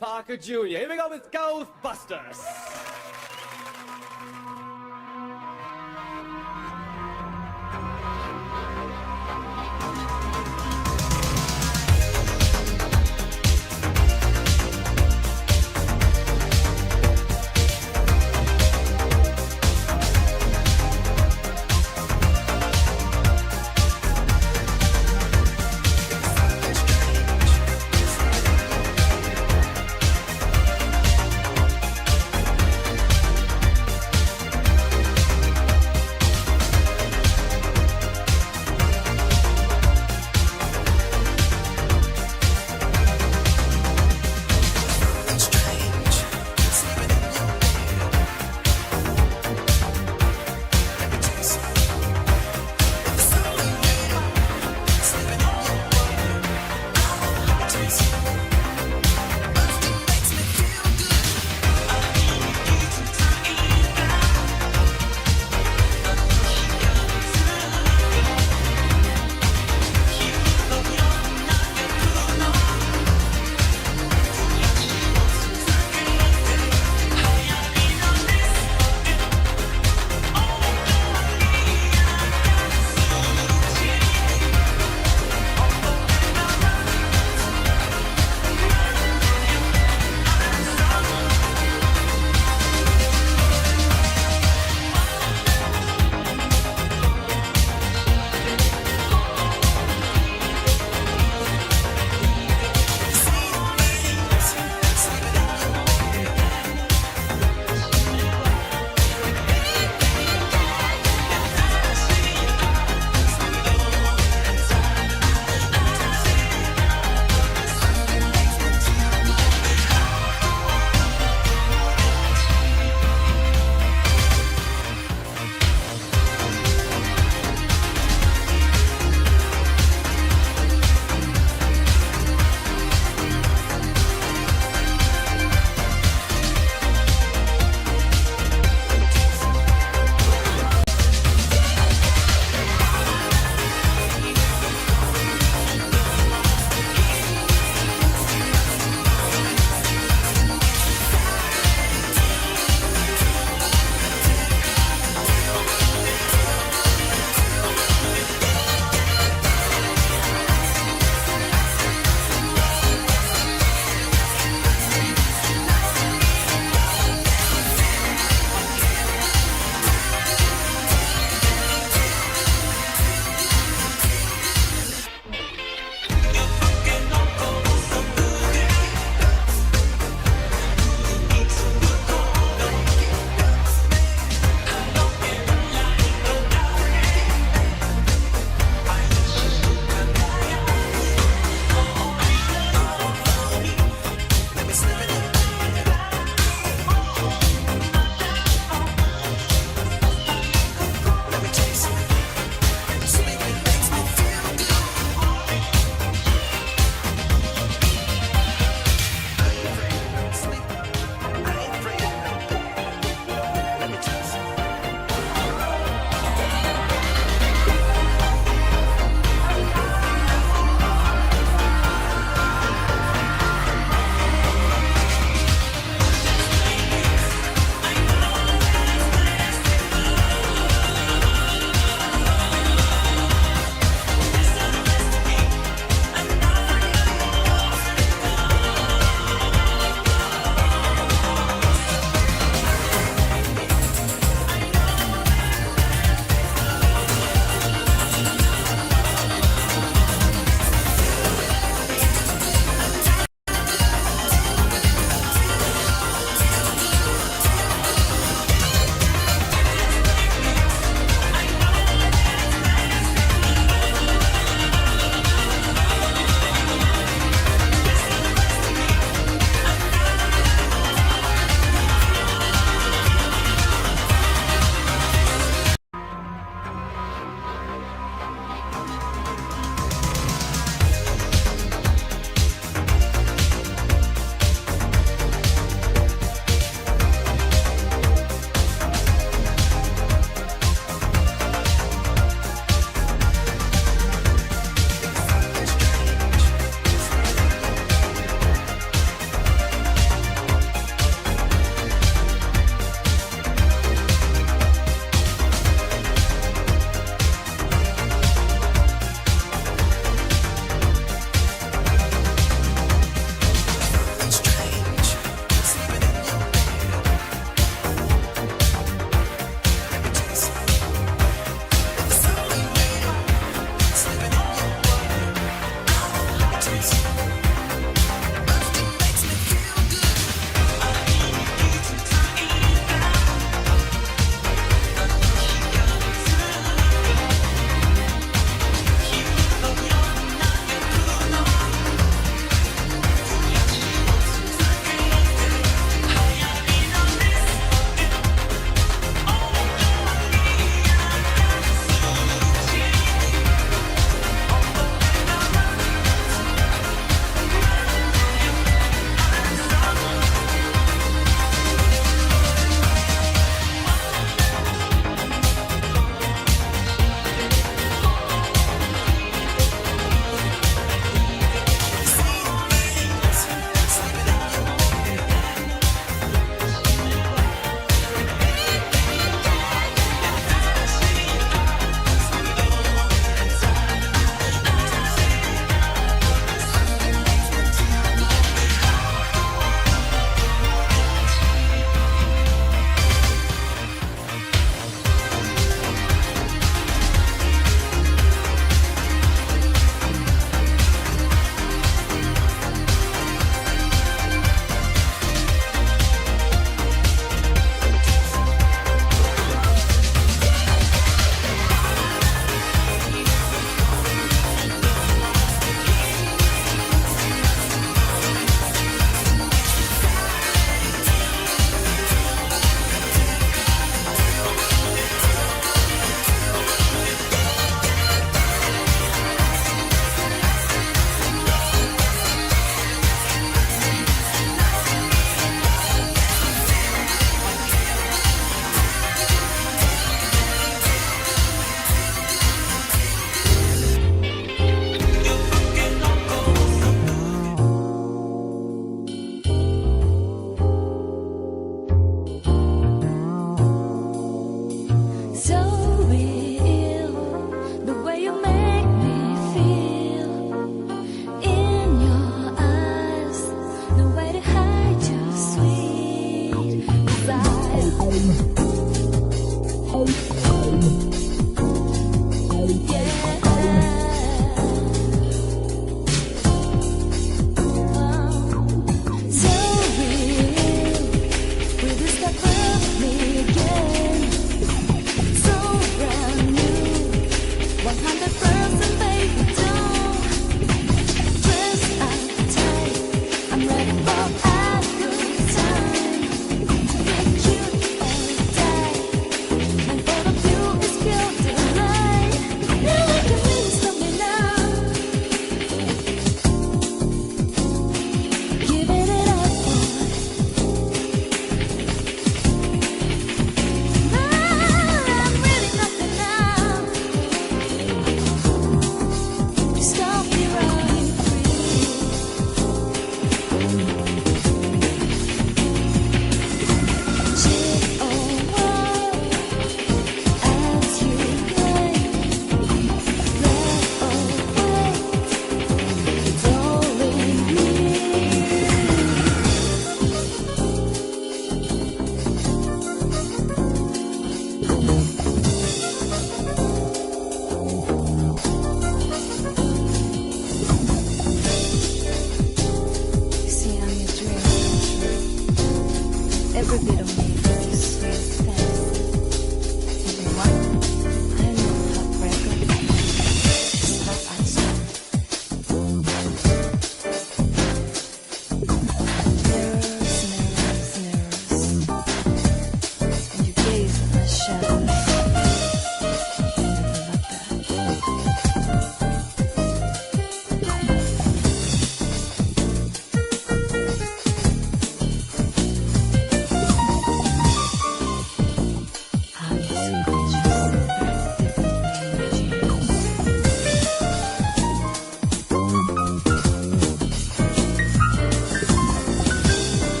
Parker Jr. Here we go with Ghostbusters.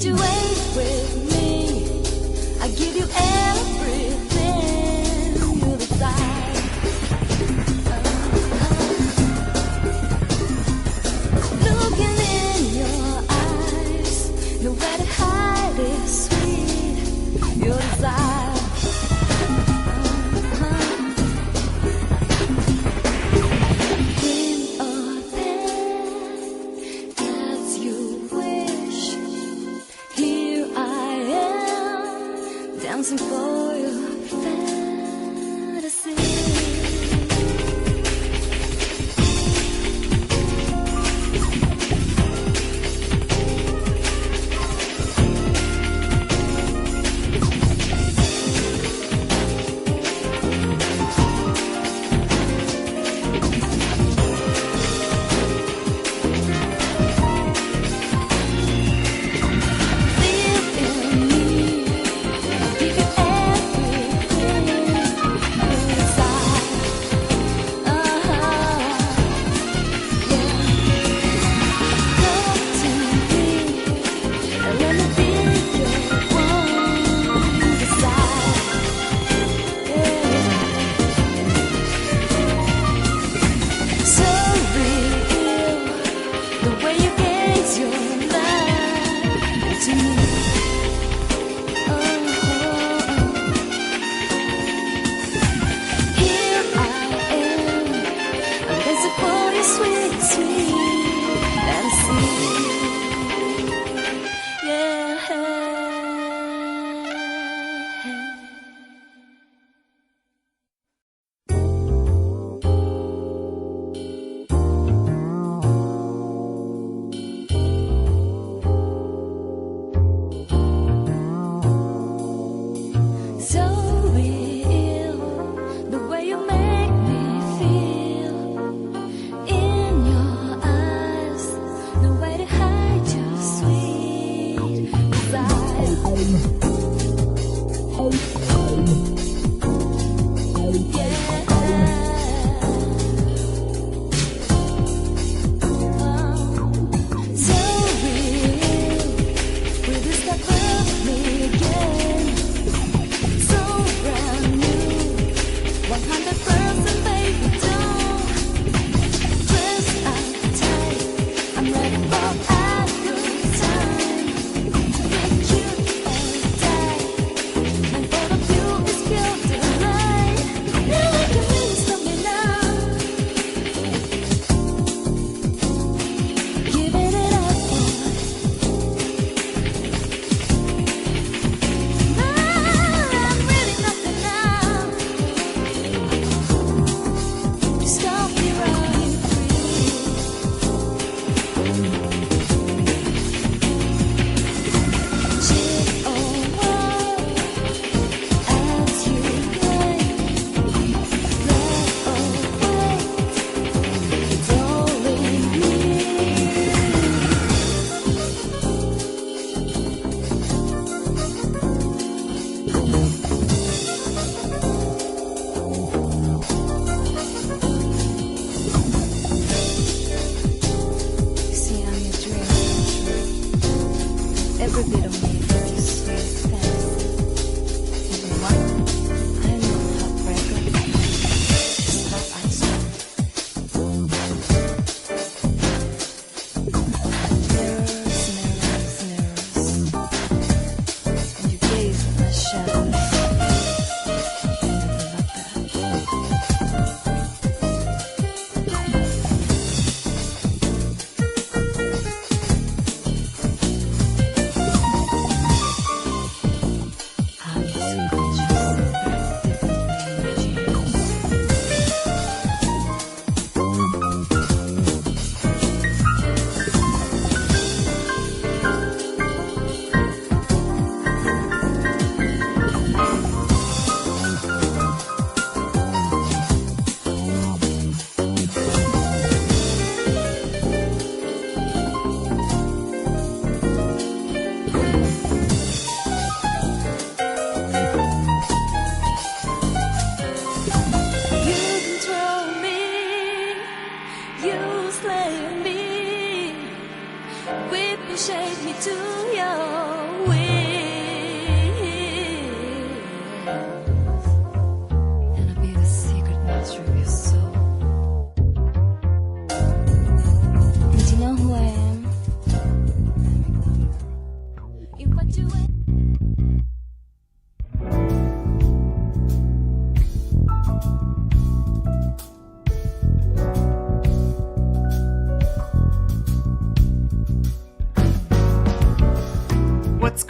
Infatuate with me, I give you everything you desire. Looking in your eyes, nowhere to hide is sweet, your desire. Bring a pen as you wish. Here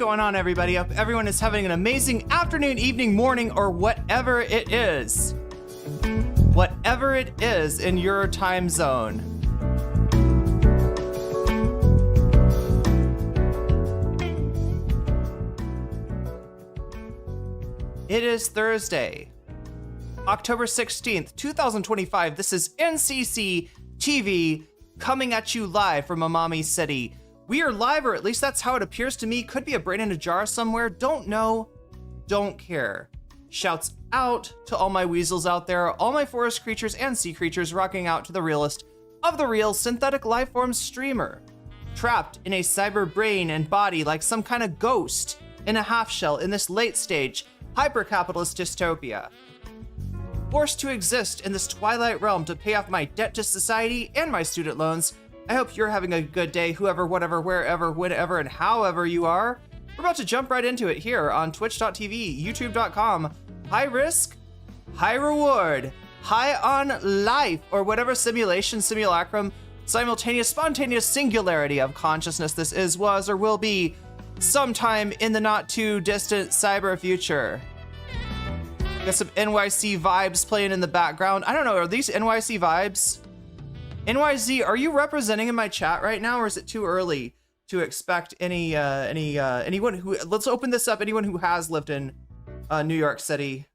going on, everybody? Hope everyone is having an amazing afternoon, evening, morning, or whatever it is. Whatever it is in your time zone. It is Thursday, October 16th, 2025. This is NCC TV coming at you live from Amami City. We are live, or at least that's how it appears to me. Could be a brain in a jar somewhere. Don't know. Don't care. Shouts out to all my weasels out there, all my forest creatures and sea creatures rocking out to the realest of the real synthetic lifeform streamer. Trapped in a cyber brain and body like some kind of ghost in a half shell in this late stage hyper-capitalist dystopia. Forced to exist in this twilight realm to pay off my debt to society and my student loans. I hope you're having a good day, whoever, whatever, wherever, whenever, and however you are. We're about to jump right into it here on twitch.tv, youtube.com. High risk, high reward, high on life, or whatever simulation, simulacrum, simultaneous, spontaneous singularity of consciousness this is, was, or will be sometime in the not too distant cyber future. Got some NYC vibes playing in the background. I don't know, are these NYC vibes? NYC, are you representing in my chat right now, or is it too early to expect anyone who, let's open this up, anyone who has lived in New York City?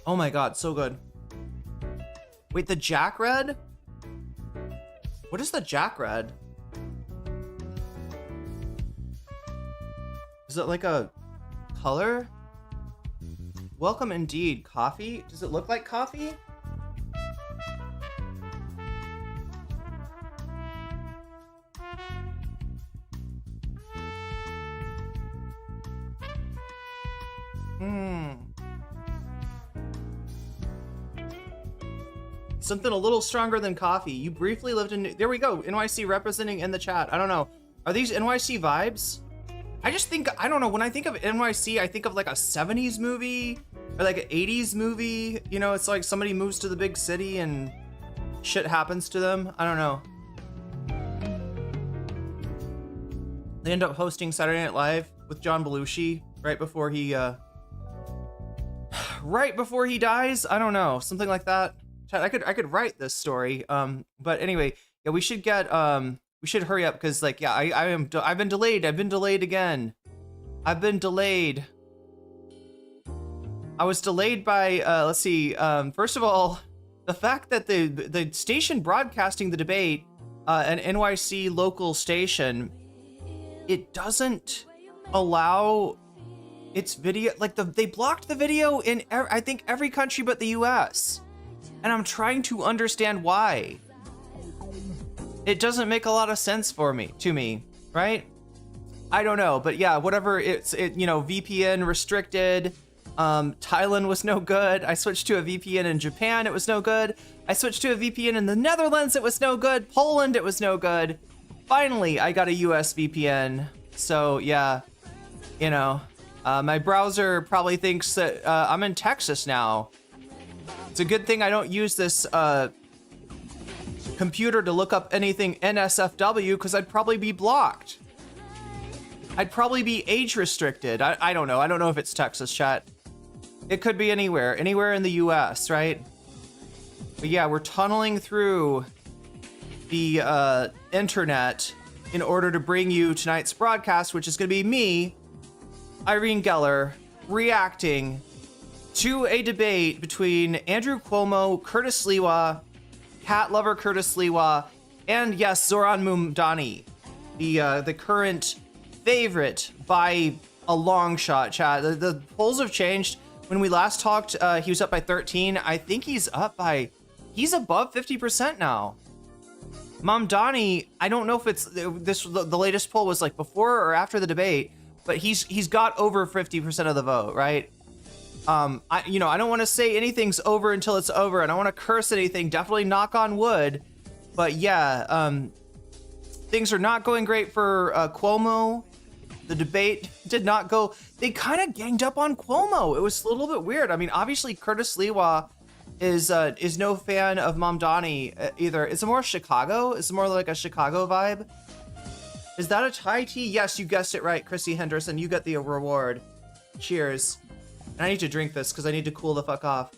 Oh my god, so good. Wait, the Jack Red? What is the Jack Red? Is it like a color? Welcome indeed. Coffee? Does it look like coffee? Something a little stronger than coffee. You briefly lived in... There we go. NYC representing in the chat. I don't know. Are these NYC vibes? I just think... I don't know. When I think of NYC, I think of like a 70s movie or like an 80s movie. You know, it's like somebody moves to the big city and shit happens to them. I don't know. They end up hosting Saturday Night Live with John Belushi right before he... right before he dies? I don't know. Something like that. I could write this story, but anyway, yeah, we should get we should hurry up because, like, yeah, I've been delayed again. I've been delayed. I was delayed by let's see, first of all, the fact that the station broadcasting the debate, an NYC local station, it doesn't allow its video, like they blocked the video in I think every country but the US. And I'm trying to understand why. It doesn't make a lot of sense to me, right? I don't know, but yeah, whatever. You know, VPN restricted. Thailand was no good. I switched to a VPN in Japan. It was no good. I switched to a VPN in the Netherlands. It was no good. Poland. It was no good. Finally, I got a US VPN. So yeah, you know, my browser probably thinks that I'm in Texas now. It's a good thing I don't use this computer to look up anything NSFW, because I'd probably be blocked. I'd probably be age restricted. I don't know. I don't know if it's Texas, chat. It could be anywhere in the US, right? But yeah, we're tunneling through the internet in order to bring you tonight's broadcast, which is going to be me, Irene Geller, reacting to a debate between Andrew Cuomo, Curtis Sliwa, cat lover Curtis Sliwa, and yes, Zohran Mamdani, the current favorite by a long shot, chat. The polls have changed. When we last talked, he was up by 13. I think he's above 50% now. Mamdani, I don't know if it's the latest poll was like before or after the debate, but he's got over 50% of the vote, right? I don't want to say anything's over until it's over. I don't want to curse anything. Definitely knock on wood. But yeah, things are not going great for Cuomo. The debate did not go. They kind of ganged up on Cuomo. It was a little bit weird. I mean, obviously Curtis Sliwa is no fan of Mamdani either. Is it more Chicago? Is it more like a Chicago vibe? Is that a Thai tea? Yes, you guessed it right, Chrissy Henderson. You get the reward. Cheers. And I need to drink this because I need to cool the fuck off.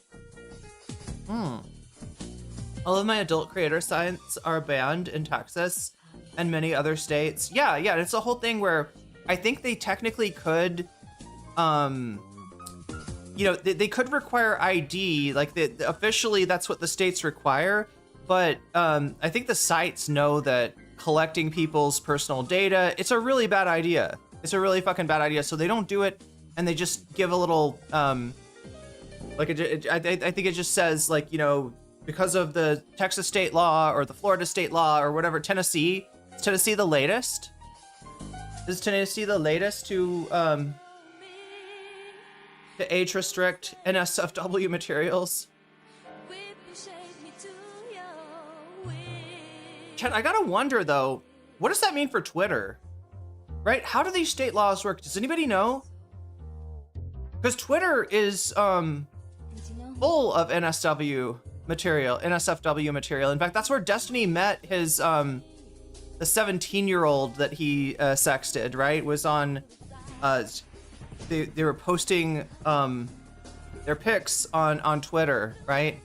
All of my adult creator sites are banned in Texas and many other states. Yeah, it's a whole thing where I think they technically could, you know, they could require ID, like officially that's what the states require, but I think the sites know that collecting people's personal data, it's a really bad idea. It's a really fucking bad idea, so they don't do it, and they just give a little, like, I think it just says, like, you know, because of the Texas state law or the Florida state law or whatever, Tennessee, is Tennessee the latest? Is Tennessee the latest to age restrict NSFW materials? Chat, I gotta wonder though, what does that mean for Twitter? Right? How do these state laws work? Does anybody know? Because Twitter is full of NSFW material. In fact, that's where Destiny met his the 17-year-old that he sexted, right? Was on they were posting their pics on Twitter, right?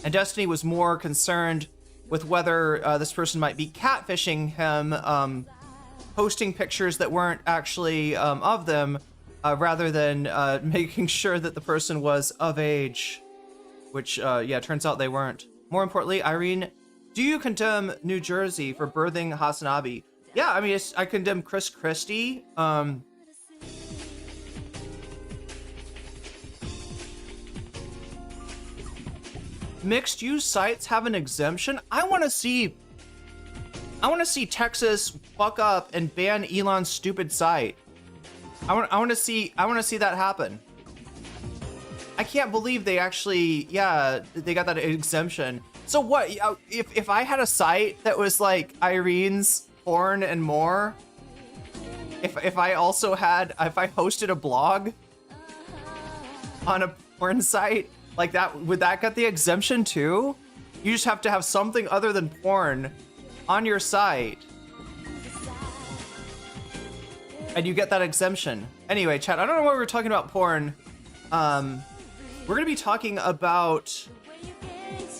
And Destiny was more concerned with whether this person might be catfishing him, posting pictures that weren't actually of them, rather than making sure that the person was of age, which, yeah, turns out they weren't. More importantly, Irene, do you condemn New Jersey for birthing Hasanabi? Yeah, I mean, I condemn Chris Christie. Mixed use sites have an exemption. I want to see Texas fuck up and ban Elon's stupid site. I want to see that happen. I can't believe they actually, yeah, they got that exemption. So what, if I had a site that was like Irene's porn and more, if I hosted a blog on a porn site like that, would that get the exemption too? You just have to have something other than porn on your site, and you get that exemption. Anyway, chat, I don't know why we're talking about porn. We're gonna be talking about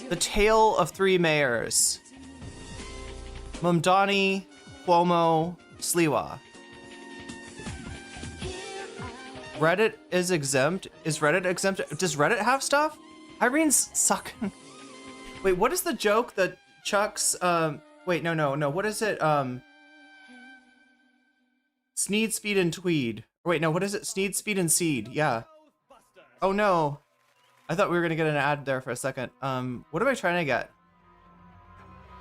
the tale of three mayors: Mamdani, Cuomo, Sliwa. Reddit is exempt. Is Reddit exempt? Does Reddit have stuff? Irene's sucking. Wait, what is the joke that Chuck's, wait, no. What is it? Sneed, Speed, and Tweed. Wait, no, what is it? Sneed, Speed, and Seed. Yeah. Oh no. I thought we were gonna get an ad there for a second. What am I trying to get?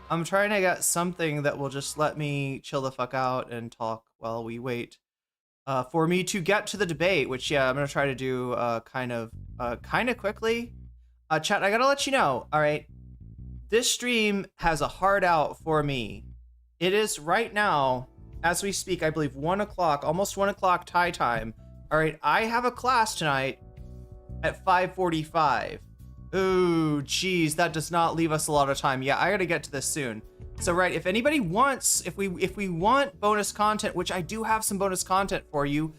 I'm trying to get something that will just let me chill the fuck out and talk while we wait for me to get to the debate, which, yeah, I'm gonna try to do kind of quickly. Chat, I gotta let you know, all right? This stream has a hard out for me. It is right now, as we speak, I believe 1 o'clock, almost 1 o'clock Thai time. All right, I have a class tonight at 5:45. Ooh, geez, that does not leave us a lot of time. Yeah, I gotta get to this soon. So, right, if anybody wants, if we want bonus content, which I do have some bonus content for you,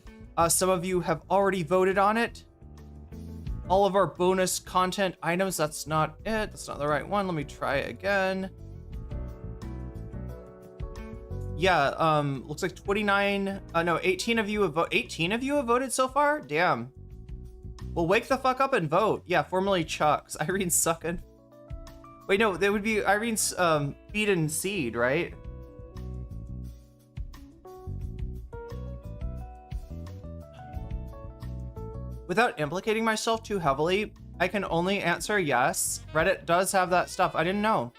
some of you have already voted on it. All of our bonus content items, that's not it. That's not the right one. Let me try it again. Yeah, looks like 18 of you have 18 of you have voted so far? Damn. Well, wake the fuck up and vote. Yeah, formerly Chuck's. Irene's sucking. Wait, no, that would be Irene's feed and seed, right? Without implicating myself too heavily, I can only answer yes. Reddit does have that stuff. I didn't know.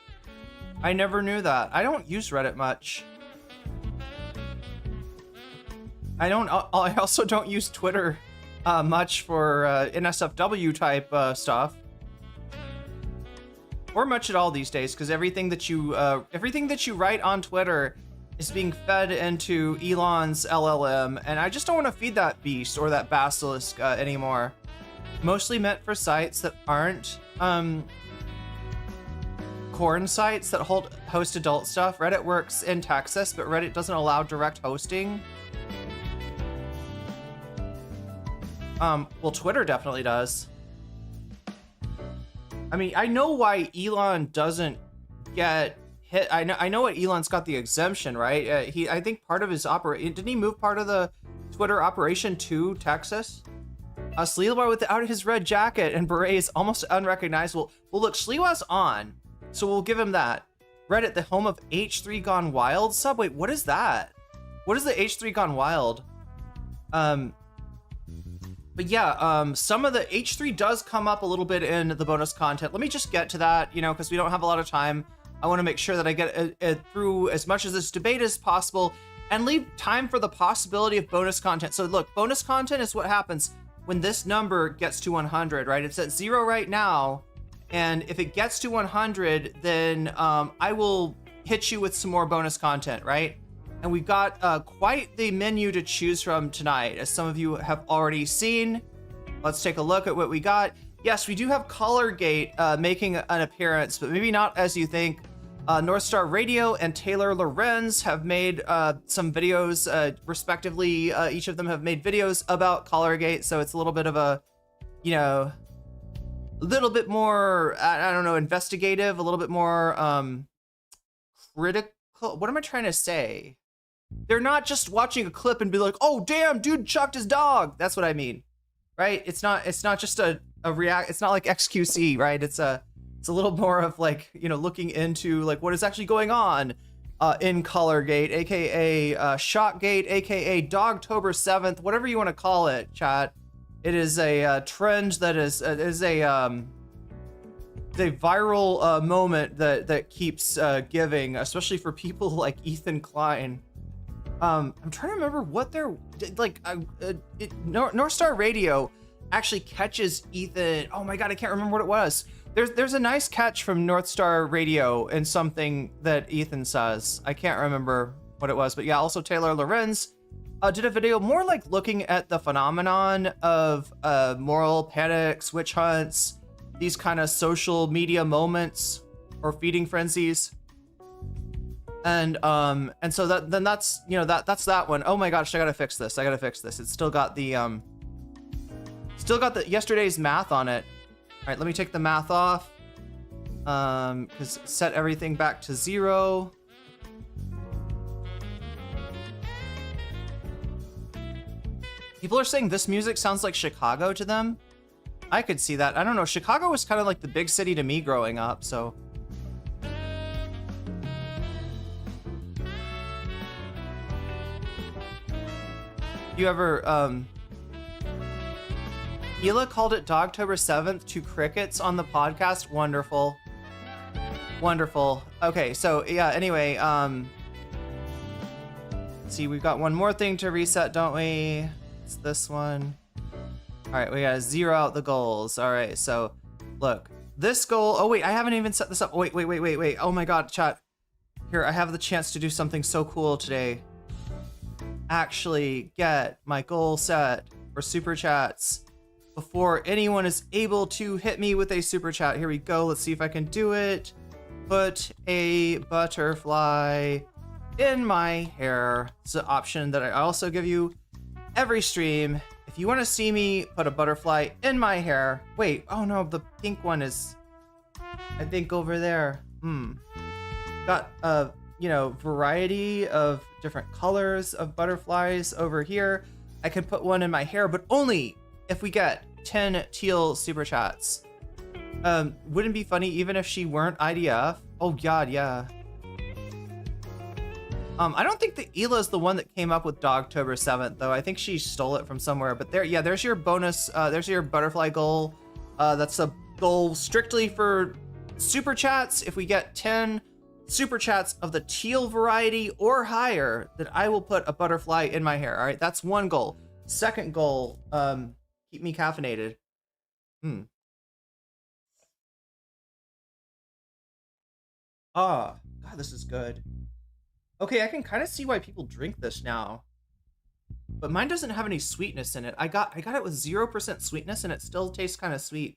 I never knew that. I don't use Reddit much. I also don't use Twitter much for NSFW type stuff. Or much at all these days, because everything that you write on Twitter is being fed into Elon's LLM, and I just don't want to feed that beast or that basilisk anymore. Mostly meant for sites that aren't corn sites that host adult stuff. Reddit works in Texas, but Reddit doesn't allow direct hosting. Well, Twitter definitely does. I mean, I know why Elon doesn't get hit. I know what Elon's got the exemption, right? I think part of his didn't he move part of the Twitter operation to Texas? Sliwa without his red jacket and beret is almost unrecognizable. Well, look, Sliwa's on, so we'll give him that. Reddit, the home of H3 Gone Wild sub. Wait, what is that? What is the H3 Gone Wild? But yeah, some of the H3 does come up a little bit in the bonus content. Let me just get to that, you know, because we don't have a lot of time. I want to make sure that I get through as much of this debate as possible and leave time for the possibility of bonus content. So look, bonus content is what happens when this number gets to 100, right? It's at 0 right now. And if it gets to 100, then I will hit you with some more bonus content, right? And we've got quite the menu to choose from tonight, as some of you have already seen. Let's take a look at what we got. Yes, we do have Collargate making an appearance, but maybe not as you think. North Star Radio and Taylor Lorenz have made some videos, respectively. Each of them have made videos about Collargate, so it's a little bit of a, you know, a little bit more, I don't know, investigative, a little bit more critical. What am I trying to say? They're not just watching a clip and be like, oh damn, dude chucked his dog. That's what I mean, right? It's not just a react. It's not like XQC, right? It's a little more of like, you know, looking into like what is actually going on in Collargate, aka Shotgate, aka Dogtober 7th, whatever you want to call it, chat. It is a trend that is a viral moment that keeps giving, especially for people like Ethan Klein. I'm trying to remember what they're like. North Star Radio actually catches Ethan. Oh my god, I can't remember what it was. There's a nice catch from North Star Radio and something that Ethan says. I can't remember what it was, but yeah. Also, Taylor Lorenz did a video more like looking at the phenomenon of moral panics, witch hunts, these kind of social media moments or feeding frenzies. And so that's, you know, that's that one. Oh my gosh, I gotta fix this. It's still got the yesterday's math on it. All right, let me take the math off. Because set everything back to 0. People are saying this music sounds like Chicago to them. I could see that. I don't know. Chicago was kind of like the big city to me growing up, so. You ever, Hila called it Dogtober 7th to crickets on the podcast. Wonderful. Wonderful. Okay, so yeah, anyway, let's see, we've got one more thing to reset, don't we? It's this one. All right, we gotta zero out the goals. All right, so look, this goal. Oh wait, I haven't even set this up. Wait. Oh my god, chat. Here, I have the chance to do something so cool today. Actually get my goal set for super chats before anyone is able to hit me with a super chat. Here we go. Let's see if I can do it. Put a butterfly in my hair. It's an option that I also give you every stream. If you want to see me put a butterfly in my hair. Wait, oh no, the pink one is, I think, over there. Got a, you know, variety of different colors of butterflies over here. I can put one in my hair, but only if we get 10 teal super chats. Wouldn't it be funny even if she weren't IDF? Oh god, yeah. I don't think that Ela's the one that came up with Dogtober 7th, though. I think she stole it from somewhere. But there, yeah, there's your bonus. There's your butterfly goal. That's a goal strictly for super chats. If we get 10 super chats of the teal variety or higher, then I will put a butterfly in my hair. All right, that's one goal. Second goal, keep me caffeinated. Ah, god, this is good. Okay, I can kind of see why people drink this now. But mine doesn't have any sweetness in it. I got it with 0% sweetness and it still tastes kind of sweet.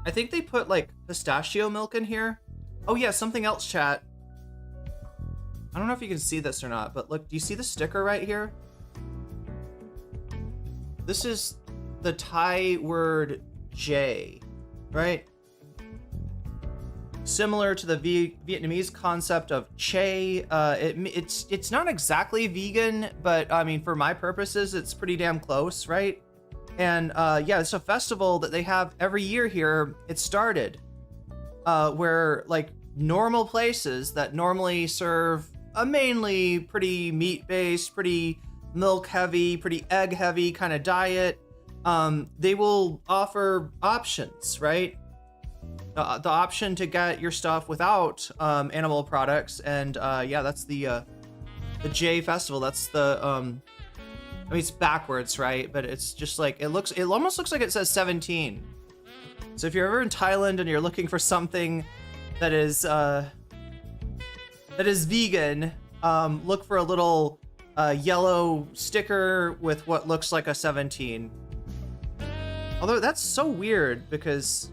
I think they put like pistachio milk in here. Oh yeah, something else, chat. I don't know if you can see this or not, but look, do you see the sticker right here? This is the Thai word J, right? Similar to the Vietnamese concept of Che. It's not exactly vegan, but I mean, for my purposes, it's pretty damn close, right? And yeah, it's a festival that they have every year here. It started where like normal places that normally serve a mainly pretty meat-based, pretty milk-heavy, pretty egg-heavy kind of diet, they will offer options, right? The option to get your stuff without animal products, and yeah, that's the J Festival. That's the I mean, it's backwards, right? But it's just like it almost looks like it says 17. So if you're ever in Thailand and you're looking for something that is vegan, look for a little yellow sticker with what looks like a 17. Although that's so weird because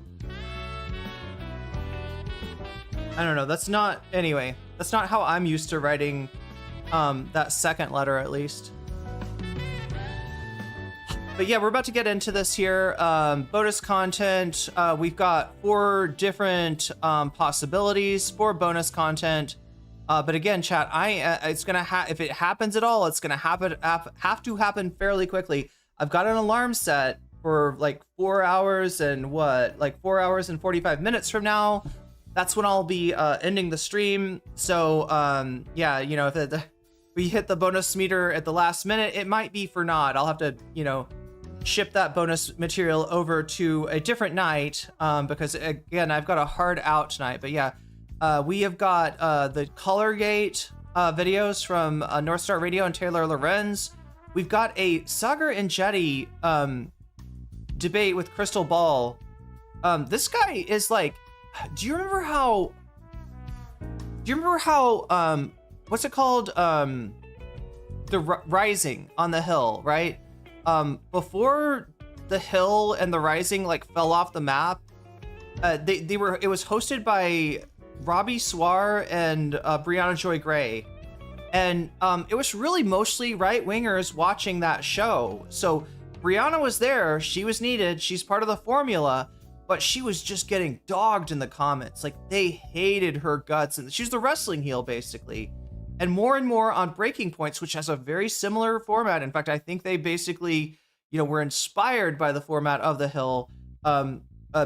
I don't know, that's not how I'm used to writing that second letter, at least. But yeah, we're about to get into this here. Bonus content. We've got 4 different possibilities for bonus content. But again, chat, it's gonna if it happens at all, it's gonna have to happen fairly quickly. I've got an alarm set for like 4 hours and 4 hours and 45 minutes from now. That's when I'll be ending the stream. So yeah, you know, if we hit the bonus meter at the last minute, it might be for naught. I'll have to, you know, ship that bonus material over to a different night because again, I've got a hard out tonight. But yeah, we have got the Colorgate videos from North Star Radio and Taylor Lorenz. We've got a Sagar and Jetty debate with Crystal Ball. This guy is like, do you remember how what's it called? The Rising on the Hill, right? Before the Hill and the Rising like fell off the map, it was hosted by Robbie Swar and Brianna Joy Gray, and it was really mostly right-wingers watching that show. So Brianna was there, she was needed, she's part of the formula, but she was just getting dogged in the comments. Like, they hated her guts, and she's the wrestling heel basically. And more on Breaking Points, which has a very similar format. In fact, I think they basically, you know, were inspired by the format of The Hill.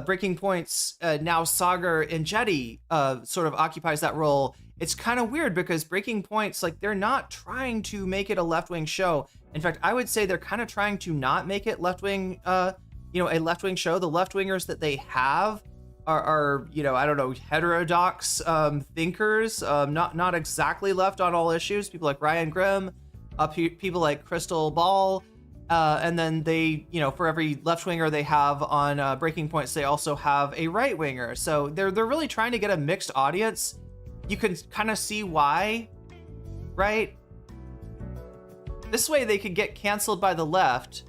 Breaking Points, now Sagar and Jetty sort of occupies that role. It's kind of weird because Breaking Points, like, they're not trying to make it a left-wing show. In fact, I would say they're kind of trying to not make it left-wing, you know, a left-wing show. The left-wingers that they have are you know, I don't know, heterodox thinkers, not exactly left on all issues. People like Ryan Grimm, people like Crystal Ball, and then they, you know, for every left-winger they have on Breaking Points, they also have a right-winger. So they're really trying to get a mixed audience. You can kind of see why, right? This way they could get canceled by the left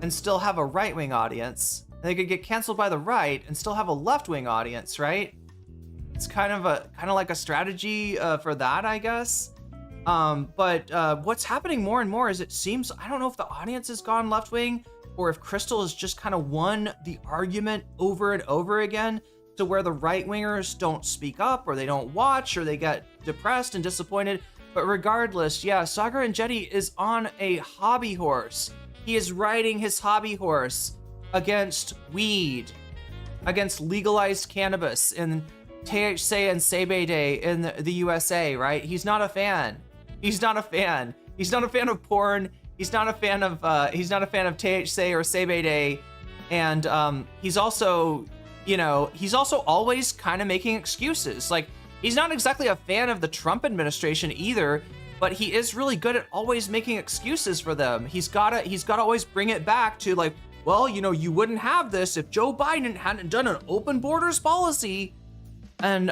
and still have a right-wing audience. They could get canceled by the right and still have a left-wing audience, right? It's kind of like a strategy for that, I guess. But what's happening more and more is it seems, I don't know if the audience has gone left-wing or if Crystal has just kind of won the argument over and over again to where the right-wingers don't speak up or they don't watch or they get depressed and disappointed. But regardless, yeah, Sagar and Jetty is on a hobby horse. He is riding his hobby horse against weed, against legalized cannabis and THC and CBD in the USA, right? He's not a fan. He's not a fan. He's not a fan of porn. He's not a fan of THC or CBD. And he's also, you know, he's also always kind of making excuses. Like, he's not exactly a fan of the Trump administration either, but he is really good at always making excuses for them. He's gotta always bring it back to like, well, you know, you wouldn't have this if Joe Biden hadn't done an open borders policy. And,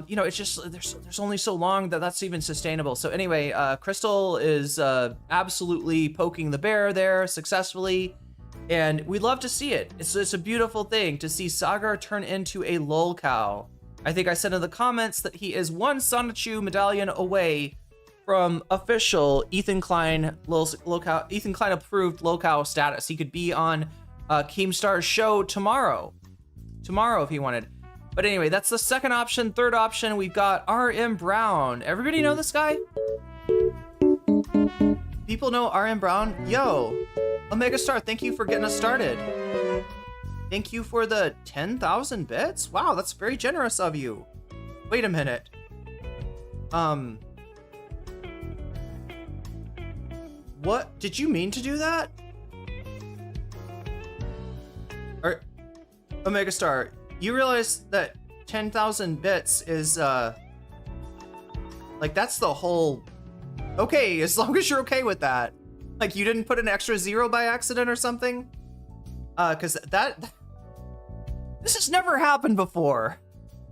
you know, it's just, there's only so long that that's even sustainable. So anyway, Crystal is absolutely poking the bear there successfully. And we love to see it. It's a beautiful thing to see Sagar turn into a lol cow. I think I said in the comments that he is one Sonichu medallion away from official Ethan Klein Ethan Klein approved lol-cow status. He could be on Keemstar's show tomorrow if he wanted. But anyway, that's the second option. Third option, we've got RM Brown. Everybody know this guy? People know RM Brown? Yo, Omega Star, thank you for getting us started. Thank you for the 10,000 bits. Wow, that's very generous of you. Wait a minute. What? Did you mean to do that? Or, Omega Star, you realize that 10,000 bits is, like, that's the whole... Okay, as long as you're okay with that. Like, you didn't put an extra 0 by accident or something? Because this has never happened before.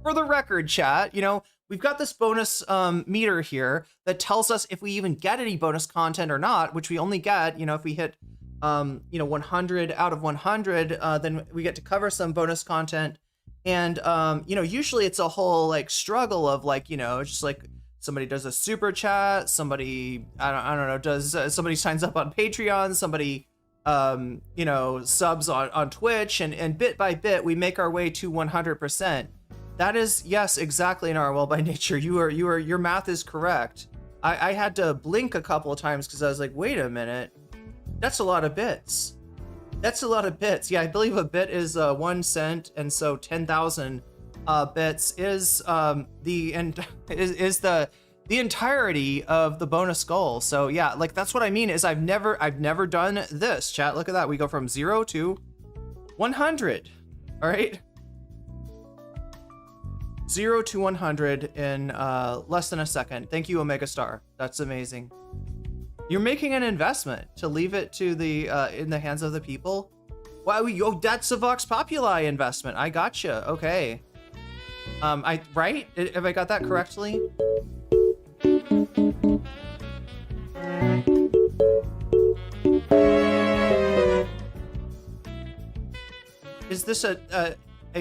For the record, chat, you know, we've got this bonus meter here that tells us if we even get any bonus content or not, which we only get, you know, if we hit, you know, 100 out of 100, then we get to cover some bonus content. And, you know, usually it's a whole, like, struggle of, like, you know, just, like, somebody does a super chat, somebody, I don't know, does, somebody signs up on Patreon, somebody, you know, subs on Twitch, and bit by bit, we make our way to 100%. That is, yes, exactly, Narwhal by nature. Your math is correct. I had to blink a couple of times because I was like, wait a minute, that's a lot of bits. That's a lot of bits. Yeah, I believe a bit is 1 cent, and so 10,000 bits is the entirety of the bonus goal. So yeah, like that's what I mean is I've never done this, chat. Look at that. We go from 0 to 100. All right. 0 to 100 in less than a second. Thank you, Omega Star. That's amazing. You're making an investment to leave it to the in the hands of the people. Wow, that's a Vox Populi investment. I gotcha. Okay. Right? Have I got that correctly? Is this a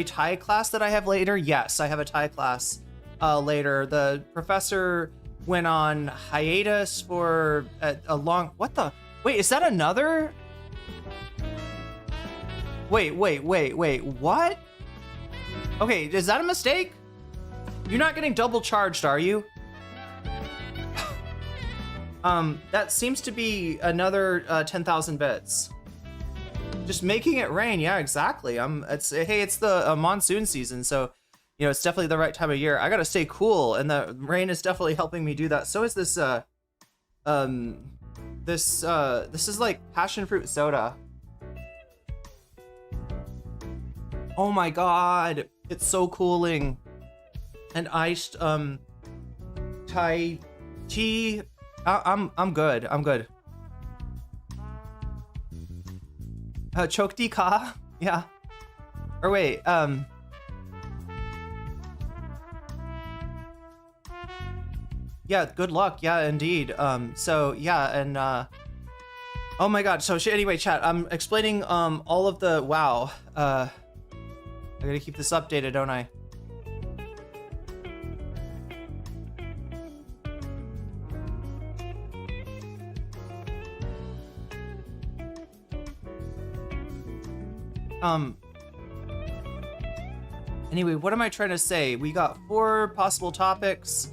Thai class that I have later? Yes, I have a Thai class later. The professor went on hiatus for a long... What the... Wait, is that another... Wait, what? Okay, is that a mistake? You're not getting double charged, are you? That seems to be another 10,000 bits. Just making it rain, yeah, exactly. It's the monsoon season, so you know it's definitely the right time of year. I gotta stay cool, and the rain is definitely helping me do that. So is this this is like passion fruit soda. Oh my god, it's so cooling. And iced Thai tea. I'm good. Chok di ka, yeah. Or wait, yeah, good luck, yeah, indeed. So yeah, and oh my god. So anyway, chat. I'm explaining all of the wow. I gotta keep this updated, don't I? Anyway, what am I trying to say? We got 4 possible topics.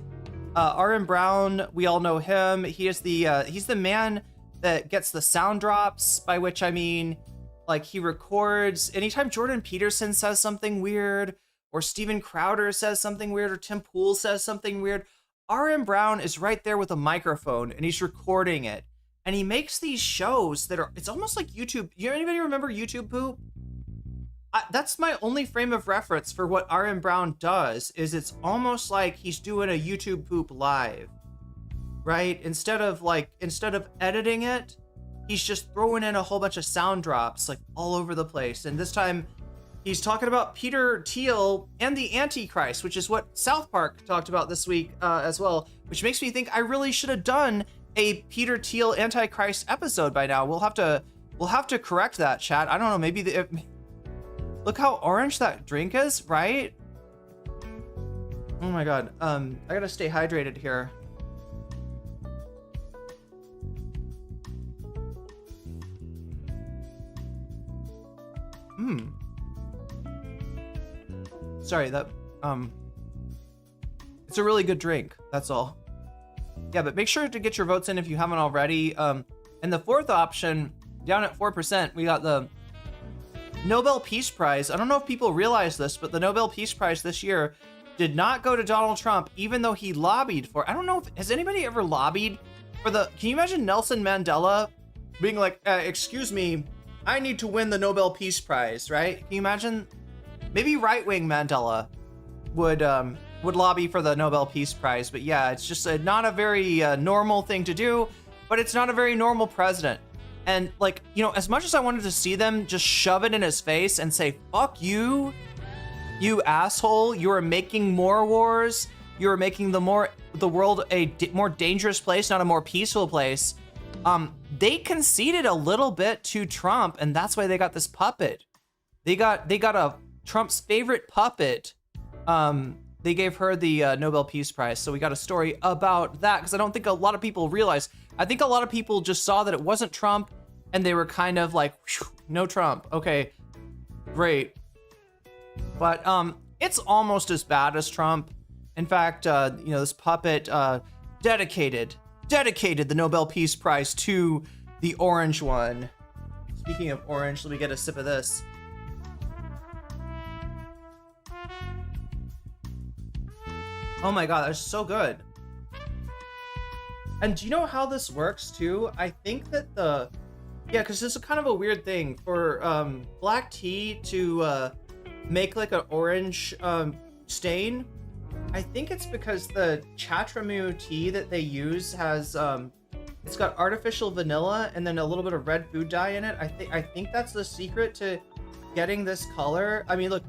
RM Brown, we all know him. He is he's the man that gets the sound drops, by which I mean, like, he records anytime Jordan Peterson says something weird, or Steven Crowder says something weird, or Tim Pool says something weird. RM Brown is right there with a microphone, and he's recording it. And he makes these shows that are, it's almost like YouTube. Anybody remember YouTube Poop? That's my only frame of reference for what RM Brown does, is it's almost like he's doing a YouTube Poop live, right? Instead of editing it, he's just throwing in a whole bunch of sound drops like all over the place. And this time he's talking about Peter Thiel and the Antichrist, which is what South Park talked about this week as well, which makes me think I really should have done a Peter Thiel Antichrist episode by now. We'll have We'll have to correct that, chat. I don't know, maybe look how orange that drink is, right? Oh my god. I gotta stay hydrated here. Sorry, that it's a really good drink, that's all. Yeah, but make sure to get your votes in if you haven't already. And the fourth option, down at 4%, we got the Nobel Peace Prize. I don't know if people realize this, but the Nobel Peace Prize this year did not go to Donald Trump, even though he lobbied for, I don't know if, has anybody ever lobbied for can you imagine Nelson Mandela being like, excuse me, I need to win the Nobel Peace Prize, right? Can you imagine? Maybe right-wing Mandela would lobby for the Nobel Peace Prize, but yeah, it's just not a very normal thing to do, but it's not a very normal president. And like, you know, as much as I wanted to see them just shove it in his face and say, fuck you, you asshole, you are making more wars, you are making the world a more dangerous place, not a more peaceful place. They conceded a little bit to Trump, and that's why they got this puppet. They got a Trump's favorite puppet. They gave her the Nobel Peace Prize. So we got a story about that, because I don't think a lot of people realize. I think a lot of people just saw that it wasn't Trump, and they were kind of like, no Trump. Okay, great. But it's almost as bad as Trump. In fact, you know, this puppet dedicated the Nobel Peace Prize to the orange one. Speaking of orange, let me get a sip of this. Oh my god, that's so good. And do you know how this works too? I think that yeah, because this is kind of a weird thing for black tea to make like an orange stain. I think it's because the Chatramu tea that they use has it's got artificial vanilla and then a little bit of red food dye in it. I think that's the secret to getting this color. I mean, look,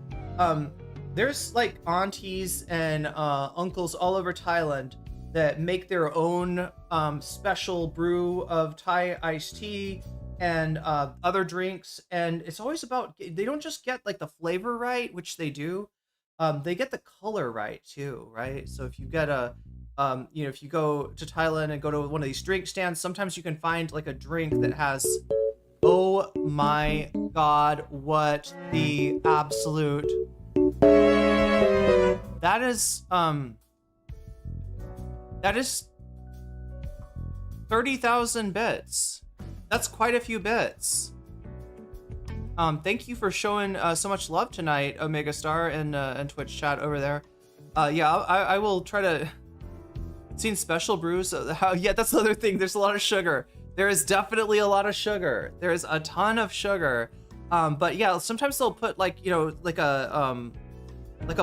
there's like aunties and uncles all over Thailand that make their own special brew of Thai iced tea and other drinks, and it's always about, they don't just get like the flavor right, which they do, they get the color right too, right? So if you get a you know, if you go to Thailand and go to one of these drink stands, sometimes you can find like a drink that has, oh my god, what the absolute, that is 30,000 bits. That's quite a few bits. Thank you for showing so much love tonight, Omega Star and Twitch chat over there. Yeah, I will try to. Seen special brews. Yeah, that's the other thing. There's a lot of sugar. There is definitely a lot of sugar. There is a ton of sugar. But yeah, sometimes they'll put like, you know, like a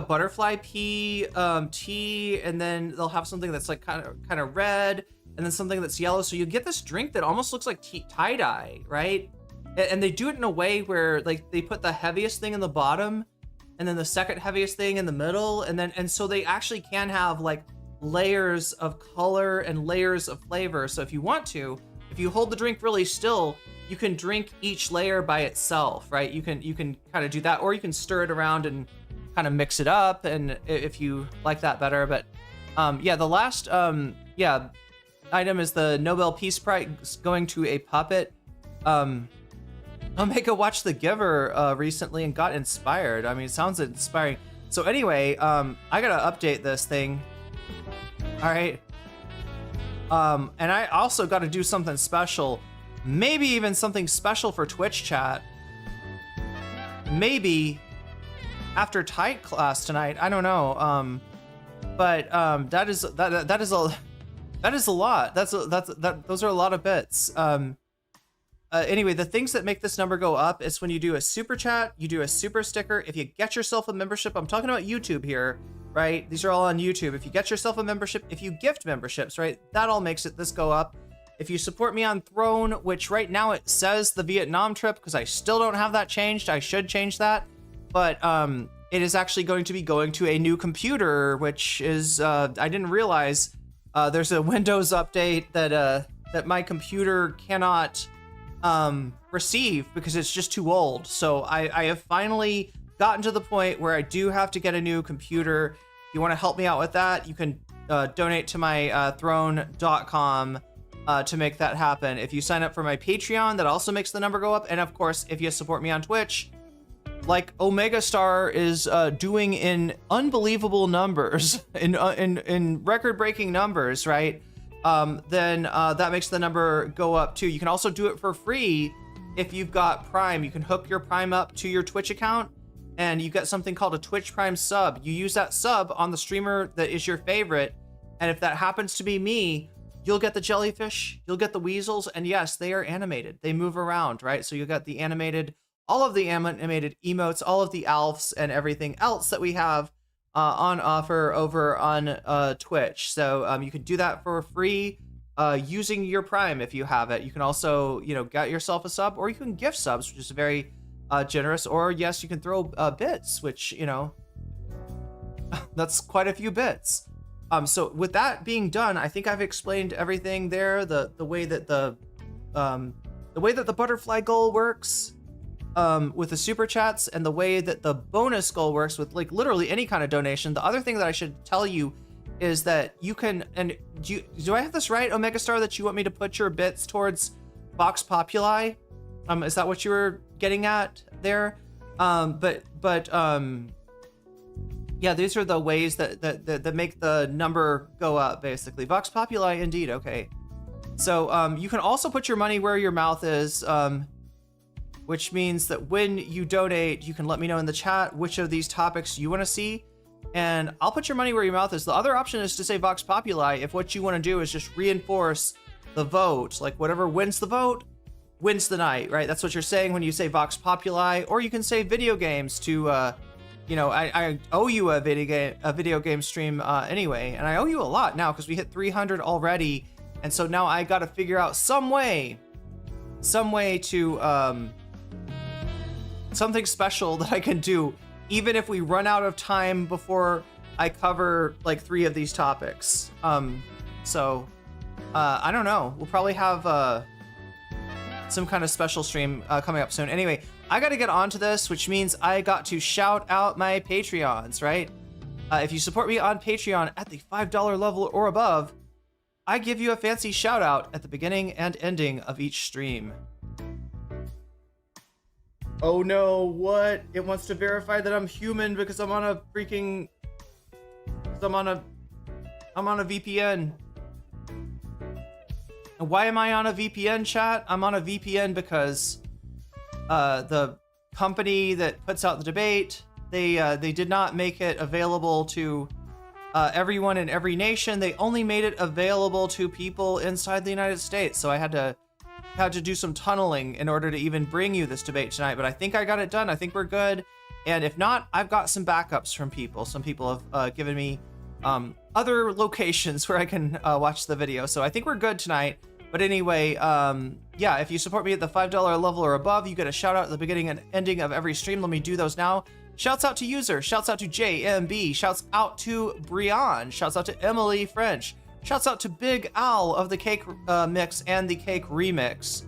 butterfly pea tea, and then they'll have something that's like kind of red, and then something that's yellow. So you get this drink that almost looks like tie-dye, right? And they do it in a way where like they put the heaviest thing in the bottom, and then the second heaviest thing in the middle, and so they actually can have like layers of color and layers of flavor. So if you want to, if you hold the drink really still, you can drink each layer by itself, right? You can kind of do that, or you can stir it around and kind of mix it up, and if you like that better. But yeah, the last yeah item is the Nobel Peace Prize going to a puppet. Omega watched The Giver recently and got inspired. I mean, it sounds inspiring. So anyway, I gotta update this thing. All right. And I also got to do something special, maybe even something special for Twitch chat. Maybe after tight class tonight. I don't know. But that is a lot. Those are a lot of bits. Anyway, the things that make this number go up is when you do a super chat, you do a super sticker. If you get yourself a membership, I'm talking about YouTube here, right? These are all on YouTube. If you get yourself a membership, if you gift memberships, right? That all makes this go up. If you support me on Throne, which right now it says the Vietnam trip, because I still don't have that changed. I should change that. But it is actually going to be going to a new computer, which is, I didn't realize there's a Windows update that my computer cannot receive because it's just too old. So I have finally gotten to the point where I do have to get a new computer. If you want to help me out with that, you can donate to my throne.com to make that happen. If you sign up for my Patreon, that also makes the number go up. And of course, if you support me on Twitch, like Omega Star is doing in unbelievable numbers, in record-breaking numbers, right? Then that makes the number go up too. You can also do it for free if you've got Prime. You can hook your Prime up to your Twitch account, and you get something called a Twitch Prime sub. You use that sub on the streamer that is your favorite, and if that happens to be me, you'll get the jellyfish, you'll get the weasels, and yes, they are animated. They move around, right? So you got the animated, all of the animated emotes, all of the alfs, and everything else that we have on offer over on Twitch. So you can do that for free using your Prime if you have it. You can also, get yourself a sub, or you can gift subs, which is very generous. Or yes, you can throw bits, which, that's quite a few bits. So with that being done, I think I've explained everything there. The way that the butterfly goal works with the super chats, and the way that the bonus goal works with like literally any kind of donation. The other thing that I should tell you is that you can, and do I have this right, Omega Star, that you want me to put your bits towards Vox Populi? Is that what you were getting at there? Yeah, these are the ways that make the number go up, basically. Vox Populi, indeed, okay. So you can also put your money where your mouth is, which means that when you donate, you can let me know in the chat which of these topics you want to see, and I'll put your money where your mouth is. The other option is to say Vox Populi if what you want to do is just reinforce the vote. Like whatever wins the vote, wins the night, right? That's what you're saying when you say Vox Populi, or you can say video games to... I owe you a video game stream anyway, and I owe you a lot now because we hit 300 already, and so now I got to figure out some way to something special that I can do, even if we run out of time before I cover like 3 of these topics. So I don't know. We'll probably have some kind of special stream coming up soon. Anyway, I got to get onto this, which means I got to shout out my Patreons, right? If you support me on Patreon at the $5 level or above, I give you a fancy shout out at the beginning and ending of each stream. Oh no, what? It wants to verify that I'm human because I'm on a freaking... I'm on a VPN. And why am I on a VPN, chat? I'm on a VPN because the company that puts out the debate, they did not make it available to everyone in every nation. They only made it available to people inside the United States. So I had to do some tunneling in order to even bring you this debate tonight. But I think I got it done. I think we're good. And if not, I've got some backups from people. Some people have given me other locations where I can watch the video. So I think we're good tonight. But anyway, yeah, if you support me at the $5 level or above, you get a shout out at the beginning and ending of every stream. Let me do those now. Shouts out to User, shouts out to JMB, shouts out to Brian, shouts out to Emily French, shouts out to Big Al of the Cake Mix and the Cake Remix.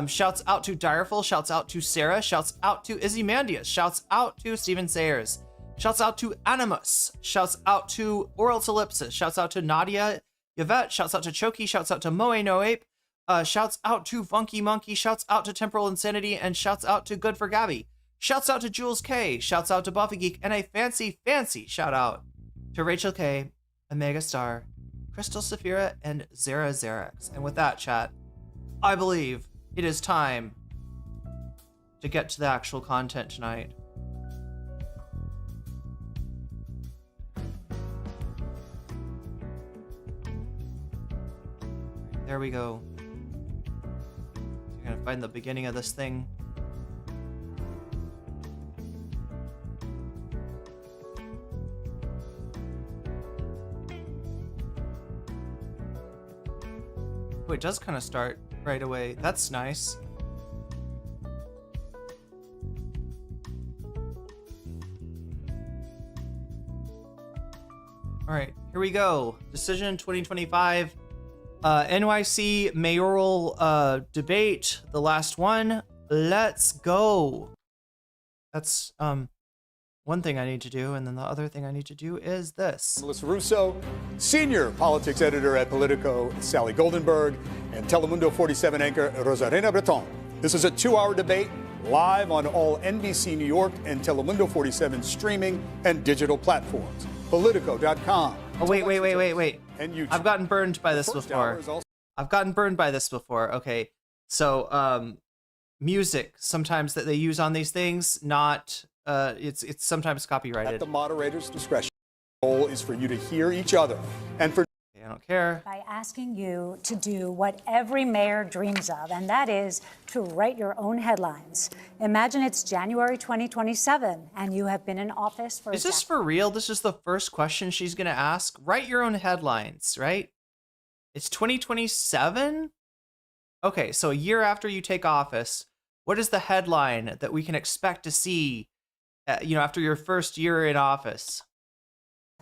Shouts out to Direful, shouts out to Sarah, shouts out to Izzymandius, shouts out to Steven Sayers, shouts out to Animus, shouts out to Oral Ellipsis, shouts out to Nadia Yvette, shouts out to Choki, shouts out to Moe No Ape, shouts out to Funky Monkey, shouts out to Temporal Insanity, and shouts out to Good for Gabby. Shouts out to Jules K, shouts out to Buffy Geek, and a fancy shout out to Rachel K, Omega Star, Crystal Saphira, and Zara Xerax. And with that, chat, I believe it is time to get to the actual content tonight. There we go. You're gonna find the beginning of this thing. Oh, it does kind of start right away. That's nice. All right, here we go. Decision 2025. NYC Mayoral Debate, the last one. Let's go. That's one thing I need to do, and then the other thing I need to do is this. Melissa Russo, senior politics editor at Politico, Sally Goldenberg, and Telemundo 47 anchor Rosarena Breton. This is a 2-hour debate live on all NBC New York and Telemundo 47 streaming and digital platforms. Politico.com. Oh, wait. And YouTube. I've gotten burned by this before. I've gotten burned by this before. Okay. So, music sometimes that they use on these things, not, it's sometimes copyrighted. At the moderator's discretion. The goal is for you to hear each other and for I don't care. By asking you to do what every mayor dreams of, and that is to write your own headlines. Imagine it's January 2027, and you have been in office for... Is this for real? This is the first question she's going to ask? Write your own headlines, right? It's 2027? Okay, so a year after you take office, what is the headline that we can expect to see, after your first year in office?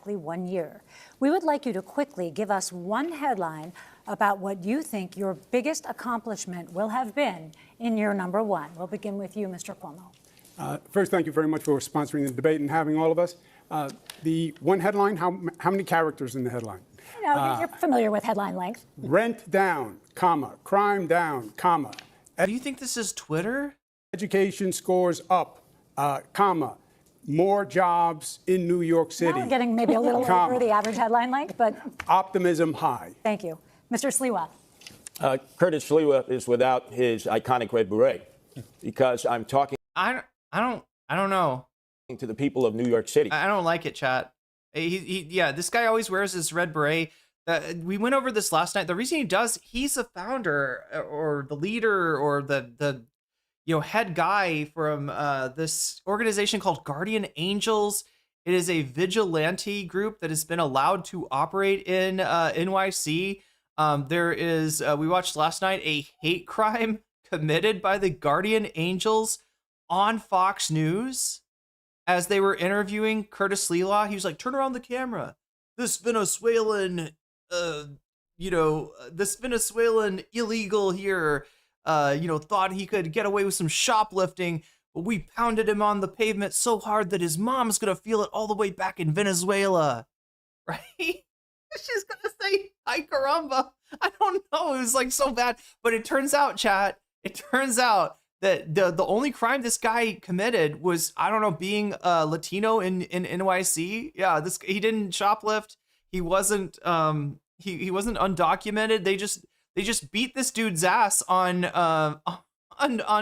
1 year. We would like you to quickly give us one headline about what you think your biggest accomplishment will have been in year number one. We'll begin with you, Mr. Cuomo. First, thank you very much for sponsoring the debate and having all of us. The one headline, how many characters in the headline? You're familiar with headline length. Rent down, comma, crime down, comma. Do you think this is Twitter? Education scores up, comma. More jobs in New York City. Now we're getting maybe a little over the average headline length, but... Optimism high. Thank you. Mr. Sliwa. Curtis Sliwa is without his iconic red beret because I'm talking... I don't know. ...to the people of New York City. I don't like it, chat. Yeah, this guy always wears his red beret. We went over this last night. The reason he does, he's a founder or the leader or the head guy from this organization called Guardian Angels. It is a vigilante group that has been allowed to operate in NYC. There is, we watched last night, a hate crime committed by the Guardian Angels on Fox News as they were interviewing Curtis Sliwa. He was like, turn around the camera. This Venezuelan illegal here, thought he could get away with some shoplifting, but we pounded him on the pavement so hard that his mom's gonna feel it all the way back in Venezuela, right? She's gonna say, "Ay caramba." I don't know. It was like so bad, but it turns out, chat. It turns out that the only crime this guy committed was, I don't know, being Latino in NYC. Yeah, he didn't shoplift. He wasn't he wasn't undocumented. They just beat this dude's ass on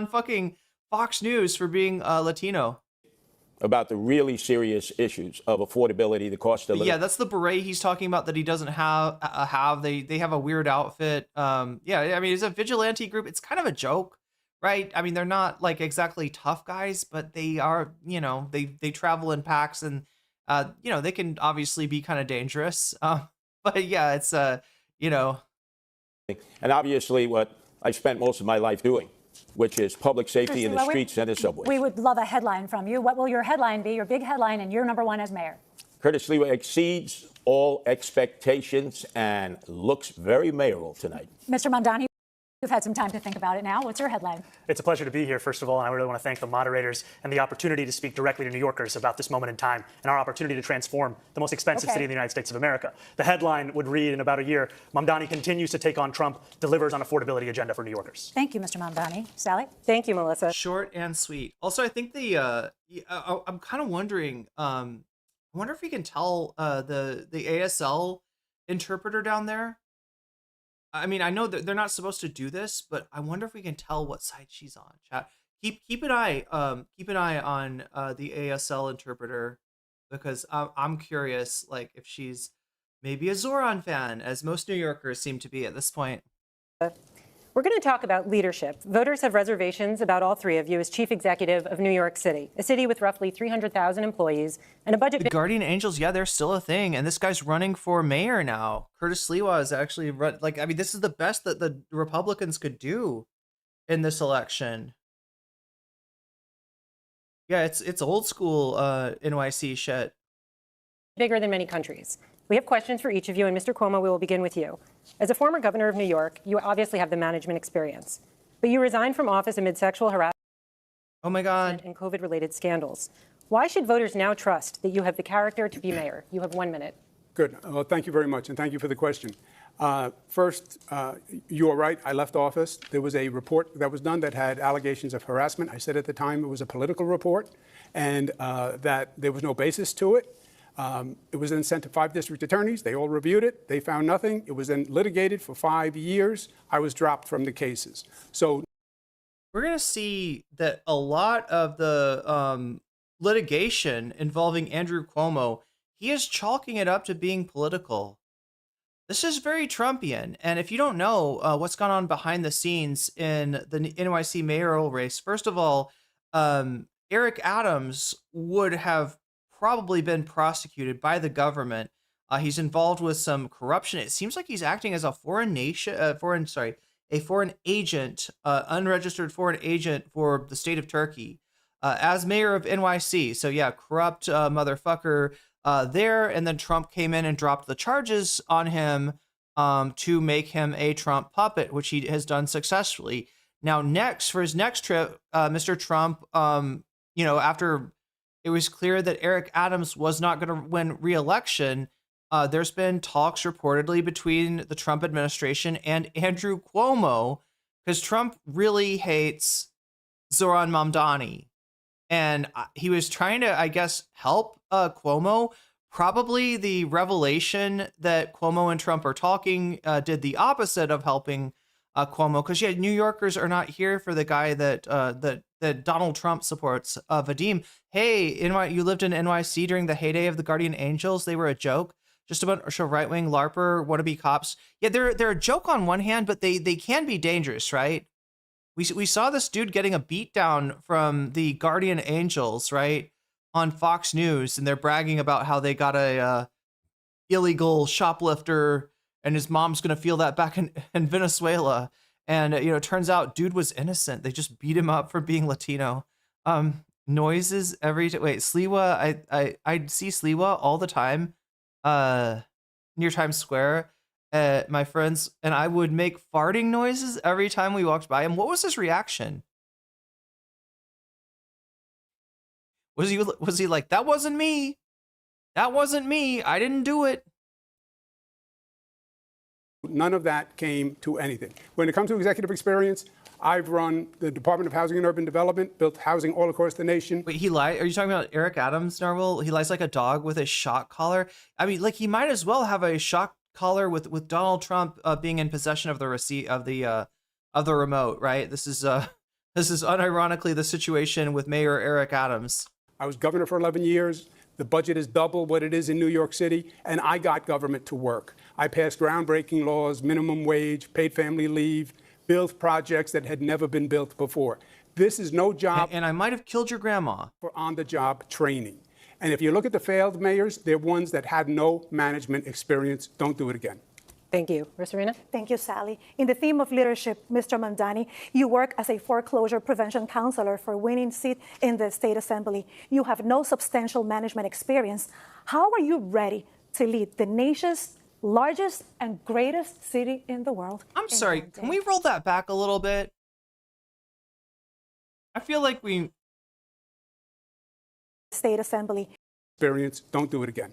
fucking Fox News for being Latino. About the really serious issues of affordability, the cost of living. Yeah, that's the beret he's talking about that he doesn't have. They have a weird outfit. Yeah, I mean, it's a vigilante group. It's kind of a joke, right? I mean, they're not like exactly tough guys, but they are, they travel in packs and, they can obviously be kind of dangerous. But yeah, it's, And obviously what I spent most of my life doing, which is public safety in the streets and the subways. We would love a headline from you. What will your headline be, your big headline in year number one as mayor? Curtis Sliwa exceeds all expectations and looks very mayoral tonight. Mr. Mamdani, you've had some time to think about it now. What's your headline? It's a pleasure to be here, first of all, and I really want to thank the moderators and the opportunity to speak directly to New Yorkers about this moment in time and our opportunity to transform the most expensive city in the United States of America. The headline would read in about a year, Mamdani continues to take on Trump, delivers on affordability agenda for New Yorkers. Thank you, Mr. Mamdani. Sally? Thank you, Melissa. Short and sweet. Also, I think I'm kind of wondering, I wonder if we can tell the ASL interpreter down there. I mean, I know that they're not supposed to do this, but I wonder if we can tell what side she's on. Chat. Keep an eye on the ASL interpreter, because I'm curious, like, if she's maybe a Zohran fan, as most New Yorkers seem to be at this point. We're going to talk about leadership. Voters have reservations about all three of you as chief executive of New York City, a city with roughly 300,000 employees and a budget. The Guardian Angels, yeah, they're still a thing, and this guy's running for mayor now. Curtis Sliwa is actually this is the best that the Republicans could do in this election. Yeah, it's old school NYC shit. Bigger than many countries. We have questions for each of you, and Mr. Cuomo, we will begin with you. As a former governor of New York, you obviously have the management experience, but you resigned from office amid sexual harassment Oh my God. and COVID-related scandals. Why should voters now trust that you have the character to be mayor? You have 1 minute. Good. Well, thank you very much, and thank you for the question. First, you are right. I left office. There was a report that was done that had allegations of harassment. I said at the time it was a political report and that there was no basis to it. It was then sent to 5 district attorneys. They all reviewed it. They found nothing. It was then litigated for 5 years. I was dropped from the cases. So We're going to see that a lot of the litigation involving Andrew Cuomo, he is chalking it up to being political. This is very Trumpian. And if you don't know what's gone on behind the scenes in the NYC mayoral race, first of all, Eric Adams would have probably been prosecuted by the government. He's involved with some corruption. It seems like he's acting as a foreign agent, unregistered foreign agent for the state of Turkey, as mayor of NYC. So yeah, corrupt motherfucker there. And then Trump came in and dropped the charges on him to make him a Trump puppet, which he has done successfully. Now, next, for his next trip, Mr. Trump, after it was clear that Eric Adams was not going to win re-election, there's been talks reportedly between the Trump administration and Andrew Cuomo, because Trump really hates Zohran Mamdani. And he was trying to, I guess, help Cuomo. Probably the revelation that Cuomo and Trump are talking did the opposite of helping Cuomo, because yeah, New Yorkers are not here for the guy that Donald Trump supports, Vadim. Hey, you lived in NYC during the heyday of the Guardian Angels. They were a joke. Just a bunch of right-wing LARPer wannabe cops. Yeah, they're a joke on one hand, but they can be dangerous, right? We saw this dude getting a beatdown from the Guardian Angels, right, on Fox News, and they're bragging about how they got a illegal shoplifter, and his mom's gonna feel that back in Venezuela. And it turns out dude was innocent. They just beat him up for being Latino. Noises every wait, Sliwa. I see Sliwa all the time near Times Square. My friends and I would make farting noises every time we walked by him. What was his reaction? Was he like, that wasn't me? That wasn't me. I didn't do it. none of that came to anything. When it comes to executive experience, I've run the Department of Housing and Urban Development, built housing all across the nation. Wait, he lied? Are you talking about Eric Adams, Narwhal? He lies like a dog with a shock collar? I mean, like, he might as well have a shock collar with Donald Trump being in possession of the receipt of the remote, right? This is unironically the situation with Mayor Eric Adams. I was governor for 11 years. The budget is double what it is in New York City, and I got government to work. I passed groundbreaking laws, minimum wage, paid family leave, built projects that had never been built before. This is no job. And I might have killed your grandma. For on-the-job training. And if you look at the failed mayors, they're ones that had no management experience. Don't do it again. Thank you. Irene? Thank you, Sally. In the theme of leadership, Mr. Mamdani, you work as a foreclosure prevention counselor for a winning seat in the State Assembly. You have no substantial management experience. How are you ready to lead the nation's largest and greatest city in the world? I'm sorry, can we roll that back a little bit? I feel like we... State Assembly. Experience, don't do it again.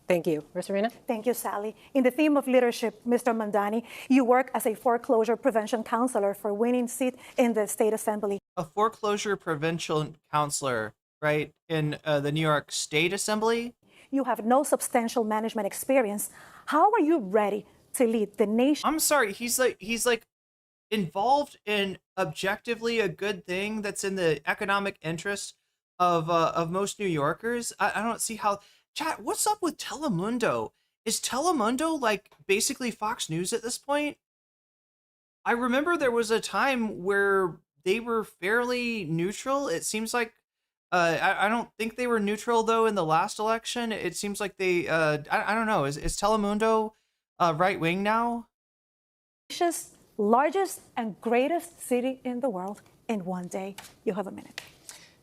Thank you. Irene? Thank you, Sally. In the theme of leadership, Mr. Mamdani, you work as a foreclosure prevention counselor for a winning seat in the State Assembly. A foreclosure prevention counselor, right, in the New York State Assembly? You have no substantial management experience. How are you ready to lead the nation? I'm sorry, he's like involved in objectively a good thing that's in the economic interest of most New Yorkers. I don't see how. Chat, what's up with Telemundo? Is Telemundo like basically Fox News at this point? I remember there was a time where they were fairly neutral. It seems like I don't think they were neutral though in the last election. It seems like they I don't know. Is Telemundo right wing now? Nation's largest and greatest city in the world in one day. You have a minute.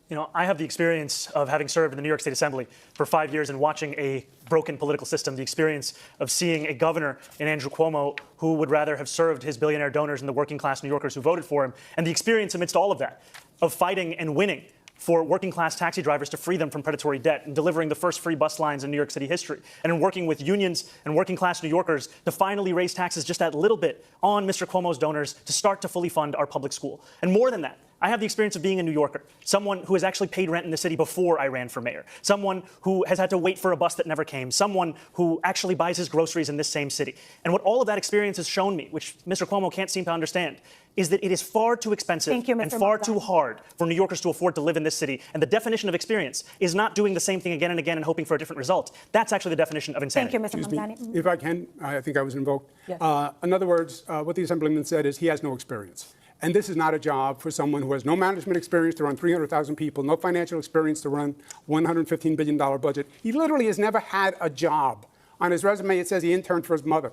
You know, I have the experience of having served in the New York State Assembly for 5 years and watching a broken political system, the experience of seeing a governor in Andrew Cuomo who would rather have served his billionaire donors and the working class New Yorkers who voted for him, and the experience amidst all of that of fighting and winning for working class taxi drivers to free them from predatory debt and delivering the first free bus lines in New York City history, and in working with unions and working class New Yorkers to finally raise taxes just that little bit on Mr. Cuomo's donors to start to fully fund our public school. And more than that, I have the experience of being a New Yorker, someone who has actually paid rent in the city before I ran for mayor, someone who has had to wait for a bus that never came, someone who actually buys his groceries in this same city. And what all of that experience has shown me, which Mr. Cuomo can't seem to understand, is that it is far too expensive and far too hard for New Yorkers to afford to live in this city. And the definition of experience is not doing the same thing again and again and hoping for a different result. That's actually the definition of insanity. Thank you, Mr. Mamdani. If I can, I think I was invoked. Yes. In other words, what the Assemblyman said is he has no experience. And this is not a job for someone who has no management experience to run 300,000 people, no financial experience to run $115 billion budget. He literally has never had a job. On his resume, it says he interned for his mother.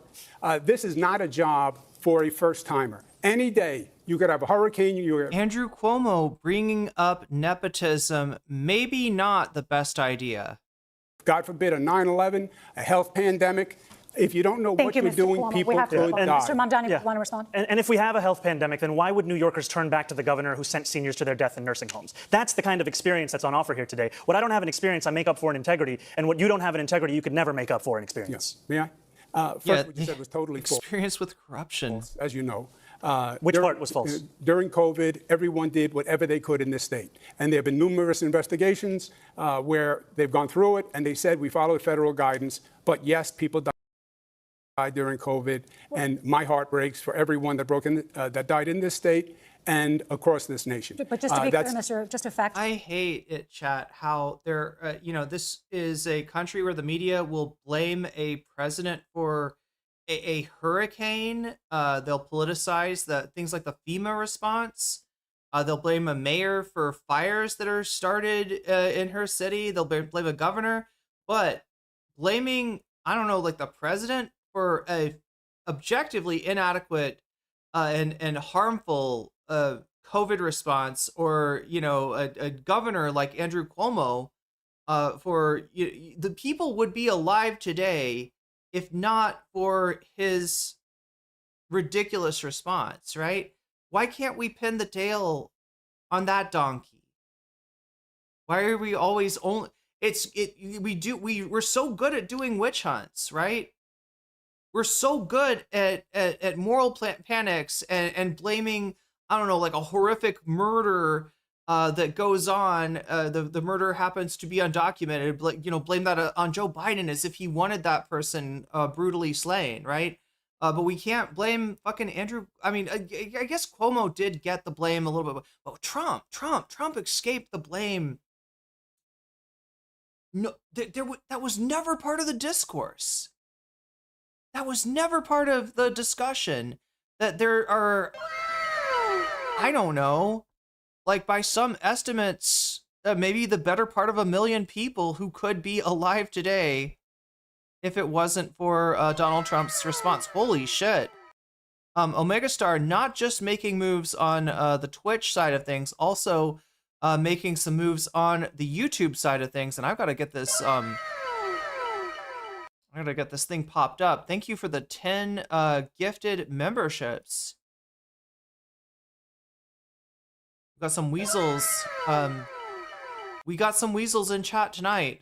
This is not a job for a first-timer. Any day, you could have a hurricane. Andrew Cuomo bringing up nepotism, maybe not the best idea. God forbid, a 9/11, a health pandemic. If you don't know what you're doing, people could die. Mr. Mamdani, you want to respond? And if we have a health pandemic, then why would New Yorkers turn back to the governor who sent seniors to their death in nursing homes? That's the kind of experience that's on offer here today. What I don't have in experience, I make up for in integrity. And what you don't have in integrity, you could never make up for in experience. May I? First, what you said was totally false. Experience with corruption. As you know. Which part was false? During COVID, everyone did whatever they could in this state. And there have been numerous investigations where they've gone through it and they said we followed federal guidance. But yes, people died during COVID, and my heart breaks for everyone that died in this state and across this nation. But just to be clear, Mr. Just a fact. I hate it, chat, how there, this is a country where the media will blame a president for a hurricane. They'll politicize things like the FEMA response. They'll blame a mayor for fires that are started in her city. They'll blame a governor, but blaming, I don't know, like the president for a objectively inadequate and harmful COVID response, or a governor like Andrew Cuomo, the people would be alive today if not for his ridiculous response, right? Why can't we pin the tail on that donkey? Why are we always only? We're so good at doing witch hunts, right? We're so good at moral panics and blaming, I don't know, like a horrific murder that goes on. The murder happens to be undocumented. Blame that on Joe Biden as if he wanted that person brutally slain, right? But we can't blame fucking Andrew. I mean, I guess Cuomo did get the blame a little bit, but Trump escaped the blame. No, that was never part of the discourse. That was never part of the discussion, that there are, I don't know, like by some estimates, maybe the better part of 1 million people who could be alive today if it wasn't for Donald Trump's response. Holy shit. Omega Star not just making moves on the Twitch side of things, also making some moves on the YouTube side of things. And I've got to get this... I'm gonna get this thing popped up. Thank you for the 10 gifted memberships. We got some weasels. We got some weasels in chat tonight.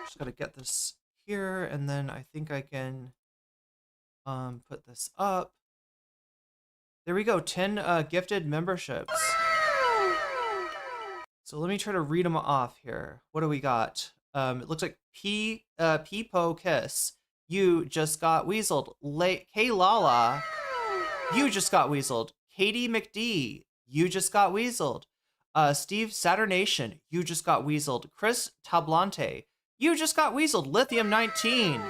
Just gotta get this here, and then I think I can put this up. There we go, 10 gifted memberships. So let me try to read them off here. What do we got? It looks like Peepo Kiss, you just got weaseled. K Lala, you just got weaseled. Katie McD, you just got weaseled. Steve Saturnation, you just got weaseled. Chris Tablante, you just got weaseled. Lithium 19,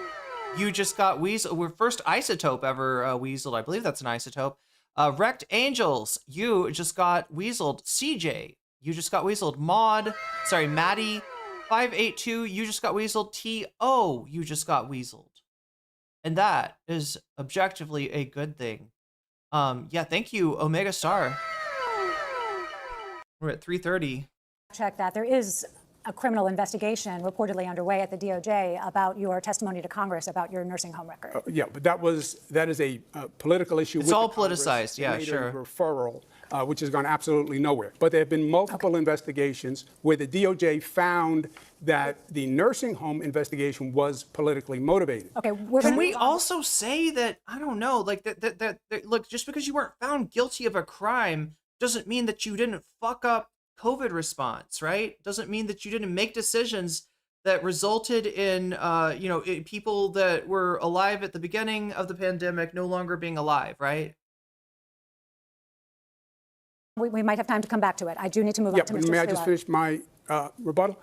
you just got weaseled. We're first isotope ever weaseled. I believe that's an isotope. Wrecked Angels, you just got weaseled. CJ, you just got weaseled. Maddie 582, you just got weaseled. TO, you just got weaseled. And that is objectively a good thing. Yeah, thank you, Omega Star. We're at 3:30. Check that. There is a criminal investigation reportedly underway at the DOJ about your testimony to Congress about your nursing home record. Yeah, but that is a political issue. It's all politicized. Yeah, sure. A referral, which has gone absolutely nowhere. But there have been multiple investigations where the DOJ found that the nursing home investigation was politically motivated. Okay, can we also say that, I don't know, like that look, just because you weren't found guilty of a crime doesn't mean that you didn't fuck up COVID response, right? Doesn't mean that you didn't make decisions that resulted in, people that were alive at the beginning of the pandemic no longer being alive, right? We might have time to come back to it. I do need to move on to Mr. May Sliwa. I just finish my rebuttal?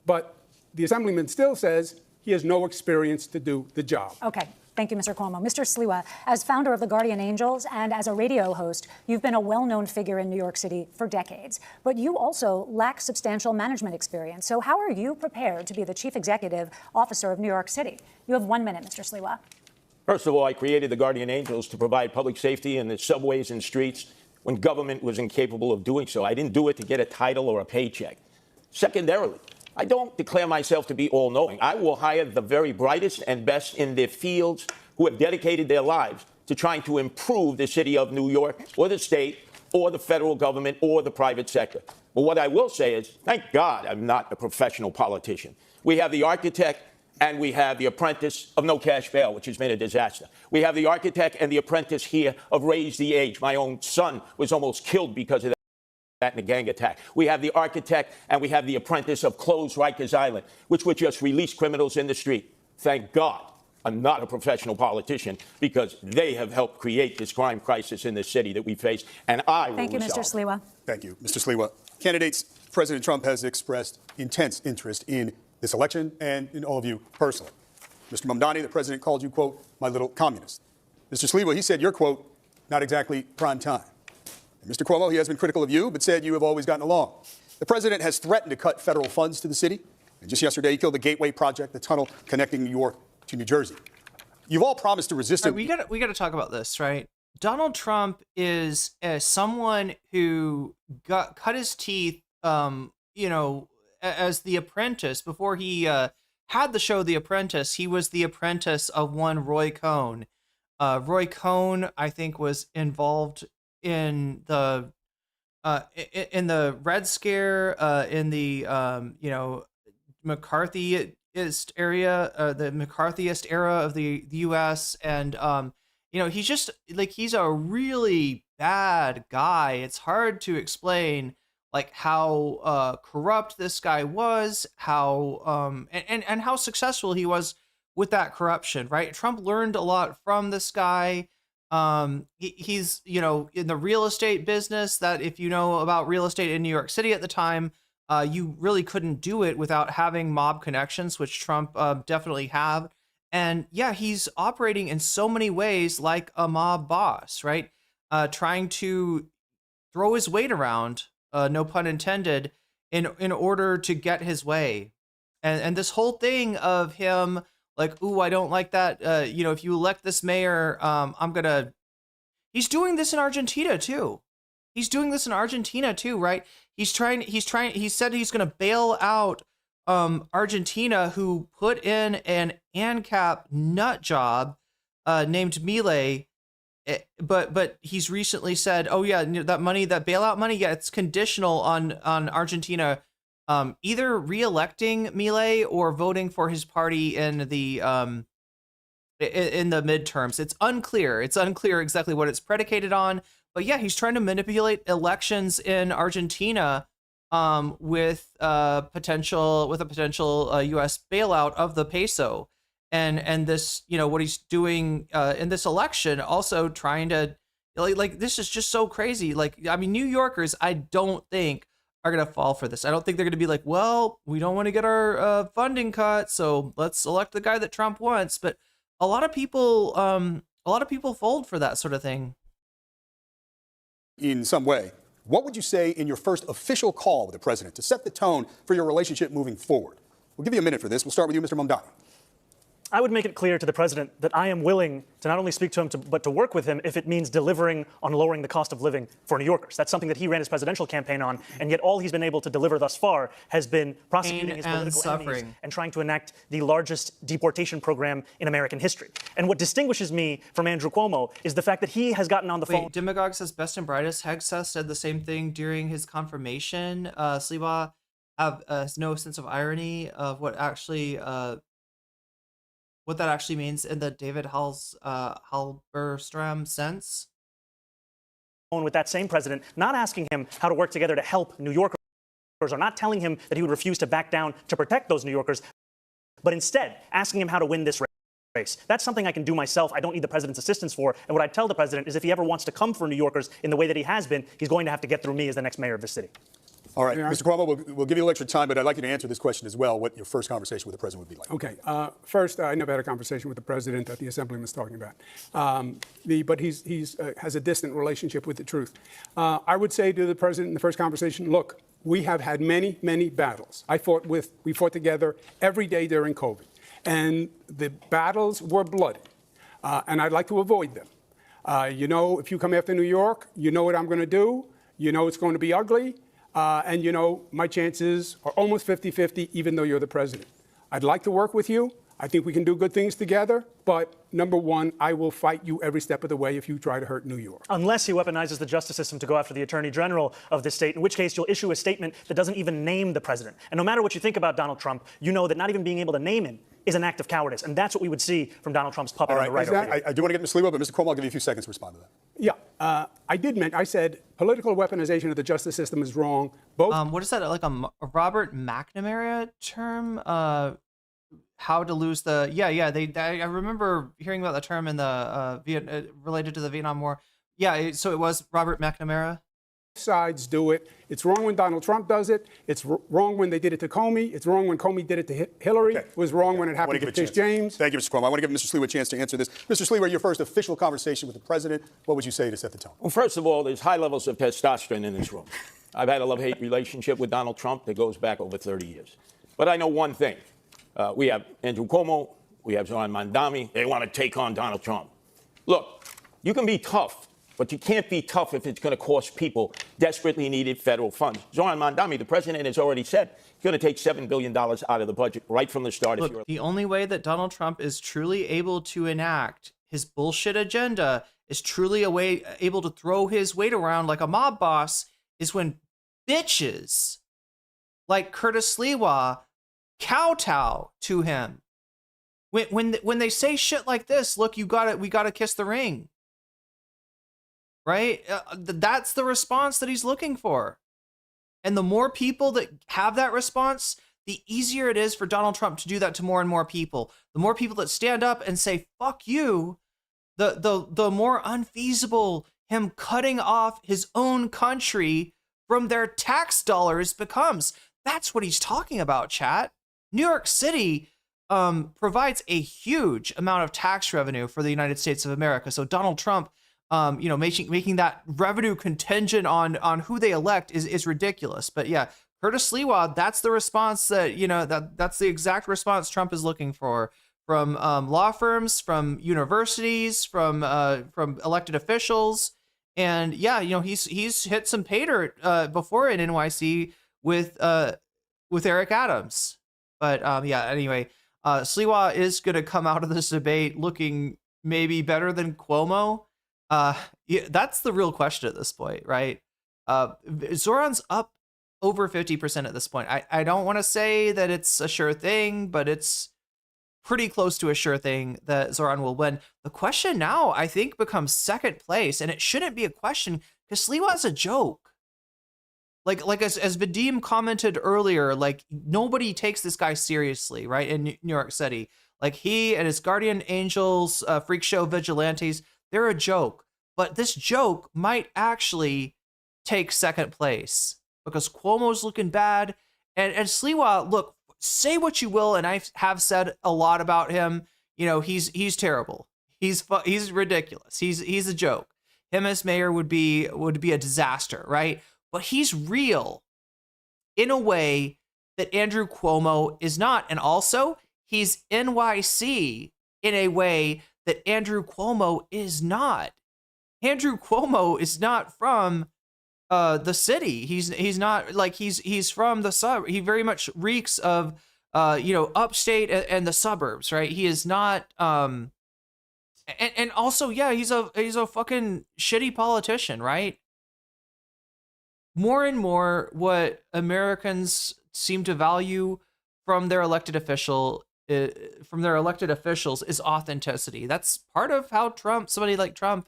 But the Assemblyman still says he has no experience to do the job. Okay. Thank you, Mr. Cuomo. Mr. Sliwa, as founder of the Guardian Angels and as a radio host, you've been a well-known figure in New York City for decades. But you also lack substantial management experience. So how are you prepared to be the chief executive officer of New York City? You have 1 minute, Mr. Sliwa. First of all, I created the Guardian Angels to provide public safety in the subways and streets when government was incapable of doing so. I didn't do it to get a title or a paycheck. Secondarily, I don't declare myself to be all-knowing. I will hire the very brightest and best in their fields who have dedicated their lives to trying to improve the city of New York or the state or the federal government or the private sector. But what I will say is, thank God I'm not a professional politician. We have the architect and we have the apprentice of No Cash Bail, which has been a disaster. We have the architect and the apprentice here of Raise the Age. My own son was almost killed because of that in a gang attack. We have the architect and we have the apprentice of Close Rikers Island, which would just release criminals in the street. Thank God I'm not a professional politician because they have helped create this crime crisis in the city that we face, and I will Thank you, Mr. Sliwa. Thank you, Mr. Sliwa. Candidates, President Trump has expressed intense interest in this election and in all of you personally. Mr. Mamdani, the president called you, quote, my little communist. Mr. Sliwa, he said you're, quote, not exactly prime time. Mr. Cuomo, he has been critical of you, but said you have always gotten along. The president has threatened to cut federal funds to the city. And just yesterday, he killed the Gateway Project, the tunnel connecting New York to New Jersey. You've all promised to resist him. We got to talk about this, right? Donald Trump is someone who cut his teeth, as the apprentice. Before he had the show The Apprentice, he was the apprentice of one Roy Cohn. Roy Cohn, I think, was involved in the Red Scare, in the McCarthyist era of the U.S. and he's just like, he's a really bad guy. It's hard to explain like how corrupt this guy was, how and how successful he was with that corruption. Right, Trump learned a lot from this guy. He's in the real estate business, that if you know about real estate in New York City at the time, you really couldn't do it without having mob connections, which Trump definitely have. And yeah, he's operating in so many ways like a mob boss, right? Trying to throw his weight around, no pun intended, in order to get his way. And this whole thing of him like, ooh, I don't like that. If you elect this mayor, he's doing this in Argentina too. He said he's going to bail out Argentina, who put in an ANCAP nut job named Milei. But he's recently said, oh yeah, that money, that bailout money, yeah, it's conditional on Argentina either re-electing Milei or voting for his party in the midterms. It's unclear exactly what it's predicated on. But yeah, he's trying to manipulate elections in Argentina with a potential U.S. bailout of the peso, and this, what he's doing in this election, also trying to like this is just so crazy. Like, I mean, New Yorkers, I don't think are gonna fall for this. I don't think they're gonna be like, well, we don't want to get our funding cut, so let's elect the guy that Trump wants. But a lot of people fold for that sort of thing. In some way, what would you say in your first official call with the president to set the tone for your relationship moving forward? We'll give you a minute for this. We'll start with you, Mr. Mamdani. I would make it clear to the president that I am willing to not only speak to him, but to work with him if it means delivering on lowering the cost of living for New Yorkers. That's something that he ran his presidential campaign on, and yet all he's been able to deliver thus far has been prosecuting his political enemies and trying to enact the largest deportation program in American history. And what distinguishes me from Andrew Cuomo is the fact that he has gotten on the phone. Demagogue says best and brightest. Hegseth said the same thing during his confirmation. Sliwa has no sense of irony of what that actually means in the David Halberstam sense. With that same president, not asking him how to work together to help New Yorkers, or not telling him that he would refuse to back down to protect those New Yorkers, but instead asking him how to win this race. That's something I can do myself. I don't need the president's assistance for. And what I tell the president is if he ever wants to come for New Yorkers in the way that he has been, he's going to have to get through me as the next mayor of the city. All right, Mr. Cuomo, we'll give you a little extra time, but I'd like you to answer this question as well, what your first conversation with the president would be like. Okay. First, I never had a conversation with the president that the assemblyman's talking about. But he has a distant relationship with the truth. I would say to the president in the first conversation, look, we have had many, many battles. We fought together every day during COVID. And the battles were bloody. And I'd like to avoid them. If you come after New York, you know what I'm going to do. You know it's going to be ugly. And, my chances are almost 50-50, even though you're the president. I'd like to work with you. I think we can do good things together. But number one, I will fight you every step of the way if you try to hurt New York. Unless he weaponizes the justice system to go after the attorney general of the state, in which case you'll issue a statement that doesn't even name the president. And no matter what you think about Donald Trump, you know that not even being able to name him is an act of cowardice. And that's what we would see from Donald Trump's puppet on the right over here. I do want to get to Sliwa, but Mr. Cuomo, I'll give you a few seconds to respond to that. Yeah. I said political weaponization of the justice system is wrong. Both. What is that, like a Robert McNamara term? How to lose the... I remember hearing about the term in the related to the Vietnam War. Yeah, so it was Robert McNamara. Sides do it. It's wrong when Donald Trump does it. It's wrong when they did it to Comey. It's wrong when Comey did it to Hillary. Okay. It was wrong when it happened to Tish James. Thank you, Mr. Cuomo. I want to give Mr. Sliwa a chance to answer this. Mr. Sliwa, your first official conversation with the president. What would you say to set the tone? Well, first of all, there's high levels of testosterone in this room. I've had a love-hate relationship with Donald Trump that goes back over 30 years. But I know one thing. We have Andrew Cuomo. We have Zohran Mamdani. They want to take on Donald Trump. Look, you can be tough, but you can't be tough if it's going to cost people desperately needed federal funds. Zohran Mamdani, the president, has already said he's going to take $7 billion out of the budget right from the start. Look, the only way that Donald Trump is truly able to enact his bullshit agenda, is truly able to throw his weight around like a mob boss, is when bitches like Curtis Sliwa kowtow to him. When they say shit like this, look, we gotta kiss the ring. Right? That's the response that he's looking for. And the more people that have that response, the easier it is for Donald Trump to do that to more and more people. The more people that stand up and say, fuck you, the more unfeasible him cutting off his own country from their tax dollars becomes. That's what he's talking about, chat. New York City provides a huge amount of tax revenue for the United States of America. So Donald Trump, making that revenue contingent on who they elect is ridiculous. But yeah, Curtis Sliwa, that's the response that's the exact response Trump is looking for from law firms, from universities, from elected officials. And yeah, he's hit some pay dirt before in NYC with Eric Adams. But anyway, Sliwa is going to come out of this debate looking maybe better than Cuomo. That's the real question at this point, right? Zohran's up over 50% at this point. I don't want to say that it's a sure thing, but it's pretty close to a sure thing that Zohran will win. The question now, I think, becomes second place, and it shouldn't be a question because Sliwa's a joke. Like as Vadim commented earlier, like nobody takes this guy seriously, right? In New York City, like he and his guardian angels, freak show vigilantes, they're a joke. But this joke might actually take second place because Cuomo's looking bad, and Sliwa, look, say what you will, and I have said a lot about him. He's terrible. He's ridiculous. He's a joke. Him as mayor would be a disaster, right? But he's real in a way that Andrew Cuomo is not. And also, he's NYC in a way that Andrew Cuomo is not. Andrew Cuomo is not from the city. He's not like he's from the suburb. He very much reeks of upstate and the suburbs, right? He is not and also, yeah, he's a fucking shitty politician, right? More and more, what Americans seem to value from their elected officials is authenticity. That's part of how somebody like Trump,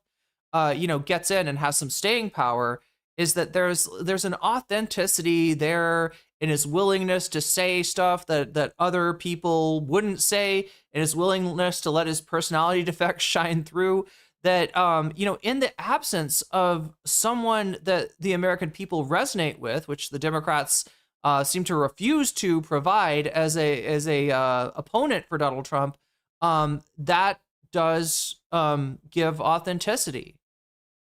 gets in and has some staying power, is that there's an authenticity there in his willingness to say stuff that other people wouldn't say, and his willingness to let his personality defects shine through. That, in the absence of someone that the American people resonate with, which the Democrats seem to refuse to provide as a opponent for Donald Trump, that does give authenticity.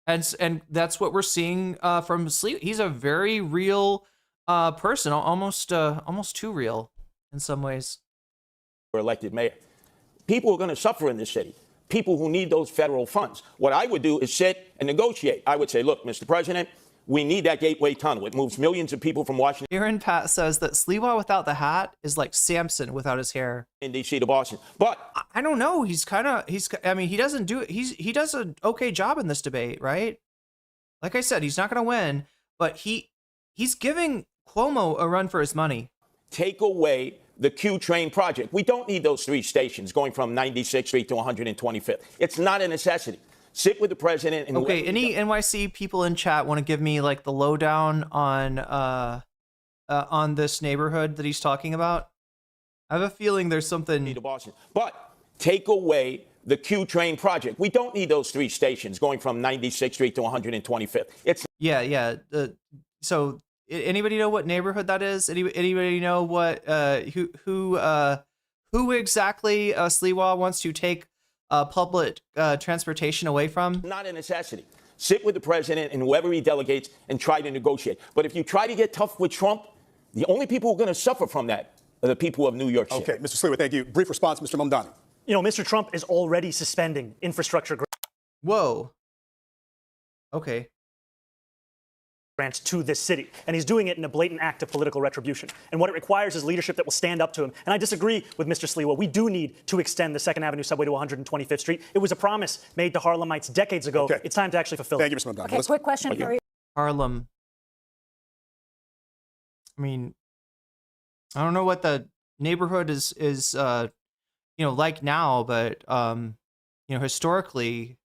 And that's what we're seeing from Sliwa. He's a very real person, almost too real in some ways. For elected mayor, people are going to suffer in this city. People who need those federal funds. What I would do is sit and negotiate. I would say, look, Mr. President, we need that Gateway Tunnel. It moves millions of people from Washington. Aaron Pat says that Sliwa without the hat is like Samson without his hair. In D.C. to Boston. But I don't know. He doesn't do it. He does an okay job in this debate, right? Like I said, he's not going to win, but he's giving Cuomo a run for his money. Take away the Q train project. We don't need those 3 stations going from 96th Street to 125th. It's not a necessity. Sit with the president. And okay, any NYC people in chat want to give me like the lowdown on this neighborhood that he's talking about? I have a feeling there's something. To Boston. But take away the Q train project. We don't need those 3 stations going from 96th Street to 125th. It's yeah. So anybody know what neighborhood that is? Anybody know what who exactly Sliwa wants to take public transportation away from? Not a necessity. Sit with the president and whoever he delegates and try to negotiate. But if you try to get tough with Trump, the only people who are going to suffer from that are the people of New York City. Okay, Mr. Sliwa, thank you. Brief response, Mr. Mamdani. Mr. Trump is already suspending infrastructure Whoa. Okay. grants to this city. And he's doing it in a blatant act of political retribution. And what it requires is leadership that will stand up to him. And I disagree with Mr. Sliwa. We do need to extend the 2nd Avenue subway to 125th Street. It was a promise made to Harlemites decades ago. Okay. It's time to actually fulfill it. Thank you, Mr. Mamdani. Okay, quick question for you. Harlem. I mean, I don't know what the neighborhood is like now, but historically,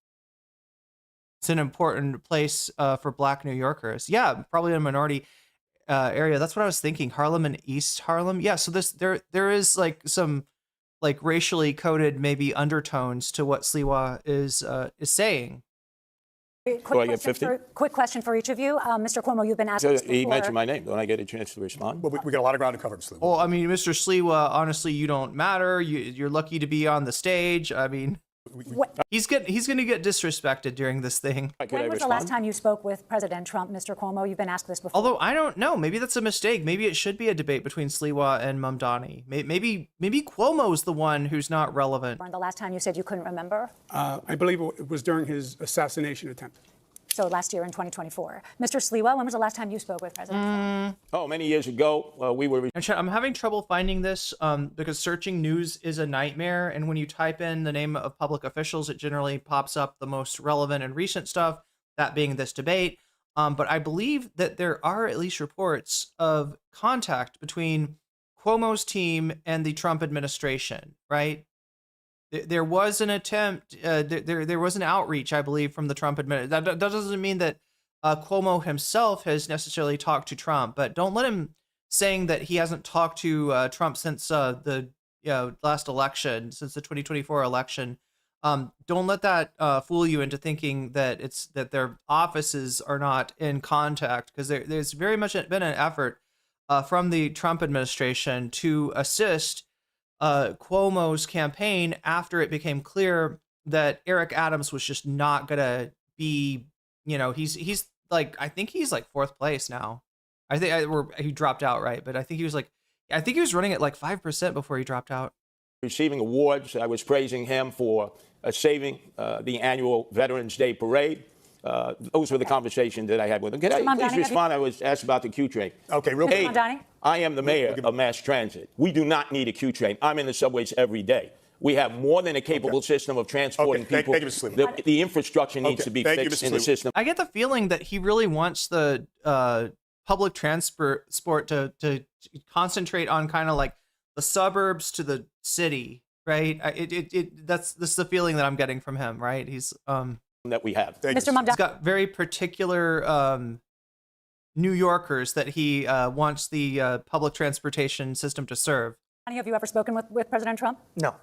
it's an important place for Black New Yorkers. Yeah, probably a minority area. That's what I was thinking. Harlem and East Harlem. Yeah, so there is like some like racially coded maybe undertones to what Sliwa is saying. Quick question for each of you. Mr. Cuomo, you've been asked this before. He mentioned my name. Don't I get a chance to respond? Well, we got a lot of ground to cover, Mr. Sliwa. Well, I mean, Mr. Sliwa, honestly, you don't matter. You're lucky to be on the stage. I mean, he's going to get disrespected during this thing. When was the last time you spoke with President Trump, Mr. Cuomo? You've been asked this before. Although I don't know, maybe that's a mistake. Maybe it should be a debate between Sliwa and Mamdani. Maybe Cuomo's the one who's not relevant. The last time you said you couldn't remember? I believe it was during his assassination attempt. So last year in 2024. Mr. Sliwa, when was the last time you spoke with President Trump? Oh, many years ago. We were. I'm having trouble finding this because searching news is a nightmare. And when you type in the name of public officials, it generally pops up the most relevant and recent stuff, that being this debate. But I believe that there are at least reports of contact between Cuomo's team and the Trump administration, right? There was an attempt, there was an outreach, I believe, from the Trump administration. That doesn't mean that Cuomo himself has necessarily talked to Trump, but don't let him saying that he hasn't talked to Trump since the last election, since the 2024 election. Don't let that fool you into thinking that that their offices are not in contact, because there's very much been an effort from the Trump administration to assist Cuomo's campaign after it became clear that Eric Adams was just not gonna be, he's like, I think he's like 4th place now. I think he dropped out, right? But I think he was like I think he was running at like 5% before he dropped out. Receiving awards. I was praising him for saving the annual Veterans Day parade. Those were the conversations that I had with him. Can I please respond? I was asked about the Q train. Okay, real quick. I am the mayor of mass transit. We do not need a Q train. I'm in the subways every day. We have more than a capable system of transporting people. Thank you, Mr. Sliwa. The infrastructure needs to be fixed in the system. I get the feeling that he really wants the public transport to concentrate on kind of like the suburbs to the city, right? That's the feeling that I'm getting from him, right? He's that we have. Mr. Mamdani. He's got very particular New Yorkers that he wants the public transportation system to serve. Have you ever spoken with President Trump? No.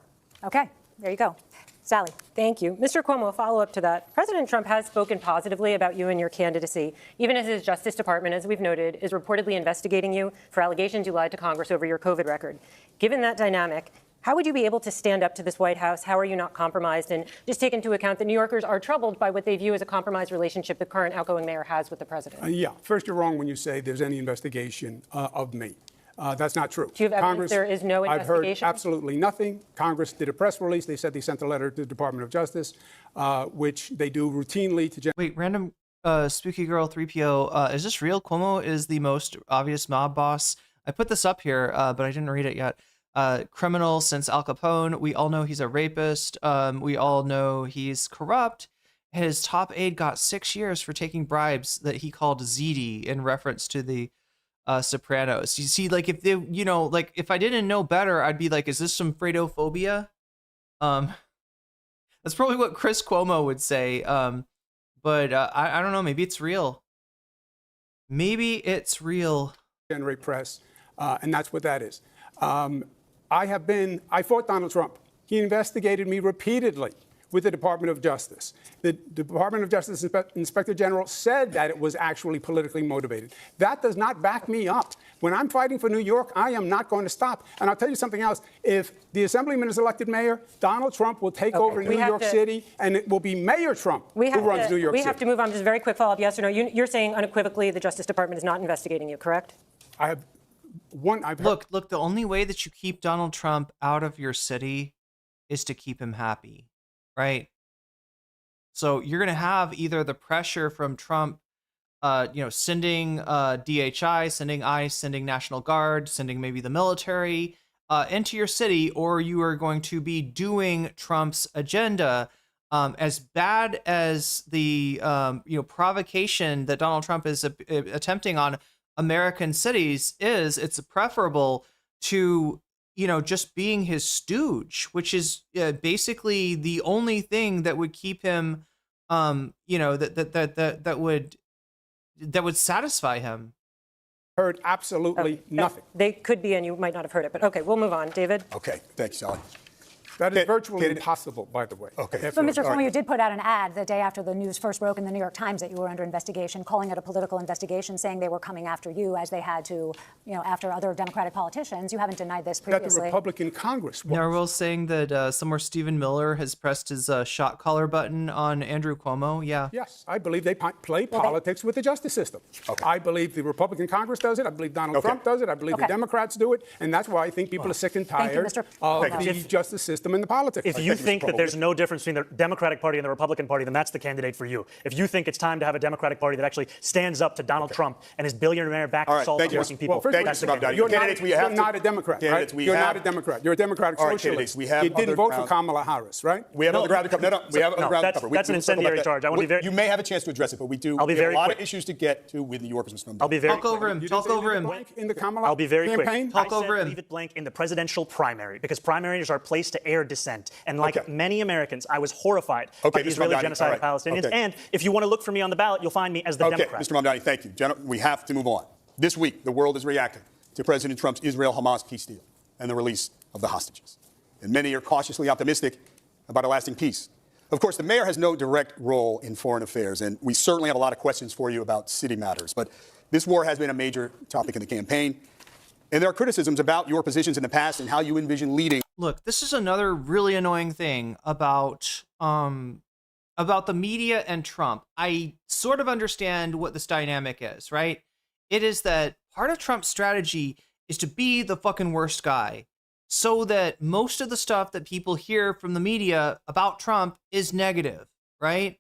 Okay, there you go. Sally. Thank you. Mr. Cuomo, a follow-up to that. President Trump has spoken positively about you and your candidacy, even as his Justice Department, as we've noted, is reportedly investigating you for allegations you lied to Congress over your COVID record. Given that dynamic, how would you be able to stand up to this White House? How are you not compromised? And just take into account that New Yorkers are troubled by what they view as a compromised relationship the current outgoing mayor has with the president. Yeah, first, you're wrong when you say there's any investigation of me. That's not true. Do you have evidence there is no investigation? I've heard absolutely nothing. Congress did a press release. They said they sent a letter to the Department of Justice, which they do routinely to... Wait, random spooky girl 3PO. Is this real? Cuomo is the most obvious mob boss. I put this up here, but I didn't read it yet. Criminal since Al Capone. We all know he's a rapist. We all know he's corrupt. His top aide got 6 years for taking bribes that he called ziti in reference to the Sopranos. You see, like if they, like if I didn't know better, I'd be like, is this some Fredophobia? That's probably what Chris Cuomo would say. But I don't know. Maybe it's real. Maybe it's real. Generate press, and that's what that is. I fought Donald Trump. He investigated me repeatedly with the Department of Justice. The Department of Justice Inspector General said that it was actually politically motivated. That does not back me up. When I'm fighting for New York, I am not going to stop. And I'll tell you something else. If the Assemblyman is elected mayor, Donald Trump will take over New York City, and it will be Mayor Trump who runs New York City. We have to move on. Just a very quick follow-up, yes or no. You're saying unequivocally the Justice Department is not investigating you, correct? Look, the only way that you keep Donald Trump out of your city is to keep him happy. Right. So you're going to have either the pressure from Trump, sending DHI, sending ICE, sending National Guard, sending maybe the military into your city, or you are going to be doing Trump's agenda. As bad as the provocation that Donald Trump is attempting on American cities is, it's preferable to just being his stooge, which is basically the only thing that would keep him, that would satisfy him. Heard absolutely nothing. They could be, and you might not have heard it, but okay, we'll move on. David? Okay, thanks, Sally. That is virtually impossible, by the way. Okay. But Mr. Cuomo, you did put out an ad the day after the news first broke in the New York Times that you were under investigation, calling it a political investigation, saying they were coming after you as they had to, after other Democratic politicians. You haven't denied this previously. That the Republican Congress was. Now, we're saying that somewhere Stephen Miller has pressed his shot caller button on Andrew Cuomo. Yeah. Yes, I believe they play politics with the justice system. Okay. I believe the Republican Congress does it. I believe Donald Trump does it. I believe the Democrats do it. And that's why I think people are sick and tired of the justice system and the politics. If you think that there's no difference between the Democratic Party and the Republican Party, then that's the candidate for you. If you think it's time to have a Democratic Party that actually stands up to Donald Trump and his billionaire-backed assault on working people, that's the candidate. You're not a Democrat, right? You're not a Democrat. You're a Democratic socialist. You didn't vote for Kamala Harris, right? We have other ground to cover. We have other ground to cover. That's an incendiary charge. I want to be very. You may have a chance to address it, but we do. I'll be very quick. A lot of issues to get to with New Yorkers, Mr. Mamdani. I'll be very Talk over him. Talk over him. In the Kamala I'll be very campaign? quick. Talk over him. Leave it blank in the presidential primary, because primaries are a place to air dissent. And like many Americans, I was horrified by the Israeli genocide of Palestinians. And if you want to look for me on the ballot, you'll find me as the Democrat. Mr. Mamdani, thank you. We have to move on. This week, the world is reacting to President Trump's Israel-Hamas peace deal and the release of the hostages. And many are cautiously optimistic about a lasting peace. Of course, the mayor has no direct role in foreign affairs, and we certainly have a lot of questions for you about city matters. But this war has been a major topic in the campaign, and there are criticisms about your positions in the past and how you envision leading. Look, this is another really annoying thing about the media and Trump. I sort of understand what this dynamic is, right? It is that part of Trump's strategy is to be the fucking worst guy, so that most of the stuff that people hear from the media about Trump is negative, right?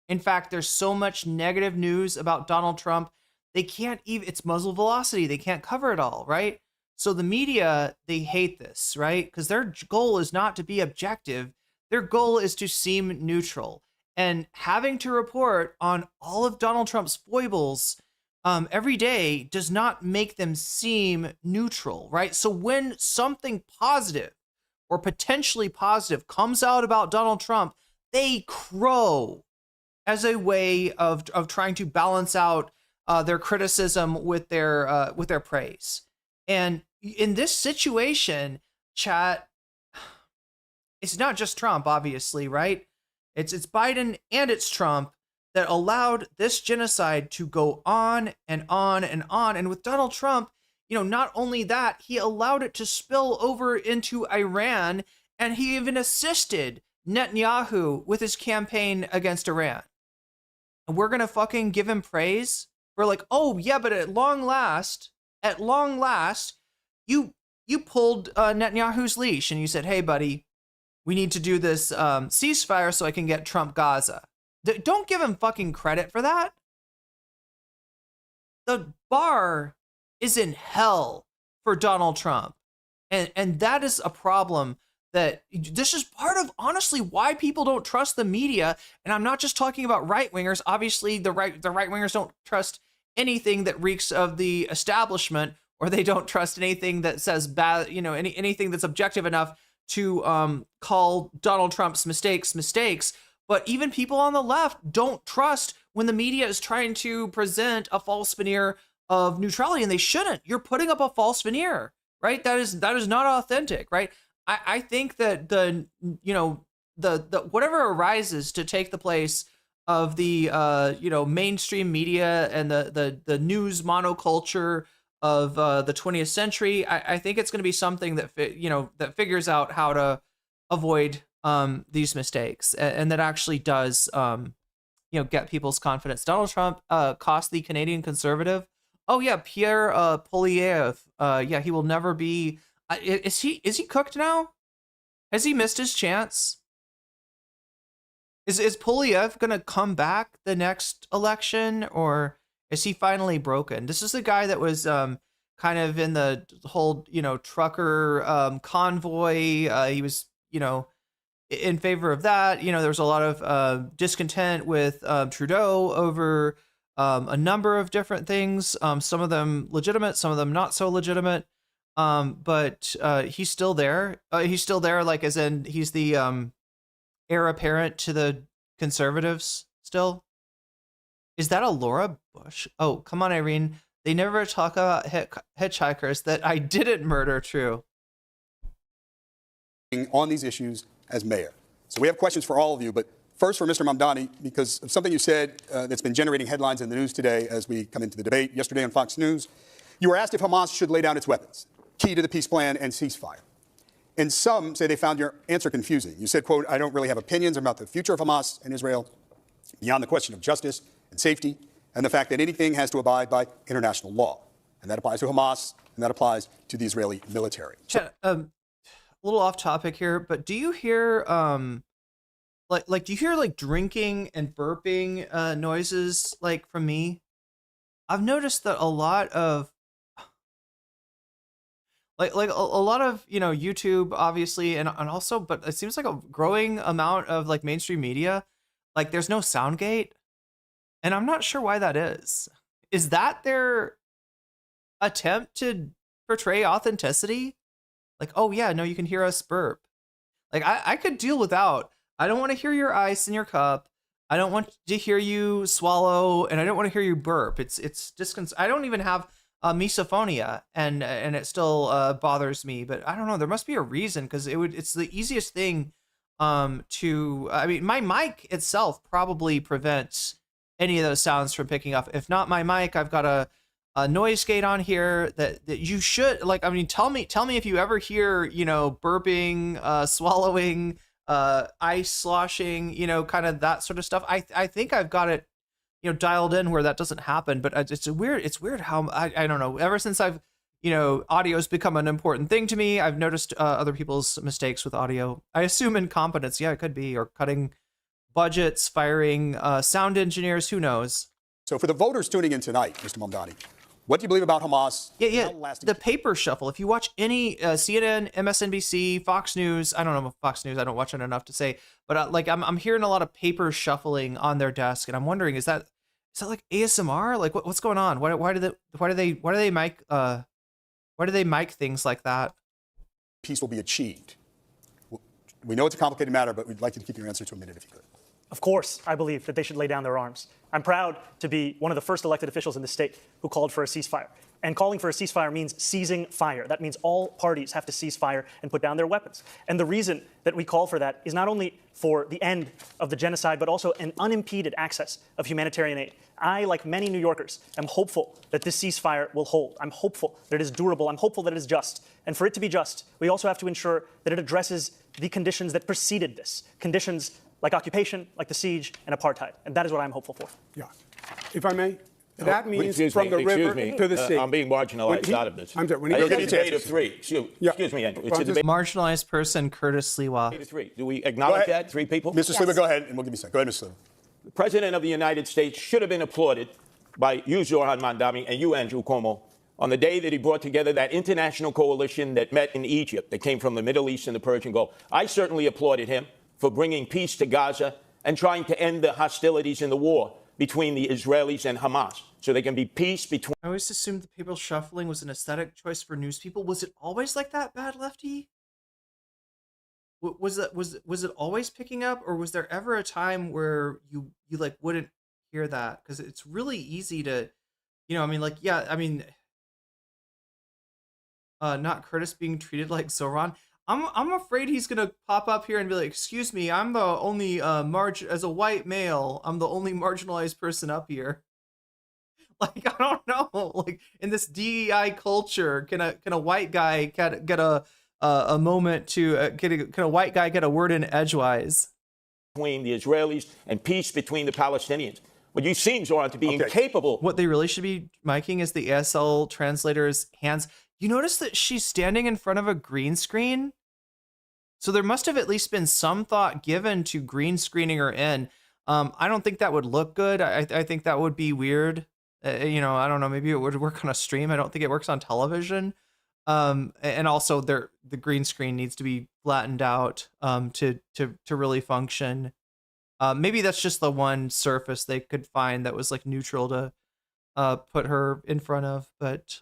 In fact, there's so much negative news about Donald Trump, they can't even, it's muzzle velocity, they can't cover it all, right? So the media, they hate this, right? Because their goal is not to be objective, their goal is to seem neutral. And having to report on all of Donald Trump's foibles every day does not make them seem neutral, right? So when something positive or potentially positive comes out about Donald Trump, they crow as a way of trying to balance out their criticism with their praise. And in this situation, chat, it's not just Trump, obviously, right? It's Biden and it's Trump that allowed this genocide to go on and on and on. And with Donald Trump, not only that, he allowed it to spill over into Iran, and he even assisted Netanyahu with his campaign against Iran. And we're gonna fucking give him praise? We're like, oh yeah, but at long last, you pulled Netanyahu's leash and you said, hey buddy, we need to do this ceasefire so I can get Trump Gaza. Don't give him fucking credit for that. The bar is in hell for Donald Trump. And that is a problem. That this is part of, honestly, why people don't trust the media. And I'm not just talking about right-wingers. Obviously, the right-wingers don't trust anything that reeks of the establishment, or they don't trust anything that says bad, anything that's objective enough to call Donald Trump's mistakes. But even people on the left don't trust when the media is trying to present a false veneer of neutrality, and they shouldn't. You're putting up a false veneer, right? That is not authentic, right? I think that the whatever arises to take the place of the mainstream media and the news monoculture of the 20th century, I think it's going to be something that that figures out how to avoid these mistakes, and that actually does get people's confidence. Donald Trump cost the Canadian Conservative. Oh yeah, Pierre Poilievre. Yeah, he will never be. Is he cooked now? Has he missed his chance? Is Poilievre gonna come back the next election, or is he finally broken? This is the guy that was kind of in the whole trucker convoy. He was in favor of that. There was a lot of discontent with Trudeau over a number of different things. Some of them legitimate, some of them not so legitimate. But he's still there. He's still there, like as in he's the heir apparent to the Conservatives still. Is that a Laura Bush? Oh, come on, Irene. They never talk about hitchhikers that I didn't murder. True. On these issues as mayor. So we have questions for all of you, but first for Mr. Mamdani, because of something you said that's been generating headlines in the news today as we come into the debate. Yesterday on Fox News, you were asked if Hamas should lay down its weapons, key to the peace plan and ceasefire. And some say they found your answer confusing. You said, quote, I don't really have opinions about the future of Hamas and Israel beyond the question of justice and safety and the fact that anything has to abide by international law. And that applies to Hamas, and that applies to the Israeli military. A little off topic here, but do you hear do you hear like drinking and burping noises like from me? I've noticed that a lot of like a lot of YouTube obviously and also, but it seems like a growing amount of like mainstream media, like there's no sound gate, and I'm not sure why that is. Is that their attempt to portray authenticity? Like, oh yeah, no, you can hear us burp. Like I could deal without. I don't want to hear your ice in your cup. I don't want to hear you swallow, and I don't want to hear you burp. It's I don't even have misophonia, and it still bothers me. But I don't know. There must be a reason, because it's the easiest thing to. I mean, my mic itself probably prevents any of those sounds from picking up. If not my mic, I've got a noise gate on here that you should like. I mean, tell me if you ever hear burping, swallowing, ice sloshing, kind of that sort of stuff. I think I've got it dialed in where that doesn't happen. But it's weird how I don't know. Ever since I've audio's become an important thing to me. I've noticed other people's mistakes with audio. I assume incompetence. Yeah, it could be. Or cutting budgets, firing sound engineers. Who knows? So for the voters tuning in tonight, Mr. Mamdani, what do you believe about Hamas? Yeah. The paper shuffle. If you watch any CNN, MSNBC, Fox News, I don't know Fox News. I don't watch it enough to say, but I'm hearing a lot of paper shuffling on their desk, and I'm wondering, is that like ASMR? Like what's going on? Why do they mic things like that? Peace will be achieved. We know it's a complicated matter, but we'd like you to keep your answer to a minute if you could. Of course, I believe that they should lay down their arms. I'm proud to be one of the first elected officials in the state who called for a ceasefire. And calling for a ceasefire means seizing fire. That means all parties have to cease fire and put down their weapons. And the reason that we call for that is not only for the end of the genocide, but also an unimpeded access of humanitarian aid. I, like many New Yorkers, am hopeful that this ceasefire will hold. I'm hopeful that it is durable. I'm hopeful that it is just. And for it to be just, we also have to ensure that it addresses the conditions that preceded this, conditions like occupation, like the siege, and apartheid. And that is what I'm hopeful for. Yeah. If I may, that means from the river to the sea. I'm being marginalized out of this. I'm sorry. It's a debate of three. Excuse me, Andrew. It's a debate. Marginalized person, Curtis Sliwa. Of three. Do we acknowledge that? Three people? Mr. Sliwa, go ahead, and we'll give you a second. Go ahead, Mr. Sliwa. The President of the United States should have been applauded by you, Zohran Mamdani, and you, Andrew Cuomo, on the day that he brought together that international coalition that met in Egypt, that came from the Middle East and the Persian Gulf. I certainly applauded him for bringing peace to Gaza and trying to end the hostilities in the war between the Israelis and Hamas, so there can be peace between. I always assumed the paper shuffling was an aesthetic choice for news people. Was it always like that, Bad Lefty? Was it always picking up, or was there ever a time where you like wouldn't hear that? Because it's really easy to, not Curtis being treated like Zohran. I'm afraid he's gonna pop up here and be like, "Excuse me, I'm the only as a white male, I'm the only marginalized person up here." Like, I don't know. Like, in this DEI culture, can a white guy get a moment to can a white guy get a word in edgewise? Between the Israelis and peace between the Palestinians. But you seem, Zohran, to be incapable. What they really should be miking is the ASL translator's hands. You notice that she's standing in front of a green screen? So there must have at least been some thought given to green screening her in. I don't think that would look good. I think that would be weird. I don't know. Maybe it would work on a stream. I don't think it works on television. And also the green screen needs to be flattened out to really function. Maybe that's just the one surface they could find that was like neutral to put her in front of. But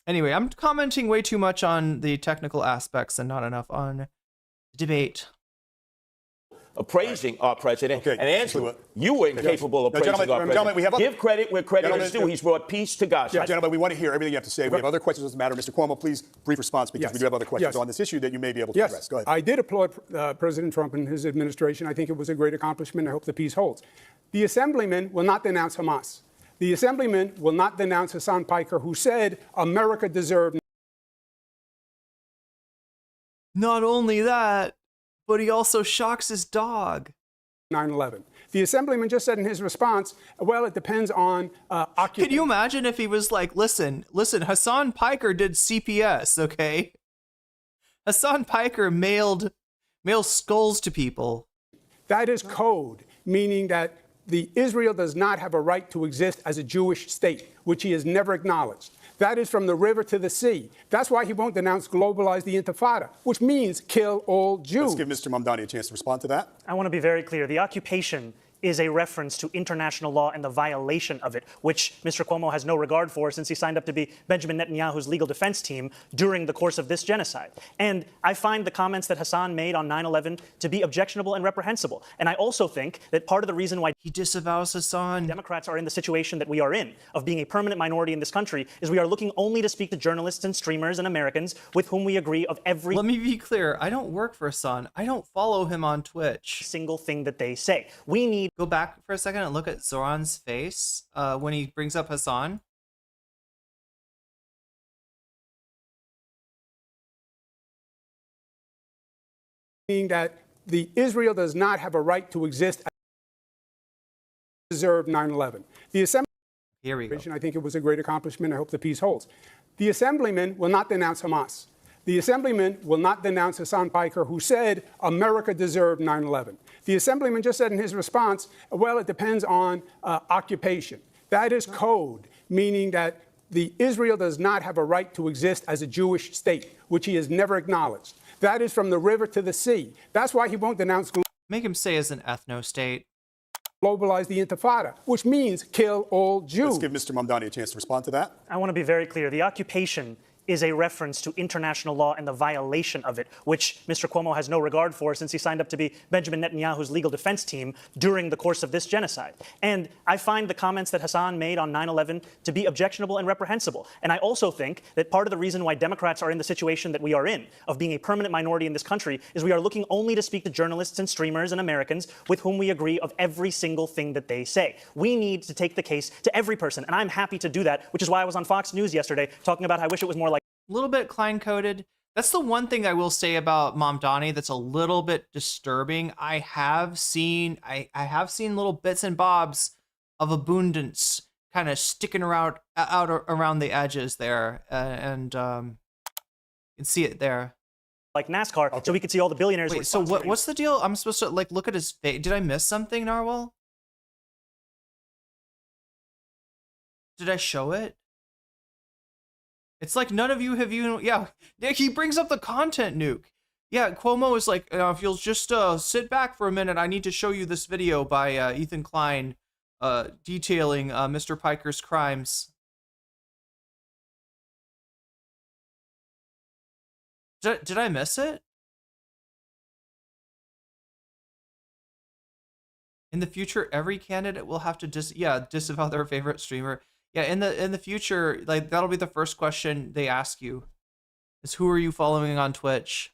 anyway, I'm commenting way too much on the technical aspects and not enough on the debate. Appraising our president. And Andrew, you were incapable of praising our president. Give credit where credit is due. He's brought peace to Gaza. Yeah, gentlemen, we want to hear everything you have to say. We have other questions on this matter. Mr. Cuomo, please, brief response, because we do have other questions on this issue that you may be able to address. Go ahead. I did applaud President Trump and his administration. I think it was a great accomplishment. I hope the peace holds. The assemblyman will not denounce Hamas. The assemblyman will not denounce Hasan Piker, who said America deserved. Not only that, but he also shocks his dog. 9/11. The assemblyman just said in his response, well, it depends on occupation. Can you imagine if he was like, listen, Hasan Piker did CPS, okay? Hasan Piker mailed skulls to people. That is code, meaning that Israel does not have a right to exist as a Jewish state, which he has never acknowledged. That is from the river to the sea. That's why he won't denounce globalize the intifada, which means kill all Jews. Let's give Mr. Mamdani a chance to respond to that. I want to be very clear. The occupation is a reference to international law and the violation of it, which Mr. Cuomo has no regard for since he signed up to be Benjamin Netanyahu's legal defense team during the course of this genocide. And I find the comments that Hasan made on 9/11 to be objectionable and reprehensible. And I also think that part of the reason why he disavows Hasan, Democrats are in the situation that we are in, of being a permanent minority in this country, is we are looking only to speak to journalists and streamers and Americans with whom we agree of every... Let me be clear. I don't work for Hasan. I don't follow him on Twitch. ...single thing that they say. We need... Go back for a second and look at Zohran's face when he brings up Hasan. Meaning that Israel does not have a right to exist as deserved 9/11. The assembly. Here we go. I think it was a great accomplishment. I hope the peace holds. The assemblyman will not denounce Hamas. The assemblyman will not denounce Hasan Piker, who said America deserved 9/11. The assemblyman just said in his response, well, it depends on occupation. That is code, meaning that Israel does not have a right to exist as a Jewish state, which he has never acknowledged. That is from the river to the sea. That's why he won't denounce. Make him say as an ethno-state. Globalize the Intifada, which means kill all Jews. Let's give Mr. Mamdani a chance to respond to that. I want to be very clear. The occupation is a reference to international law and the violation of it, which Mr. Cuomo has no regard for since he signed up to be Benjamin Netanyahu's legal defense team during the course of this genocide. And I find the comments that Hasan made on 9/11 to be objectionable and reprehensible. And I also think that part of the reason why Democrats are in the situation that we are in, of being a permanent minority in this country, is we are looking only to speak to journalists and streamers and Americans with whom we agree of every single thing that they say. We need to take the case to every person, and I'm happy to do that, which is why I was on Fox News yesterday talking about how I wish it was more like a little bit Klein-coded. That's the one thing I will say about Mamdani that's a little bit disturbing. I have seen little bits and bobs of abundance kind of sticking around around the edges there, and you can see it there. Like NASCAR, okay. So we could see all the billionaires. Wait, so what's the deal? I'm supposed to like look at his face. Did I miss something, Narwhal? Did I show it? It's like none of you have even, yeah, he brings up the content nuke. Yeah, Cuomo is like, if you'll just sit back for a minute, I need to show you this video by Ethan Klein detailing Mr. Piker's crimes. Did I miss it? In the future, every candidate will have to disavow their favorite streamer. Yeah, in the future, like that'll be the first question they ask you, is who are you following on Twitch?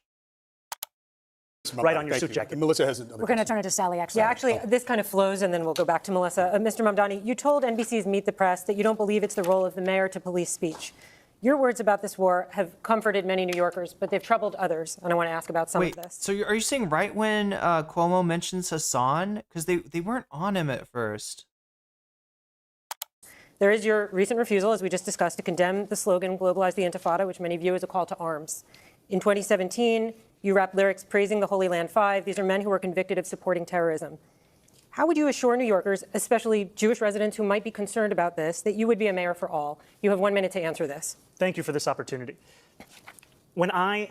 Right on your suit jacket. Melissa has We're going to turn it to Sally, actually. Yeah, actually, this kind of flows, and then we'll go back to Melissa. Mr. Mamdani, you told NBC's Meet the Press that you don't believe it's the role of the mayor to police speech. Your words about this war have comforted many New Yorkers, but they've troubled others, and I want to ask about some of this. So are you saying right when Cuomo mentions Hasan? Because they weren't on him at first. There is your recent refusal, as we just discussed, to condemn the slogan, globalize the Intifada, which many view as a call to arms. In 2017, you rapped lyrics praising the Holy Land Five. These are men who were convicted of supporting terrorism. How would you assure New Yorkers, especially Jewish residents who might be concerned about this, that you would be a mayor for all? You have 1 minute to answer this. Thank you for this opportunity. When I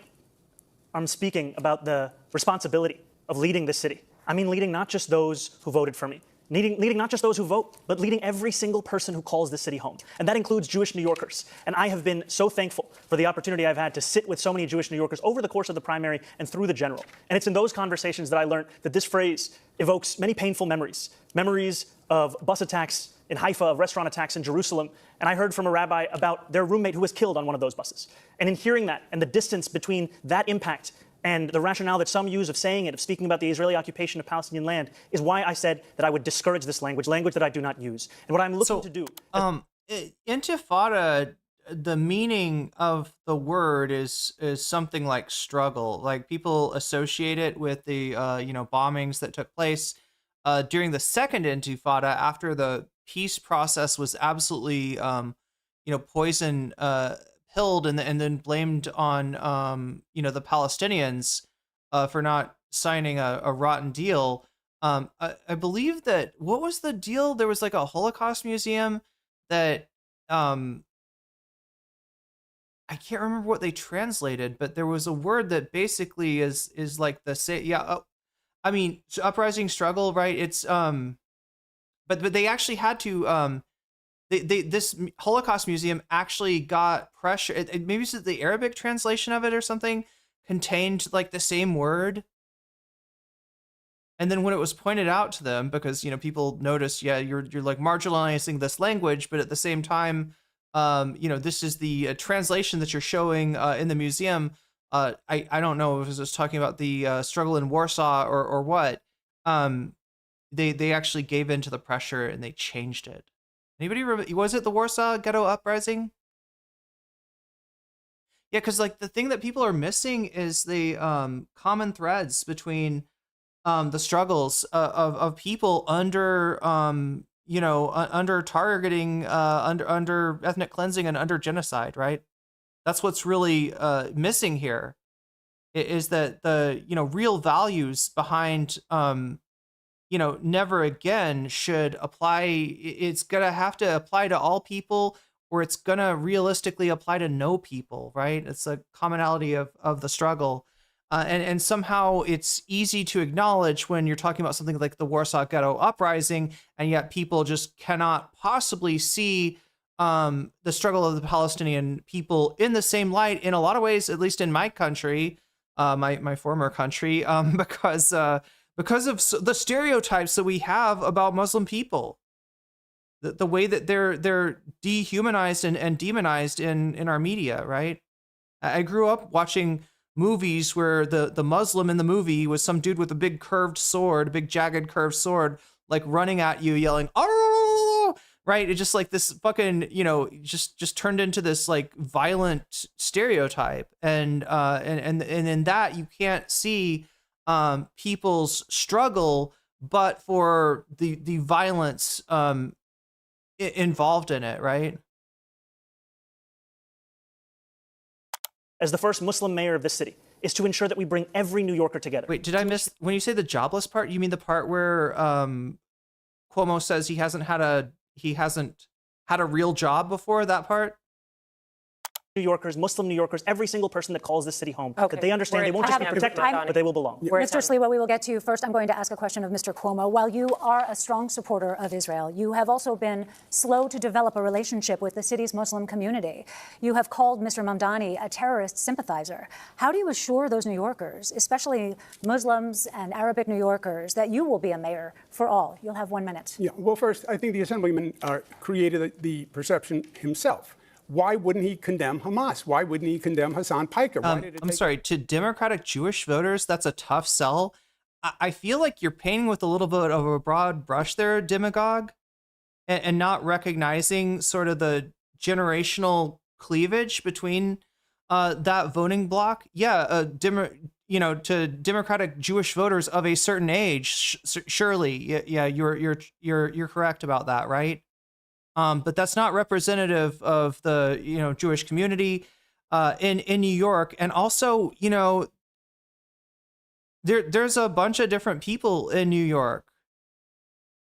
am speaking about the responsibility of leading this city, I mean leading not just those who voted for me, leading not just those who vote, but leading every single person who calls this city home. And that includes Jewish New Yorkers. And I have been so thankful for the opportunity I've had to sit with so many Jewish New Yorkers over the course of the primary and through the general. And it's in those conversations that I learned that this phrase evokes many painful memories. Memories of bus attacks in Haifa, of restaurant attacks in Jerusalem. And I heard from a rabbi about their roommate who was killed on one of those buses. And in hearing that and the distance between that impact and the rationale that some use of saying it, of speaking about the Israeli occupation of Palestinian land, is why I said that I would discourage this language that I do not use. And what I'm looking to do... Intifada, the meaning of the word is something like struggle. Like people associate it with the bombings that took place during the second Intifada after the peace process was absolutely poison pilled and then blamed on the Palestinians for not signing a rotten deal. I believe that what was the deal? There was like a Holocaust museum that I can't remember what they translated, but there was a word that basically is like uprising struggle, right? It's but they actually had to this Holocaust museum actually got pressure. Maybe it's the Arabic translation of it or something contained like the same word. And then when it was pointed out to them, because people notice, you're like marginalizing this language, but at the same time, this is the translation that you're showing in the museum. I don't know if it was talking about the struggle in Warsaw or what. They actually gave in to the pressure and they changed it. Anybody remember? Was it the Warsaw Ghetto Uprising? Yeah, because like the thing that people are missing is the common threads between the struggles of people under under targeting, under ethnic cleansing and under genocide, right? That's what's really missing here, is that the real values behind never again should apply. It's gonna have to apply to all people, or it's gonna realistically apply to no people, right? It's a commonality of the struggle. And somehow it's easy to acknowledge when you're talking about something like the Warsaw Ghetto Uprising, and yet people just cannot possibly see the struggle of the Palestinian people in the same light, in a lot of ways, at least in my country, my former country, because of the stereotypes that we have about Muslim people, the way that they're dehumanized and demonized in our media, right? I grew up watching movies where the Muslim in the movie was some dude with a big curved sword, a big jagged curved sword, like running at you, yelling, "Oh!" Right? It just like this fucking, just turned into this like violent stereotype, and in that you can't see people's struggle, but for the violence involved in it, right? As the first Muslim mayor of this city, is to ensure that we bring every New Yorker together. Wait, did I miss, when you say the jobless part, you mean the part where Cuomo says he hasn't had a real job before, that part? New Yorkers, Muslim New Yorkers, every single person that calls this city home, that they understand they won't just be protected, but they will belong. Mr. Sliwa, we will get to you first. I'm going to ask a question of Mr. Cuomo. While you are a strong supporter of Israel, you have also been slow to develop a relationship with the city's Muslim community. You have called Mr. Mamdani a terrorist sympathizer. How do you assure those New Yorkers, especially Muslims and Arabic New Yorkers, that you will be a mayor for all? You'll have 1 minute. Yeah, well, first, I think the Assemblyman created the perception himself. Why wouldn't he condemn Hamas? Why wouldn't he condemn Hasan Piker? I'm sorry, to Democratic Jewish voters, that's a tough sell. I feel like you're painting with a little bit of a broad brush there, demagogue, and not recognizing sort of the generational cleavage between that voting bloc. Yeah, to Democratic Jewish voters of a certain age, surely, yeah, you're correct about that, right? But that's not representative of the Jewish community in New York, and also there's a bunch of different people in New York,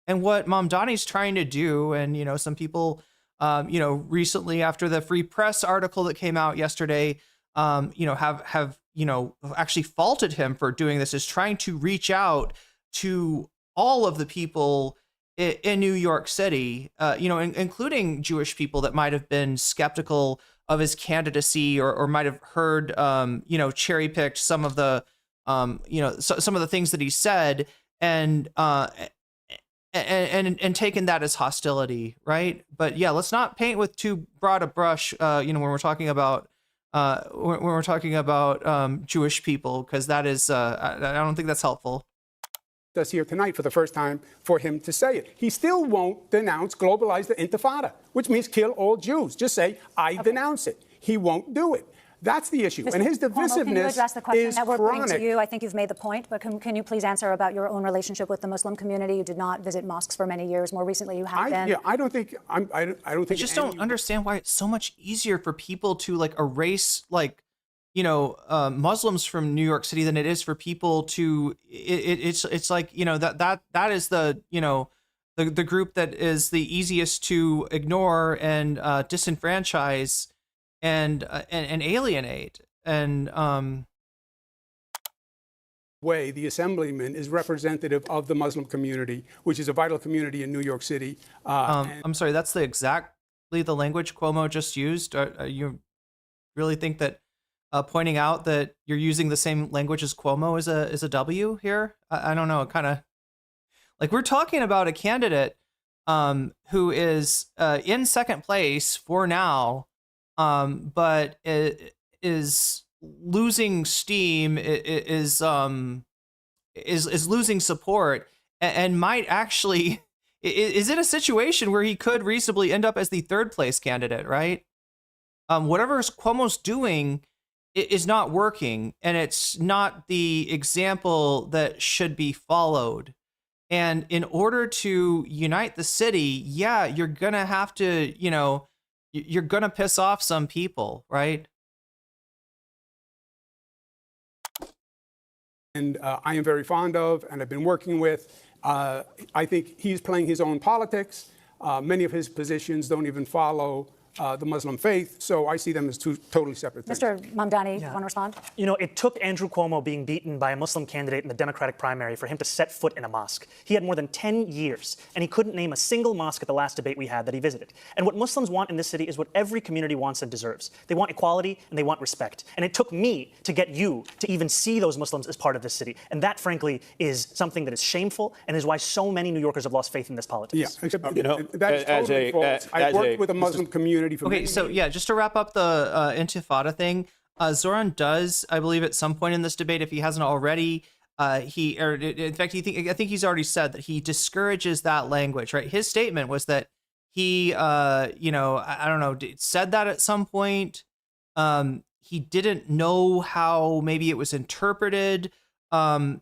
and what Mamdani's trying to do, and some people recently after the Free Press article that came out yesterday, have actually faulted him for doing this, is trying to reach out to all of the people in New York City, including Jewish people that might have been skeptical of his candidacy, or might have heard, cherry picked some of the, some of the things that he said, and taken that as hostility, right? But yeah, let's not paint with too broad a brush, when we're talking about Jewish people, because that is, I don't think that's helpful. Us here tonight for the first time for him to say it. He still won't globalize the intifada, which means kill all Jews. Just say, I denounce it. He won't do it. That's the issue. And his divisiveness Cuomo, can you address the question is that we're putting chronic. to you? I think you've made the point, but can you please answer about your own relationship with the Muslim community? You did not visit mosques for many years. More recently, you have been. Yeah, I don't think. I don't think. I just don't understand why it's so much easier for people to erase Muslims from New York City than it is for people to. It's like that is the the group that is the easiest to ignore and disenfranchise and alienate, and way the Assemblyman is representative of the Muslim community, which is a vital community in New York City. I'm sorry, that's exactly the language Cuomo just used. You really think that pointing out that you're using the same language as Cuomo is a W here? I don't know. It kind of like we're talking about a candidate who is in second place for now, but is losing steam, is losing support, and might actually is in a situation where he could reasonably end up as the third place candidate, right? Whatever Cuomo's doing is not working, and it's not the example that should be followed. And in order to unite the city, yeah, you're going to have to, you're going to piss off some people, right? And I am very fond of and have been working with. I think he's playing his own politics. Many of his positions don't even follow the Muslim faith, so I see them as two totally separate things. Mr. Mamdani, want to respond? It took Andrew Cuomo being beaten by a Muslim candidate in the Democratic primary for him to set foot in a mosque. He had more than 10 years, and he couldn't name a single mosque at the last debate we had that he visited. And what Muslims want in this city is what every community wants and deserves. They want equality, and they want respect. And it took me to get you to even see those Muslims as part of this city. And that, frankly, is something that is shameful and is why so many New Yorkers have lost faith in this politics. Yeah, except, that is totally false. I worked with a Muslim community for many so years. yeah, just to wrap up the Intifada thing, Zohran does, I believe, at some point in this debate, if he hasn't already, I think he's already said that he discourages that language. Right? His statement was that he, I don't know, said that at some point. He didn't know how maybe it was interpreted by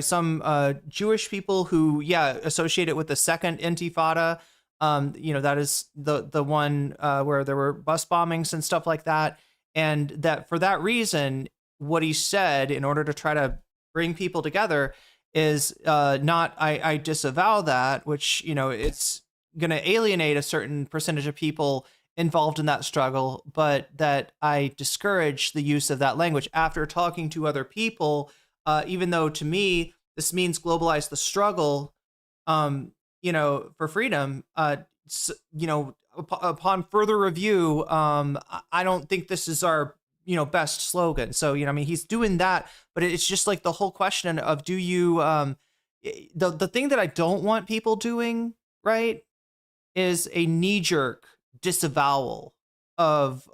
some Jewish people who associate it with the second Intifada. That is the one where there were bus bombings and stuff like that. And that for that reason, what he said in order to try to bring people together is not, I disavow that, which, it's going to alienate a certain percentage of people involved in that struggle, but that I discourage the use of that language after talking to other people, even though to me, this means globalize the struggle, for freedom, upon further review, I don't think this is our, best slogan. So, he's doing that, but it's just like the whole question of, do you, the thing that I don't want people doing, right, is a knee-jerk disavowal of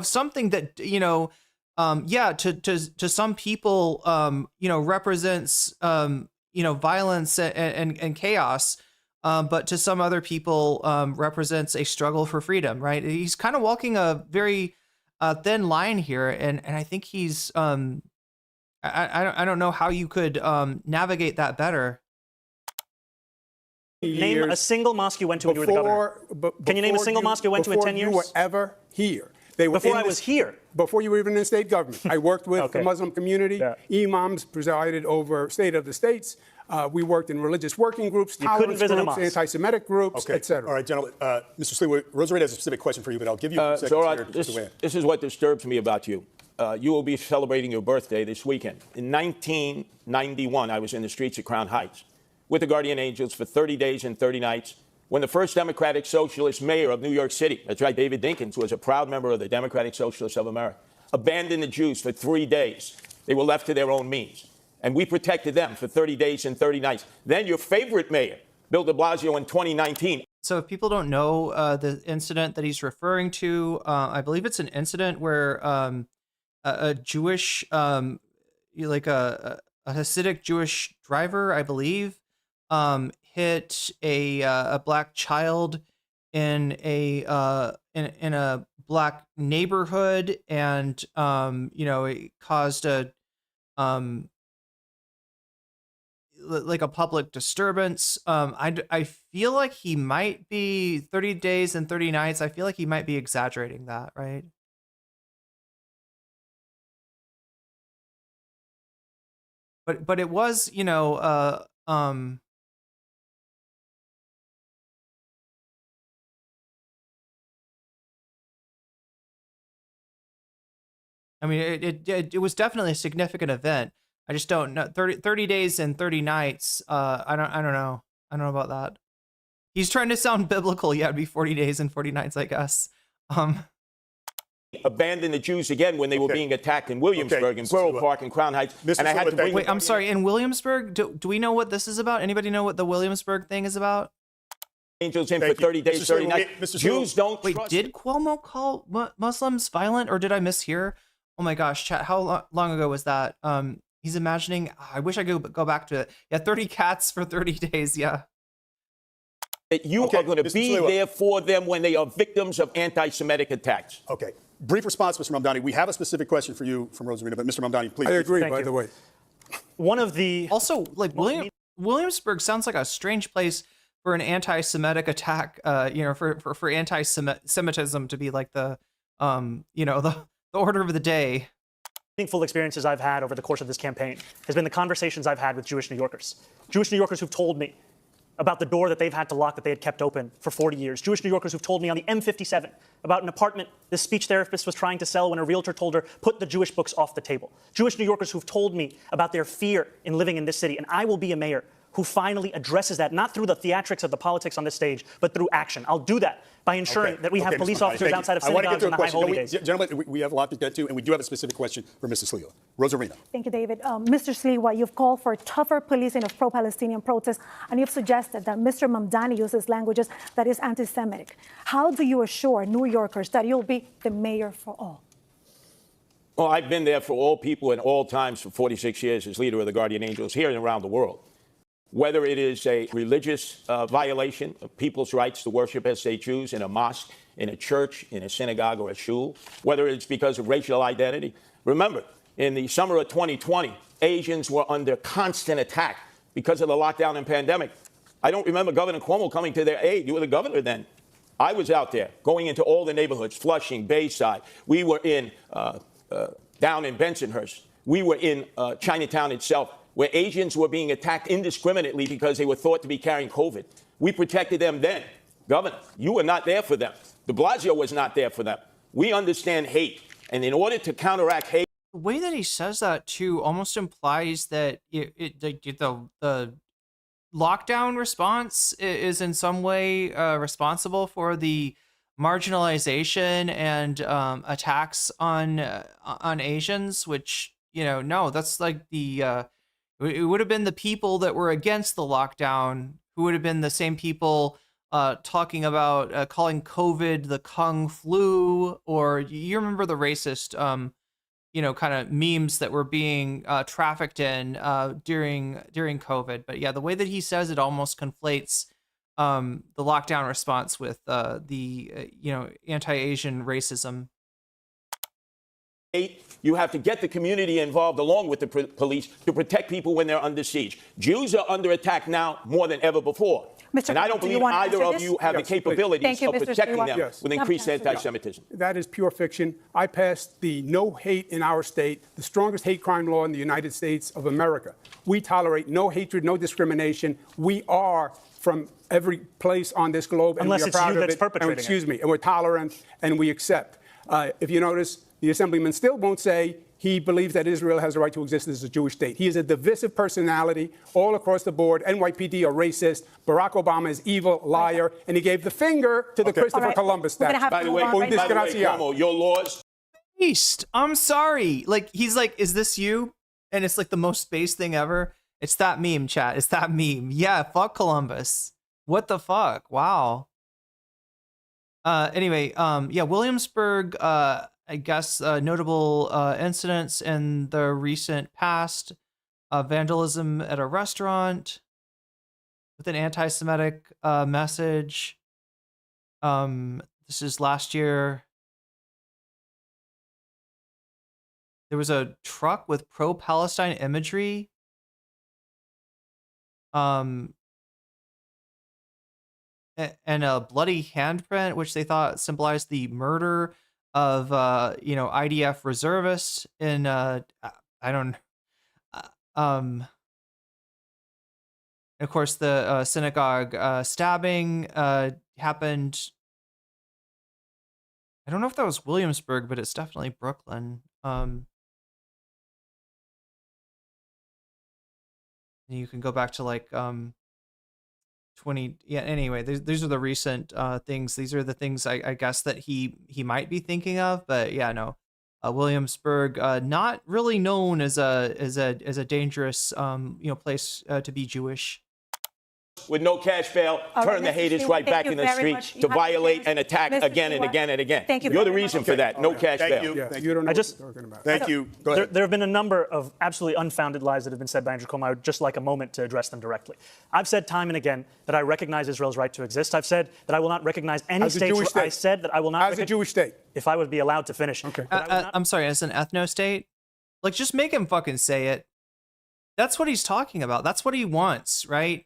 something that, to some people, represents, violence and chaos, but to some other people represents a struggle for freedom, right? He's kind of walking a very thin line here, and I think he's I don't know how you could navigate that better. Name a single mosque you went to when you were the governor. Can you name a single mosque you went to in 10 years? Before you were ever here. Before I was here. Before you were even in state government. I worked with the Muslim community. Imams presided over State of the States. We worked in religious working groups, tolerance groups, anti-Semitic groups, etc. All right, gentlemen. Mr. Sliwa, Rosarita has a specific question for you, but I'll give you a second Zohran, to weigh in. This is what disturbs me about you. You will be celebrating your birthday this weekend. In 1991, I was in the streets of Crown Heights with the Guardian Angels for 30 days and 30 nights when the first Democratic Socialist mayor of New York City, that's right, David Dinkins, was a proud member of the Democratic Socialists of America, abandoned the Jews for 3 days. They were left to their own means. And we protected them for 30 days and 30 nights. Then your favorite mayor, Bill de Blasio, in 2019. So if people don't know the incident that he's referring to, I believe it's an incident where a Jewish, like a Hasidic Jewish driver, I believe, hit a black child in a black neighborhood, and it caused a like a public disturbance. I feel like he might be 30 days and 30 nights. I feel like he might be exaggerating that, right? But it was, I mean, it was definitely a significant event. I just don't know. 30 days and 30 nights. I don't know. I don't know about that. He's trying to sound biblical. Yeah, it'd be 40 days and 40 nights, I guess. Abandoned the Jews again when they were being attacked in Williamsburg, in Borough Park, and Crown Heights. And I had to bring. Wait, I'm sorry. In Williamsburg, do we know what this is about? Anybody know what the Williamsburg thing is about? Angels in for 30 days, 30 nights. Jews don't trust. Wait, did Cuomo call Muslims violent, or did I mishear? Oh my gosh, chat, how long ago was that? He's imagining, I wish I could go back to it. Yeah, 30 cats for 30 days, yeah. That you are going to be there for them when they are victims of anti-Semitic attacks. Okay. Brief response, Mr. Mamdani. We have a specific question for you from Rosarita, but Mr. Mamdani, please. I agree, by the way. one of the also like Williamsburg sounds like a strange place for an anti-Semitic attack. For anti-Semitism to be like the order of the day. meaningful experiences I've had over the course of this campaign has been the conversations I've had with Jewish New Yorkers. Jewish New Yorkers who've told me about the door that they've had to lock that they had kept open for 40 years. Jewish New Yorkers who've told me on the M57 about an apartment this speech therapist was trying to sell when a realtor told her, put the Jewish books off the table. Jewish New Yorkers who've told me about their fear in living in this city. And I will be a mayor who finally addresses that, not through the theatrics of the politics on this stage, but through action. I'll do that by ensuring that we have police officers outside of synagogues on the high holy days. Gentlemen, we have a lot to get to, and we do have a specific question for Mr. Sliwa. Rosarina. Thank you, David. Mr. Sliwa, you've called for tougher policing of pro-Palestinian protests, and you've suggested that Mr. Mamdani uses languages that is anti-Semitic. How do you assure New Yorkers that you'll be the mayor for all? Well, I've been there for all people in all times for 46 years as leader of the Guardian Angels here and around the world. Whether it is a religious violation of people's rights to worship as they choose in a mosque, in a church, in a synagogue, or a shul, whether it's because of racial identity. Remember, in the summer of 2020, Asians were under constant attack because of the lockdown and pandemic. I don't remember Governor Cuomo coming to their aid. You were the governor then. I was out there going into all the neighborhoods, Flushing, Bayside. We were in down in Bensonhurst. We were in Chinatown itself, where Asians were being attacked indiscriminately because they were thought to be carrying COVID. We protected them then. Governor, you were not there for them. De Blasio was not there for them. We understand hate. And in order to counteract hate... The way that he says that, too, almost implies that the lockdown response is in some way responsible for the marginalization and attacks on Asians, which, no, that's like the... It would have been the people that were against the lockdown who would have been the same people talking about calling COVID the Kung flu, or you remember the racist, kind of memes that were being trafficked in during COVID. But yeah, the way that he says it almost conflates the lockdown response with the anti-Asian racism. You have to get the community involved along with the police to protect people when they're under siege. Jews are under attack now more than ever before. Mr. And I don't believe either of you have the capabilities of protecting them with increased anti-Semitism. That is pure fiction. I passed the no hate in our state, the strongest hate crime law in the United States of America. We tolerate no hatred, no discrimination. We are from every place on this globe, and unless we are it's proud you of that's it. perpetrating And we're tolerant and we accept. If you notice, the Assemblyman still won't say he believes that Israel has a right to exist as a Jewish state. He is a divisive personality all across the board. NYPD are racist. Barack Obama is evil, liar, and he gave the finger to the Christopher Columbus statue. By the way, Cuomo, your laws... Beast, I'm sorry. Like, he's like, is this you? And it's like the most base thing ever. It's that meme, chat. It's that meme. Yeah, fuck Columbus. What the fuck? Wow. Anyway, yeah, Williamsburg, I guess notable incidents in the recent past, vandalism at a restaurant with an anti-Semitic message. This is last year. There was a truck with pro-Palestine imagery. And a bloody handprint, which they thought symbolized the murder of IDF reservists in of course the synagogue stabbing happened. I don't know if that was Williamsburg, but it's definitely Brooklyn. You can go back to like 20. Yeah, anyway, these are the recent things. These are the things I guess that he might be thinking of. But yeah, no, Williamsburg, not really known as a dangerous place to be Jewish. With no cash bail, turn the haters right back in the streets to violate and attack again and again and again. Thank you. You're the reason for that. No cash bail. You don't know what you're talking about. Thank you. Go ahead. There have been a number of absolutely unfounded lies that have been said by Andrew Cuomo. I would just like a moment to address them directly. I've said time and again that I recognize Israel's right to exist. I've said that I will not recognize any state. I said that I will not. As a Jewish state. If I would be allowed to finish. Okay. I'm sorry, as an ethno state? Like, just make him fucking say it. That's what he's talking about. That's what he wants, right?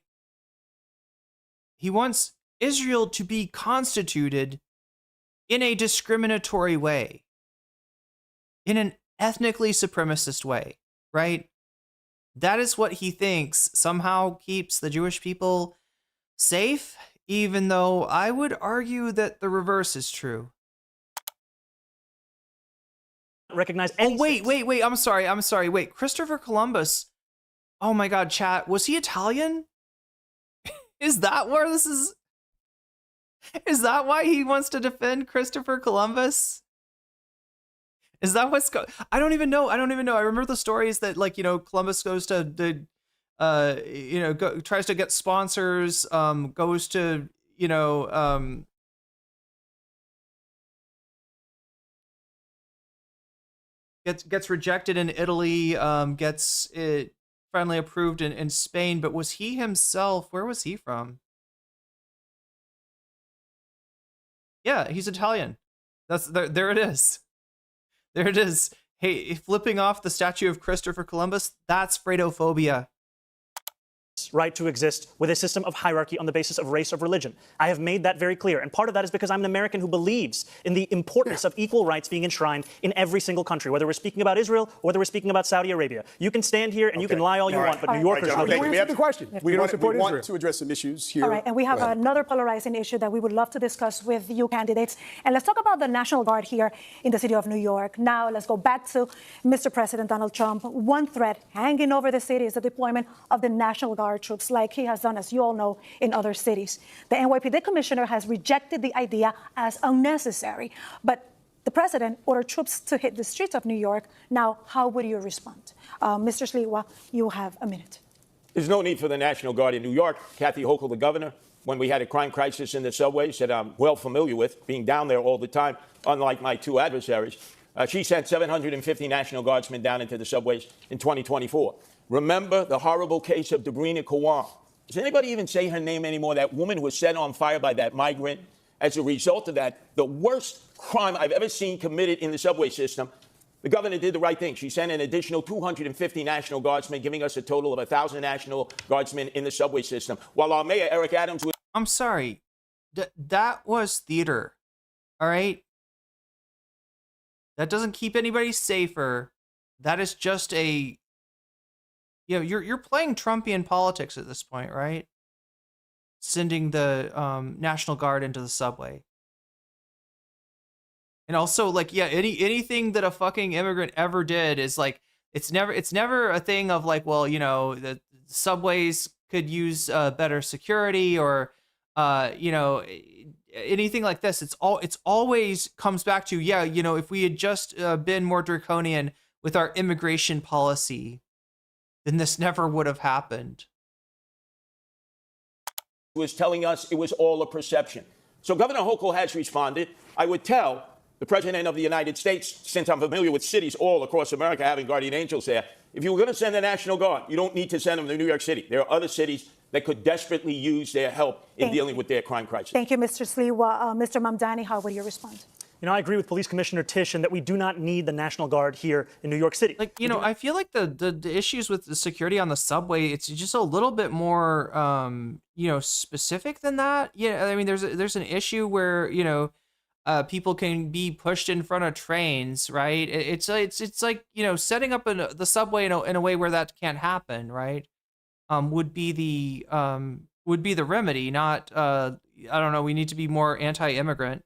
He wants Israel to be constituted in a discriminatory way, in an ethnically supremacist way, right? That is what he thinks somehow keeps the Jewish people safe, even though I would argue that the reverse is true. Recognize Oh, wait. I'm sorry. Wait, Christopher Columbus. Oh my God, chat. Was he Italian? Is that where this is? Is that why he wants to defend Christopher Columbus? Is that what's I don't even know. I remember the stories that, like, you know, Columbus goes to the, tries to get sponsors, goes to, gets rejected in Italy, gets it finally approved in Spain. But was he himself, where was he from? Yeah, he's Italian. There it is. There it is. Hey, flipping off the statue of Christopher Columbus, that's Fredophobia. Right to exist with a system of hierarchy on the basis of race or religion. I have made that very clear. And part of that is because I'm an American who believes in the importance of equal rights being enshrined in every single country, whether we're speaking about Israel or whether we're speaking about Saudi Arabia. You can stand here and you can lie all you want, but New Yorkers know. We have the question. We want to address some issues here. All right, and we have another polarizing issue that we would love to discuss with you candidates. And let's talk about the National Guard here in the city of New York. Now, let's go back to Mr. President Donald Trump. One threat hanging over the city is the deployment of the National Guard troops, like he has done, as you all know, in other cities. The NYPD commissioner has rejected the idea as unnecessary, but the president ordered troops to hit the streets of New York. Now, how would you respond? Mr. Sliwa, you have a minute. There's no need for the National Guard in New York. Kathy Hochul, the governor, when we had a crime crisis in the subways that I'm well familiar with, being down there all the time, unlike my two adversaries, she sent 750 National Guardsmen down into the subways in 2024. Remember the horrible case of Zohran Mamdani. Does anybody even say her name anymore? That woman who was set on fire by that migrant. As a result of that, the worst crime I've ever seen committed in the subway system, the governor did the right thing. She sent an additional 250 National Guardsmen, giving us a total of 1,000 National Guardsmen in the subway system. While our mayor, Eric Adams, was... I'm sorry. That was theater. All right? That doesn't keep anybody safer. That is just a... you're playing Trumpian politics at this point, right? Sending the National Guard into the subway. And also, like, anything that a fucking immigrant ever did is like, it's never a thing of like, well, the subways could use better security or, anything like this. It's always comes back to, if we had just been more draconian with our immigration policy, then this never would have happened. Was telling us it was all a perception. So Governor Hochul has responded. I would tell the President of the United States, since I'm familiar with cities all across America having guardian angels there, if you were going to send the National Guard, you don't need to send them to New York City. There are other cities that could desperately use their help in dealing with their crime crisis. Thank you, Mr. Sliwa. Mr. Mamdani, how would you respond? I agree with Police Commissioner Tish in that we do not need the National Guard here in New York City. Like, I feel like the issues with the security on the subway, it's just a little bit more, specific than that. Yeah, I mean, there's an issue where, people can be pushed in front of trains, right? It's like, setting up the subway in a way where that can't happen, right? Would be the remedy, not, I don't know, we need to be more anti-immigrant.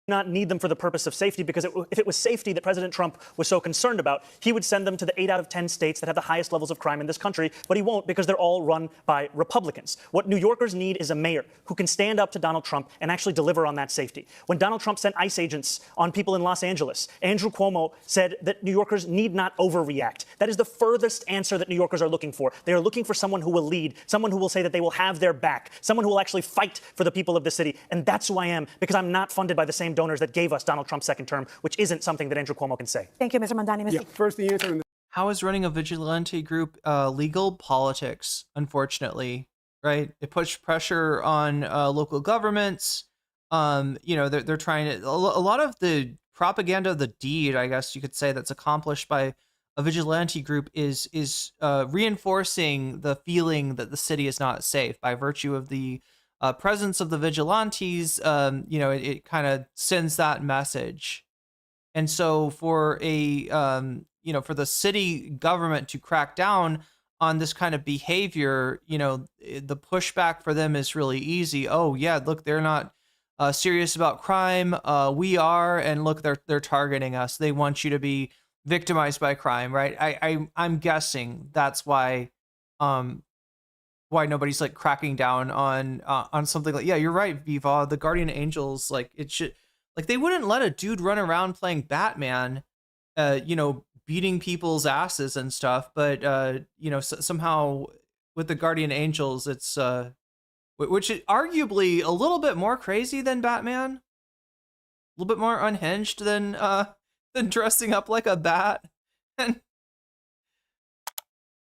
Not need them for the purpose of safety, because if it was safety that President Trump was so concerned about, he would send them to the 8 out of 10 states that have the highest levels of crime in this country, but he won't, because they're all run by Republicans. What New Yorkers need is a mayor who can stand up to Donald Trump and actually deliver on that safety. When Donald Trump sent ICE agents on people in Los Angeles, Andrew Cuomo said that New Yorkers need not overreact. That is the furthest answer that New Yorkers are looking for. They are looking for someone who will lead, someone who will say that they will have their back, someone who will actually fight for the people of the city. And that's who I am, because I'm not funded by the same donors that gave us Donald Trump's second term, which isn't something that Andrew Cuomo can say. Thank you, Mr. Mamdani. Yeah, first the answer. How is running a vigilante group legal? Politics, unfortunately, right? It puts pressure on local governments. They're trying to, a lot of the propaganda of the deed, I guess you could say, that's accomplished by a vigilante group is reinforcing the feeling that the city is not safe by virtue of the presence of the vigilantes. It kind of sends that message. And so for for the city government to crack down on this kind of behavior, the pushback for them is really easy. Oh yeah, look, they're not serious about crime. We are, and look, they're targeting us. They want you to be victimized by crime, right? I'm guessing that's why nobody's like cracking down on something like, yeah, you're right, Viva. The Guardian Angels, like it should, like they wouldn't let a dude run around playing Batman, beating people's asses and stuff, but somehow with the Guardian Angels, it's which is arguably a little bit more crazy than Batman, a little bit more unhinged than dressing up like a bat. And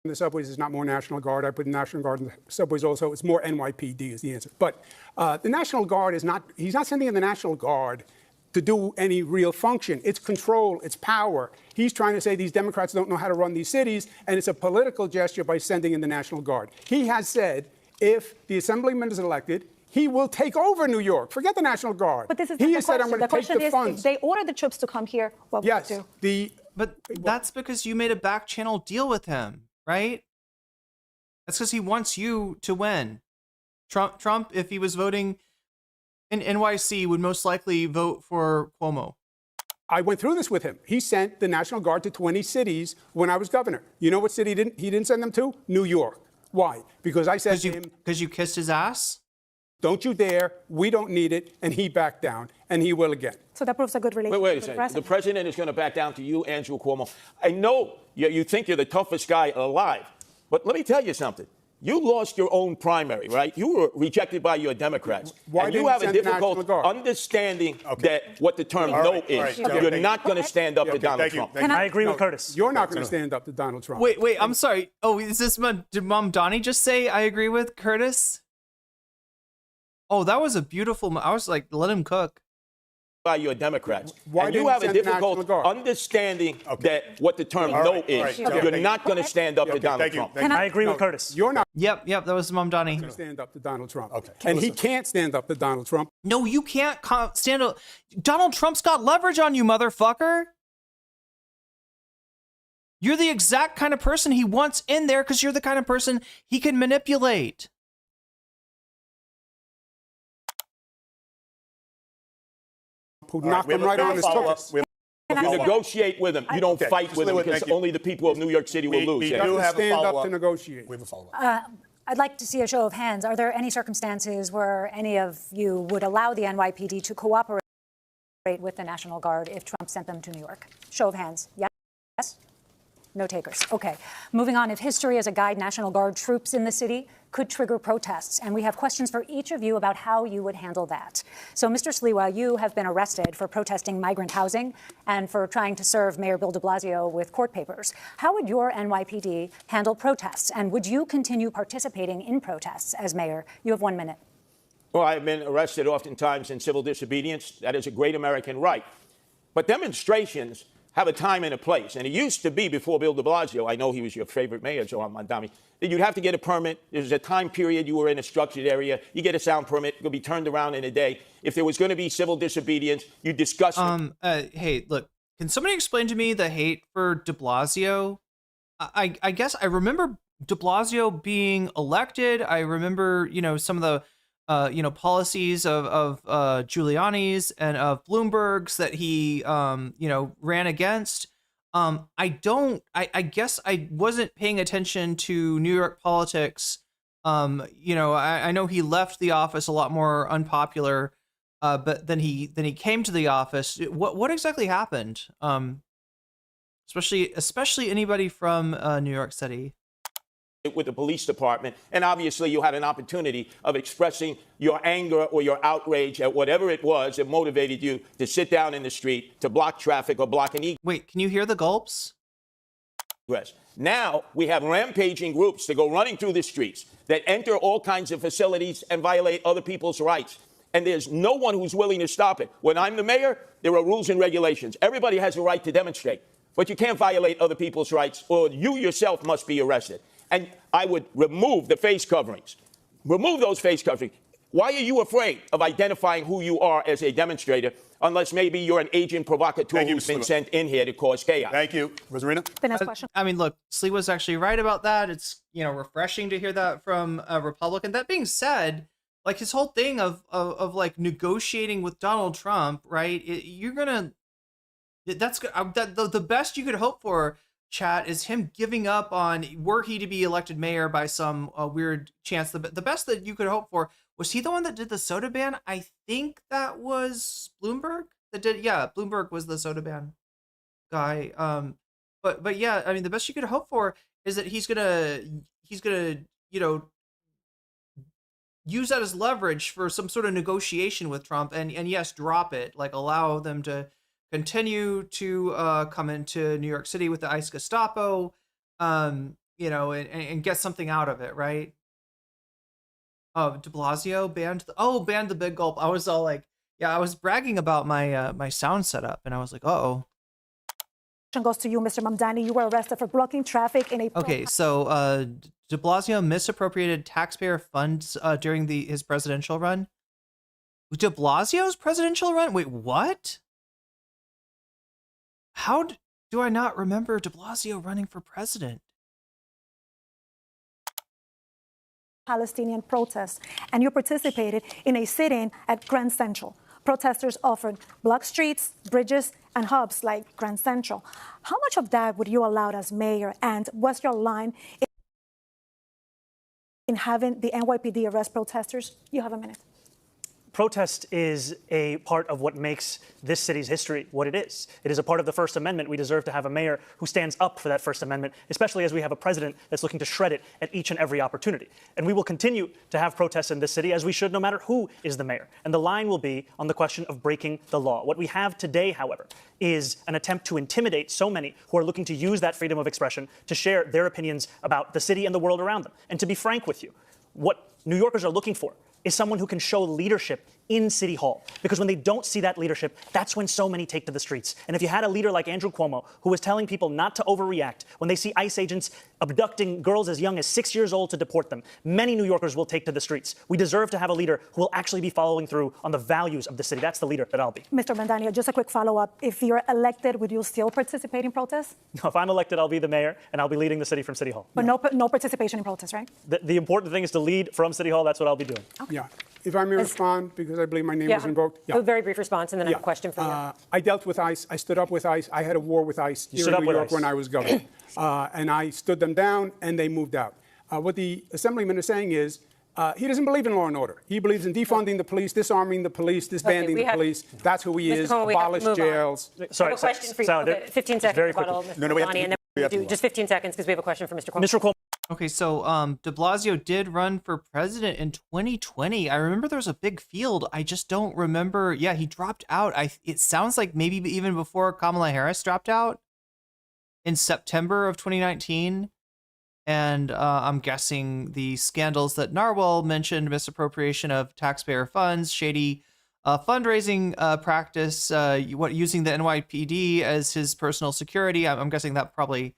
in the subways is not more National Guard. I put National Guard in the subways also. It's more NYPD is the answer. But the National Guard is not, he's not sending in the National Guard to do any real function. It's control, it's power. He's trying to say these Democrats don't know how to run these cities, and it's a political gesture by sending in the National Guard. He has said if the assemblyman is elected, he will take over New York. Forget the National Guard. But this is he the has said, I'm going to take the funds. If they order the troops to come here, what yes, will they do? But that's because you made a back channel deal with him, right? That's because he wants you to win. Trump, if he was voting in NYC, would most likely vote for Cuomo. I went through this with him. He sent the National Guard to 20 cities when I was governor. You know what city he didn't send them to? New York. Why? Because I said to him, because you kissed his ass? Don't you dare. We don't need it. And he backed down. And he will again. So that proves a good relationship Wait a with the second. president. The president is going to back down to you, Andrew Cuomo. I know you think you're the toughest guy alive. But let me tell you something. You lost your own primary, right? You were rejected by your Democrats. Why and didn't you have you a send the difficult National Guard? understanding that what the term no is. You're not going to stand up to Donald Trump. I agree with Curtis. You're not going to stand up to Donald Trump. Wait, I'm sorry. Oh, is this, did Mamdani just say I agree with Curtis? Oh, that was a beautiful, I was like, let him cook. By your Democrats. Why and didn't you have you a send the difficult National Guard? understanding that what the term no is. You're not going to stand up to Donald Trump. I agree with Curtis. You're not Yep, that was Mamdani. going to stand up to Donald Trump. Okay. And he can't stand up to Donald Trump. No, you can't stand up. Donald Trump's got leverage on you, motherfucker. You're the exact kind of person he wants in there because you're the kind of person he can manipulate. Who knocked him right on his tuchus. You negotiate with him. You don't fight with him because only the people of New York City will lose. We do have stand up to negotiate. We have a follow-up. I'd like to see a show of hands. Are there any circumstances where any of you would allow the NYPD to cooperate with the National Guard if Trump sent them to New York? Show of hands. Yes? No takers. Okay. Moving on. If history is a guide, National Guard troops in the city could trigger protests. And we have questions for each of you about how you would handle that. So, Mr. Sliwa, you have been arrested for protesting migrant housing and for trying to serve Mayor Bill de Blasio with court papers. How would your NYPD handle protests? And would you continue participating in protests as mayor? You have 1 minute. Well, I've been arrested oftentimes in civil disobedience. That is a great American right. But demonstrations have a time and a place. And it used to be before Bill de Blasio, I know he was your favorite mayor, Zohran Mamdani, that you'd have to get a permit. There's a time period you were in a structured area. You get a sound permit. It could be turned around in a day. If there was going to be civil disobedience, you discuss it. Hey, look, can somebody explain to me the hate for de Blasio? I guess I remember de Blasio being elected. I remember, some of the policies of Giuliani's and of Bloomberg's that he, ran against. I guess I wasn't paying attention to New York politics. I know he left the office a lot more unpopular, but then he came to the office. What exactly happened? Especially anybody from New York City. With the police department, and obviously you had an opportunity of expressing your anger or your outrage at whatever it was that motivated you to sit down in the street, to block traffic or block an egress. Wait, can you hear the gulps? Now we have rampaging groups that go running through the streets, that enter all kinds of facilities and violate other people's rights. And there's no one who's willing to stop it. When I'm the mayor, there are rules and regulations. Everybody has a right to demonstrate. but you can't violate other people's rights, or you yourself must be arrested. And I would remove the face coverings. Remove those face coverings. Why are you afraid of identifying who you are as a demonstrator, unless maybe you're an agent provocateur who's been sent in here to cause chaos? Thank you. Rosarina? The next question. I mean, look, Sliwa's actually right about that. It's, refreshing to hear that from a Republican. That being said, like his whole thing of like negotiating with Donald Trump, right? The best you could hope for, chat, is him giving up on, were he to be elected mayor by some weird chance. The best that you could hope for, was he the one that did the soda ban? I think that was Bloomberg that did. Yeah, Bloomberg was the soda ban guy. But yeah, I mean, the best you could hope for is that he's gonna use that as leverage for some sort of negotiation with Trump, and yes, drop it, like allow them to continue to come into New York City with the ICE Gestapo, and get something out of it, right? De Blasio banned the big gulp. I was all like, yeah, I was bragging about my my sound setup, and I was like, uh-oh. Goes to you, Mr. Mamdani. You were arrested for blocking traffic in a... Okay, so de Blasio misappropriated taxpayer funds during his presidential run. De Blasio's presidential run? Wait, what? How do I not remember de Blasio running for president? Palestinian protests, and you participated in a sit-in at Grand Central. Protesters offered block streets, bridges, and hubs like Grand Central. How much of that would you allow as mayor, and what's your line in having the NYPD arrest protesters? You have a minute. Protest is a part of what makes this city's history what it is. It is a part of the First Amendment. We deserve to have a mayor who stands up for that First Amendment, especially as we have a president that's looking to shred it at each and every opportunity. And we will continue to have protests in this city, as we should, no matter who is the mayor. And the line will be on the question of breaking the law. What we have today, however, is an attempt to intimidate so many who are looking to use that freedom of expression to share their opinions about the city and the world around them. And to be frank with you, what New Yorkers are looking for is someone who can show leadership in City Hall. Because when they don't see that leadership, that's when so many take to the streets. And if you had a leader like Andrew Cuomo, who was telling people not to overreact when they see ICE agents abducting girls as young as 6 years old to deport them, many New Yorkers will take to the streets. We deserve to have a leader who will actually be following through on the values of the city. That's the leader that I'll be. Mr. Mamdani, just a quick follow-up. If you're elected, would you still participate in protests? No, if I'm elected, I'll be the mayor, and I'll be leading the city from City Hall. But no participation in protests, right? The important thing is to lead from City Hall. That's what I'll be doing. Okay. Yeah. If I may respond, because I believe my name was invoked. Yeah. A very brief response, and then I have a question for you. I dealt with ICE. I stood up with ICE. I had a war with ICE here in New York when I was governor. And I stood them down, and they moved out. What the Assemblyman is saying is he doesn't believe in law and order. He believes in defunding the police, disarming the police, disbanding the police. That's who he is. Cuomo, abolish jails. Sorry, I have a question for you. Okay, 15 seconds. Very quickly. No, we have to, and then we'll do just 15 seconds because we have a question for Mr. Cuomo. Mr. Cuomo. Okay, so de Blasio did run for president in 2020. I remember there was a big field. I just don't remember. Yeah, he dropped out. It sounds like maybe even before Kamala Harris dropped out in September of 2019. And I'm guessing the scandals that Narwhal mentioned, misappropriation of taxpayer funds, shady fundraising practice, using the NYPD as his personal security. I'm guessing that probably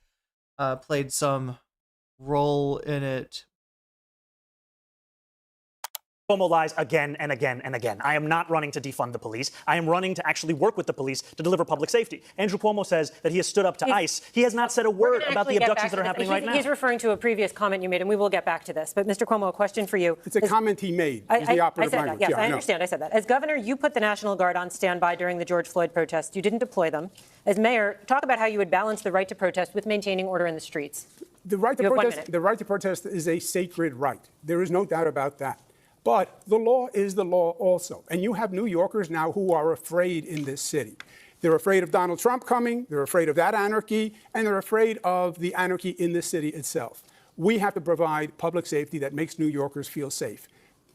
played some role in it. Cuomo lies again and again and again. I am not running to defund the police. I am running to actually work with the police to deliver public safety. Andrew Cuomo says that he has stood up to ICE. He has not said a word about the abductions that are happening right now. He's referring to a previous comment you made, and we will get back to this. But Mr. Cuomo, a question for you. It's a comment he made. Is the operative language. Yes, I understand. I said that. As governor, you put the National Guard on standby during the George Floyd protests. You didn't deploy them. As mayor, talk about how you would balance the right to protest with maintaining order in the streets. The right to protest is a sacred right. There is no doubt about that. But the law is the law also. And you have New Yorkers now who are afraid in this city. They're afraid of Donald Trump coming. They're afraid of that anarchy. And they're afraid of the anarchy in the city itself. We have to provide public safety that makes New Yorkers feel safe.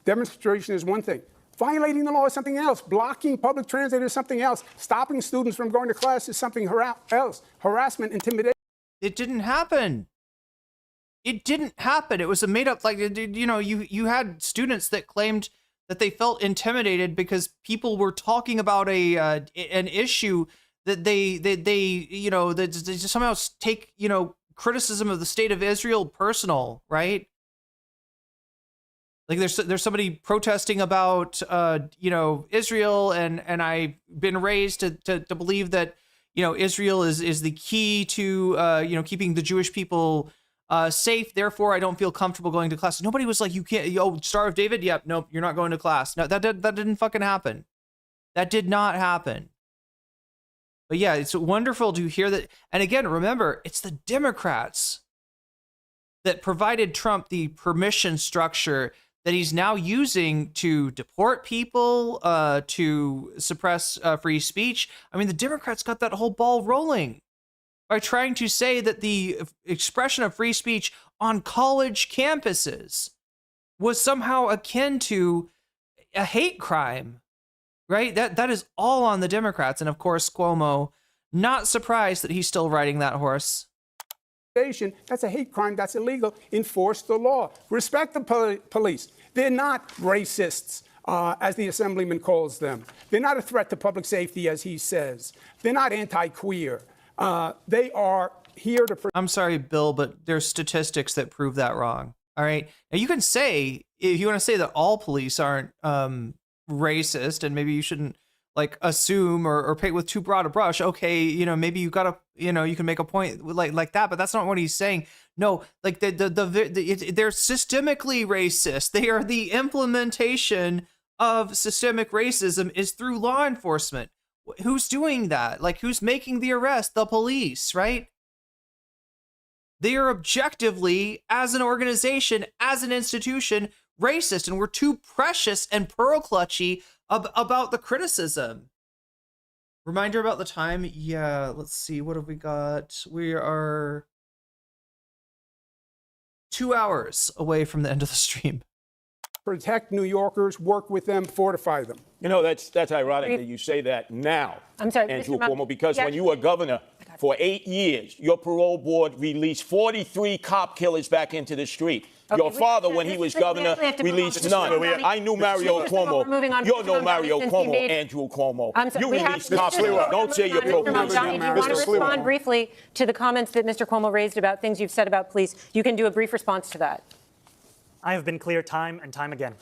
Demonstration is one thing. Violating the law is something else. Blocking public transit is something else. Stopping students from going to class is something else. Harassment, intimidation. It didn't happen. It didn't happen. It was a made-up, like, you know, you had students that claimed that they felt intimidated because people were talking about an issue that they just somehow take, criticism of the state of Israel personal, right? Like there's somebody protesting about, Israel, and I've been raised to believe that, Israel is the key to, keeping the Jewish people safe. Therefore, I don't feel comfortable going to class. Nobody was like, you can't, Star of David? Yep, nope, you're not going to class. No, that didn't fucking happen. That did not happen. But yeah, it's wonderful to hear that. And again, remember, it's the Democrats that provided Trump the permission structure that he's now using to deport people, to suppress free speech. I mean, the Democrats got that whole ball rolling by trying to say that the expression of free speech on college campuses was somehow akin to a hate crime, right? That is all on the Democrats. And of course, Cuomo, not surprised that he's still riding that horse. That's a hate crime. That's illegal. Enforce the law. Respect the police. They're not racists, as the assemblyman calls them. They're not a threat to public safety, as he says. They're not anti-queer. They are here to... I'm sorry, Bill, but there's statistics that prove that wrong. All right. Now, you can say, if you want to say that all police aren't racist, and maybe you shouldn't assume or paint with too broad a brush. Okay, maybe you gotta, you can make a point like that, but that's not what he's saying. No, they're systemically racist. They are the implementation of systemic racism is through law enforcement. Who's doing that? Who's making the arrest? The police, right? They are objectively, as an organization, as an institution, racist, and we're too precious and pearl clutchy about the criticism. Reminder about the time. Yeah, let's see. What have we got? We are 2 hours away from the end of the stream. Protect New Yorkers, work with them, fortify them. That's ironic that you say that now, I'm sorry, Andrew Mr. Cuomo, because when you were governor for 8 years, your parole board released 43 cop killers back into the street. Okay, Your father, when he was governor, released none. I knew Mario Cuomo. You know Mario Cuomo, Andrew Cuomo. You released cops. Don't say you're pro-police. If you want to respond briefly to the comments that Mr. Cuomo raised about things you've said about police, you can do a brief response to that. I have been clear time and time again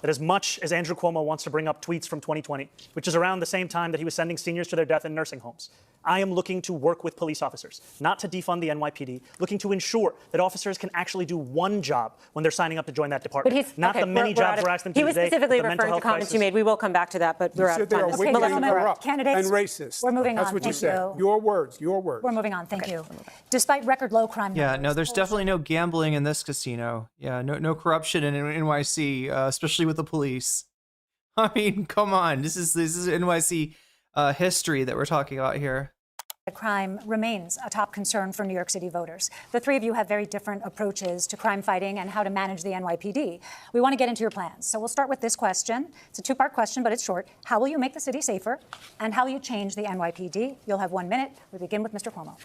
that as much as Andrew Cuomo wants to bring up tweets from 2020, which is around the same time that he was sending seniors to their death in nursing homes, I am looking to work with police officers, not to defund the NYPD, looking to ensure that officers can actually do one job when they're signing up to join that department. But not the many jobs we're asking them to do today. He was specifically referring to comments you made. We will come back to that, but we're out of time. Wicked and corrupt and racist. We're moving on. That's what you Thank said. you. Your words. We're moving on. Thank you. Despite record low crime numbers. Yeah, no, there's definitely no gambling in this casino. Yeah, no corruption in NYC, especially with the police. I mean, come on. This is NYC history that we're talking about here. Crime remains a top concern for New York City voters. The three of you have very different approaches to crime fighting and how to manage the NYPD. We want to get into your plans. So we'll start with this question. It's a two-part question, but it's short. How will you make the city safer? And how will you change the NYPD? You'll have 1 minute. We begin with Mr. Cuomo.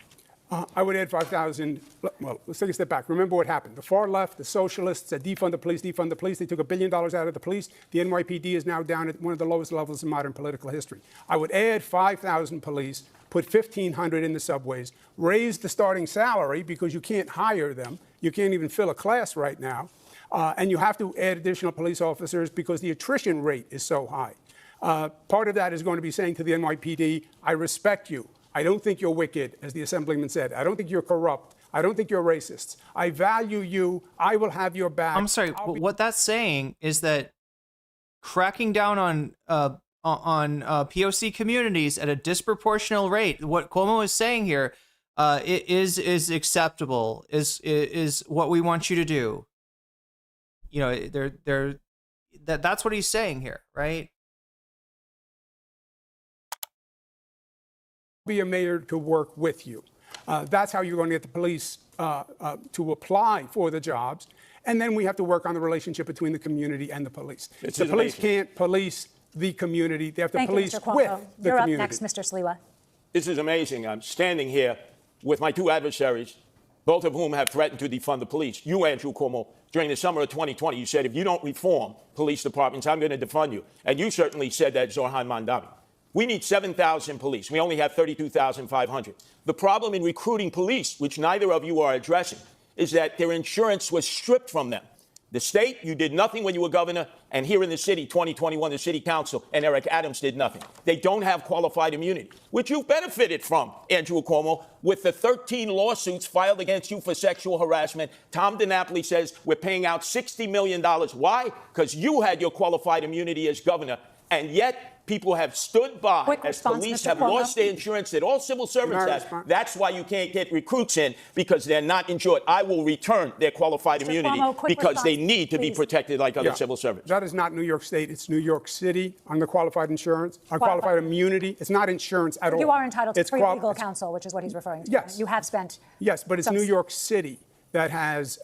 I would add 5,000. Well, let's take a step back. Remember what happened. The far left, the socialists said defund the police, defund the police. They took $1 billion out of the police. The NYPD is now down at one of the lowest levels in modern political history. I would add 5,000 police, put 1,500 in the subways, raise the starting salary because you can't hire them. You can't even fill a class right now. And you have to add additional police officers because the attrition rate is so high. Part of that is going to be saying to the NYPD, I respect you. I don't think you're wicked, as the assemblyman said. I don't think you're corrupt. I don't think you're racist. I value you. I will have your back. I'm sorry. What that's saying is that cracking down on POC communities at a disproportional rate, what Cuomo is saying here, is acceptable. Is what we want you to do. That's what he's saying here, right? Be a mayor to work with you. That's how you're going to get the police to apply for the jobs. And then we have to work on the relationship between the community and the police. The police can't police the community. They have to police with the community. You're up next, Mr. Sliwa. This is amazing. I'm standing here with my two adversaries, both of whom have threatened to defund the police. You, Andrew Cuomo, during the summer of 2020, you said, if you don't reform police departments, I'm going to defund you. And you certainly said that, Zohran Mamdani. We need 7,000 police. We only have 32,500. The problem in recruiting police, which neither of you are addressing, is that their insurance was stripped from them. The state, you did nothing when you were governor, and here in the city, 2021, the city council and Eric Adams did nothing. They don't have qualified immunity, which you benefited from, Andrew Cuomo, with the 13 lawsuits filed against you for sexual harassment. Tom DiNapoli says we're paying out $60 million. Why? Because you had your qualified immunity as governor, and yet people have stood by as police have lost their insurance that all civil servants have. That's why you can't get recruits in, because they're not insured. I will return their qualified immunity because they need to be protected like other civil servants. That is not New York State. It's New York City on the qualified insurance, on qualified immunity. It's not insurance at all. You are entitled to free legal counsel, which is what he's referring to. Yes. You have spent. Yes, but it's New York City that has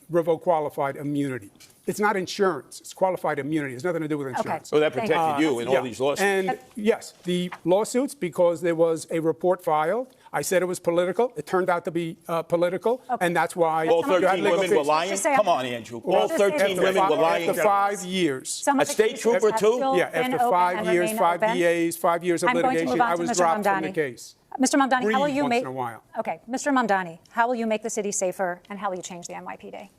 revoked qualified immunity. It's not insurance. It's qualified immunity. It's nothing to do with insurance. So that protected you in all these lawsuits. And yes, the lawsuits, because there was a report filed. I said it was political. It turned out to be political, and that's why all 13 women were lying. Come on, Andrew. All 13 women were lying. After 5 years. A state trooper too? Yeah, after 5 years, 5 DAs, 5 years of litigation, I was dropped from the case. Mr. Mamdani, how will you make? Once in a while. Okay, Mr. Mamdani, how will you make the city safer, and how will you change the NYPD?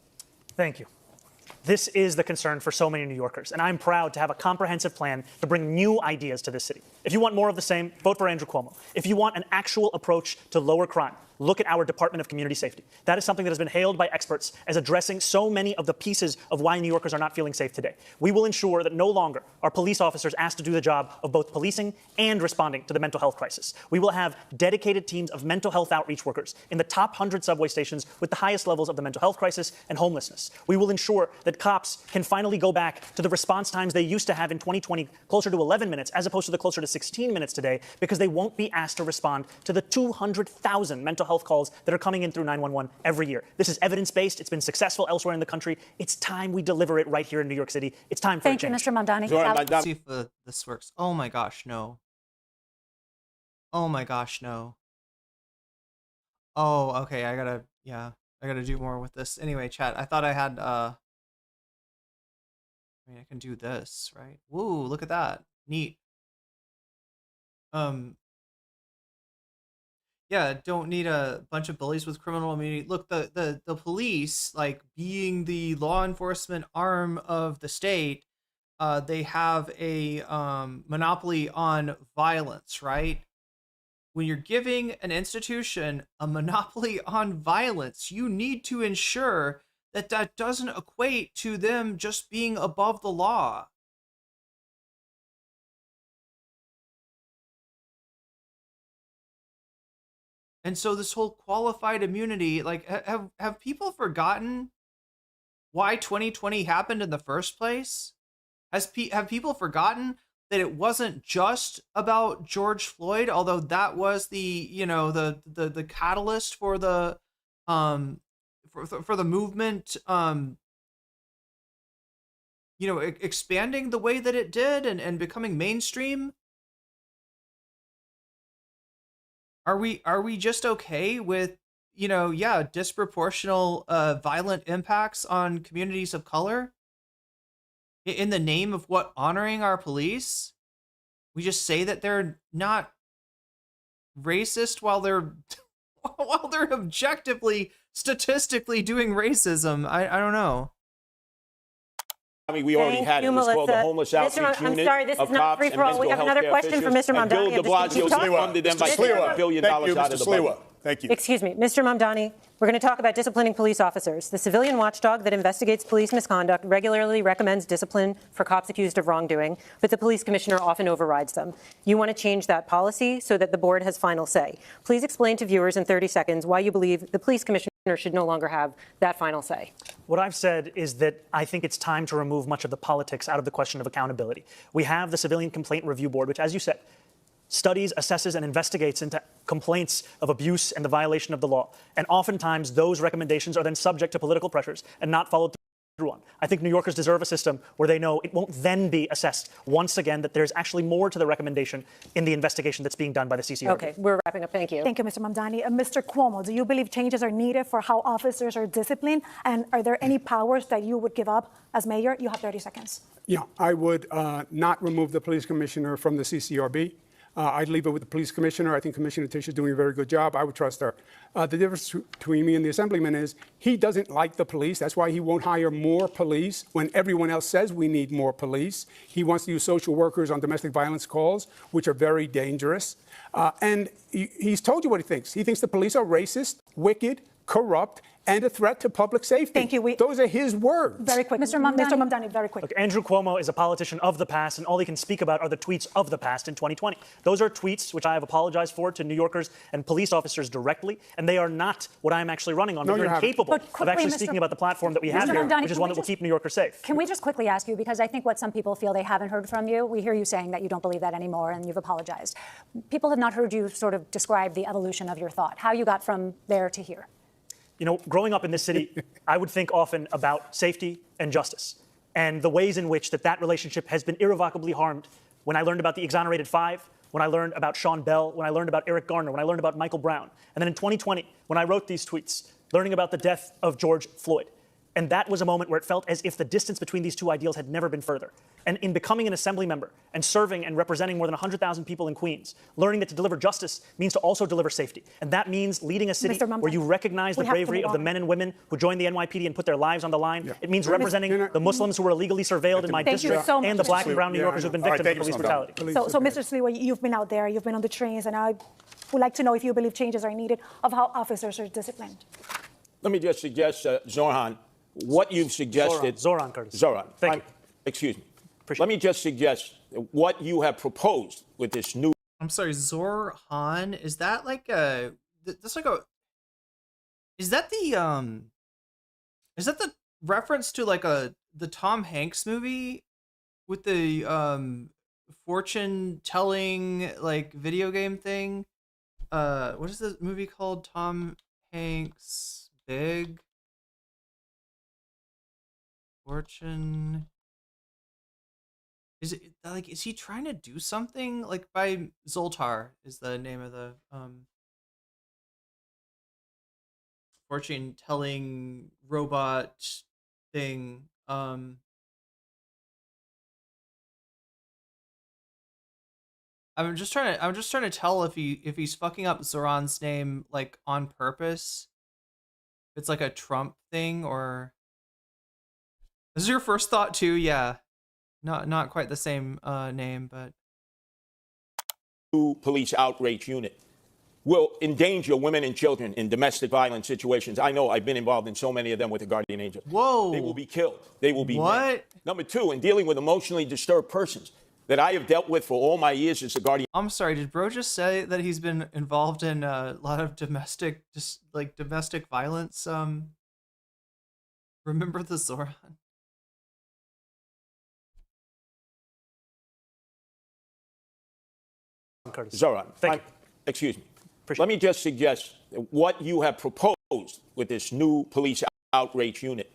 Thank you. This is the concern for so many New Yorkers, and I'm proud to have a comprehensive plan to bring new ideas to this city. If you want more of the same, vote for Andrew Cuomo. If you want an actual approach to lower crime, look at our Department of Community Safety. That is something that has been hailed by experts as addressing so many of the pieces of why New Yorkers are not feeling safe today. We will ensure that no longer are police officers asked to do the job of both policing and responding to the mental health crisis. We will have dedicated teams of mental health outreach workers in the top 100 subway stations with the highest levels of the mental health crisis and homelessness. We will ensure that cops can finally go back to the response times they used to have in 2020, closer to 11 minutes, as opposed to the closer to 16 minutes today, because they won't be asked to respond to the 200,000 mental health calls that are coming in through 911 every year. This is evidence-based. It's been successful elsewhere in the country. It's time we deliver it right here in New York City. It's time for a change. Thank you, Mr. Mamdani. Let's see if this works. Oh my gosh, no. Oh my gosh, no. Oh, okay, I gotta do more with this. Anyway, chat, I thought I had, I mean, I can do this, right? Woo, look at that. Neat. Yeah, don't need a bunch of bullies with criminal immunity. Look, the police, like being the law enforcement arm of the state, they have a monopoly on violence, right? When you're giving an institution a monopoly on violence, you need to ensure that that doesn't equate to them just being above the law. And so this whole qualified immunity, like, have people forgotten why 2020 happened in the first place? Have people forgotten that it wasn't just about George Floyd, although that was the catalyst for the for the movement, expanding the way that it did and becoming mainstream? Are we just okay with, disproportional violent impacts on communities of color? In the name of what? Honoring our police? We just say that they're not racist while they're objectively, statistically doing racism. I don't know. I mean, we already had it. It was called the Homeless Outreach Unit. I'm sorry, this is not free for all. We have another question from Mr. Mamdani. Bill de Blasio funded them by $1 billion out of the budget. Thank you. Excuse me, Mr. Mamdani, we're going to talk about disciplining police officers. The civilian watchdog that investigates police misconduct regularly recommends discipline for cops accused of wrongdoing, but the police commissioner often overrides them. You want to change that policy so that the board has final say. Please explain to viewers in 30 seconds why you believe the police commissioner should no longer have that final say. What I've said is that I think it's time to remove much of the politics out of the question of accountability. We have the Civilian Complaint Review Board, which, as you said, studies, assesses, and investigates into complaints of abuse and the violation of the law. And oftentimes, those recommendations are then subject to political pressures and not followed through on. I think New Yorkers deserve a system where they know it won't then be assessed once again, that there's actually more to the recommendation in the investigation that's being done by the CCRB. Okay, we're wrapping up. Thank you. Thank you, Mr. Mamdani. Mr. Cuomo, do you believe changes are needed for how officers are disciplined? And are there any powers that you would give up as mayor? You have 30 seconds. Yeah, I would not remove the police commissioner from the CCRB. I'd leave it with the police commissioner. I think Commissioner Tisch is doing a very good job. I would trust her. The difference between me and the assemblyman is he doesn't like the police. That's why he won't hire more police when everyone else says we need more police. He wants to use social workers on domestic violence calls, which are very dangerous. And he's told you what he thinks. He thinks the police are racist, wicked, corrupt, and a threat to public safety. Thank you. Those are his words. Very quick. Mr. Mamdani, very quick. Look, Andrew Cuomo is a politician of the past, and all he can speak about are the tweets of the past in 2020. Those are tweets which I have apologized for to New Yorkers and police officers directly, and they are not what I'm actually running on. No, You're incapable But quickly, of actually Mr. speaking about the platform that we have Mr. here, Mamdani, which is can one we that will just- keep New Yorkers safe. Can we just quickly ask you, because I think what some people feel they haven't heard from you, we hear you saying that you don't believe that anymore and you've apologized. People have not heard you sort of describe the evolution of your thought, how you got from there to here. You know, growing up in this city, I would think often about safety and justice and the ways in which that relationship has been irrevocably harmed. When I learned about the exonerated five, when I learned about Sean Bell, when I learned about Eric Garner, when I learned about Michael Brown, and then in 2020, when I wrote these tweets, learning about the death of George Floyd. And that was a moment where it felt as if the distance between these two ideals had never been further. And in becoming an assembly member and serving and representing more than 100,000 people in Queens, learning that to deliver justice means to also deliver safety. And that means leading a city Mr. Mamdani, where you recognize the we have to bravery move of the on. men and women who joined the NYPD and put their lives on the line. Yeah. It means representing the Muslims who were illegally surveilled in my Thank you district so much, and the Mr. black and brown New Yeah, Yorkers I who've been know. All right, victims thank of you, police Mr. brutality. So, Mr. Sliwa, you've been out there, you've been on the trains, and I would like to know if you believe changes are needed of how officers are disciplined. Let me just suggest, Zohran, what you've suggested. Zohran, Curtis. Zohran. Thank you. Excuse me. Appreciate Let me just suggest what you have proposed with this new. I'm sorry, Zohran. Is that like a? That's like a. Is that the Is that the reference to like the Tom Hanks movie with the fortune telling like video game thing? What is the movie called? Tom Hanks Big Fortune. Is it like, is he trying to do something like by Zoltar is the name of the fortune telling robot thing. I'm just trying to tell if he's fucking up Zoran's name like on purpose. It's like a Trump thing, or this is your first thought too, yeah. Not quite the same name, but New police outreach unit will endanger women and children in domestic violence situations. I know I've been involved in so many of them with the Guardian Angel. Whoa. They will be killed. They will be What? maimed. Number two, in dealing with emotionally disturbed persons that I have dealt with for all my years as a Guardian. I'm sorry, did bro just say that he's been involved in a lot of domestic violence? Remember the Zoran? Curtis. Zoran, Thank you. excuse me. Appreciate Let me just suggest that what you have proposed with this new police outreach unit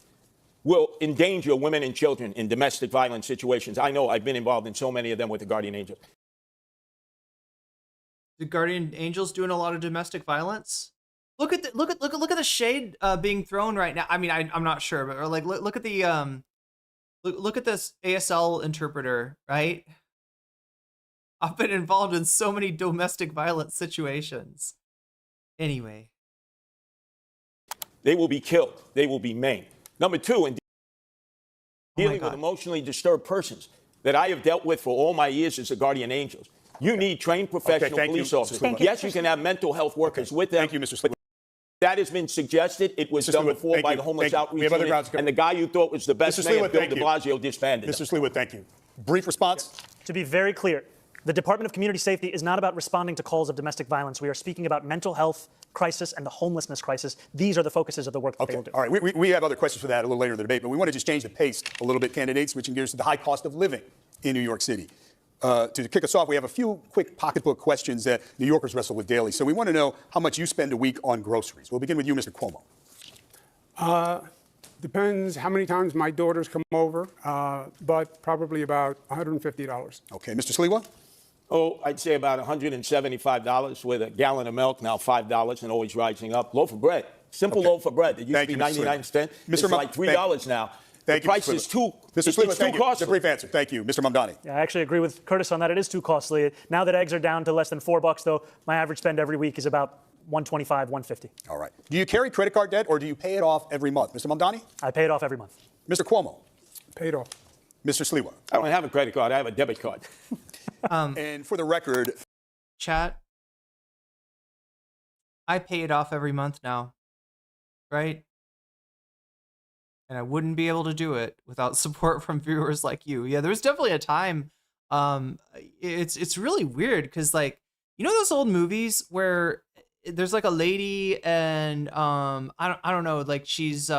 will endanger women and children in domestic violence situations. I know I've been involved in so many of them with the Guardian Angel. The Guardian Angel's doing a lot of domestic violence. Look at the shade being thrown right now. I mean, I'm not sure, but or like look at the look at this ASL interpreter, right? I've been involved in so many domestic violence situations. Anyway, They will be killed. They will be maimed. Number two, in dealing with emotionally disturbed persons that I have dealt with for all my years as a Guardian Angel, you need trained professional thank you, police Mr. officers. Sliwa. Yes, you can have mental health workers with them. Thank you, Mr. Sliwa. That has been suggested. It was Mr. done Sliwa, before thank by you. the homeless Thank you. outreach We have other unit, grounds to cover. and the guy you thought was the best Mr. man, Sliwa, Bill thank de you. Blasio, disbanded Mr. him. Sliwa, thank you. Brief response? To be very clear, the Department of Community Safety is not about responding to calls of domestic violence. We are speaking about mental health crisis and the homelessness crisis. These are the focuses of the work that they will do. All right. We have other questions for that a little later in the debate, but we want to just change the pace a little bit, candidates, switching gears to the high cost of living in New York City. To kick us off, we have a few quick pocketbook questions that New Yorkers wrestle with daily. So we want to know how much you spend a week on groceries. We'll begin with you, Mr. Cuomo. Depends how many times my daughters come over, but probably about $150. Okay. Mr. Sliwa? Oh, I'd say about $175 with a gallon of milk, now $5 and always rising up. Loaf of bread, simple loaf of bread. It used Thank to be you, Mr. 99 cents. It's Mr. like $3 now. Thank the you, price Mr. is too, Mr. it's Sliwa, too thank you. costly. It's a brief answer. Thank you, Mr. Mamdani. Yeah, I actually agree with Curtis on that. It is too costly. Now that eggs are down to less than $4, though, my average spend every week is about $125, $150. All right. Do you carry credit card debt or do you pay it off every month? Mr. Mamdani? I pay it off every month. Mr. Cuomo? Paid off. Mr. Sliwa? I don't have a credit card. I have a debit card. And for the record, Chat. I pay it off every month now, right? And I wouldn't be able to do it without support from viewers like you. Yeah, there's definitely a time. It's really weird because, like, you know those old movies where there's like a lady and I don't know, like she's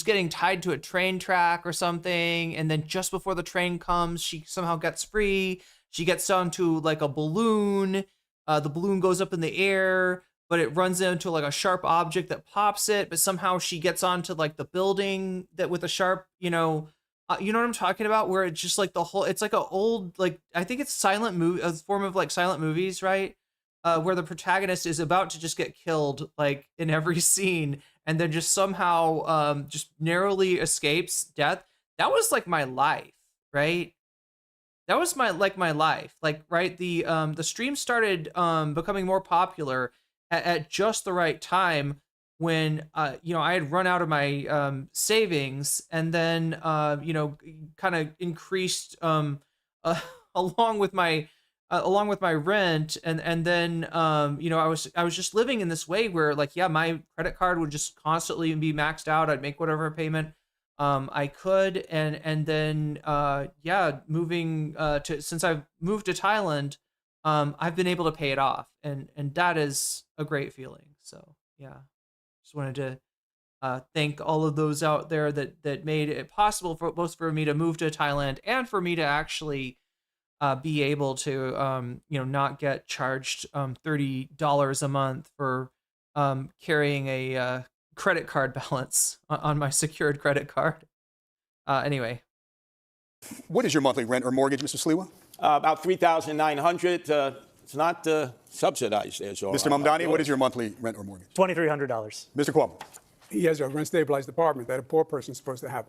getting tied to a train track or something, and then just before the train comes, she somehow gets free. She gets onto like a balloon. The balloon goes up in the air, but it runs into like a sharp object that pops it. But somehow she gets onto like the building that with a sharp, you know what I'm talking about? Where it's just like the whole, it's like a old, like I think it's silent movie, a form of like silent movies, right? Where the protagonist is about to just get killed, like in every scene, and then just somehow just narrowly escapes death. That was like my life, right? That was my life, like, right? The stream started becoming more popular at just the right time when I had run out of my savings, and then kind of increased along with my rent, and then I was just living in this way where, like, yeah, my credit card would just constantly be maxed out. I'd make whatever payment I could, and then moving since I've moved to Thailand, I've been able to pay it off, and that is a great feeling. So yeah, just wanted to thank all of those out there that made it possible for both for me to move to Thailand and for me to actually be able to not get charged $30 a month for carrying a credit card balance on my secured credit card. Anyway. What is your monthly rent or mortgage, Mr. Sliwa? About $3,900. It's not subsidized there, so. Mr. Mamdani, what is your monthly rent or mortgage? $2,300. Mr. Cuomo? He has a rent-stabilized apartment that a poor person is supposed to have.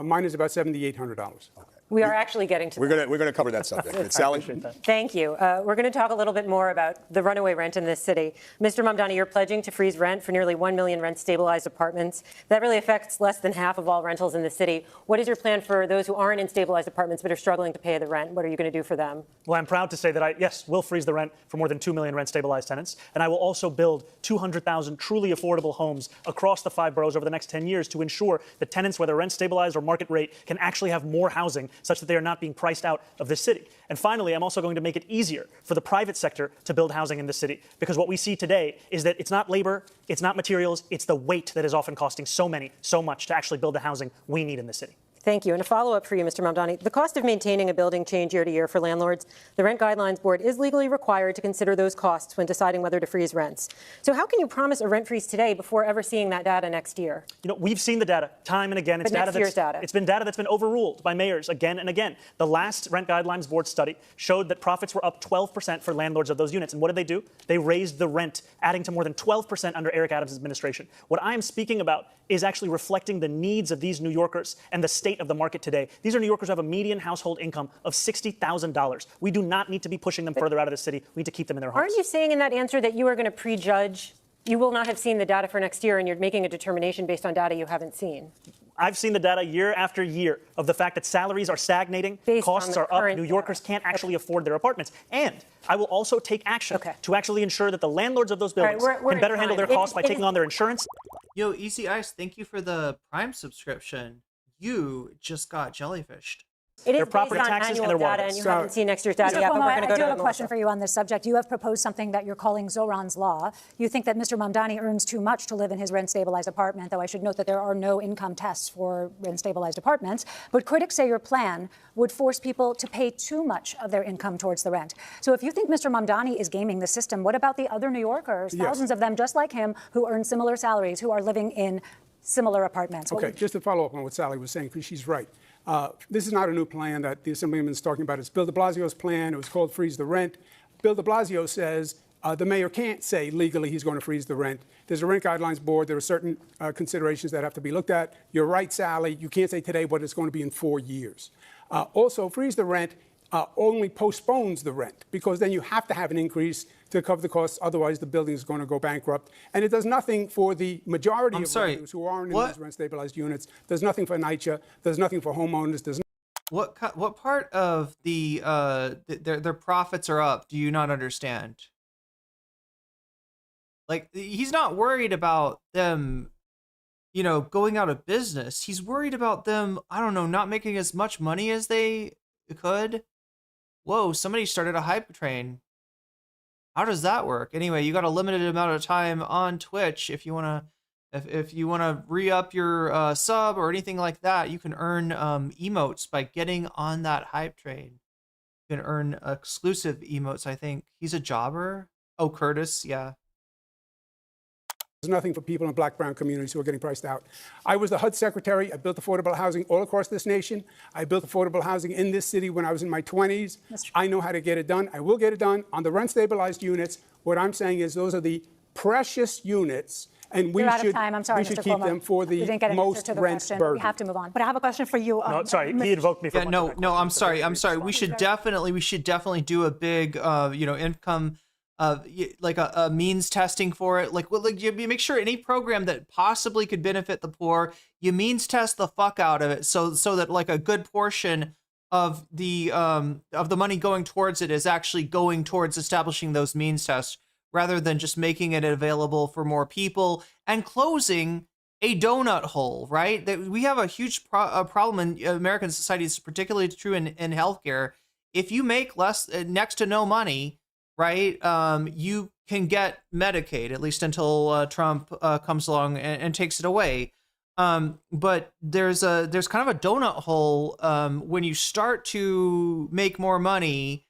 Mine is about $7,800. Okay. We are actually getting to We're gonna cover that subject. Sally? Thank you. We're going to talk a little bit more about the runaway rent in this city. Mr. Mamdani, you're pledging to freeze rent for nearly 1 million rent-stabilized apartments. That really affects less than half of all rentals in the city. What is your plan for those who aren't in stabilized apartments but are struggling to pay the rent? What are you going to do for them? Well, I'm proud to say that I will freeze the rent for more than 2 million rent-stabilized tenants, and I will also build 200,000 truly affordable homes across the 5 boroughs over the next 10 years to ensure that tenants, whether rent-stabilized or market rate, can actually have more housing such that they are not being priced out of this city. And finally, I'm also going to make it easier for the private sector to build housing in the city, because what we see today is that it's not labor, it's not materials, it's the weight that is often costing so much to actually build the housing we need in the city. Thank you. And a follow-up for you, Mr. Mamdani. The cost of maintaining a building change year to year for landlords. The Rent Guidelines Board is legally required to consider those costs when deciding whether to freeze rents. So how can you promise a rent freeze today before ever seeing that data next year? We've seen the data time and again. It's next year's data. It's been data that's been overruled by mayors again and again. The last Rent Guidelines Board study showed that profits were up 12% for landlords of those units. And what did? They raised the rent, adding to more than 12% under Eric Adams' administration. What I am speaking about is actually reflecting the needs of these New Yorkers and the state of the market today. These are New Yorkers who have a median household income of $60,000. We do not need to be pushing them further out of the city. We need to keep them in their homes. Aren't you saying in that answer that you are going to prejudge? You will not have seen the data for next year, and you're making a determination based on data you haven't seen? I've seen the data year after year of the fact that salaries are stagnating, costs are up, New Yorkers can't actually afford their apartments. And I will also take action to actually ensure that the landlords of those buildings can better handle their costs by taking on their insurance. Yo, Easy Ice, thank you for the Prime subscription. You just got jellyfished. It is based on annual data, and you haven't seen next year's data yet, but we're going to go to I do have a question for you on this subject. You have proposed something that you're calling Zohran's Law. You think that Mr. Mamdani earns too much to live in his rent-stabilized apartment, though I should note that there are no income tests for rent-stabilized apartments. But critics say your plan would force people to pay too much of their income towards the rent. So if you think Mr. Mamdani is gaming the system, what about the other New Yorkers, thousands of them just like him, who earn similar salaries, who are living in similar apartments? Okay, just to follow up on what Sally was saying, because she's right. This is not a new plan that the Assemblyman is talking about. It's Bill de Blasio's plan. It was called Freeze the Rent. Bill de Blasio says The mayor can't say legally he's going to freeze the rent. There's a rent guidelines board. There are certain considerations that have to be looked at. You're right, Sally. You can't say today what it's going to be in 4 years. Also, freeze the rent only postpones the rent, because then you have to have an increase to cover the costs. Otherwise, the building is going to go bankrupt. And it does nothing for the majority of renters who aren't in these rent-stabilized units. There's nothing for NYCHA. There's nothing for homeowners. There's What part of the their profits are up do you not understand? Like, he's not worried about them, you know, going out of business. He's worried about them, I don't know, not making as much money as they could. Whoa, somebody started a hype train. How does that work? Anyway, you got a limited amount of time on Twitch. If you wanna, if you wanna re-up your sub or anything like that, you can earn emotes by getting on that hype train. You can earn exclusive emotes. I think he's a jobber. Oh, Curtis, yeah. There's nothing for people in black, brown communities who are getting priced out. I was the HUD secretary. I built affordable housing all across this nation. I built affordable housing in this city when I was in my 20s. I know how to get it done. I will get it done on the rent-stabilized units. What I'm saying is those are the precious units, and we should keep them for the most rent burden. We have to move on. But I have a question for you. No, sorry, he invoked me for no, I'm sorry. We should definitely do a big, you know, income. Like a means testing for it. Like you make sure any program that possibly could benefit the poor, you means test the fuck out of it, so that like a good portion of the money going towards it is actually going towards establishing those means tests, rather than just making it available for more people and closing a donut hole. Right? That we have a huge problem in American society. It's particularly true in healthcare. If you make next to no money, right, you can get Medicaid, at least until Trump comes along and takes it away. But there's kind of a donut hole when you start to make more money,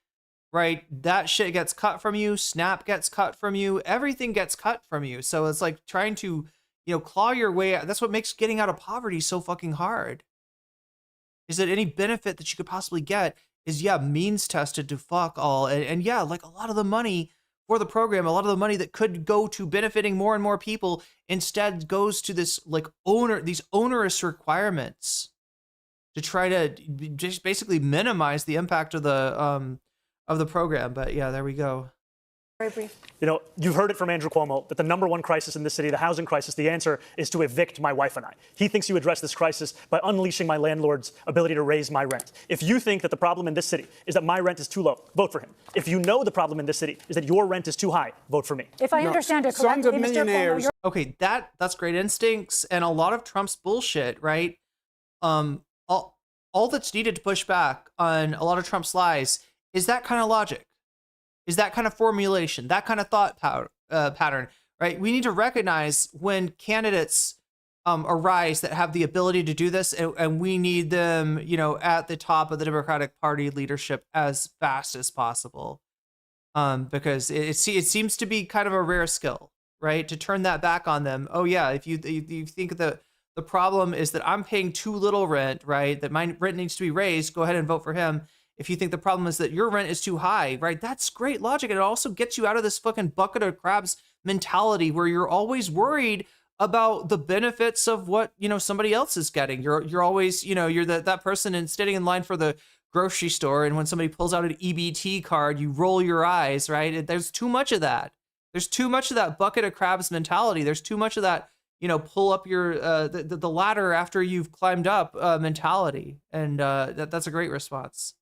right? That shit gets cut from you. SNAP gets cut from you. Everything gets cut from you. So it's like trying to, you know, claw your way out. That's what makes getting out of poverty so fucking hard. Is that any benefit that you could possibly get is, yeah, means tested to fuck all. And yeah, like a lot of the money for the program, a lot of the money that could go to benefiting more and more people instead goes to this like these onerous requirements to try to just basically minimize the impact of the program. But yeah, there we go. Very brief. You know, you've heard it from Andrew Cuomo that the #1 crisis in this city, the housing crisis, the answer is to evict my wife and I. He thinks you address this crisis by unleashing my landlord's ability to raise my rent. If you think that the problem in this city is that my rent is too low, vote for him. If you know the problem in this city is that your rent is too high, vote for me. If I understand it correctly, sons of millionaires. Okay, that's great instincts and a lot of Trump's bullshit, right? All that's needed to push back on a lot of Trump's lies is that kind of logic. Is that kind of formulation, that kind of thought pattern, right? We need to recognize when candidates arise that have the ability to do this, and we need them, you know, at the top of the Democratic Party leadership as fast as possible, because it seems to be kind of a rare skill, right? To turn that back on them. Oh yeah, if you think the problem is that I'm paying too little rent, right? That my rent needs to be raised, go ahead and vote for him. If you think the problem is that your rent is too high, right? That's great logic. And it also gets you out of this fucking bucket of crabs mentality where you're always worried about the benefits of what, you know, somebody else is getting. You're always, you know, you're that person and standing in line for the grocery store, and when somebody pulls out an EBT card, you roll your eyes, right? There's too much of that. There's too much of that bucket of crabs mentality. There's too much of that, you know, pull up your the ladder after you've climbed up mentality. And that's a great response.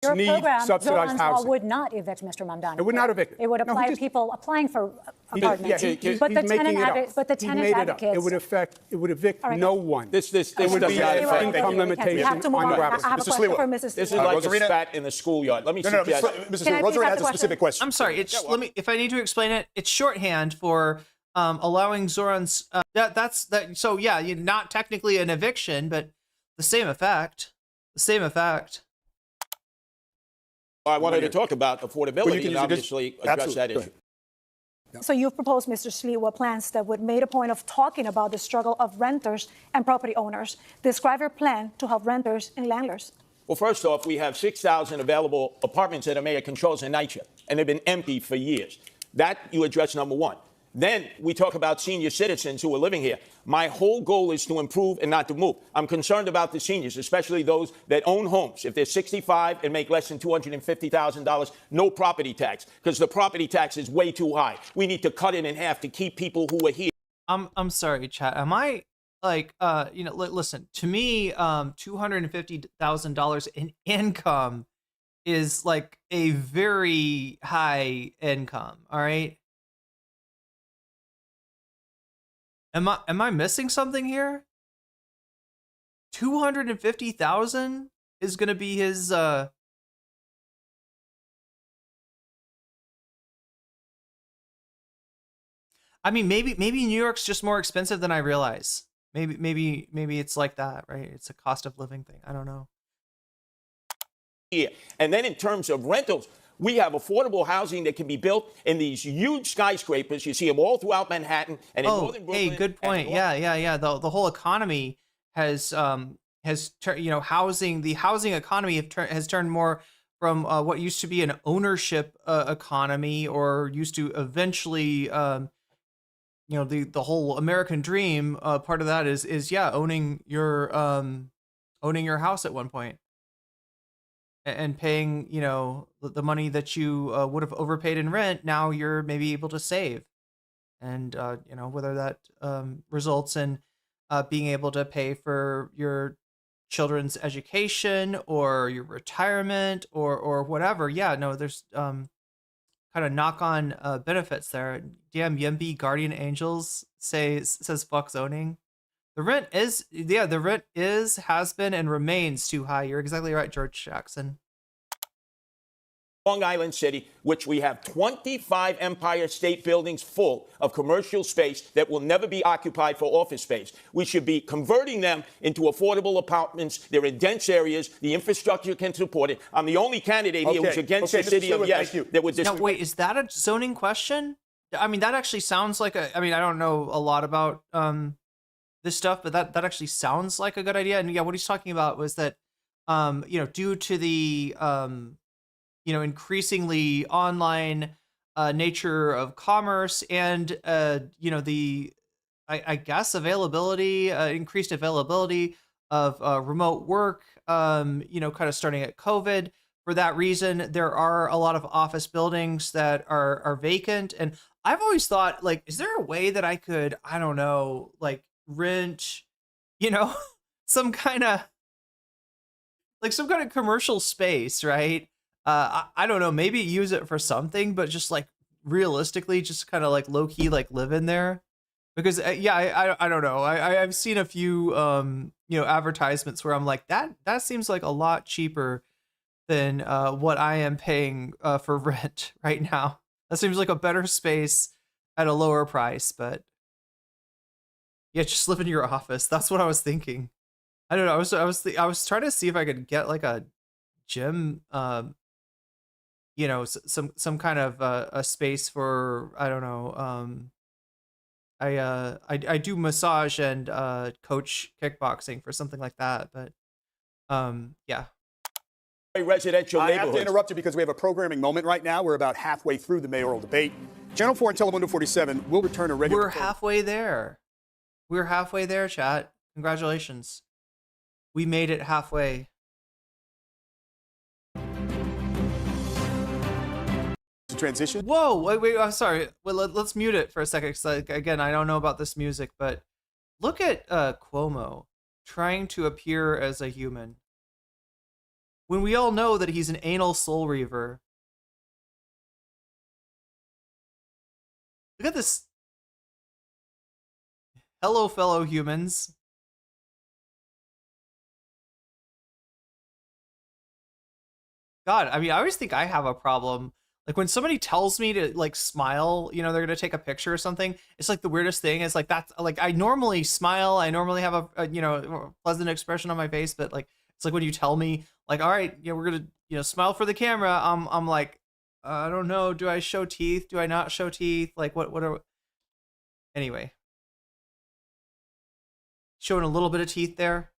Your program, subsidized Zohran's housing. law would not evict Mr. Mamdani. It would not evict. It would apply to people applying for apartments. But the tenant advocates. It would evict no one. This would be an income limitation. We have to move on. I have a question for Mrs. This is like a spat in the schoolyard. Let me suggest. Mrs. Rosarena has a specific question. I'm sorry. If I need to explain it, it's shorthand for allowing Zohran's. So yeah, you're not technically an eviction, but the same effect. The same effect. I wanted to talk about affordability and obviously address that issue. So you've proposed, Mr. Sliwa, plans that would make a point of talking about the struggle of renters and property owners. Describe your plan to help renters and landlords. Well, first off, we have 6,000 available apartments that the mayor controls in NYCHA. and they've been empty for years. That you address, number one. Then we talk about senior citizens who are living here. My whole goal is to improve and not to move. I'm concerned about the seniors, especially those that own homes. If they're 65 and make less than $250,000, no property tax, because the property tax is way too high. We need to cut it in half to keep people who are here. I'm sorry, chat. Am I like listen, to me, $250,000 in income is like a very high income, all right? Am I missing something here? 250,000 is going to be his I mean, maybe New York's just more expensive than I realize. Maybe it's like that, right? It's a cost of living thing. I don't know. Yeah. And then in terms of rentals, we have affordable housing that can be built in these huge skyscrapers. You see them all throughout Manhattan and in northern Brooklyn. Hey, good point. Yeah. The whole economy has housing, the housing economy has turned more from what used to be an ownership economy, or used to eventually, the whole American dream. Part of that is owning your house at one point. And paying, the money that you would have overpaid in rent, now you're maybe able to save. And, whether that results in being able to pay for your children's education or your retirement or whatever. Yeah, no, there's kind of knock-on benefits there. Damn, Yemby Guardian Angels says fuck zoning. The rent is, has been, and remains too high. You're exactly right, George Jackson. Long Island City, which we have 25 Empire State Buildings full of commercial space that will never be occupied for office space. We should be converting them into affordable apartments. They're in dense areas. The infrastructure can support it. I'm the only candidate here who's against the city of yes that would. Now, wait, is that a zoning question? I mean, that actually sounds like I don't know a lot about this stuff, but that actually sounds like a good idea. And yeah, what he's talking about was that, due to the, increasingly online nature of commerce and, the, I guess, increased availability of remote work, kind of starting at COVID. For that reason, there are a lot of office buildings that are vacant. And I've always thought, like, is there a way that I could, I don't know, like, rent, some kind of commercial space, right? I don't know, maybe use it for something, but just like realistically, just kind of like low key, like live in there, because I don't know. I've seen a few advertisements where I'm like, that seems like a lot cheaper than what I am paying for rent right now. That seems like a better space at a lower price, but. Yeah, just live in your office. That's what I was thinking. I don't know. I was trying to see if I could get like a gym, some kind of a space for, I don't know. I do massage and coach kickboxing for something like that, but yeah. Residential I have to neighborhoods. interrupt you because we have a programming moment right now. We're about halfway through the mayoral debate. Channel 4 and Telemundo 47 will return a regular. We're halfway there. We're halfway there, chat. Congratulations. We made it halfway. Transition. Whoa, wait, I'm sorry. Well, let's mute it for a second. Cause again, I don't know about this music, but look at Cuomo trying to appear as a human, when we all know that he's an anal soul reaver. Look at this. Hello, fellow humans. God, I mean, I always think I have a problem. Like when somebody tells me to like smile, they're gonna take a picture or something. It's like the weirdest thing. It's like that's like I normally smile. I normally have a pleasant expression on my face, but like it's like when you tell me like, all right, we're gonna smile for the camera. I'm like, I don't know. Do I show teeth? Do I not show teeth? Like what are? Anyway. Showing a little bit of teeth there.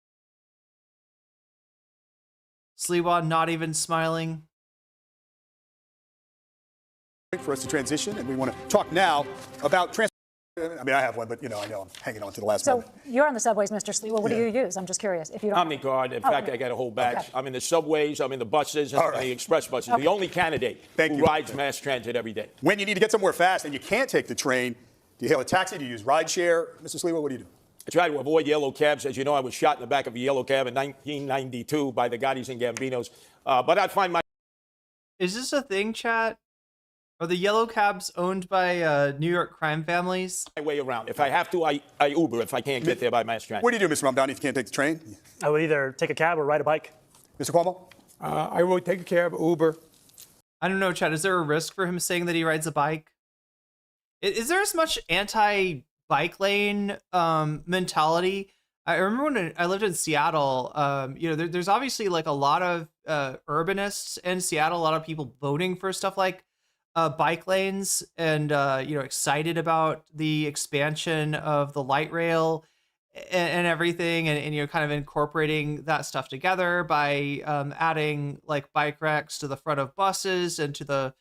Sliwa not even smiling. for us to transition, and we want to talk now about I mean, I have one, but, I know I'm hanging on to the last So moment. you're on the subways, Mr. Sliwa. What do you use? I'm just curious. If you don't. Omnicard. In fact, I got a whole batch. Okay. I'm in the subways, I'm in the buses, and the express buses. The only candidate who rides mass transit every day. When you need to get somewhere fast and you can't take the train, do you hail a taxi? Do you use rideshare? Mr. Sliwa, what do you do? I try to avoid yellow cabs. As you know, I was shot in the back of a yellow cab in 1992 by the Gottis and Gambinos. But I find my... Is this a thing, chat? Are the yellow cabs owned by New York crime families? My way around. If I have to, I Uber if I can't get there by mass transit. What do you do, Mr. Mamdani, if you can't take the train? I would either take a cab or ride a bike. Mr. Cuomo? I would take a cab, Uber. I don't know, Chad. Is there a risk for him saying that he rides a bike? Is there as much anti-bike lane mentality? I remember when I lived in Seattle, there's obviously like a lot of urbanists in Seattle, a lot of people voting for stuff like bike lanes and, excited about the expansion of the light rail and everything. And kind of incorporating that stuff together by adding like bike racks to the front of buses and to the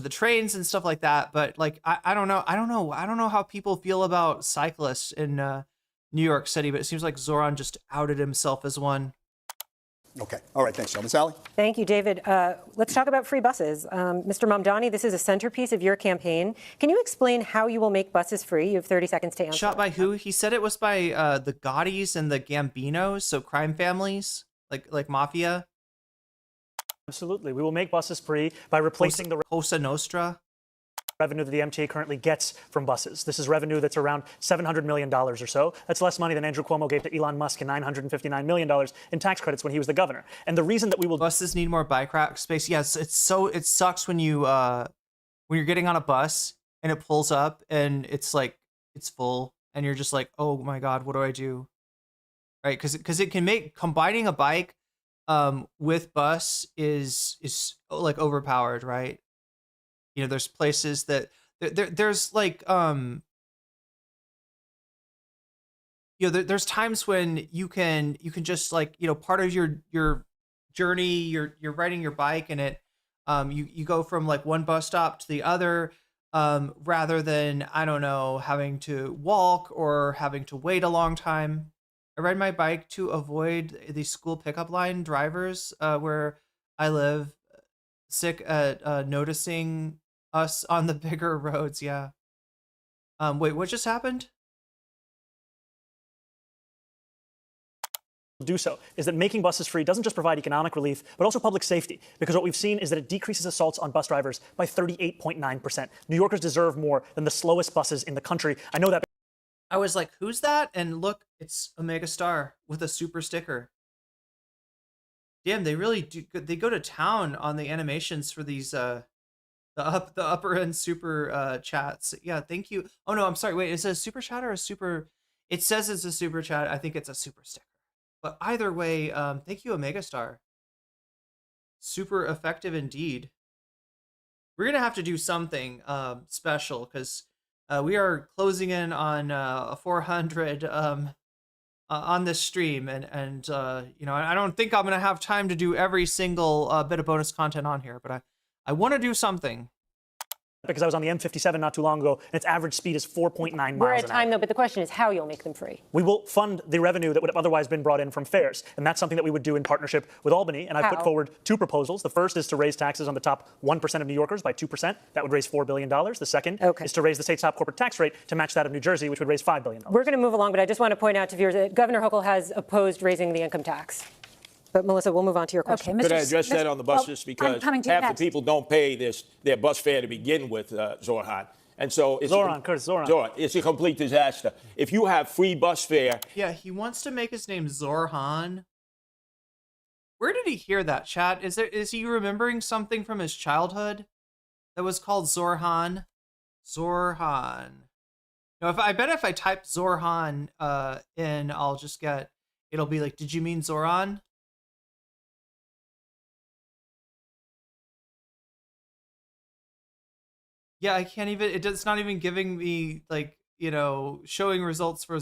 trains and stuff like that. But like, I don't know. I don't know how people feel about cyclists in New York City, but it seems like Zohran just outed himself as one. Okay. All right. Thanks, Miss Sally. Thank you, David. Let's talk about free buses. Mr. Mamdani, this is a centerpiece of your campaign. Can you explain how you will make buses free? You have 30 seconds to answer. Shot by who? He said it was by the Gottis and the Gambinos, so crime families, like mafia. Absolutely. We will make buses free by replacing the Cosa Nostra. revenue that the MTA currently gets from buses. This is revenue that's around $700 million or so. That's less money than Andrew Cuomo gave to Elon Musk in $959 million in tax credits when he was the governor. And the reason that we will... Buses need more bike rack space. Yes, it sucks when you're getting on a bus and it pulls up and it's full and you're just like, oh my God, what do I do? Right? Because it can make combining a bike with bus is like overpowered, right? There's places that there's like there's times when you can just like part of your journey you're riding your bike and it you go from like one bus stop to the other rather than I don't know having to walk or having to wait a long time. I ride my bike to avoid the school pickup line drivers where I live, sick at noticing us on the bigger roads. Yeah. Wait, what just happened? do so is that making buses free doesn't just provide economic relief, but also public safety, because what we've seen is that it decreases assaults on bus drivers by 38.9%. New Yorkers deserve more than the slowest buses in the country. I know that. I was like, who's that? And look, it's a mega star with a super sticker. Damn, they really do. They go to town on the animations for these, the upper end super chats. Yeah, thank you. Oh no, I'm sorry. Wait, is it a super chat or a super? It says it's a super chat. I think it's a super sticker. But either way, thank you, Omega Star. Super effective indeed. We're gonna have to do something special because we are closing in on 400 on this stream, and you know, I don't think I'm gonna have time to do every single bit of bonus content on here, but I want to do something. Because I was on the M57 not too long ago, and its average speed is 4.9 miles an hour. We're at time, though, but the question is how you'll make them free. We will fund the revenue that would have otherwise been brought in from fares, and that's something that we would do in partnership with Albany, and I've put forward two proposals. The first is to raise taxes on the top 1% of New Yorkers by 2%. That would raise $4 billion. The second is to raise the state's top corporate tax rate to match that of New Jersey, which would raise $5 billion. We're going to move along, but I just want to point out to viewers that Governor Hochul has opposed raising the income tax. But, Melissa, we'll move on to your question. Could I address that on the buses? Because half the people don't pay their bus fare to begin with, Zohran. And so it's Zohran. It's a complete disaster. If you have free bus fare... Yeah, he wants to make his name Zohran. Where did he hear that, chat? Is he remembering something from his childhood that was called Zohran? Zohran. No, I bet if I type Zohran in, I'll just get... It'll be like, did you mean Zohran? Yeah, I can't even. It's not even giving me like, you know, showing results for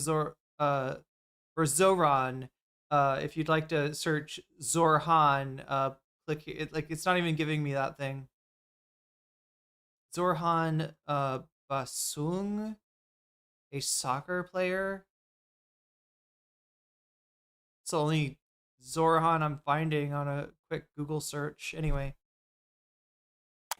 Zohran. If you'd like to search Zohran, click it. Like, it's not even giving me that thing. Zohran Basung, a soccer player. It's the only Zohran I'm finding on a quick Google search. Anyway.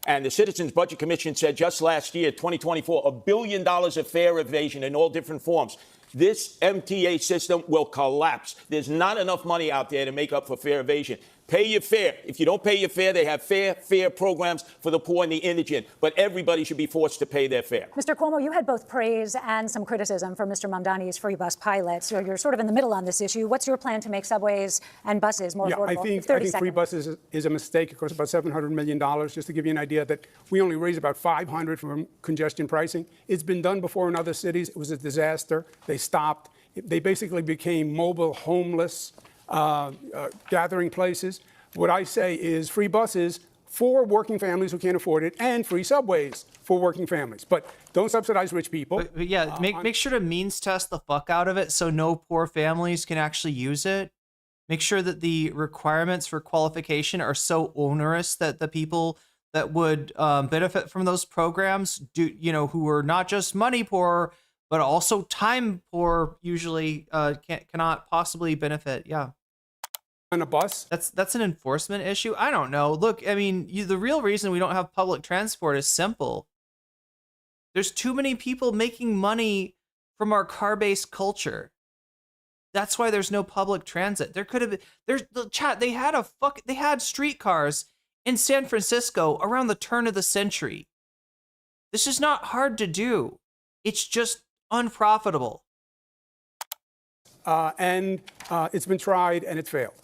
And the Citizens Budget Commission said just last year, 2024, $1 billion of fare evasion in all different forms. This MTA system will collapse. There's not enough money out there to make up for fare evasion. Pay your fare. If you don't pay your fare, they have fare programs for the poor and the indigent. But everybody should be forced to pay their fare. Mr. Cuomo, you had both praise and some criticism for Mr. Mamdani's free bus pilot. So you're sort of in the middle on this issue. What's your plan to make subways and buses more affordable? I think free buses is a mistake. It costs about $700 million. Just to give you an idea that we only raise about $500 from congestion pricing. It's been done before in other cities. It was a disaster. They stopped. They basically became mobile homeless gathering places. What I say is free buses for working families who can't afford it and free subways for working families. But don't subsidize rich people. But yeah, make sure to means test the fuck out of it so no poor families can actually use it. Make sure that the requirements for qualification are so onerous that the people that would benefit from those programs who are not just money poor, but also time poor, usually cannot possibly benefit. Yeah. On a bus? That's an enforcement issue. I don't know. Look, I mean, the real reason we don't have public transport is simple. There's too many people making money from our car-based culture. That's why there's no public transit. There could have been. They had streetcars in San Francisco around the turn of the century. This is not hard to do. It's just unprofitable. And it's been tried and it's failed.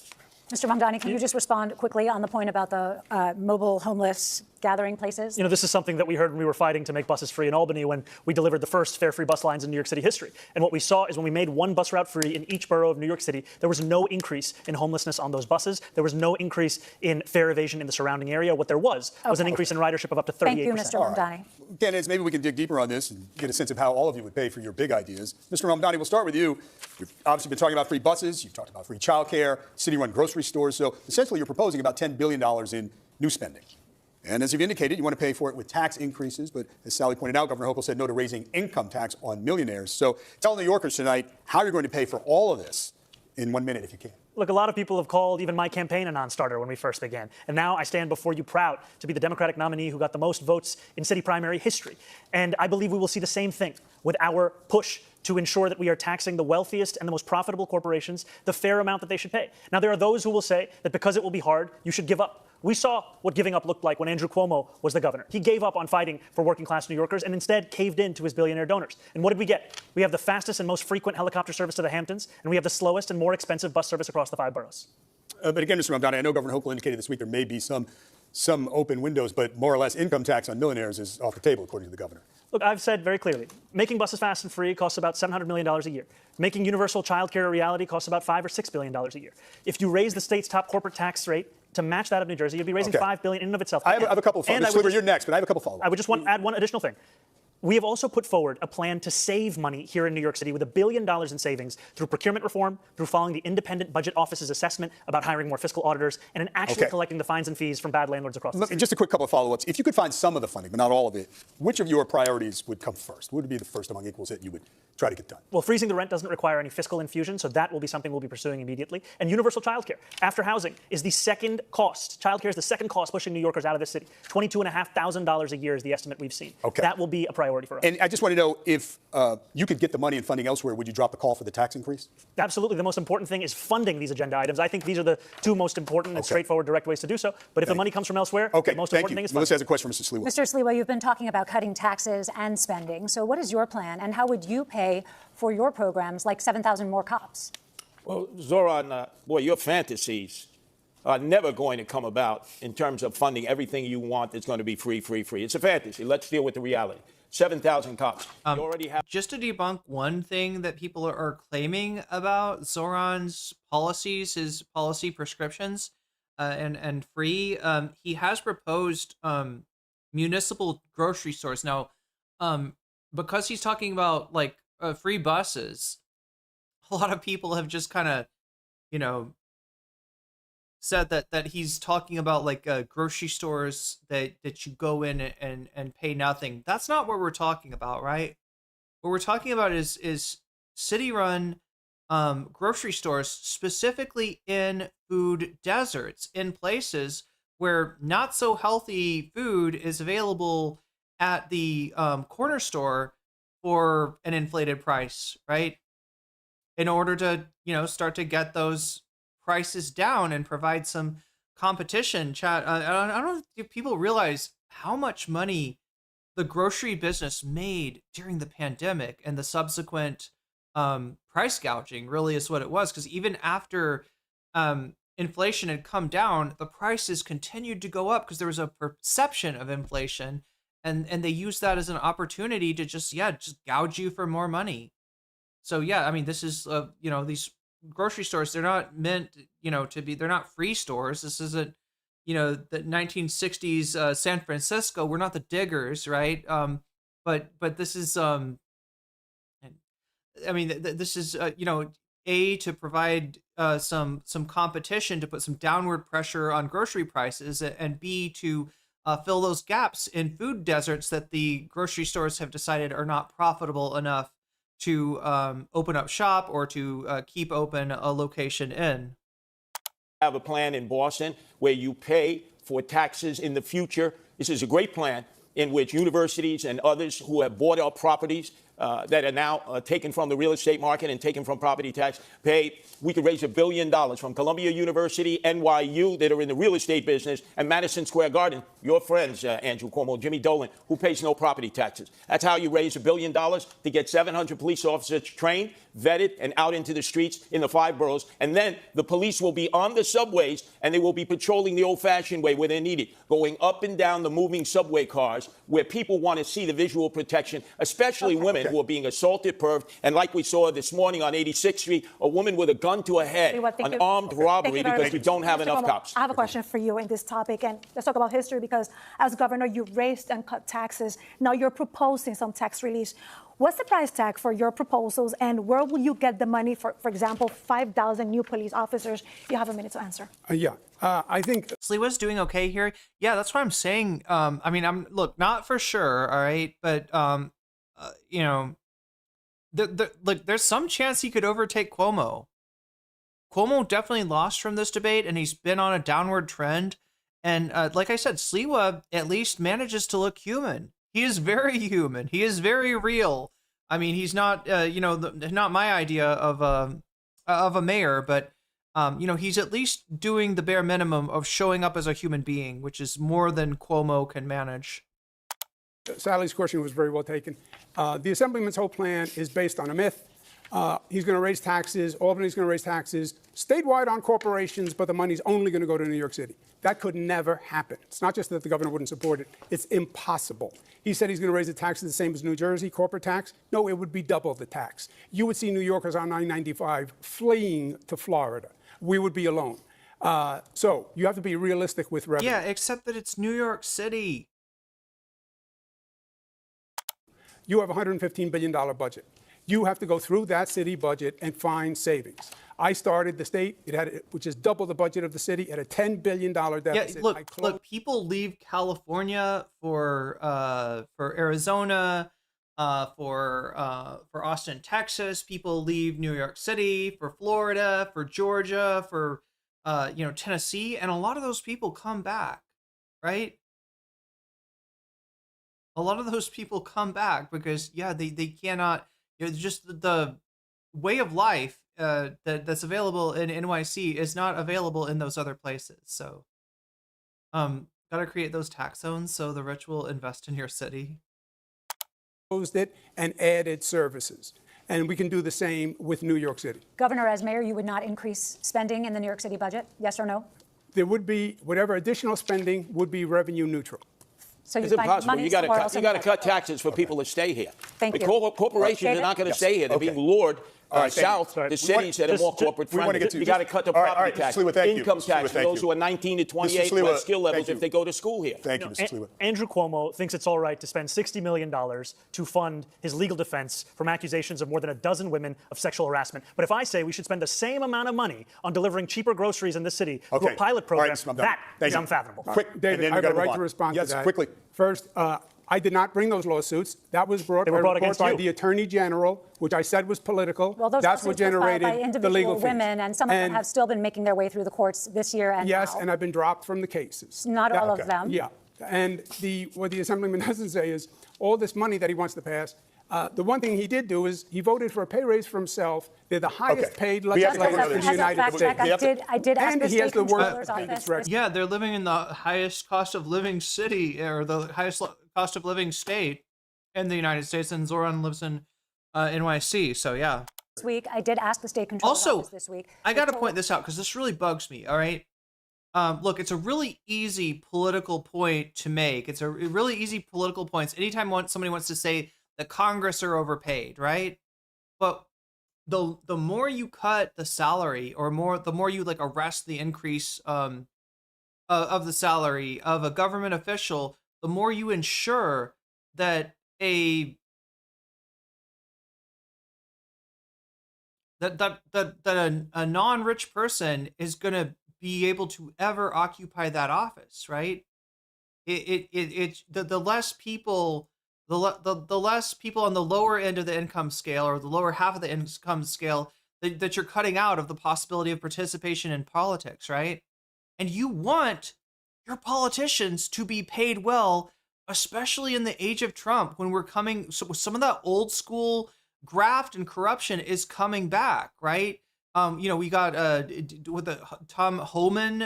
Mr. Mamdani, can you just respond quickly on the point about the mobile homeless gathering places? This is something that we heard when we were fighting to make buses free in Albany when we delivered the first fare-free bus lines in New York City history. And what we saw is when we made one bus route free in each borough of New York City, there was no increase in homelessness on those buses. There was no increase in fare evasion in the surrounding area. What there was an increase in ridership of up to 38%. Thank you, Mr. Mamdani. Right. Candidates, maybe we can dig deeper on this and get a sense of how all of you would pay for your big ideas. Mr. Mamdani, we'll start with you. You've obviously been talking about free buses. You've talked about free childcare, city-run grocery stores. So essentially, you're proposing about $10 billion in new spending. And as you've indicated, you want to pay for it with tax increases. But as Sally pointed out, Governor Hochul said no to raising income tax on millionaires. So tell New Yorkers tonight how you're going to pay for all of this in 1 minute, if you can. Look, a lot of people have called even my campaign a non-starter when we first began. And now I stand before you proud to be the Democratic nominee who got the most votes in city primary history. And I believe we will see the same thing with our push to ensure that we are taxing the wealthiest and the most profitable corporations the fair amount that they should pay. Now, there are those who will say that because it will be hard, you should give up. We saw what giving up looked like when Andrew Cuomo was the governor. He gave up on fighting for working-class New Yorkers and instead caved in to his billionaire donors. And what did we get? We have the fastest and most frequent helicopter service to the Hamptons, and we have the slowest and more expensive bus service across the 5 boroughs. But again, Mr. Mamdani, I know Governor Hochul indicated this week there may be some open windows, but more or less income tax on millionaires is off the table, according to the governor. Look, I've said very clearly, making buses fast and free costs about $700 million a year. Making universal child care a reality costs about $5 or $6 billion a year. If you raise the state's top corporate tax rate to match that of New Jersey, you'd be raising $5 billion in and of itself. I have a couple of follow-ups. You're next, but I have a couple of follow-ups. I would just want to add one additional thing. We have also put forward a plan to save money here in New York City with $1 billion in savings through procurement reform, through following the independent budget office's assessment about hiring more fiscal auditors, and in actually collecting the fines and fees from bad landlords across the city. Just a quick couple of follow-ups. If you could find some of the funding, but not all of it, which of your priorities would come first? What would be the first among equals that you would try to get done? Well, freezing the rent doesn't require any fiscal infusion, so that will be something we'll be pursuing immediately. And universal childcare, after housing, is the second cost. Childcare is the second cost pushing New Yorkers out of this city. $22,500 a year is the estimate we've seen. That will be a priority for us. And I just want to know if you could get the money and funding elsewhere, would you drop the call for the tax increase? Absolutely. The most important thing is funding these agenda items. I think these are the two most important and straightforward, direct ways to do so. But if the money comes from elsewhere, the most important thing is funding. Melissa has a question for Mr. Sliwa. Mr. Sliwa, you've been talking about cutting taxes and spending. So what is your plan, and how would you pay for your programs like 7,000 more cops? Well, Zohran, boy, your fantasies are never going to come about in terms of funding everything you want that's going to be free, free, free. It's a fantasy. Let's deal with the reality. 7,000 cops. You already have. Just to debunk one thing that people are claiming about Zohran's policies, his policy prescriptions, and free, he has proposed municipal grocery stores. Now, because he's talking about like free buses, a lot of people have just kind of, said that he's talking about like grocery stores that you go in and pay nothing. That's not what we're talking about, right? What we're talking about is city-run grocery stores, specifically in food deserts, in places where not so healthy food is available at the corner store for an inflated price, right? In order to, start to get those prices down and provide some competition. Chat, I don't know if people realize how much money the grocery business made during the pandemic, and the subsequent price gouging really is what it was. Because even after inflation had come down, the prices continued to go up because there was a perception of inflation, and they used that as an opportunity to just gouge you for more money. So yeah, I mean, this is these grocery stores, they're not meant to be, they're not free stores. This isn't the 1960s San Francisco. We're not the diggers, right? But this is this is to provide some competition, to put some downward pressure on grocery prices, and B, to fill those gaps in food deserts that the grocery stores have decided are not profitable enough to open up shop or to keep open a location in. I have a plan in Boston where you pay for taxes in the future. This is a great plan in which universities and others who have bought up properties that are now taken from the real estate market and taken from property tax pay. We could raise $1 billion from Columbia University, NYU, that are in the real estate business, and Madison Square Garden, your friends, Andrew Cuomo, Jimmy Dolan, who pays no property taxes. That's how you raise $1 billion to get 700 police officers trained, vetted, and out into the streets in the 5 boroughs. And then the police will be on the subways, and they will be patrolling the old-fashioned way where they're needed, going up and down the moving subway cars where people want to see the visual protection, especially women who are being assaulted, perved, and like we saw this morning on 86th Street, a woman with a gun to her head, an armed robbery because we don't have enough cops. I have a question for you in this topic, and let's talk about history, because as governor, you raised and cut taxes. Now you're proposing some tax relief. What's the price tag for your proposals, and where will you get the money for example, 5,000 new police officers? You have a minute to answer. I think Sliwa's doing okay here. Yeah, that's what I'm saying. I'm not for sure, all right, but there's some chance he could overtake Cuomo. Cuomo definitely lost from this debate, and he's been on a downward trend. And like I said, Sliwa at least manages to look human. He is very human. He is very real. I mean, he's not, not my idea of a mayor, but he's at least doing the bare minimum of showing up as a human being, which is more than Cuomo can manage. Sally's question was very well taken. The Assemblyman's whole plan is based on a myth. He's going to raise taxes. Albany's going to raise taxes statewide on corporations, but the money's only going to go to New York City. That could never happen. It's not just that the governor wouldn't support it. It's impossible. He said he's going to raise the taxes the same as New Jersey, corporate tax. No, it would be double the tax. You would see New Yorkers on I-95 fleeing to Florida. We would be alone. So you have to be realistic with revenue. Yeah, except that it's New York City. You have a $115 billion budget. You have to go through that city budget and find savings. I started the state, which is double the budget of the city, at a $10 billion deficit. Yeah, look, people leave California for Arizona, for Austin, Texas. People leave New York City for Florida, for Georgia, for Tennessee, and a lot of those people come back, right? A lot of those people come back because they cannot. Just the way of life that's available in NYC is not available in those other places. So, gotta create those tax zones so the rich will invest in your city. Closed it and added services. And we can do the same with New York City. Governor, as mayor, you would not increase spending in the New York City budget? Yes or no? There would be, whatever additional spending would be revenue neutral. So it's impossible. You got to cut taxes for people to stay here. Thank you. Corporations are not going to stay here. They're being lured right, South, the cities that are more corporate friendly. You got to cut the property tax, income tax for those who are 19 to 28 plus skill levels if they go to school here. Thank you, Mr. Sliwa. Andrew Cuomo thinks it's all right to spend $60 million to fund his legal defense from accusations of more than a dozen women of sexual harassment. But if I say we should spend the same amount of money on delivering cheaper groceries in this city through a pilot program, that is unfathomable. Quick, David, I have a right to respond to that. Yes, quickly. First, I did not bring those lawsuits. That was brought by the Attorney General, which I said was political. Well, those That's what generated by the legal fees. women, and some of them have still been making their way through the courts this year and yes, now. and I've been dropped from the cases. Not all of them. Yeah, and what the Assemblyman doesn't say is all this money that he wants to pass. The one thing he did do is he voted for a pay raise for himself. They're the highest paid legislators in the United States. I did ask the state comptroller's office. Yeah, they're living in the highest cost of living city, or the highest cost of living state in the United States, and Zohran lives in NYC. So yeah. This week, I did ask the state comptroller's office this week. I got to point this out because this really bugs me. All right. Look, it's a really easy political point to make. It's a really easy political point. Anytime somebody wants to say that Congress are overpaid, right? But the more you cut the salary, or the more you like arrest the increase of the salary of a government official, the more you ensure that a non-rich person is going to be able to ever occupy that office, right? The less people. The less people on the lower end of the income scale, or the lower half of the income scale, that you're cutting out of the possibility of participation in politics, right? And you want your politicians to be paid well, especially in the age of Trump, when some of that old school graft and corruption is coming back, right? We got Tom Homan,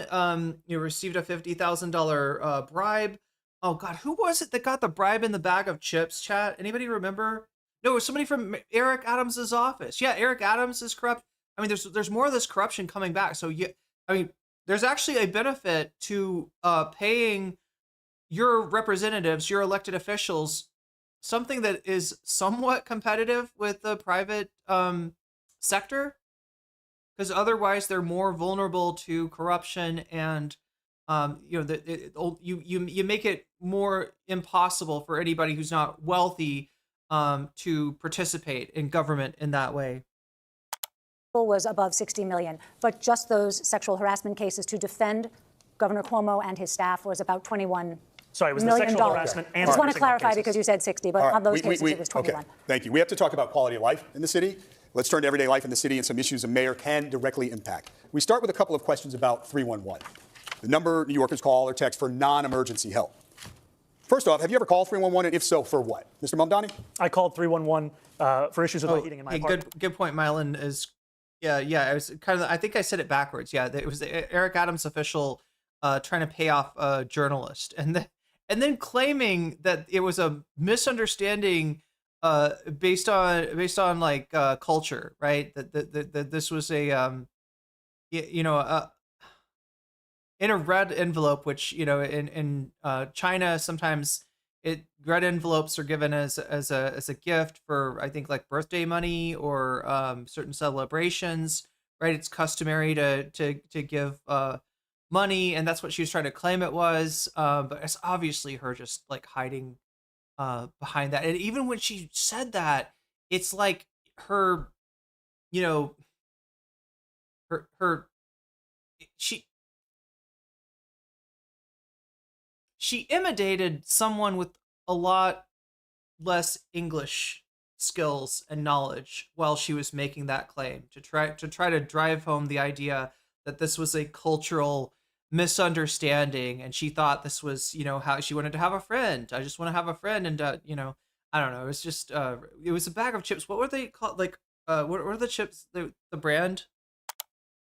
received a $50,000 bribe. Oh God, who was it that got the bribe in the bag of chips, chat? Anybody remember? No, it was somebody from Eric Adams's office. Yeah, Eric Adams is corrupt. I mean, there's more of this corruption coming back. So there's actually a benefit to paying your representatives, your elected officials, something that is somewhat competitive with the private sector, because otherwise they're more vulnerable to corruption, and you make it more impossible for anybody who's not wealthy to participate in government in that way. Was above 60 million, but just those sexual harassment cases to defend Governor Cuomo and his staff was about $21 Sorry, it was the million sexual harassment and I just want to single clarify cases. because you said 60, but on those cases it was 21. Okay. Thank you. We have to talk about quality of life in the city. Let's turn to everyday life in the city and some issues a mayor can directly impact. We start with a couple of questions about 311, the number New Yorkers call or text for non-emergency help. First off, have you ever called 311, and if so, for what? Mr. Mamdani? I called 311 for issues with my heating in my apartment. Good point, Mylan. I was I think I said it backwards. Yeah, it was the Eric Adams official trying to pay off a journalist, and then claiming that it was a misunderstanding based on like culture, right? That this was a in a red envelope, which in China sometimes red envelopes are given as a gift for, I think, like birthday money or certain celebrations, right? It's customary to give money, and that's what she was trying to claim it was. But it's obviously her just like hiding behind that. And even when she said that, it's like her, she imitated someone with a lot less English skills and knowledge while she was making that claim, to try to drive home the idea that this was a cultural misunderstanding, and she thought this was, how she wanted to have a friend. I just want to have a friend, and I don't know. It was just it was a bag of chips. What were they called? Like what were the chips? The brand?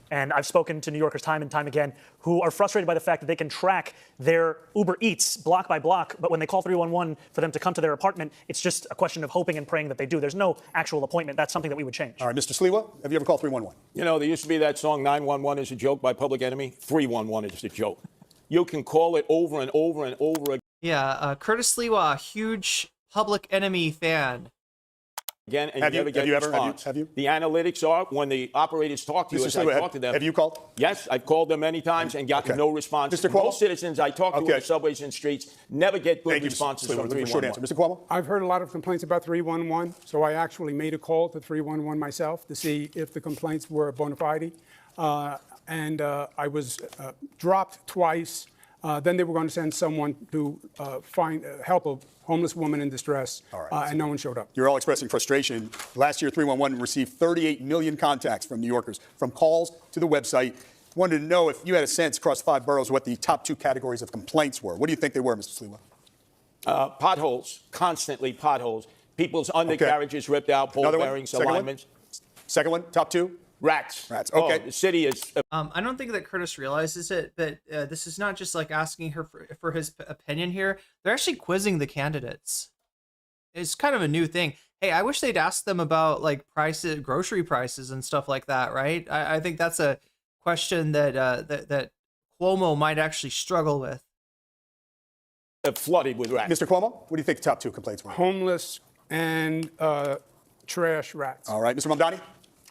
And I've spoken to New Yorkers time and time again who are frustrated by the fact that they can track their Uber Eats block by block, but when they call 311 for them to come to their apartment, it's just a question of hoping and praying that they do. There's no actual appointment. That's something that we would change. All right, Mr. Sliwa, have you ever called 311? There used to be that song 911 is a joke by Public Enemy. 311 is a joke. You can call it over and over and over again. Yeah, Curtis Sliwa, huge Public Enemy fan. again, and Have you you- never get have you a ever- response. have you? The analytics are when the operators talk to you, Mr. as I Sliwa, talk to them. have you called? Yes, I've called them many times and gotten Okay. no response. Mr. Cuomo? Most citizens I talk to Okay. in the subways and streets never get good Thank you, responses Mr. from Sliwa. Looking for a short answer. 311. Mr. Cuomo? I've heard a lot of complaints about 311, so I actually made a call to 311 myself to see if the complaints were bona fide. I was dropped twice. Then they were going to send someone to help a homeless woman in distress, and no one showed up. You're all expressing frustration. Last year, 311 received 38 million contacts from New Yorkers, from calls to the website. Wanted to know if you had a sense across 5 boroughs what the top 2 categories of complaints were. What do you think they were, Mr. Sliwa? Potholes, constantly potholes. People's undercarriages ripped out, ball Another one? bearings, Second one? alignments. Second one, top 2? Rats. Rats, Oh, okay. the city is. I don't think that Curtis realizes it, but this is not just like asking her for his opinion here. They're actually quizzing the candidates. It's kind of a new thing. Hey, I wish they'd ask them about like prices, grocery prices and stuff like that, right? I think that's a question that that Cuomo might actually struggle with. Flooded with rats. Mr. Cuomo, what do you think the top 2 complaints were? Homeless and trash rats. All right, Mr. Mamdani?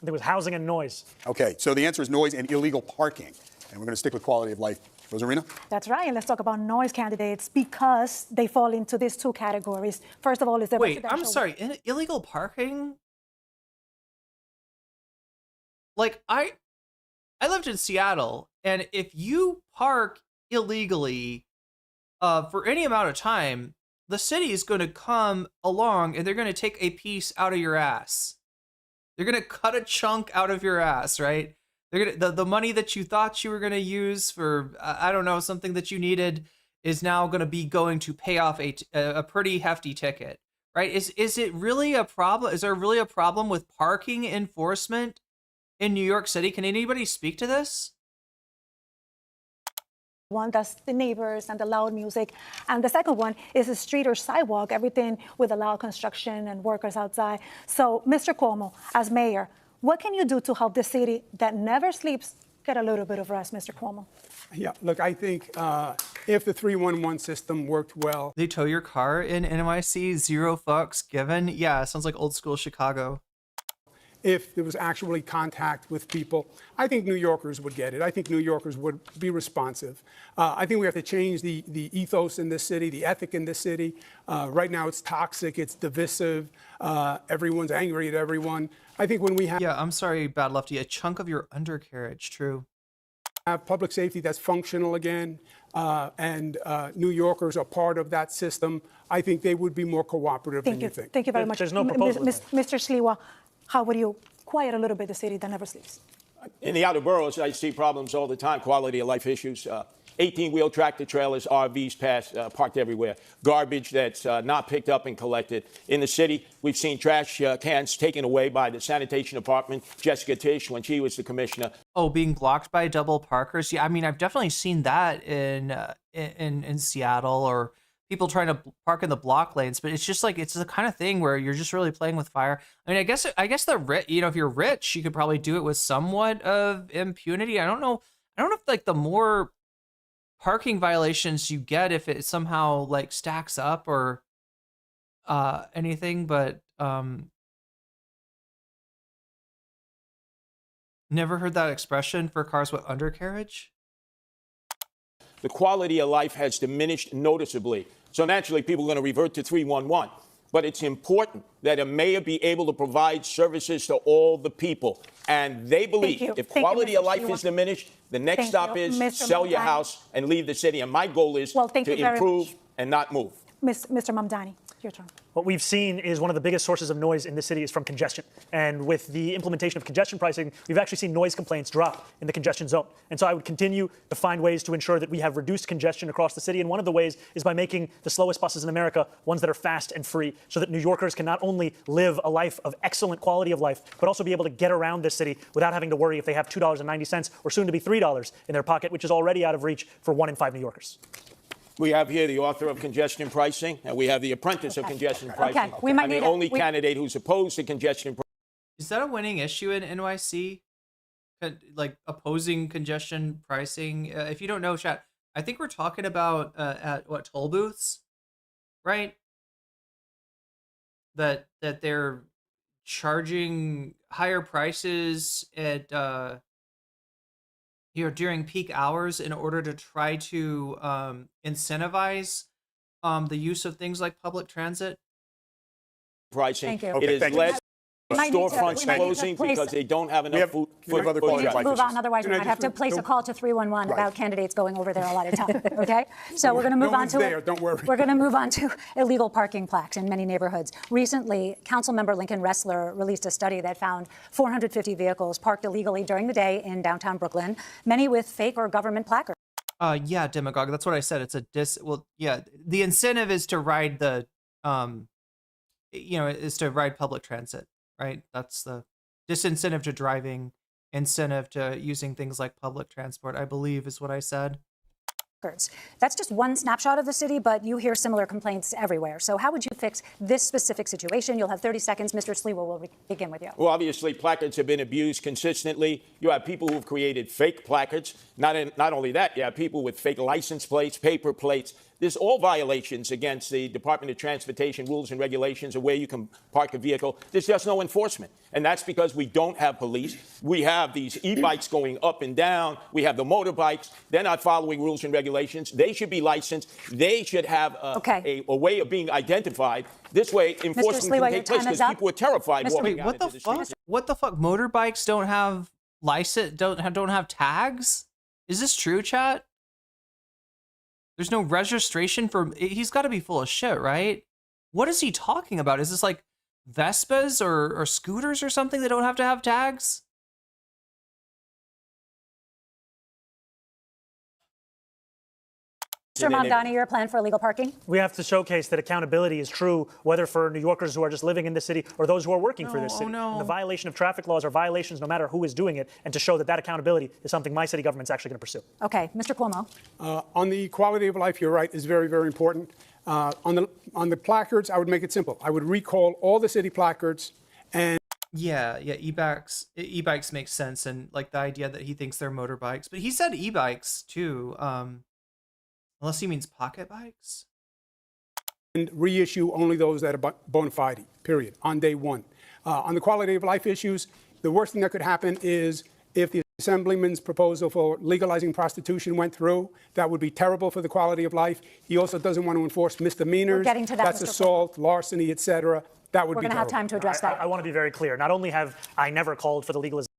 There was housing and noise. Okay, so the answer is noise and illegal parking. And we're going to stick with quality of life. Rosarina? That's right. And let's talk about noise candidates because they fall into these 2 categories. First of all, is the Wait, I'm residential- sorry, illegal parking? Like I lived in Seattle, and if you park illegally for any amount of time, the city is going to come along and they're going to take a piece out of your ass. They're going to cut a chunk out of your ass, right? They're gonna the money that you thought you were going to use for I don't know, something that you needed is now going to be going to pay off a pretty hefty ticket, right? Is it really a problem? Is there really a problem with parking enforcement in New York City? Can anybody speak to this? One, that's the neighbors and the loud music. And the second one is the street or sidewalk, everything with the loud construction and workers outside. So, Mr. Cuomo, as mayor, what can you do to help the city that never sleeps get a little bit of rest, Mr. Cuomo? Yeah, look, I think if the 311 system worked well. They tow your car in NYC, 0 fucks given. Yeah, sounds like old school Chicago. If there was actually contact with people, I think New Yorkers would get it. I think New Yorkers would be responsive. I think we have to change the ethos in this city, the ethic in this city. Right now it's toxic, it's divisive, everyone's angry at everyone. I think when we Yeah, I'm sorry, Bad Lefty, a chunk of your undercarriage, true. have public safety that's functional again, and New Yorkers are part of that system, I think they would be more cooperative than you think. Thank you very much. There's no proposal. Mr. Sliwa, how would you quiet a little bit the city that never sleeps? In the outer boroughs, I see problems all the time, quality of life issues. 18-wheel tractor trailers, RVs parked everywhere. Garbage that's not picked up and collected. In the city, we've seen trash cans taken away by the sanitation department, Jessica Tisch, when she was the commissioner. Oh, being blocked by double parkers. Yeah, I mean, I've definitely seen that in Seattle, or people trying to park in the block lanes. But it's just like it's the kind of thing where you're just really playing with fire. I mean, I guess if you're rich, you could probably do it with somewhat of impunity. I don't know if like the more parking violations you get, if it somehow like stacks up or anything, but never heard that expression for cars with undercarriage. The quality of life has diminished noticeably. So naturally, people are going to revert to 311. But it's important that a mayor be able to provide services to all the people. And they believe if quality of life is diminished, the next stop is sell your house and leave the city. And my goal is to improve and not move. Mr. Mamdani, your turn. What we've seen is one of the biggest sources of noise in the city is from congestion. And with the implementation of congestion pricing, we've actually seen noise complaints drop in the congestion zone. And so I would continue to find ways to ensure that we have reduced congestion across the city. And one of the ways is by making the slowest buses in America ones that are fast and free, so that New Yorkers can not only live a life of excellent quality of life, but also be able to get around this city without having to worry if they have $2.90 or soon to be $3 in their pocket, which is already out of reach for 1 in 5 New Yorkers. We have here the author of congestion pricing, and we have the apprentice of congestion pricing. We might I'm the need only candidate who's opposed to congestion pricing. Is that a winning issue in NYC? Like opposing congestion pricing? If you don't know, chat, I think we're talking about at what, toll booths, right? That they're charging higher prices at during peak hours in order to try to incentivize the use of things like public transit? Pricing. Thank you. It Okay, has thank you. led We might need to- storefronts we might need to closing place- because they don't have We enough have, food. we have other We calls. need to move on, Right. otherwise we're going to have to place a call to 311 Right. about candidates going over there a lot of time. Okay, so we're going to No move on one's to there, don't worry. We're going to move on to illegal parking plaques in many neighborhoods. Recently, Councilmember Lincoln Ressler released a study that found 450 vehicles parked illegally during the day in downtown Brooklyn, many with fake or government placards. Yeah, demagogue. That's what I said. It's a well, yeah. The incentive is to ride the, is to ride public transit, right? That's the disincentive to driving, incentive to using things like public transport, I believe is what I said. That's just one snapshot of the city, but you hear similar complaints everywhere. So how would you fix this specific situation? You'll have 30 seconds. Mr. Sliwa will begin with you. Well, obviously, placards have been abused consistently. You have people who've created fake placards. Not only that, you have people with fake license plates, paper plates. There's all violations against the Department of Transportation rules and regulations of where you can park a vehicle. There's just no enforcement. And that's because we don't have police. We have these e-bikes going up and down. We have the motorbikes. They're not following rules and regulations. They should be licensed. They should have a way of being identified. This way, enforcement Sliwa, can your take place time is because up. people are terrified walking Wait, out what the into the fuck? streets. What the fuck? Motorbikes don't have license? Don't have tags? Is this true, chat? There's no registration for. He's got to be full of shit, right? What is he talking about? Is this like Vespas or scooters or something that don't have to have tags? Mr. Mamdani, your plan for illegal parking? We have to showcase that accountability is true, whether for New Yorkers who are just living in the city or those who are working for this city. no. And the violation of traffic laws are violations no matter who is doing it, and to show that accountability is something my city government's actually going to pursue. Okay, Mr. Cuomo. On the quality of life, you're right, is very, very important. On the placards, I would make it simple. I would recall all the city placards and Yeah, e-bikes makes sense, and like the idea that he thinks they're motorbikes, but he said e-bikes too. Unless he means pocket bikes. and reissue only those that are bona fide, period, on day one. On the quality of life issues, the worst thing that could happen is if the Assemblyman's proposal for legalizing prostitution went through. That would be terrible for the quality of life. He also doesn't want to enforce misdemeanors. We're getting to that, That's Mr. assault, larceny, et cetera. That would We're be going to have terrible. time to address that. I want to be very clear. Not only have I never called for the legalization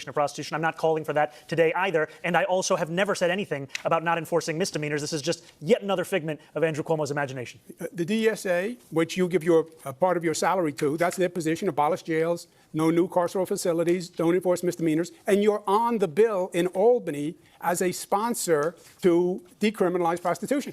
of prostitution, I'm not calling for that today either. And I also have never said anything about not enforcing misdemeanors. This is just yet another figment of Andrew Cuomo's imagination. The DSA, which you give your part of your salary to, that's their position: abolish jails, no new carceral facilities, don't enforce misdemeanors. And you're on the bill in Albany as a sponsor to decriminalize prostitution.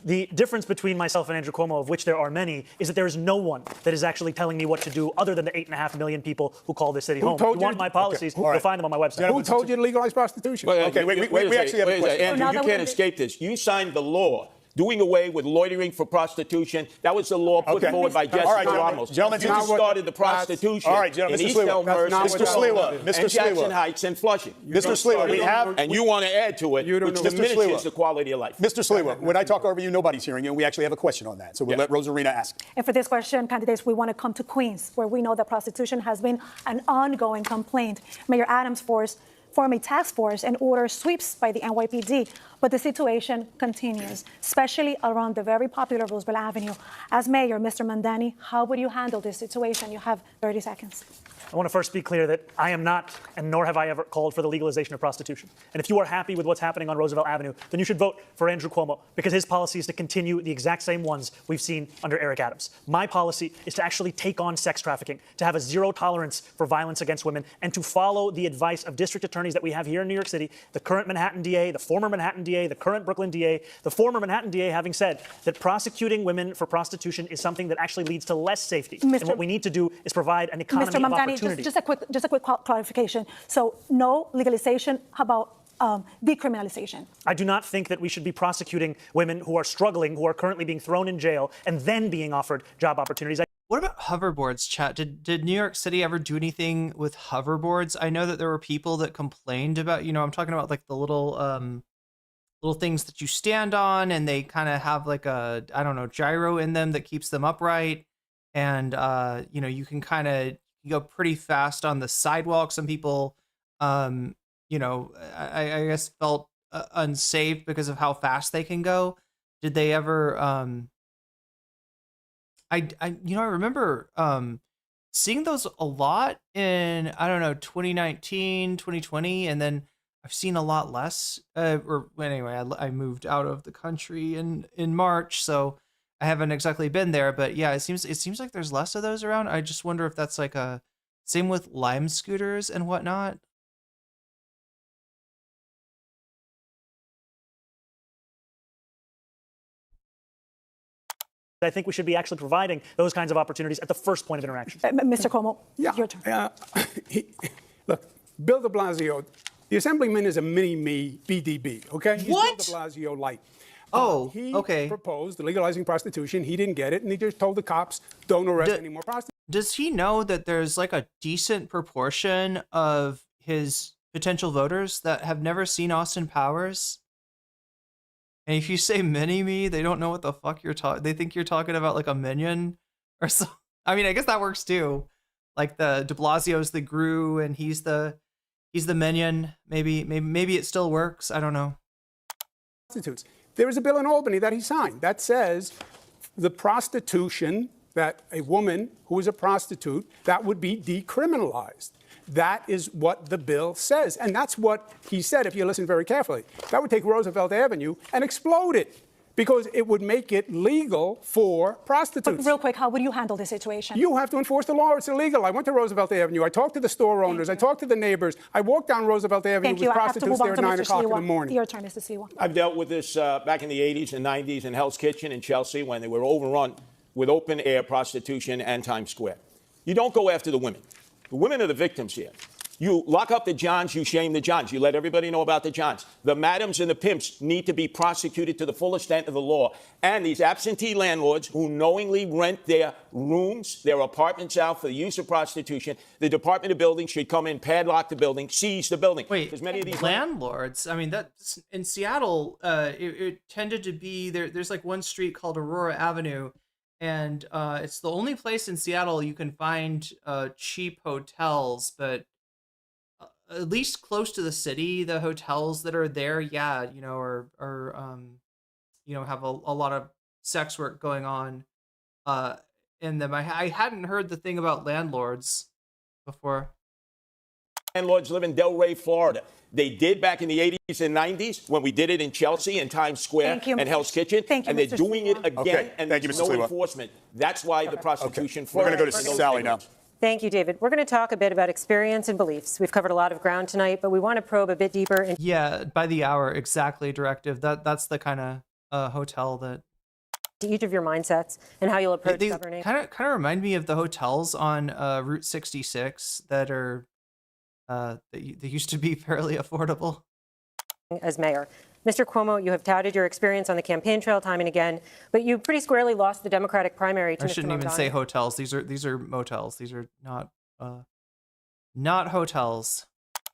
The difference between myself and Andrew Cuomo, of which there are many, is that there is no one that is actually telling me what to do other than the 8.5 million people who call this city home. If you want my policies, all right. you'll find them on my website. Who told you to legalize prostitution? Okay, we actually have a question. Andrew, now you that can't we're- escape this. You signed the law doing away with loitering for prostitution. That was the law put Okay. forward by Jesse All right, Ramos. gentlemen, you that's not started the what- prostitution All right, gentlemen, in Mr. East Sliwa. Elmhurst, That's not Mr. what- Sliwa, and Mr. Jackson Sliwa. Heights and Flushing. Mr. Sliwa, we have. And you want to add to it, You don't which know- Mr. diminishes Sliwa. the quality of life. Mr. Sliwa, when I talk over you, nobody's hearing you, and we actually have a question on that. So we'll Yeah. let Rosarina ask. And for this question, candidates, we want to come to Queens, where we know that prostitution has been an ongoing complaint. Mayor Adams formed a task force and ordered sweeps by the NYPD, but the situation continues, especially around the very popular Roosevelt Avenue. As mayor, Mr. Mamdani, how would you handle this situation? You have 30 seconds. I want to first be clear that I am not, and nor have I ever called for the legalization of prostitution. And if you are happy with what's happening on Roosevelt Avenue, then you should vote for Andrew Cuomo, because his policy is to continue the exact same ones we've seen under Eric Adams. My policy is to actually take on sex trafficking, to have a zero tolerance for violence against women, and to follow the advice of district attorneys that we have here in New York City, the current Manhattan DA, the former Manhattan DA, the current Brooklyn DA, the former Manhattan DA having said that prosecuting women for prostitution is something that actually leads to less safety. And what we need to do is provide an economy Mr. of Mamdani, opportunity. just a quick clarification. So no legalization, how about decriminalization? I do not think that we should be prosecuting women who are struggling, who are currently being thrown in jail, and then being offered job opportunities. What about hoverboards, chat? Did New York City ever do anything with hoverboards? I know that there were people that complained about, I'm talking about like the little things that you stand on, and they kind of have like a, I don't know, gyro in them that keeps them upright. and you know, you can kind of go pretty fast on the sidewalk. Some people, you know, I guess felt unsafe because of how fast they can go. Did they ever? I you know, I remember seeing those a lot in, I don't know, 2019, 2020, and then I've seen a lot less. Or anyway, I moved out of the country in March, so I haven't exactly been there. But yeah, it seems like there's less of those around. I just wonder if that's like a same with Lime scooters and whatnot. I think we should be actually providing those kinds of opportunities at the first point of interaction. Mr. Cuomo, Yeah. your turn. Look, Bill de Blasio, the Assemblyman is a mini-me BDB, okay? He's What? Bill de Blasio light. Oh, He okay. proposed legalizing prostitution. He didn't get it, and he just told the cops, don't arrest any more prostitutes. Does he know that there's like a decent proportion of his potential voters that have never seen Austin Powers? And if you say mini-me, they don't know what the fuck you're talking. They think you're talking about like a minion or so. I mean, I guess that works too. Like the de Blasio's the Gru, and he's the minion. Maybe it still works. I don't know. Prostitutes. There is a bill in Albany that he signed that says the prostitution, that a woman who is a prostitute, that would be decriminalized. That is what the bill says. And that's what he said, if you listen very carefully. That would take Roosevelt Avenue and explode it, because it would make it legal for prostitutes. But real quick, how would you handle the situation? You have to enforce the law. It's illegal. I went to Roosevelt Avenue. I talked to the store owners. I talked to the neighbors. I walked down Roosevelt Avenue Thank you. with I have to prostitutes move there on at to 9 Mr. o'clock in the Sliwa. morning. Your turn, Mr. Sliwa. I've dealt with this back in the 80s and 90s in Hell's Kitchen in Chelsea when they were overrun with open-air prostitution and Times Square. You don't go after the women. The women are the victims here. You lock up the Johns, you shame the Johns. You let everybody know about the Johns. The madams and the pimps need to be prosecuted to the full extent of the law. And these absentee landlords who knowingly rent their rooms, their apartments out for the use of prostitution, the Department of Buildings should come in, padlock the building, seize the building. Wait, Because many of these landlords? I mean, that's in Seattle. It tended to be there. There's like one street called Aurora Avenue, and it's the only place in Seattle you can find cheap hotels, but at least close to the city, the hotels that are there, yeah, you know, are you know, have a lot of sex work going on in them. I hadn't heard the thing about landlords before. landlords live in Delray, Florida. They did back in the 80s and 90s when we did it in Chelsea and Times Square and Hell's Kitchen. Thank you, and they're Mr. doing it again, Okay. and Thank you, there's Mr. no Sliwa. enforcement. That's why the prostitution We're going to go to flourished in those Sally now. neighborhoods. Thank you, David. We're going to talk a bit about experience and beliefs. We've covered a lot of ground tonight, but we want to probe a bit deeper into Yeah, by the hour, exactly, directive. That's the kind of hotel that each of your mindsets and how you'll approach they governing. kind of remind me of the hotels on Route 66 that are they used to be fairly affordable. As mayor. Mr. Cuomo, you have touted your experience on the campaign trail time and again, but you pretty squarely lost the Democratic primary to I Mr. shouldn't even Mamdani. say hotels. These are motels. These are not hotels.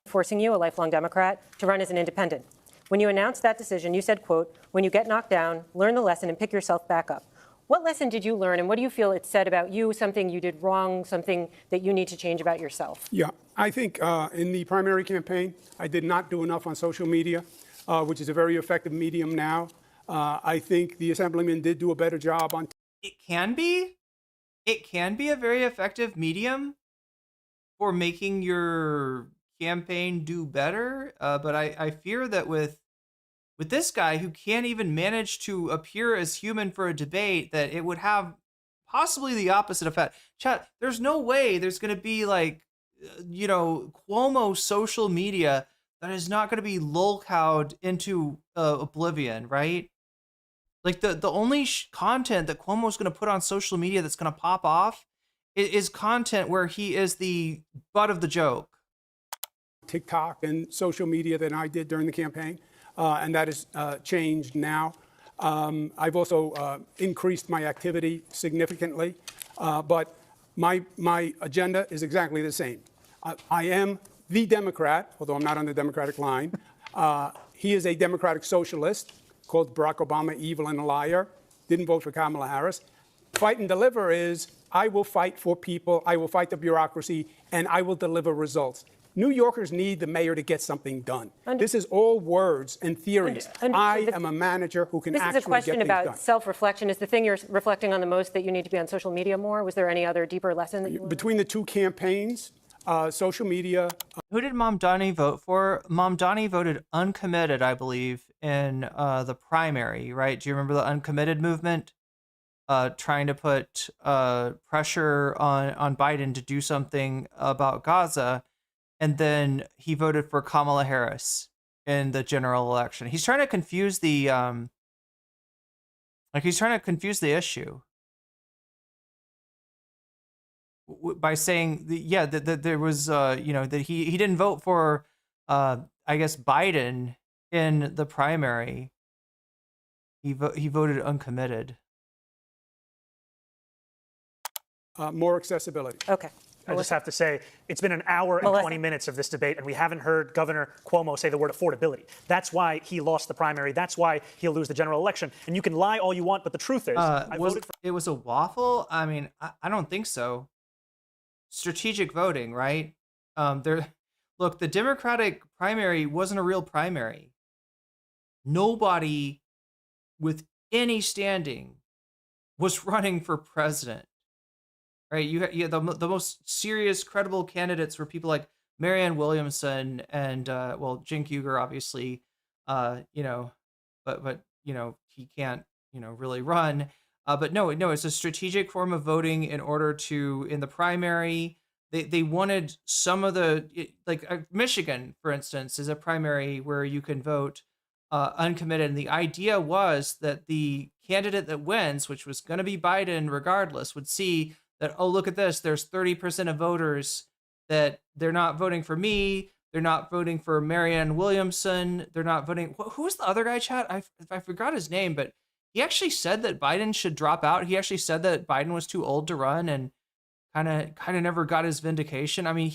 Forcing you, a lifelong Democrat, to run as an independent. When you announced that decision, you said, quote, "When you get knocked down, learn the lesson and pick yourself back up." What lesson did you learn, and what do you feel it said about you, something you did wrong, something that you need to change about yourself? Yeah, I think in the primary campaign, I did not do enough on social media, which is a very effective medium now. I think the Assemblyman did do a better job on. It can be a very effective medium for making your campaign do better. But I fear that with this guy who can't even manage to appear as human for a debate, that it would have possibly the opposite effect. Chat, there's no way there's going to be like, Cuomo social media that is not going to be lolcowed into oblivion, right? Like the only content that Cuomo is going to put on social media that's going to pop off is content where he is the butt of the joke. TikTok and social media than I did during the campaign, and that has changed now. I've also increased my activity significantly, but my agenda is exactly the same. I am the Democrat, although I'm not on the Democratic line. He is a Democratic socialist, called Barack Obama evil and a liar, didn't vote for Kamala Harris. Fight and deliver is I will fight for people, I will fight the bureaucracy, and I will deliver results. New Yorkers need the mayor to get something done. This is all words and theories. I am a manager who can actually get things done. This is a question about self-reflection. Is the thing you're reflecting on the most that you need to be on social media more? Was there any other deeper lesson that you learned? Between the two campaigns, social media. Who did Mamdani vote for? Mamdani voted uncommitted, I believe, in the primary, right? Do you remember the uncommitted movement? Trying to put pressure on Biden to do something about Gaza. And then he voted for Kamala Harris in the general election. He's trying to confuse the issue by saying that there was that he didn't vote for I guess Biden in the primary. He voted uncommitted. More accessibility. Okay. I just have to say, it's been an hour and 20 minutes of this debate, and we haven't heard Governor Cuomo say the word affordability. That's why he lost the primary. That's why he'll lose the general election. And you can lie all you want, but the truth is, it was a waffle? I mean, I don't think so. Strategic voting, right? Look, the Democratic primary wasn't a real primary. Nobody with any standing was running for president. Right, you had the most serious, credible candidates were people like Marianne Williamson and Cenk Uygur, obviously, but he can't really run. But no, it's a strategic form of voting in order to in the primary. They wanted some of the Michigan, for instance, is a primary where you can vote uncommitted, and the idea was that the candidate that wins, which was going to be Biden regardless, would see that, oh, look at this, there's 30% of voters that they're not voting for me, they're not voting for Marianne Williamson, they're not voting, who's the other guy, chat? I forgot his name, but he actually said that Biden should drop out. He actually said that Biden was too old to run and kind of never got his vindication. I mean,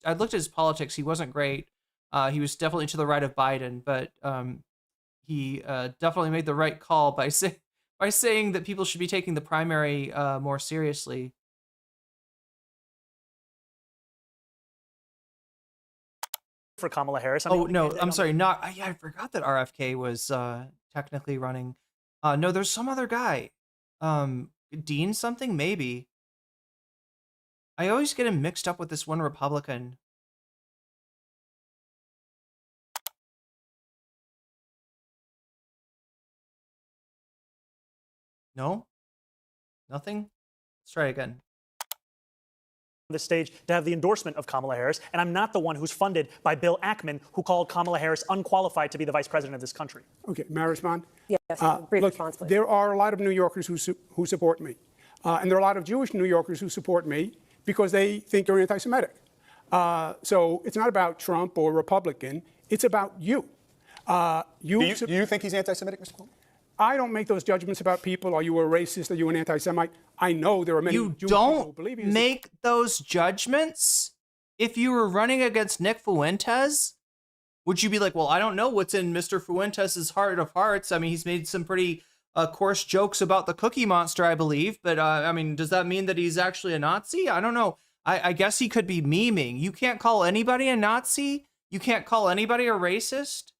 I looked at his politics, he wasn't great. He was definitely to the right of Biden, but he definitely made the right call by saying that people should be taking the primary more seriously. For Kamala Harris. I'm sorry. I forgot that RFK was technically running. No, there's some other guy. Dean something, maybe. I always get him mixed up with this one Republican. No? Nothing? Let's try again. The stage to have the endorsement of Kamala Harris, and I'm not the one who's funded by Bill Ackman, who called Kamala Harris unqualified to be the vice president of this country. Okay, may I respond? Yes, brief response, please. There are a lot of New Yorkers who support me, and there are a lot of Jewish New Yorkers who support me because they think you're anti-Semitic. So it's not about Trump or Republican, it's about you. Do you think he's anti-Semitic, Mr. Cuomo? I don't make those judgments about people. Are you a racist? Are you an anti-Semite? I know there are many Jewish people who believe You don't make those judgments? If you were running against Nick Fuentes, would you be like, well, I don't know what's in Mr. Fuentes' heart of hearts. I mean, he's made some pretty coarse jokes about the Cookie Monster, I believe. But, I mean, does that mean that he's actually a Nazi? I don't know. I guess he could be memeing. You can't call anybody a Nazi? You can't call anybody a racist?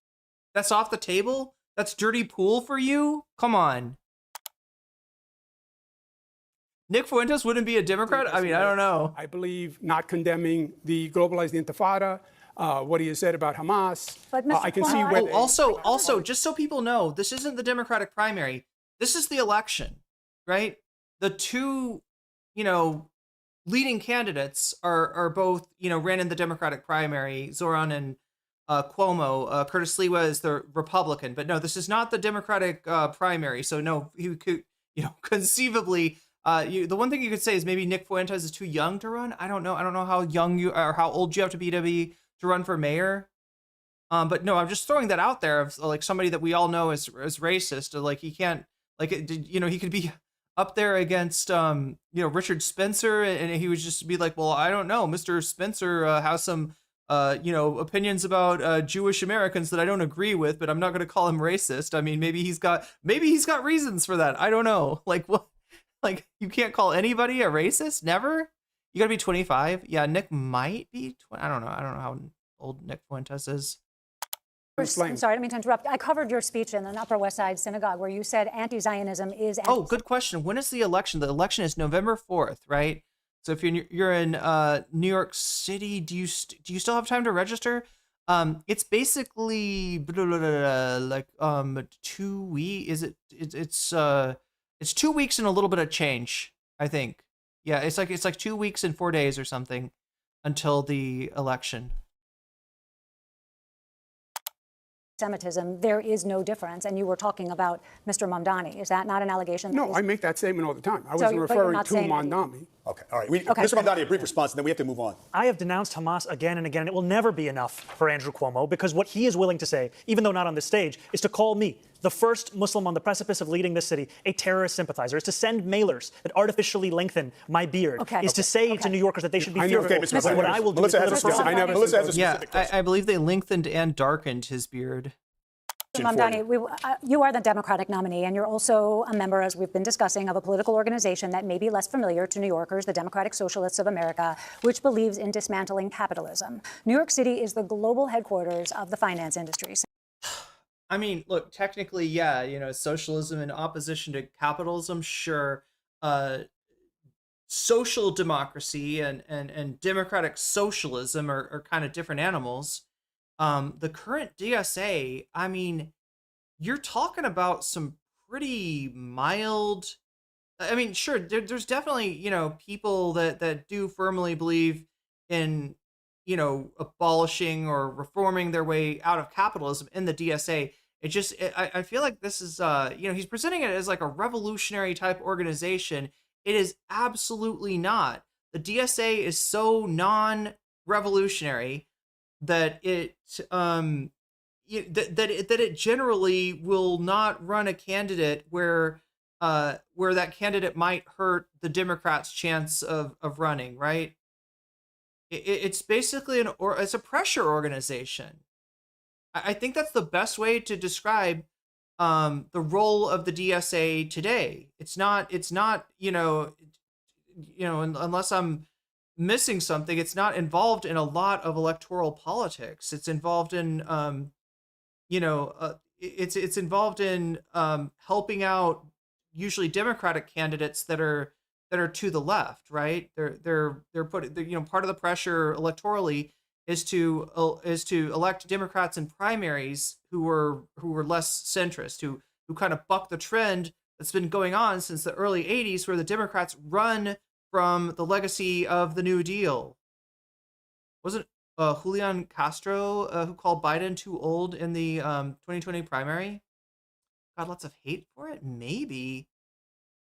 That's off the table? That's dirty pool for you? Come on. Nick Fuentes wouldn't be a Democrat? I mean, I don't know. I believe not condemning the globalized intifada, what he has said about Hamas. But Mr. I can see where. Also, just so people know, this isn't the Democratic primary. This is the election, right? The two, leading candidates are both, ran in the Democratic primary, Zohran and Cuomo. Curtis Sliwa is the Republican, but no, this is not the Democratic primary. So no, he could, conceively, the one thing you could say is maybe Nick Fuentes is too young to run. I don't know how young you or how old you have to be to run for mayor. But no, I'm just throwing that out there of like somebody that we all know is racist. Like he can't, he could be up there against, Richard Spencer, and he would just be like, well, I don't know, Mr. Spencer has some opinions about Jewish Americans that I don't agree with, but I'm not going to call him racist. I mean, maybe he's got reasons for that. I don't know. Like what? Like, you can't call anybody a racist? Never? You gotta be 25? Yeah, Nick might be 20. I don't know how old Nick Fuentes is. I'm sorry, I didn't mean to interrupt. I covered your speech in an Upper West Side synagogue where you said anti-Zionism is. Oh, good question. When is the election? The election is November 4th, right? So if you're in New York City, do you still have time to register? It's basically like 2 weeks. It's 2 weeks and a little bit of change, I think. Yeah, it's like 2 weeks and 4 days or something until the election. Semitism, there is no difference. And you were talking about Mr. Mamdani. Is that not an allegation? No, I make that statement all the time. I wasn't referring to Mamdani. Okay, all right. Mr. Mamdani, a brief response, and then we have to move on. I have denounced Hamas again and again, and it will never be enough for Andrew Cuomo, because what he is willing to say, even though not on this stage, is to call me, the first Muslim on the precipice of leading this city, a terrorist sympathizer, is to send mailers that artificially lengthen my beard, is to say to New Yorkers that they should be fearful. What I will do is Melissa has a specific question. I believe they lengthened and darkened his beard. Mamdani, you are the Democratic nominee, and you're also a member, as we've been discussing, of a political organization that may be less familiar to New Yorkers, the Democratic Socialists of America, which believes in dismantling capitalism. New York City is the global headquarters of the finance industry. I mean, look, technically, yeah, socialism in opposition to capitalism, sure. Social democracy and democratic socialism are kind of different animals. The current DSA, I mean, you're talking about some pretty mild, I mean, sure, there's definitely, people that do firmly believe in, abolishing or reforming their way out of capitalism in the DSA. I feel like this is, he's presenting it as like a revolutionary type organization. It is absolutely not. The DSA is so non-revolutionary that it generally will not run a candidate where that candidate might hurt the Democrats' chance of running, right? It's basically it's a pressure organization. I think that's the best way to describe the role of the DSA today. It's not unless I'm missing something, it's not involved in a lot of electoral politics. It's involved in it's involved in helping out usually Democratic candidates that are to the left, right? They're putting, part of the pressure electorally is to elect Democrats in primaries who are less centrist, who kind of buck the trend that's been going on since the early 80s, where the Democrats run from the legacy of the New Deal. Wasn't Julian Castro who called Biden too old in the 2020 primary? Got lots of hate for it? Maybe.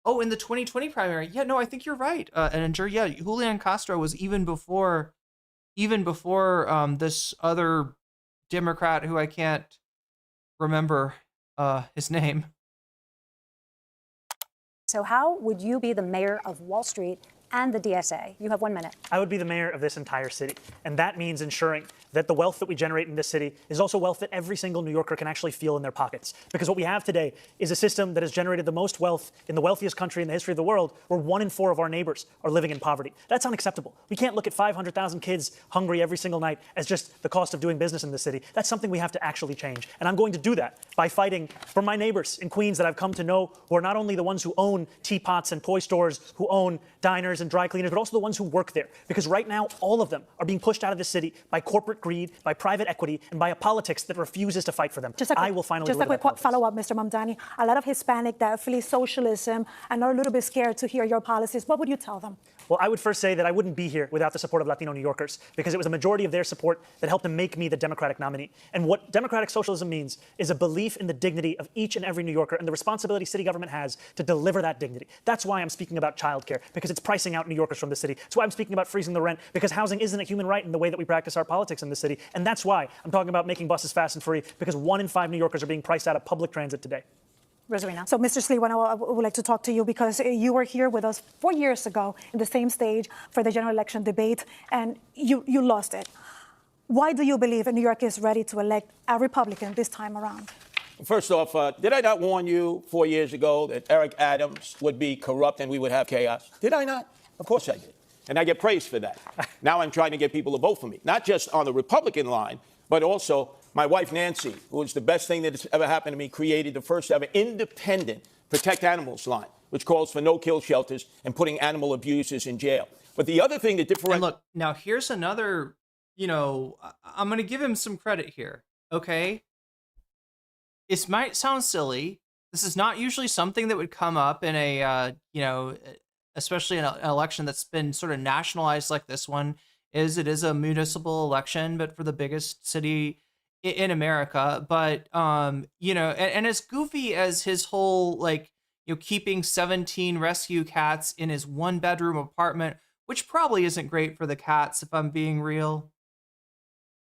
Oh, in the 2020 primary. Yeah, no, I think you're right. Andrew, yeah, Julian Castro was even before this other Democrat who I can't remember his name. So how would you be the mayor of Wall Street and the DSA? You have 1 minute. I would be the mayor of this entire city. And that means ensuring that the wealth that we generate in this city is also wealth that every single New Yorker can actually feel in their pockets. Because what we have today is a system that has generated the most wealth in the wealthiest country in the history of the world, where 1 in 4 of our neighbors are living in poverty. That's unacceptable. We can't look at 500,000 kids hungry every single night as just the cost of doing business in the city. That's something we have to actually change. And I'm going to do that by fighting for my neighbors in Queens that I've come to know, who are not only the ones who own teapots and toy stores, who own diners and dry cleaners, but also the ones who work there. Because right now, all of them are being pushed out of the city by corporate greed, by private equity, and by a politics that refuses to fight for them. I will finally just a quick follow-up, Mr. Mamdani. A lot of Hispanic that flee socialism and are a little bit scared to hear your policies. What would you tell them? Well, I would first say that I wouldn't be here without the support of Latino New Yorkers, because it was a majority of their support that helped them make me the Democratic nominee. And what democratic socialism means is a belief in the dignity of each and every New Yorker and the responsibility city government has to deliver that dignity. That's why I'm speaking about childcare, because it's pricing out New Yorkers from the city. That's why I'm speaking about freezing the rent, because housing isn't a human right in the way that we practice our politics in the city. And that's why I'm talking about making buses fast and free, because 1 in 5 New Yorkers are being priced out of public transit today. Rosarina. So, Mr. Sliwa, I would like to talk to you because you were here with us 4 years ago in the same stage for the general election debate, and you lost it. Why do you believe New York is ready to elect a Republican this time around? First off, did I not warn you 4 years ago that Eric Adams would be corrupt and we would have chaos? Did I not? Of course I did. And I get praised for that. Now I'm trying to get people to vote for me, not just on the Republican line, but also my wife, Nancy, who is the best thing that has ever happened to me, created the first ever independent Protect Animals line, which calls for no-kill shelters and putting animal abusers in jail. But the other thing that differentiates... Look, now here's another, I'm going to give him some credit here, okay? It might sound silly. This is not usually something that would come up in a, especially in an election that's been sort of nationalized like this one is. It is a municipal election, but for the biggest city in America. But, and as goofy as his whole, keeping 17 rescue cats in his 1-bedroom apartment, which probably isn't great for the cats, if I'm being real.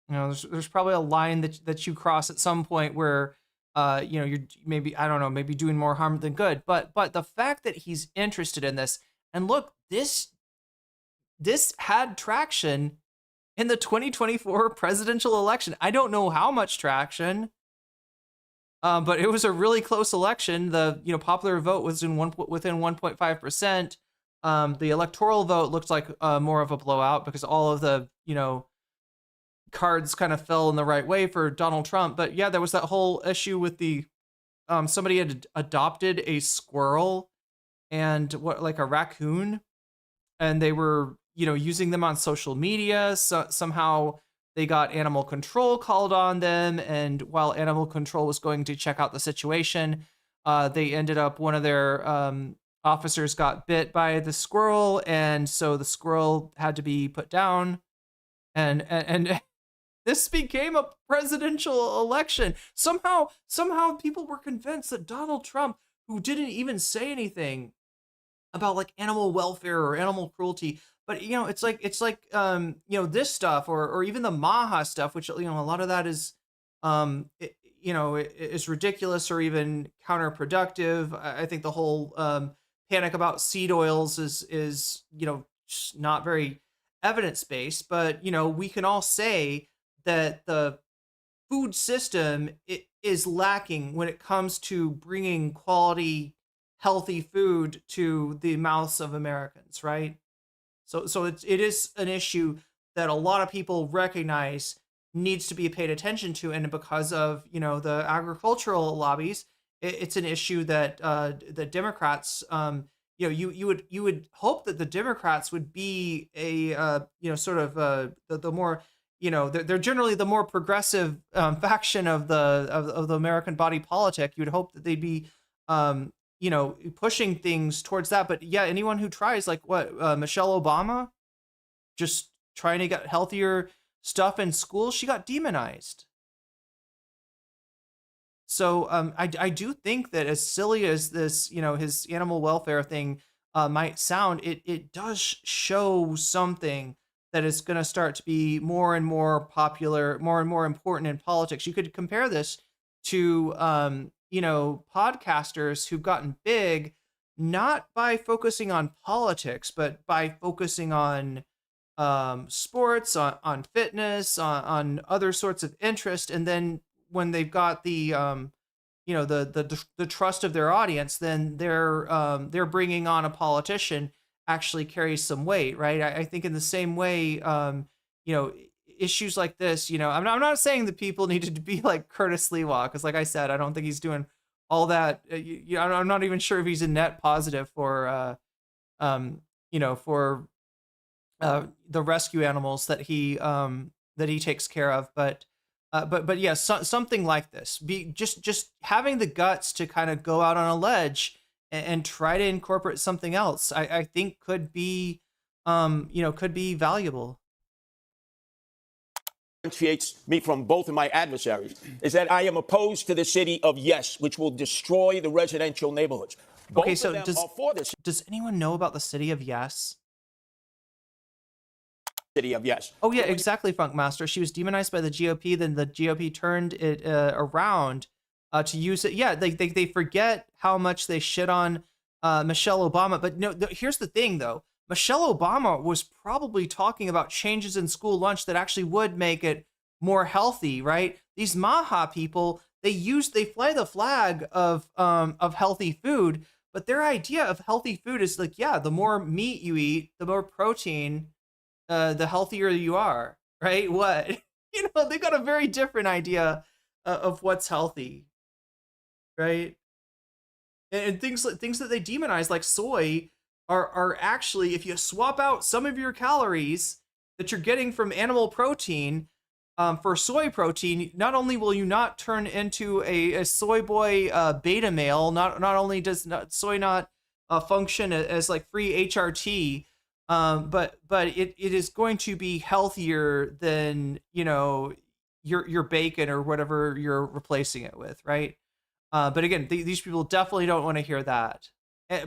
There's probably a line that you cross at some point where, you're maybe, I don't know, maybe doing more harm than good. But the fact that he's interested in this, and look, this had traction in the 2024 presidential election. I don't know how much traction, but it was a really close election. The popular vote was within 1.5%. The electoral vote looked like more of a blowout because all of the cards kind of fell in the right way for Donald Trump. But yeah, there was that whole issue with the somebody had adopted a squirrel and a raccoon, and they were using them on social media. So somehow they got animal control called on them, and while animal control was going to check out the situation, they ended up, one of their officers got bit by the squirrel, and so the squirrel had to be put down, and this became a presidential election. Somehow people were convinced that Donald Trump, who didn't even say anything about animal welfare or animal cruelty, but it's like this stuff or even the Maha stuff, which a lot of that is is ridiculous or even counterproductive. I think the whole panic about seed oils is just not very evidence-based, but we can all say that the food system is lacking when it comes to bringing quality, healthy food to the mouths of Americans, right? So it is an issue that a lot of people recognize needs to be paid attention to, and because of the agricultural lobbies, it's an issue that the Democrats, you would hope that the Democrats would be a the more they're generally the more progressive faction of the American body politic. You would hope that they'd be pushing things towards that. But yeah, anyone who tries, Michelle Obama, just trying to get healthier stuff in school, she got demonized. So I do think that as silly as this, his animal welfare thing might sound, it does show something that is going to start to be more and more popular, more and more important in politics. You could compare this to, podcasters who've gotten big, not by focusing on politics, but by focusing on sports, on fitness, on other sorts of interest. And then when they've got the trust of their audience, then they're bringing on a politician actually carries some weight, right? I think in the same way, issues like this, I'm not saying that people needed to be like Curtis Sliwa, because like I said, I don't think he's doing all that. I'm not even sure if he's a net positive for, for the rescue animals that he takes care of. But yeah, something like this, just having the guts to kind of go out on a ledge and try to incorporate something else, I think could be valuable. Differentiates me from both of my adversaries is that I am opposed to the city of yes, which will destroy the residential neighborhoods. Both okay, so of them are for this. Does anyone know about the city of yes? City of yes. Oh yeah, exactly, Funkmaster. She was demonized by the GOP, then the GOP turned it around to use it. Yeah, they forget how much they shit on Michelle Obama. But no, here's the thing though. Michelle Obama was probably talking about changes in school lunch that actually would make it more healthy, right? These Maha people, they fly the flag of healthy food, but their idea of healthy food is like, yeah, the more meat you eat, the more protein, the healthier you are, right? What? They got a very different idea of what's healthy, right? And things that they demonize, like soy, are actually, if you swap out some of your calories that you're getting from animal protein for soy protein, not only will you not turn into a soy boy beta male, not only does soy not function as like free HRT, but it is going to be healthier than your bacon or whatever you're replacing it with, right? But again, these people definitely don't want to hear that.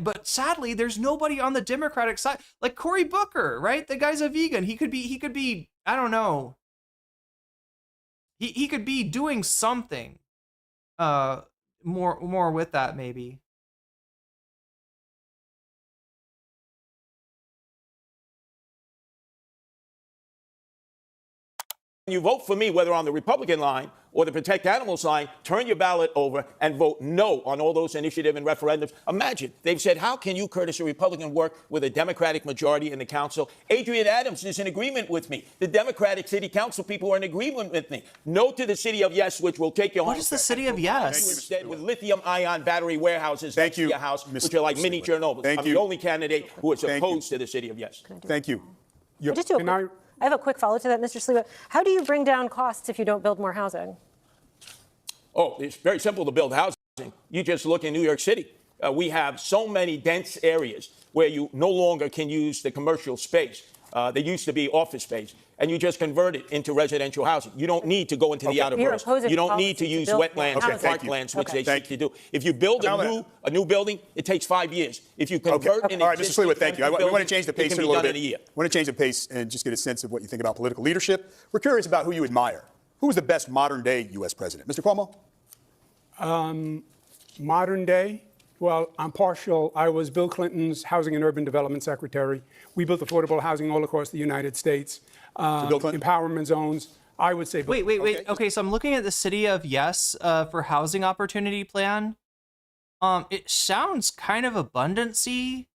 But sadly, there's nobody on the Democratic side, like Cory Booker, right? The guy's a vegan. He could be, I don't know. He could be doing something more with that, maybe. When you vote for me, whether on the Republican line or the Protect Animals line, turn your ballot over and vote no on all those initiative and referendums. Imagine, they've said, how can you, Curtis, a Republican, work with a Democratic majority in the council? Adrienne Adams is in agreement with me. The Democratic city council people are in agreement with me. No to the city of yes, which will take you home. What is the city of yes? Instead, with lithium-ion battery warehouses next to your house, which are like mini Chernobyl. I'm the only candidate who is opposed to the city of yes. Thank you. I have a quick follow to that, Mr. Sliwa. How do you bring down costs if you don't build more housing? Oh, it's very simple to build housing. You just look in New York City. We have so many dense areas where you no longer can use the commercial space. They used to be office space, and you just convert it into residential housing. You don't need to go into the outer boroughs. You don't need to use wetlands or parklands, which they seek to do. If you build a new building, it takes 5 years. If you convert an All right, Mr. Sliwa, thank you. We want to change the pace a little bit. I want to change the pace and just get a sense of what you think about political leadership. We're curious about who you admire. Who is the best modern-day U.S. president? Mr. Cuomo? Modern day? Well, I'm partial. I was Bill Clinton's Housing and Urban Development Secretary. We built affordable housing all across the United States. Empowerment zones. I would say. Wait. Okay, so I'm looking at the city of yes for housing opportunity plan. It sounds kind of abundancy.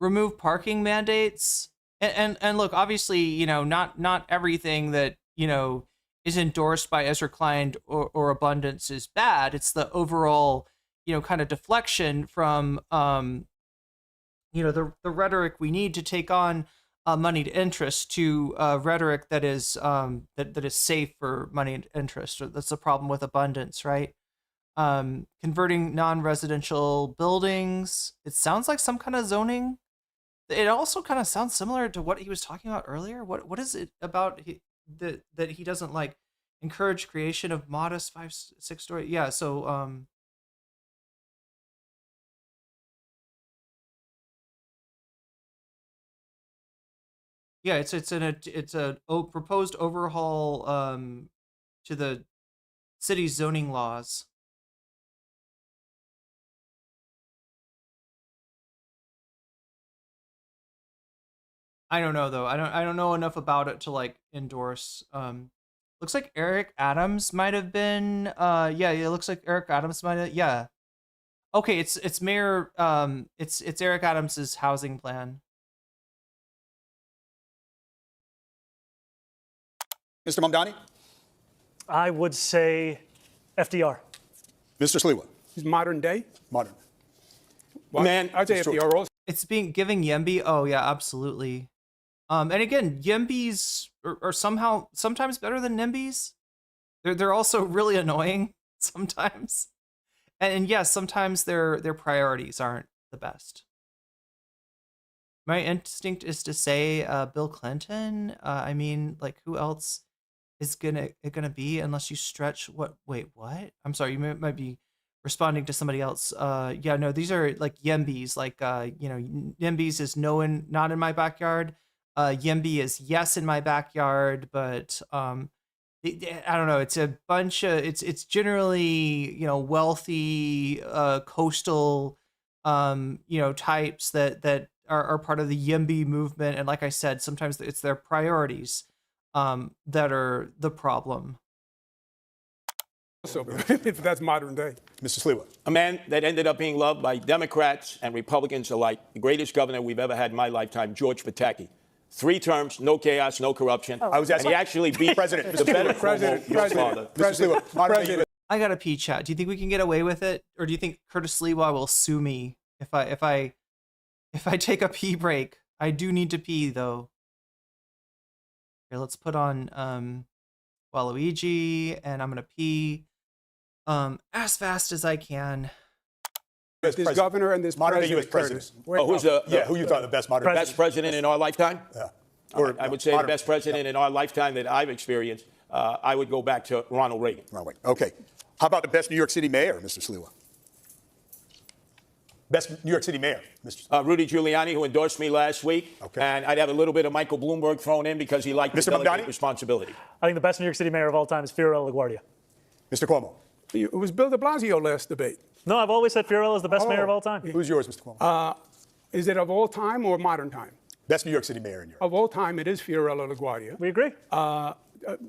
Remove parking mandates, and look, obviously, not everything that is endorsed by Ezra Klein or abundance is bad. It's the overall kind of deflection from, the rhetoric we need to take on moneyed interest to rhetoric that is that is safe for moneyed interest. That's the problem with abundance, right? Converting non-residential buildings. It sounds like some kind of zoning. It also kind of sounds similar to what he was talking about earlier. What is it about that he doesn't like encourage creation of modest 5-6 story? Yeah, so yeah, it's a proposed overhaul to the city's zoning laws. I don't know though. I don't know enough about it to like endorse. Looks like Eric Adams might have been. Yeah, it looks like Eric Adams might have. Yeah. Okay, it's Mayor. It's Eric Adams's housing plan. Mr. Mamdani? I would say FDR. Mr. Sliwa? He's modern day? Modern. Well, Man, I'd say FDR also. It's being giving Yemby. Oh yeah, absolutely. And again, Yembys are sometimes better than NIMBYs. They're also really annoying sometimes. And yes, sometimes their priorities aren't the best. My instinct is to say Bill Clinton. I mean, like, who else is gonna be unless you stretch what? Wait, what? I'm sorry, you might be responding to somebody else. Yeah, no, these are like Yembys. Like, Yembys is no one, not in my backyard. Yemby is yes in my backyard, but I don't know. It's a bunch of it's generally wealthy coastal types that are part of the Yemby movement, and like I said, sometimes it's their priorities that are the problem. So, if that's modern day. Mr. Sliwa. A man that ended up being loved by Democrats and Republicans alike, the greatest governor we've ever had in my lifetime, George Pataki. 3 terms, no chaos, no corruption. I was asking, and he actually beat President. the better Cuomo, his father. Mr. Sliwa, I got a pee chat. Do you think we can get away with it, or do you think Curtis Sliwa will sue me if I take a pee break? I do need to pee though. Here, let's put on Waluigi, and I'm gonna pee as fast as I can. This governor and this modern day U.S. president. president. Who's who you thought the best modern best president in our lifetime? Yeah. Or I would say the best president in our lifetime that I've experienced. I would go back to Ronald Reagan. Okay. How about the best New York City mayor, Mr. Sliwa? Best New York City mayor, Mr. Rudy Giuliani, who endorsed me last week. Okay. And I'd have a little bit of Michael Bloomberg thrown in because he liked to Mr. delegate Mamdani? responsibility. I think the best New York City mayor of all time is Fiorello LaGuardia. Mr. Cuomo. It was Bill de Blasio last debate. No, I've always said Fiorello is the best mayor of all time. Who's yours, Mr. Cuomo? Is it of all time or modern time? Best New York City mayor in Europe. Of all time, it is Fiorello LaGuardia. We agree.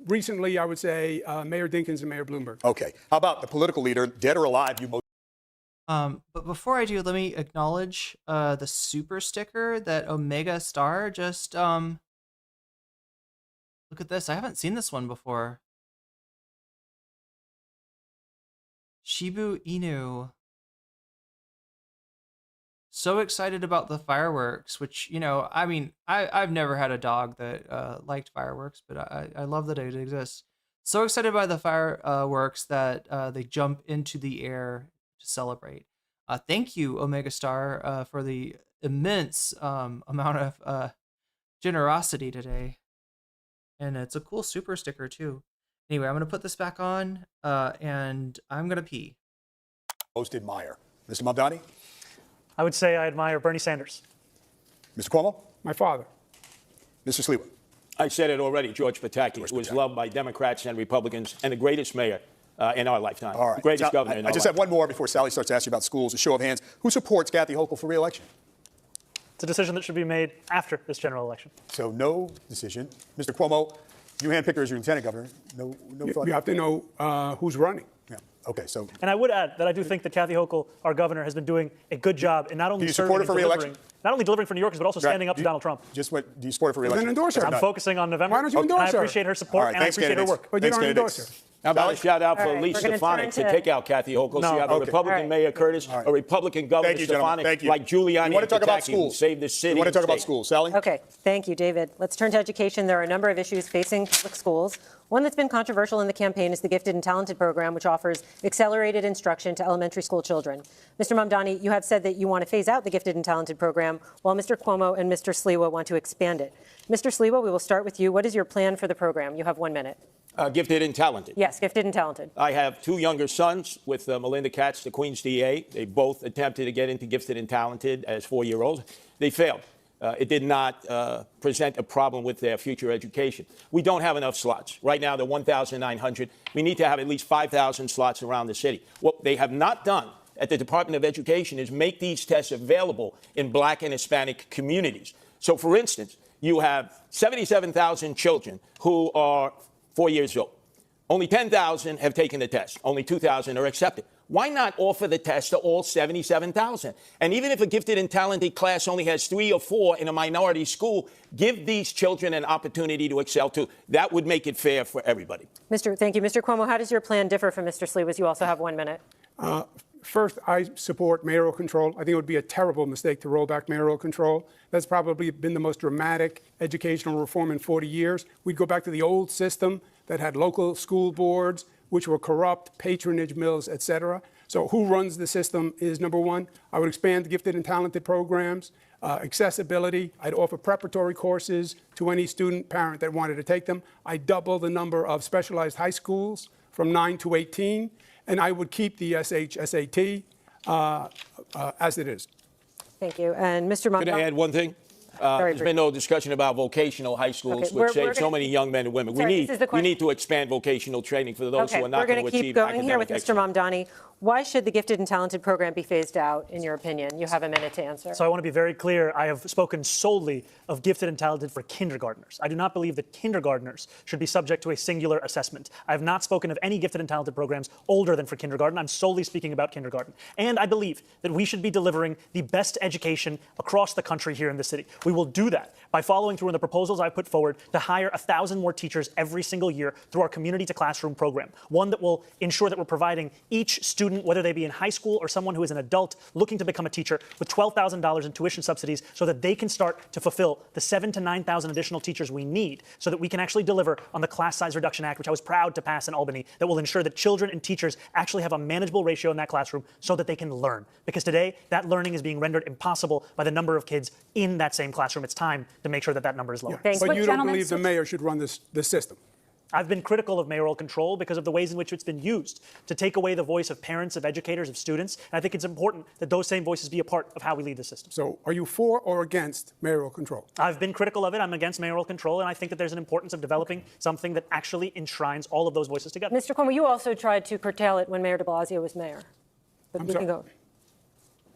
Recently, I would say Mayor Dinkins and Mayor Bloomberg. Okay. How about the political leader, dead or alive, you most... But before I do, let me acknowledge the super sticker that Omega Star just look at this. I haven't seen this one before. Shibu Inu. So excited about the fireworks, which, you know, I mean, I've never had a dog that liked fireworks, but I love that it exists. So excited by the fireworks that they jump into the air to celebrate. Thank you, Omega Star, for the immense amount of generosity today. And it's a cool super sticker, too. Anyway, I'm going to put this back on, and I'm going to pee. most admire? Mr. Mamdani? I would say I admire Bernie Sanders. Mr. Cuomo? My father. Mr. Sliwa? I said it already, George Pataki, who was loved by Democrats and Republicans and the greatest mayor in our lifetime. All right. The greatest Now, governor in our I just lifetime. have one more before Sally starts to ask you about schools. A show of hands. Who supports Kathy Hochul for re-election? It's a decision that should be made after this general election. So no decision. Mr. Cuomo, you handpicked her as your lieutenant governor. No thought. You have to know who's running. Yeah. Okay. So. And I would add that I do think that Kathy Hochul, our governor, has been doing a good job in not only Do you serving support her and for delivering, re-election? not only delivering for New Yorkers, but also standing up to Donald Trump. Just what? Do you support her for re-election? Then endorse her. I'm focusing on November. Why don't you and endorse I her? appreciate her support All right, and I thanks, appreciate her candidates. work. But you Thanks, don't endorse candidates. her. How about a shout out for All right, Lisa we're gonna Stefanik turn to to- take out Kathy Hochul? No. So you have a Okay. Republican All right. Mayor Curtis, All right. a Republican Governor Thank you, gentlemen. Stefanik, Thank you. like Giuliani You want to talk and about Pataki, schools? who saved the city. You want to and talk about state. schools, Sally? Okay, thank you, David. Let's turn to education. There are a number of issues facing public schools. One that's been controversial in the campaign is the Gifted and Talented program, which offers accelerated instruction to elementary school children. Mr. Mamdani, you have said that you want to phase out the Gifted and Talented program, while Mr. Cuomo and Mr. Sliwa want to expand it. Mr. Sliwa, we will start with you. What is your plan for the program? You have 1 minute. Gifted and talented. Yes, Gifted and Talented. I have two younger sons with Melinda Katz, the Queens DA. They both attempted to get into Gifted and Talented as 4-year-olds. They failed. It did not present a problem with their future education. We don't have enough slots. Right now, they're 1,900. We need to have at least 5,000 slots around the city. What they have not done at the Department of Education is make these tests available in Black and Hispanic communities. So, for instance, you have 77,000 children who are 4 years old. Only 10,000 have taken the test. Only 2,000 are accepted. Why not offer the test to all 77,000? And even if a gifted and talented class only has 3 or 4 in a minority school, give these children an opportunity to excel too. That would make it fair for everybody. Thank you. Mr. Cuomo, how does your plan differ from Mr. Sliwa's? You also have 1 minute. First, I support mayoral control. I think it would be a terrible mistake to roll back mayoral control. That's probably been the most dramatic educational reform in 40 years. We'd go back to the old system that had local school boards, which were corrupt, patronage mills, et cetera. So who runs the system is number one. I would expand gifted and talented programs, accessibility. I'd offer preparatory courses to any student, parent that wanted to take them. I'd double the number of specialized high schools from 9 to 18. And I would keep the SAT as it is. Thank you. And Mr. Mamdani. Can I add one thing? There's been no discussion about vocational high schools, Okay, which save so many young men and women. Sorry, this is the we need to expand vocational training for those who are not we're going going to to keep achieve going here with academic Mr. excellence. Mamdani. Why should the gifted and talented program be phased out, in your opinion? You have a minute to answer. So I want to be very clear. I have spoken solely of gifted and talented for kindergartners. I do not believe that kindergartners should be subject to a singular assessment. I have not spoken of any gifted and talented programs older than for kindergarten. I'm solely speaking about kindergarten. And I believe that we should be delivering the best education across the country here in the city. We will do that by following through on the proposals I put forward to hire 1,000 more teachers every single year through our community to classroom program. One that will ensure that we're providing each student, whether they be in high school or someone who is an adult looking to become a teacher, with $12,000 in tuition subsidies so that they can start to fulfill the 7,000 to 9,000 additional teachers we need so that we can actually deliver on the Class Size Reduction Act, which I was proud to pass in Albany, that will ensure that children and teachers actually have a manageable ratio in that classroom so that they can learn. Because today, that learning is being rendered impossible by the number of kids in that same classroom. It's time to make sure that that number is lower. But you don't believe the mayor should run this system? I've been critical of mayoral control because of the ways in which it's been used to take away the voice of parents, of educators, of students. And I think it's important that those same voices be a part of how we lead the system. So are you for or against mayoral control? I've been critical of it. I'm against mayoral control. And I think that there's an importance of developing something that actually enshrines all of those voices together. Mr. Cuomo, you also tried to curtail it when Mayor de Blasio was mayor. But we can go.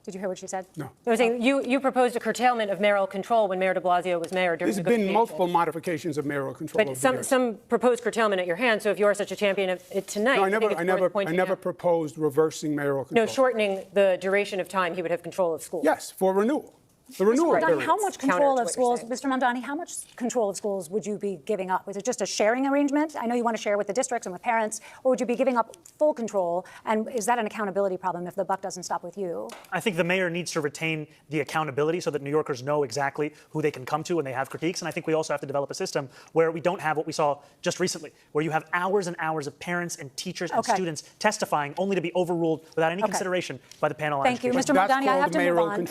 Did you hear what she said? No. I was saying you proposed a curtailment of mayoral control when Mayor de Blasio was mayor. There's been multiple modifications of mayoral control. But some proposed curtailment at your hand. So if you are such a champion of it tonight, No, I never proposed reversing mayoral control. No, shortening the duration of time he would have control of schools. Yes, for renewal. The renewal period. How much control of schools, Mr. Mamdani, how much control of schools would you be giving up? Is it just a sharing arrangement? I know you want to share with the districts and with parents, or would you be giving up full control? And is that an accountability problem if the buck doesn't stop with you? I think the mayor needs to retain the accountability so that New Yorkers know exactly who they can come to when they have critiques. And I think we also have to develop a system where we don't have what we saw just recently, where you have hours and hours of parents and teachers and students testifying only to be overruled without any consideration by the panel. Thank you, Mr. Mamdani. I have to move on.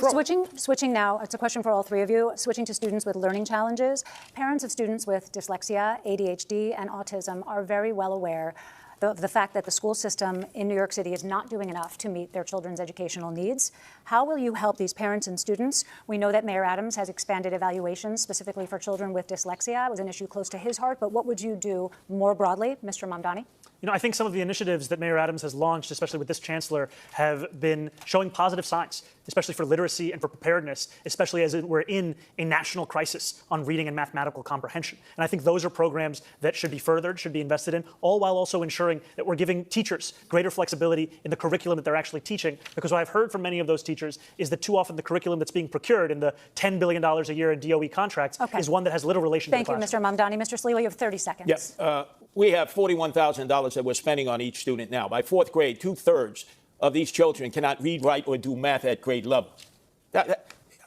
Switching now. It's a question for all three of you. Switching to students with learning challenges. Parents of students with dyslexia, ADHD, and autism are very well aware of the fact that the school system in New York City is not doing enough to meet their children's educational needs. How will you help these parents and students? We know that Mayor Adams has expanded evaluations specifically for children with dyslexia. It was an issue close to his heart, but what would you do more broadly, Mr. Mamdani? You know, I think some of the initiatives that Mayor Adams has launched, especially with this chancellor, have been showing positive signs, especially for literacy and for preparedness, especially as we're in a national crisis on reading and mathematical comprehension. And I think those are programs that should be furthered, should be invested in, all while also ensuring that we're giving teachers greater flexibility in the curriculum that they're actually teaching. Because what I've heard from many of those teachers is that too often the curriculum that's being procured in the $10 billion a year in DOE contracts is one that has little relation to the classroom. Thank you, Mr. Mamdani. Mr. Sliwa, you have 30 seconds. Yes. We have $41,000 that we're spending on each student now. By fourth grade, 2/3 of these children cannot read, write, or do math at grade level.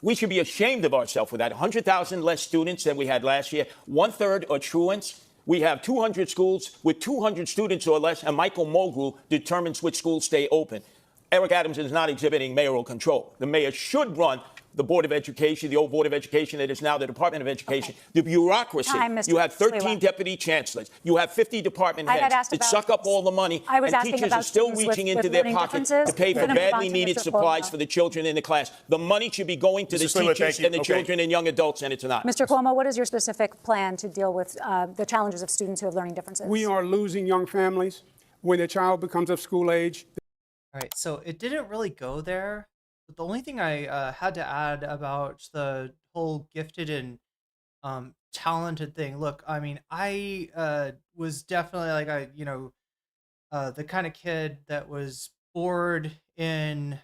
We should be ashamed of ourselves for that. 100,000 less students than we had last year. 1/3 are truants. We have 200 schools with 200 students or less, and Michael Mulgrew determines which schools stay open. Eric Adams is not exhibiting mayoral control. The mayor should run the Board of Education, the old Board of Education that is now the Department of Education. The bureaucracy. You have 13 deputy chancellors. You have 50 department heads that suck up all the money, and teachers are still reaching into their pockets to pay for badly needed supplies for the children in the class. The money should be going to the teachers and the children and young adults, and it's not. Mr. Cuomo, what is your specific plan to deal with the challenges of students who have learning differences? We are losing young families when their child becomes of school age. All right, so it didn't really go there. But the only thing I had to add about the whole gifted and talented thing, look, I mean, I was definitely like, the kind of kid that was bored in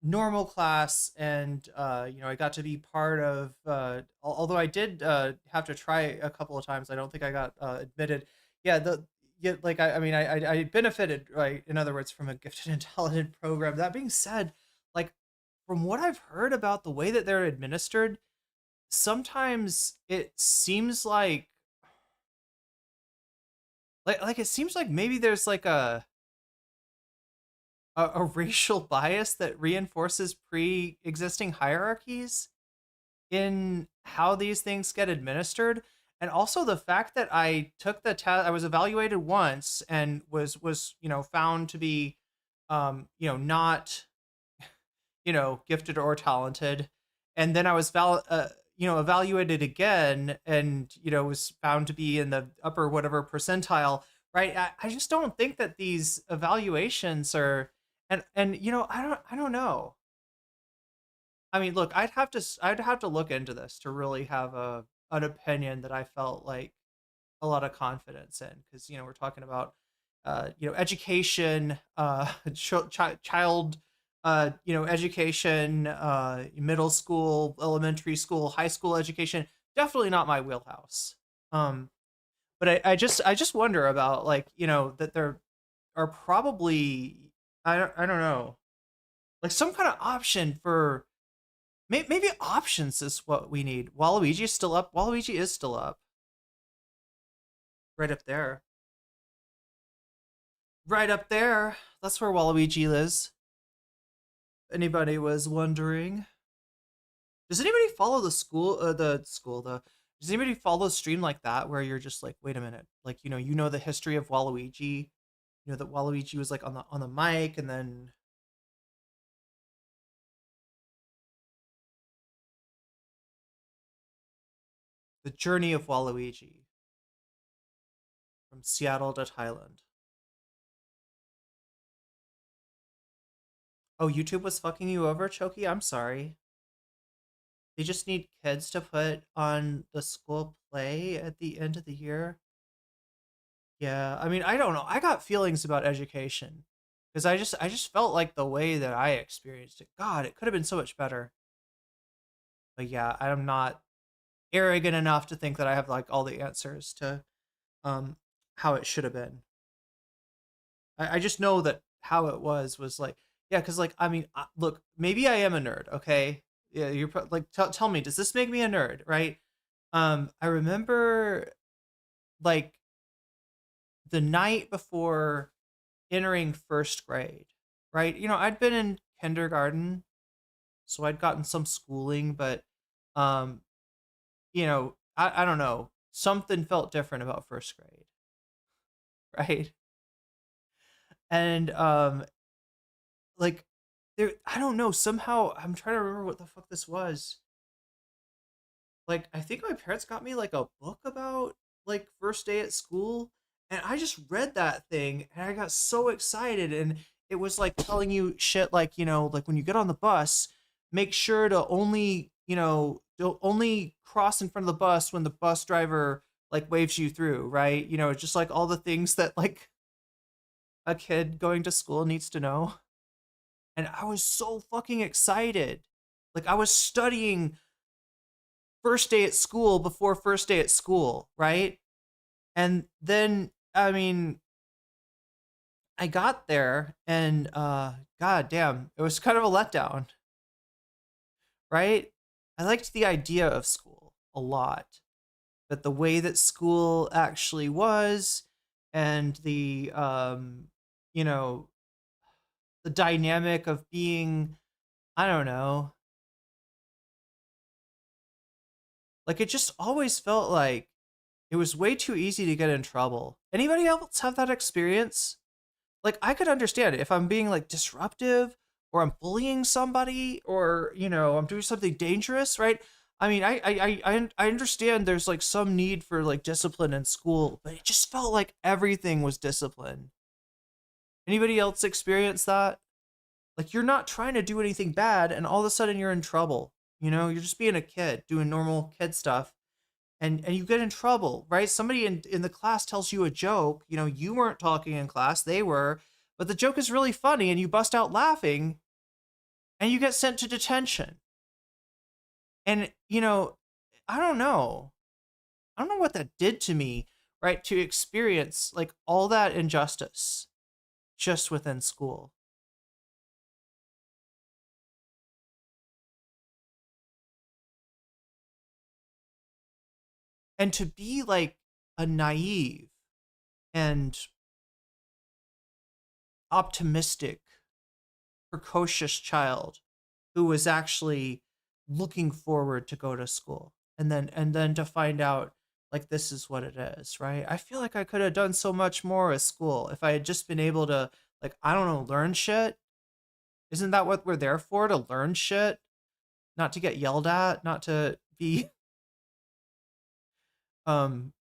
normal class, and I got to be part of, although I did have to try a couple of times. I don't think I got admitted. I benefited, right, in other words, from a gifted and talented program. That being said, like, from what I've heard about the way that they're administered, sometimes it seems like it seems like maybe there's like a racial bias that reinforces pre-existing hierarchies in how these things get administered. And also the fact that I took the test, I was evaluated once and was found to be, not, gifted or talented. And then I was, evaluated again and, was found to be in the upper whatever percentile, right? I just don't think that these evaluations are, and you know, I don't know. I mean, look, I'd have to look into this to really have an opinion that I felt like a lot of confidence in, because you know we're talking about you know, education, child, you know, education, middle school, elementary school, high school education. Definitely not my wheelhouse. But I just wonder about, like, you know, that there are probably, I don't know, like some kind of option for maybe options is what we need. Waluigi is still up. Waluigi is still up. Right up there. Right up there. That's where Waluigi is. Anybody was wondering. Does anybody follow does anybody follow a stream like that where you're just like, wait a minute, like, you know the history of Waluigi, you know that Waluigi was like on the mic, and then the journey of Waluigi from Seattle to Thailand. Oh, YouTube was fucking you over, Choki? I'm sorry. They just need kids to put on the school play at the end of the year. Yeah, I mean, I don't know. I got feelings about education because I just felt like the way that I experienced it. God, it could have been so much better. But yeah, I'm not arrogant enough to think that I have like all the answers to how it should have been. I just know that how it was like, yeah, because like, I mean, look, maybe I am a nerd, okay? Yeah, you're like, tell me, does this make me a nerd, right? I remember like the night before entering first grade, right? You know, I'd been in kindergarten, so I'd gotten some schooling, but you know, I don't know, something felt different about first grade, right? And like there, I don't know, somehow I'm trying to remember what the fuck this was. Like, I think my parents got me like a book about like first day at school, and I just read that thing and I got so excited, and it was like telling you shit like, you know, like when you get on the bus, make sure to only, you know, only cross in front of the bus when the bus driver like waves you through, right? You know, just like all the things that like a kid going to school needs to know. And I was so fucking excited. Like, I was studying first day at school before first day at school, right? And then, I mean, I got there and god damn, it was kind of a letdown. Right? I liked the idea of school a lot. But the way that school actually was, and the you know, the dynamic of being, I don't know, like it just always felt like it was way too easy to get in trouble. Anybody else have that experience? Like, I could understand it if I'm being like disruptive, or I'm bullying somebody, or, you know, I'm doing something dangerous, right? I mean, I understand there's like some need for like discipline in school, but it just felt like everything was discipline. Anybody else experience that? Like, you're not trying to do anything bad, and all of a sudden you're in trouble. You know, you're just being a kid, doing normal kid stuff, and you get in trouble, right? Somebody in the class tells you a joke, you know, you weren't talking in class, they were, but the joke is really funny, and you bust out laughing, and you get sent to detention. And, you know, I don't know what that did to me, right? To experience like all that injustice just within school. And to be like a naive and optimistic, precocious child who was actually looking forward to go to school, and then to find out like this is what it is, right? I feel like I could have done so much more at school if I had just been able to, like, I don't know, learn shit. Isn't that what we're there for? To learn shit, not to get yelled at, not to be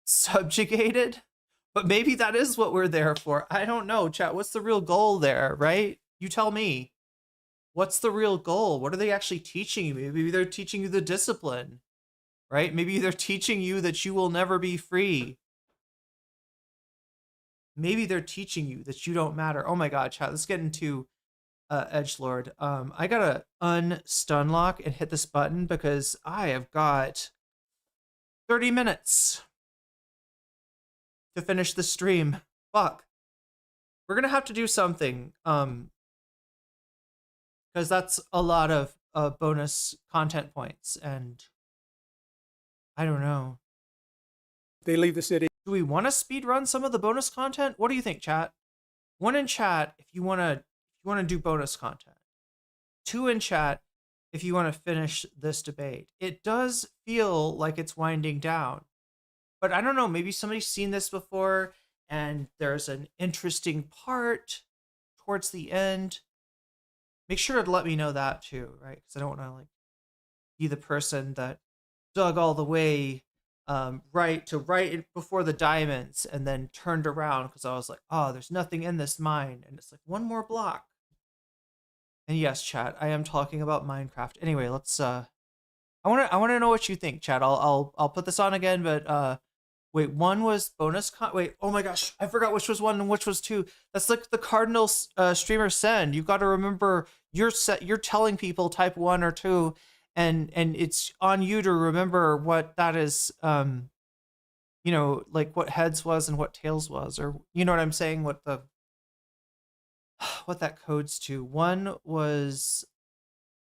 subjugated. But maybe that is what we're there for. I don't know, chat. What's the real goal there, right? You tell me. What's the real goal? What are they actually teaching you? Maybe they're teaching you the discipline, right? Maybe they're teaching you that you will never be free. Maybe they're teaching you that you don't matter. Oh my God, chat. Let's get into edgelord. I gotta unstun lock and hit this button because I have got 30 minutes to finish the stream. Fuck. We're gonna have to do something. Because that's a lot of bonus content points, and I don't know. They leave the city. Do we want to speed run some of the bonus content? What do you think, chat? 1 in chat if you want to do bonus content. 2 in chat if you want to finish this debate. It does feel like it's winding down, but I don't know. Maybe somebody's seen this before, and there's an interesting part towards the end. Make sure to let me know that too, right? Because I don't want to like be the person that dug all the way right before the diamonds and then turned around because I was like, oh, there's nothing in this mine, and it's like 1 more block. And yes, chat, I am talking about Minecraft. Anyway, let's I want to know what you think, chat. I'll put this on again, but wait, 1 was bonus wait, oh my gosh, I forgot which was 1 and which was 2. That's like the cardinal streamer send. You've got to remember you're telling people type 1 or 2, and it's on you to remember what that is, you know, like what heads was and what tails was, or you know what I'm saying, what that codes to. 1 was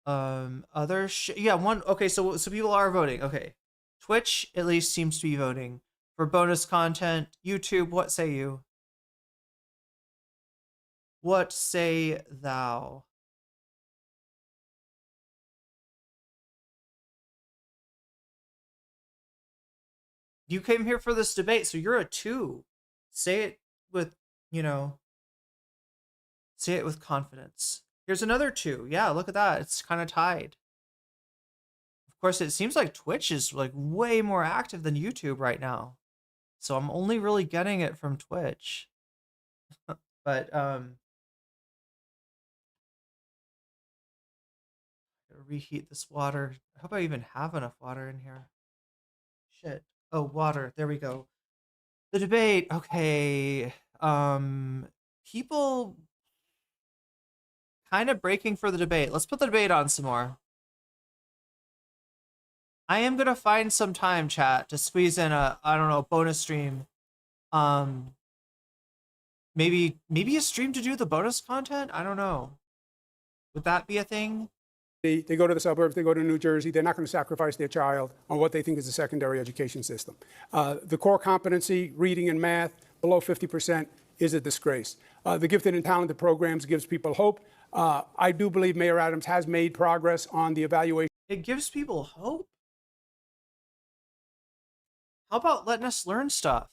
other yeah, 1. Okay, so people are voting. Okay, Twitch at least seems to be voting for bonus content. YouTube, what say you? What say thou? You came here for this debate, so you're a 2. Say it with, you know, say it with confidence. Here's another 2. Yeah, look at that. It's kind of tied. Of course, it seems like Twitch is like way more active than YouTube right now. So I'm only really getting it from Twitch. But gotta reheat this water. I hope I even have enough water in here. Shit. Oh, water. There we go. The debate. Okay. People kind of breaking for the debate. Let's put the debate on some more. I am gonna find some time, chat, to squeeze in a, I don't know, bonus stream. Maybe a stream to do the bonus content? I don't know. Would that be a thing? They go to the suburbs, they go to New Jersey, they're not going to sacrifice their child on what they think is a secondary education system. The core competency, reading and math, below 50% is a disgrace. The gifted and talented programs gives people hope. I do believe Mayor Adams has made progress on the evaluation. It gives people hope? How about letting us learn stuff?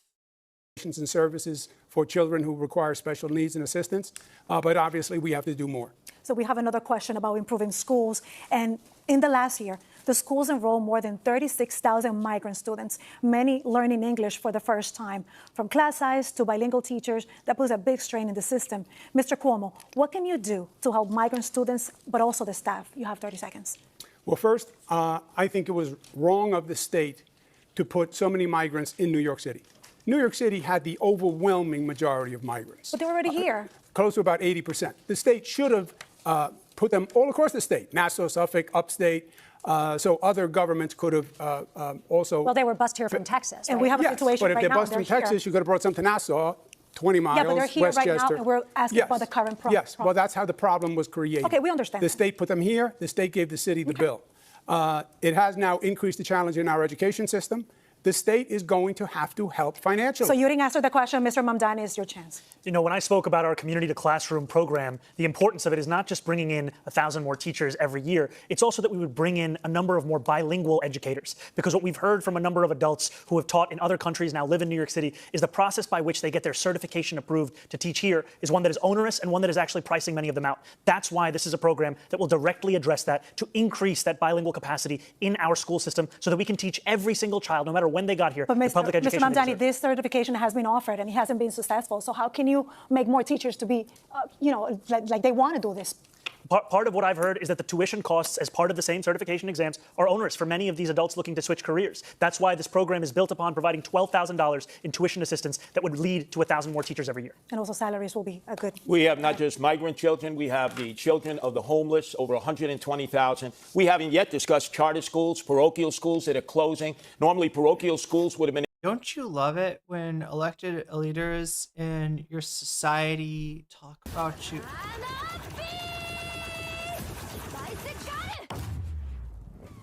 And services for children who require special needs and assistance, but obviously we have to do more. So we have another question about improving schools. And in the last year, the schools enrolled more than 36,000 migrant students, many learning English for the first time. From class size to bilingual teachers, that puts a big strain in the system. Mr. Cuomo, what can you do to help migrant students, but also the staff? You have 30 seconds. Well, first, I think it was wrong of the state to put so many migrants in New York City. New York City had the overwhelming majority of migrants. But they're already here. Close to about 80%. The state should have put them all across the state, Nassau, Suffolk, upstate, so other governments could have also. Well, they were bused here from Texas. And we have a situation right now. But if they're bused from Texas, you could have brought some to Nassau, 20 miles, yeah, but they're here Westchester. right now, and we're asking about the current problem. Yes, well, that's how the problem was created. Okay, we understand The that. state put them here. The state gave the city the bill. It has now increased the challenge in our education system. The state is going to have to help financially. So you didn't answer the question, Mr. Mamdani, is your chance. You know, when I spoke about our community to classroom program, the importance of it is not just bringing in 1,000 more teachers every year. It's also that we would bring in a number of more bilingual educators. Because what we've heard from a number of adults who have taught in other countries, now live in New York City, is the process by which they get their certification approved to teach here is one that is onerous and one that is actually pricing many of them out. That's why this is a program that will directly address that, to increase that bilingual capacity in our school system so that we can teach every single child, no matter when they got here, But the public education Mr. they Mamdani, deserve. this certification has been offered and it hasn't been successful. So how can you make more teachers to be, like they want to do this? Part of what I've heard is that the tuition costs as part of the same certification exams are onerous for many of these adults looking to switch careers. That's why this program is built upon providing $12,000 in tuition assistance that would lead to 1,000 more teachers every year. And also salaries will be a good. We have not just migrant children, we have the children of the homeless, over 120,000. We haven't yet discussed charter schools, parochial schools that are closing. Normally, parochial schools would have been. Don't you love it when elected leaders in your society talk about you?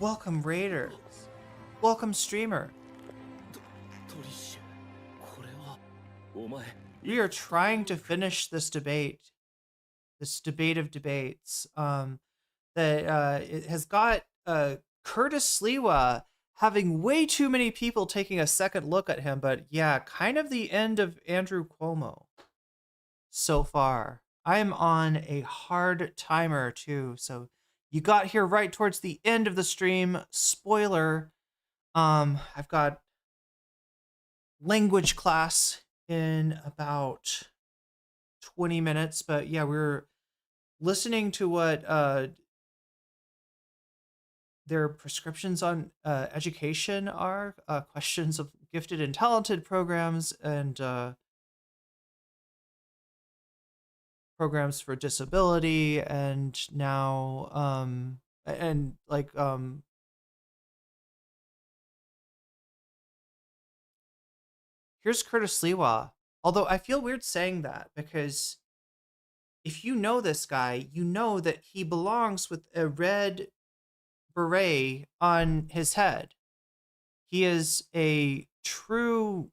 Welcome, Raiders. Welcome, Streamer. We are trying to finish this debate of debates. It has got Curtis Sliwa having way too many people taking a second look at him, but yeah, kind of the end of Andrew Cuomo so far. I am on a hard timer too, so you got here right towards the end of the stream. Spoiler, I've got language class in about 20 minutes, but yeah, we're listening to what their prescriptions on education are, questions of gifted and talented programs and programs for disability, and now here's Curtis Sliwa. Although I feel weird saying that, because if you know this guy, you know that he belongs with a red beret on his head. He is a true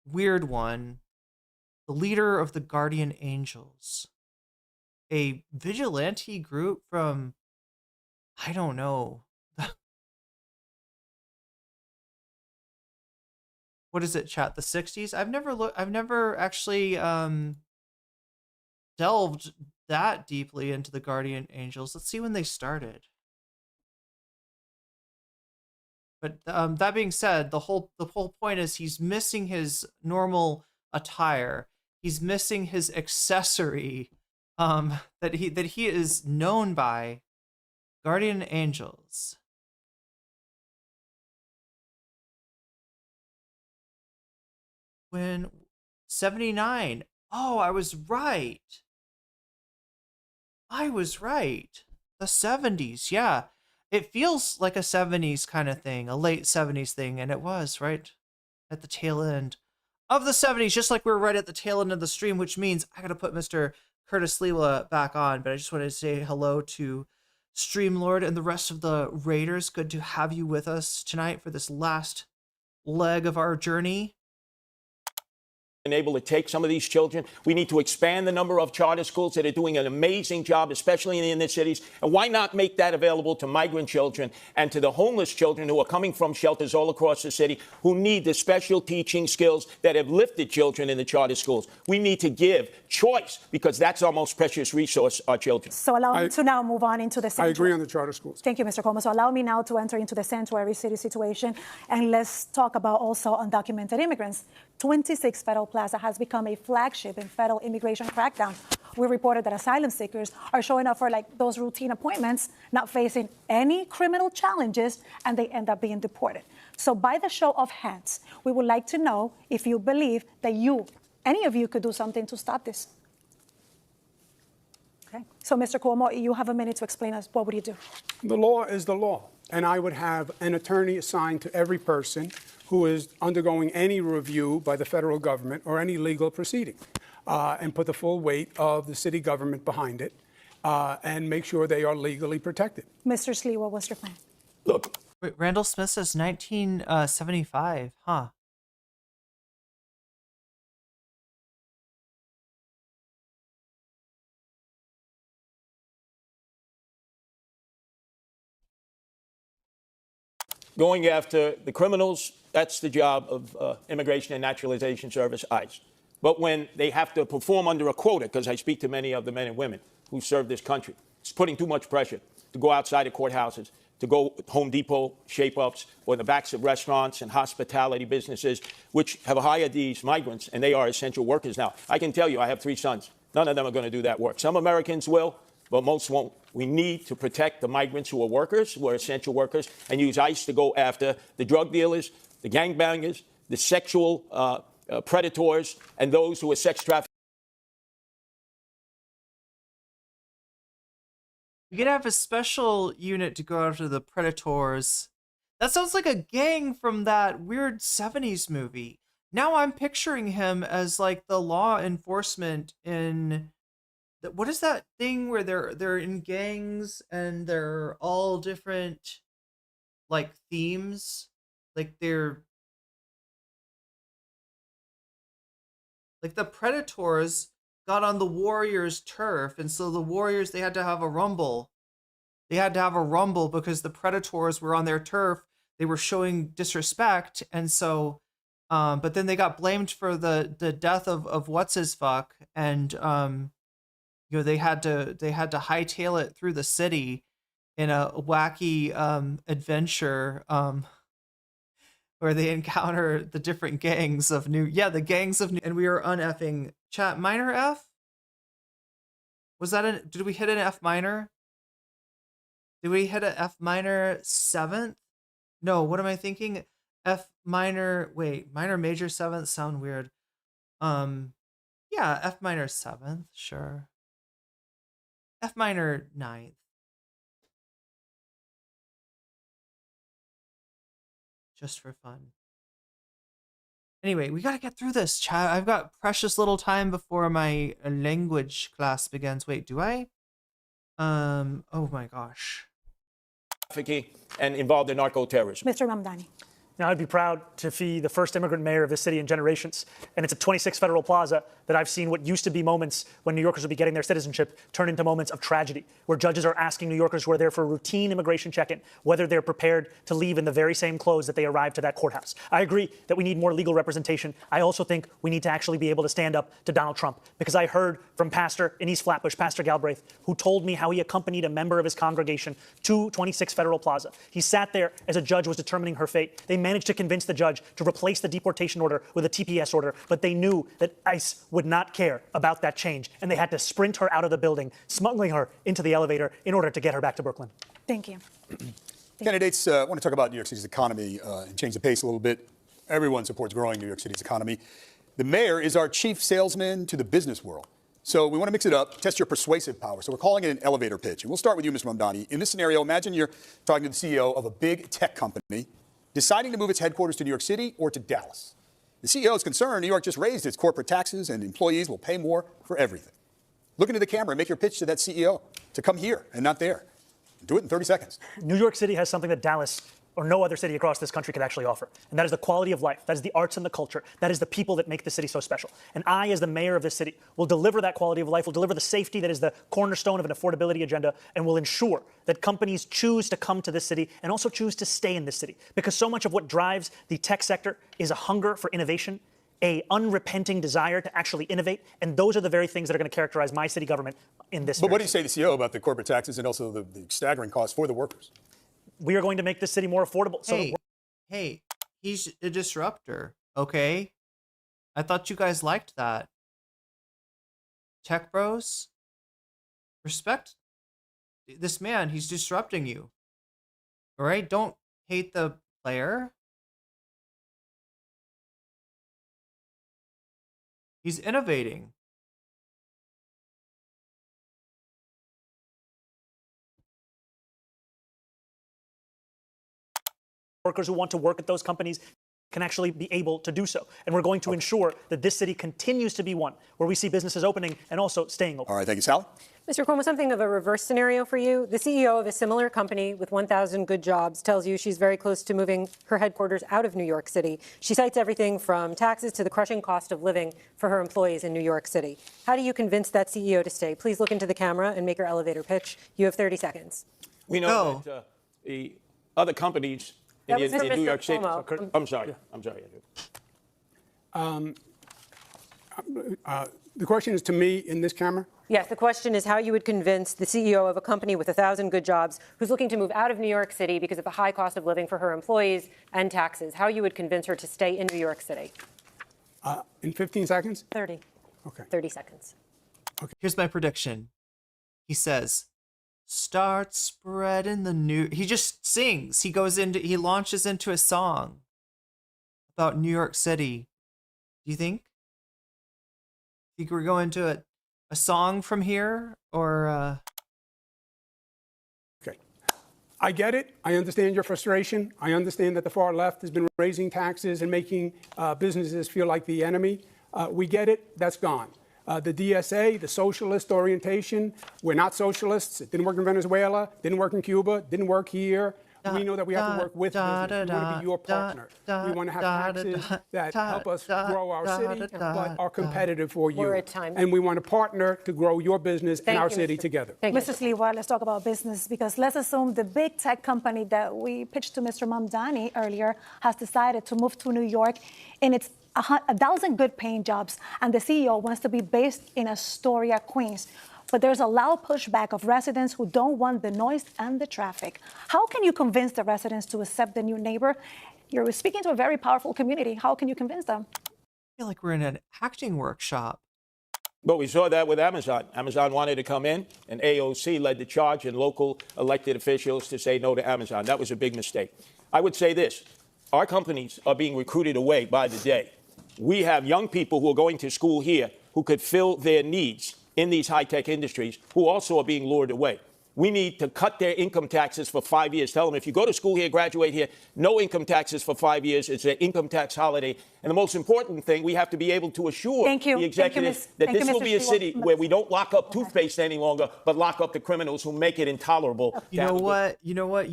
weird one, the leader of the Guardian Angels, a vigilante group from, I don't know, what is it, chat? The 60s? I've never actually delved that deeply into the Guardian Angels. Let's see when they started. But that being said, the whole point is he's missing his normal attire. He's missing his accessory that he is known by. Guardian Angels. When 79. Oh, I was right. The 70s, yeah. It feels like a 70s kind of thing, a late 70s thing, and it was right at the tail end of the 70s, just like we were right at the tail end of the stream, which means I gotta put Mr. Curtis Sliwa back on, but I just wanted to say hello to Streamlord and the rest of the Raiders. Good to have you with us tonight for this last leg of our journey. Able to take some of these children. We need to expand the number of charter schools that are doing an amazing job, especially in the inner cities. And why not make that available to migrant children and to the homeless children who are coming from shelters all across the city, who need the special teaching skills that have lifted children in the charter schools? We need to give choice, because that's our most precious resource, our children. So allow me to now move on into the sanctuary. I agree on the charter schools. Thank you, Mr. Cuomo. So allow me now to enter into the sanctuary city situation, and let's talk about also undocumented immigrants. 26 Federal Plaza has become a flagship in federal immigration crackdown. We reported that asylum seekers are showing up for those routine appointments, not facing any criminal challenges, and they end up being deported. So by the show of hands, we would like to know if you believe that any of you could do something to stop this. Okay. So Mr. Cuomo, you have a minute to explain us. What would you do? The law is the law, and I would have an attorney assigned to every person who is undergoing any review by the federal government or any legal proceeding, and put the full weight of the city government behind it, and make sure they are legally protected. Mr. Sliwa, what's your plan? Look. Wait, Randall Smith says 1975, huh? Going after the criminals, that's the job of Immigration and Naturalization Service, ICE. But when they have to perform under a quota, because I speak to many of the men and women who serve this country, it's putting too much pressure to go outside of courthouses, to go Home Depot shape-ups or the backs of restaurants and hospitality businesses, which have hired these migrants, and they are essential workers now. I can tell you, I have 3 sons. None of them are going to do that work. Some Americans will, but most won't. We need to protect the migrants who are workers, who are essential workers, and use ICE to go after the drug dealers, the gangbangers, the sexual predators, and those who are sex traffickers. You could have a special unit to go after the predators. That sounds like a gang from that weird 70s movie. Now I'm picturing him as like the law enforcement in what is that thing where they're in gangs and they're all different like themes? Like they're like the predators got on the Warriors' turf, and so the Warriors, they had to have a rumble. They had to have a rumble because the predators were on their turf. They were showing disrespect, and so, but then they got blamed for the death of what's his fuck, and you know they had to hightail it through the city in a wacky adventure where they encounter the different gangs of the gangs of New, and we are uneffing chat minor F. Was that did we hit an F minor? Did we hit an F minor 7th? No, what am I thinking? F minor, wait, minor major 7th sound weird. Yeah, F minor 7th, sure. F minor 9th. Just for fun. Anyway, we gotta get through this, chat. I've got precious little time before my language class begins. Wait, do I? Oh my gosh. And involved in narco-terrorism. Mr. Mamdani. Now, I'd be proud to be the first immigrant mayor of this city in generations. And it's at 26 Federal Plaza that I've seen what used to be moments when New Yorkers would be getting their citizenship turn into moments of tragedy, where judges are asking New Yorkers who are there for a routine immigration check-in whether they're prepared to leave in the very same clothes that they arrived to that courthouse. I agree that we need more legal representation. I also think we need to actually be able to stand up to Donald Trump, because I heard from Pastor in East Flatbush, Pastor Galbraith, who told me how he accompanied a member of his congregation to 26 Federal Plaza. He sat there as a judge was determining her fate. They managed to convince the judge to replace the deportation order with a TPS order, but they knew that ICE would not care about that change, and they had to sprint her out of the building, smuggling her into the elevator in order to get her back to Brooklyn. Thank you. Candidates want to talk about New York City's economy and change the pace a little bit. Everyone supports growing New York City's economy. The mayor is our chief salesman to the business world. So we want to mix it up, test your persuasive power. So we're calling it an elevator pitch. And we'll start with you, Mr. Mamdani. In this scenario, imagine you're talking to the CEO of a big tech company deciding to move its headquarters to New York City or to Dallas. The CEO is concerned New York just raised its corporate taxes and employees will pay more for everything. Look into the camera and make your pitch to that CEO to come here and not there. Do it in 30 seconds. New York City has something that Dallas or no other city across this country could actually offer. And that is the quality of life. That is the arts and the culture. That is the people that make the city so special. And I, as the mayor of this city, will deliver that quality of life, will deliver the safety that is the cornerstone of an affordability agenda, and will ensure that companies choose to come to this city and also choose to stay in this city. Because so much of what drives the tech sector is a hunger for innovation, a unrepenting desire to actually innovate, and those are the very things that are going to characterize my city government in this. But what do you say to the CEO about the corporate taxes and also the staggering costs for the workers? We are going to make this city more affordable. Hey, he's a disruptor, okay? I thought you guys liked that. Tech bros, respect this man. He's disrupting you. All right? Don't hate the player. He's innovating. Workers who want to work at those companies can actually be able to do so. And we're going to ensure that this city continues to be one where we see businesses opening and also staying open. All right, thank you, Sally. Mr. Cuomo, something of a reverse scenario for you. The CEO of a similar company with 1,000 good jobs tells you she's very close to moving her headquarters out of New York City. She cites everything from taxes to the crushing cost of living for her employees in New York City. How do you convince that CEO to stay? Please look into the camera and make your elevator pitch. You have 30 seconds. We know that the other companies in New York City. I'm sorry. The question is to me in this camera? Yes, the question is how you would convince the CEO of a company with 1,000 good jobs who's looking to move out of New York City because of the high cost of living for her employees and taxes, how you would convince her to stay in New York City. In 15 seconds? 30. Okay. 30 seconds. Here's my prediction. He says, start spreading the news. He just sings. He launches into a song about New York City. Do you think? Think we're going to a song from here, or Okay. I get it. I understand your frustration. I understand that the far left has been raising taxes and making businesses feel like the enemy. We get it. That's gone. The DSA, the socialist orientation, we're not socialists. It didn't work in Venezuela, didn't work in Cuba, didn't work here. We know that we have to work with business. We want to be your partner. We want to have taxes that help us grow our city, but are competitive for you. We're at time. And we want to partner to grow your business and our city together. Mr. Sliwa, let's talk about business, because let's assume the big tech company that we pitched to Mr. Mamdani earlier has decided to move to New York, and it's 1,000 good paying jobs, and the CEO wants to be based in Astoria, Queens. But there's a loud pushback of residents who don't want the noise and the traffic. How can you convince the residents to accept the new neighbor? You're speaking to a very powerful community. How can you convince them? I feel like we're in an acting workshop. But we saw that with Amazon. Amazon wanted to come in, and AOC led the charge, and local elected officials to say no to Amazon. That was a big mistake. I would say this. Our companies are being recruited away by the day. We have young people who are going to school here who could fill their needs in these high-tech industries, who also are being lured away. We need to cut their income taxes for 5 years. Tell them if you go to school here, graduate here, no income taxes for 5 years. It's an income tax holiday. And the most important thing, we have to be able to assure the executives that this will be a city where we don't lock up toothpaste any longer, but lock up the criminals who make it intolerable. You know what?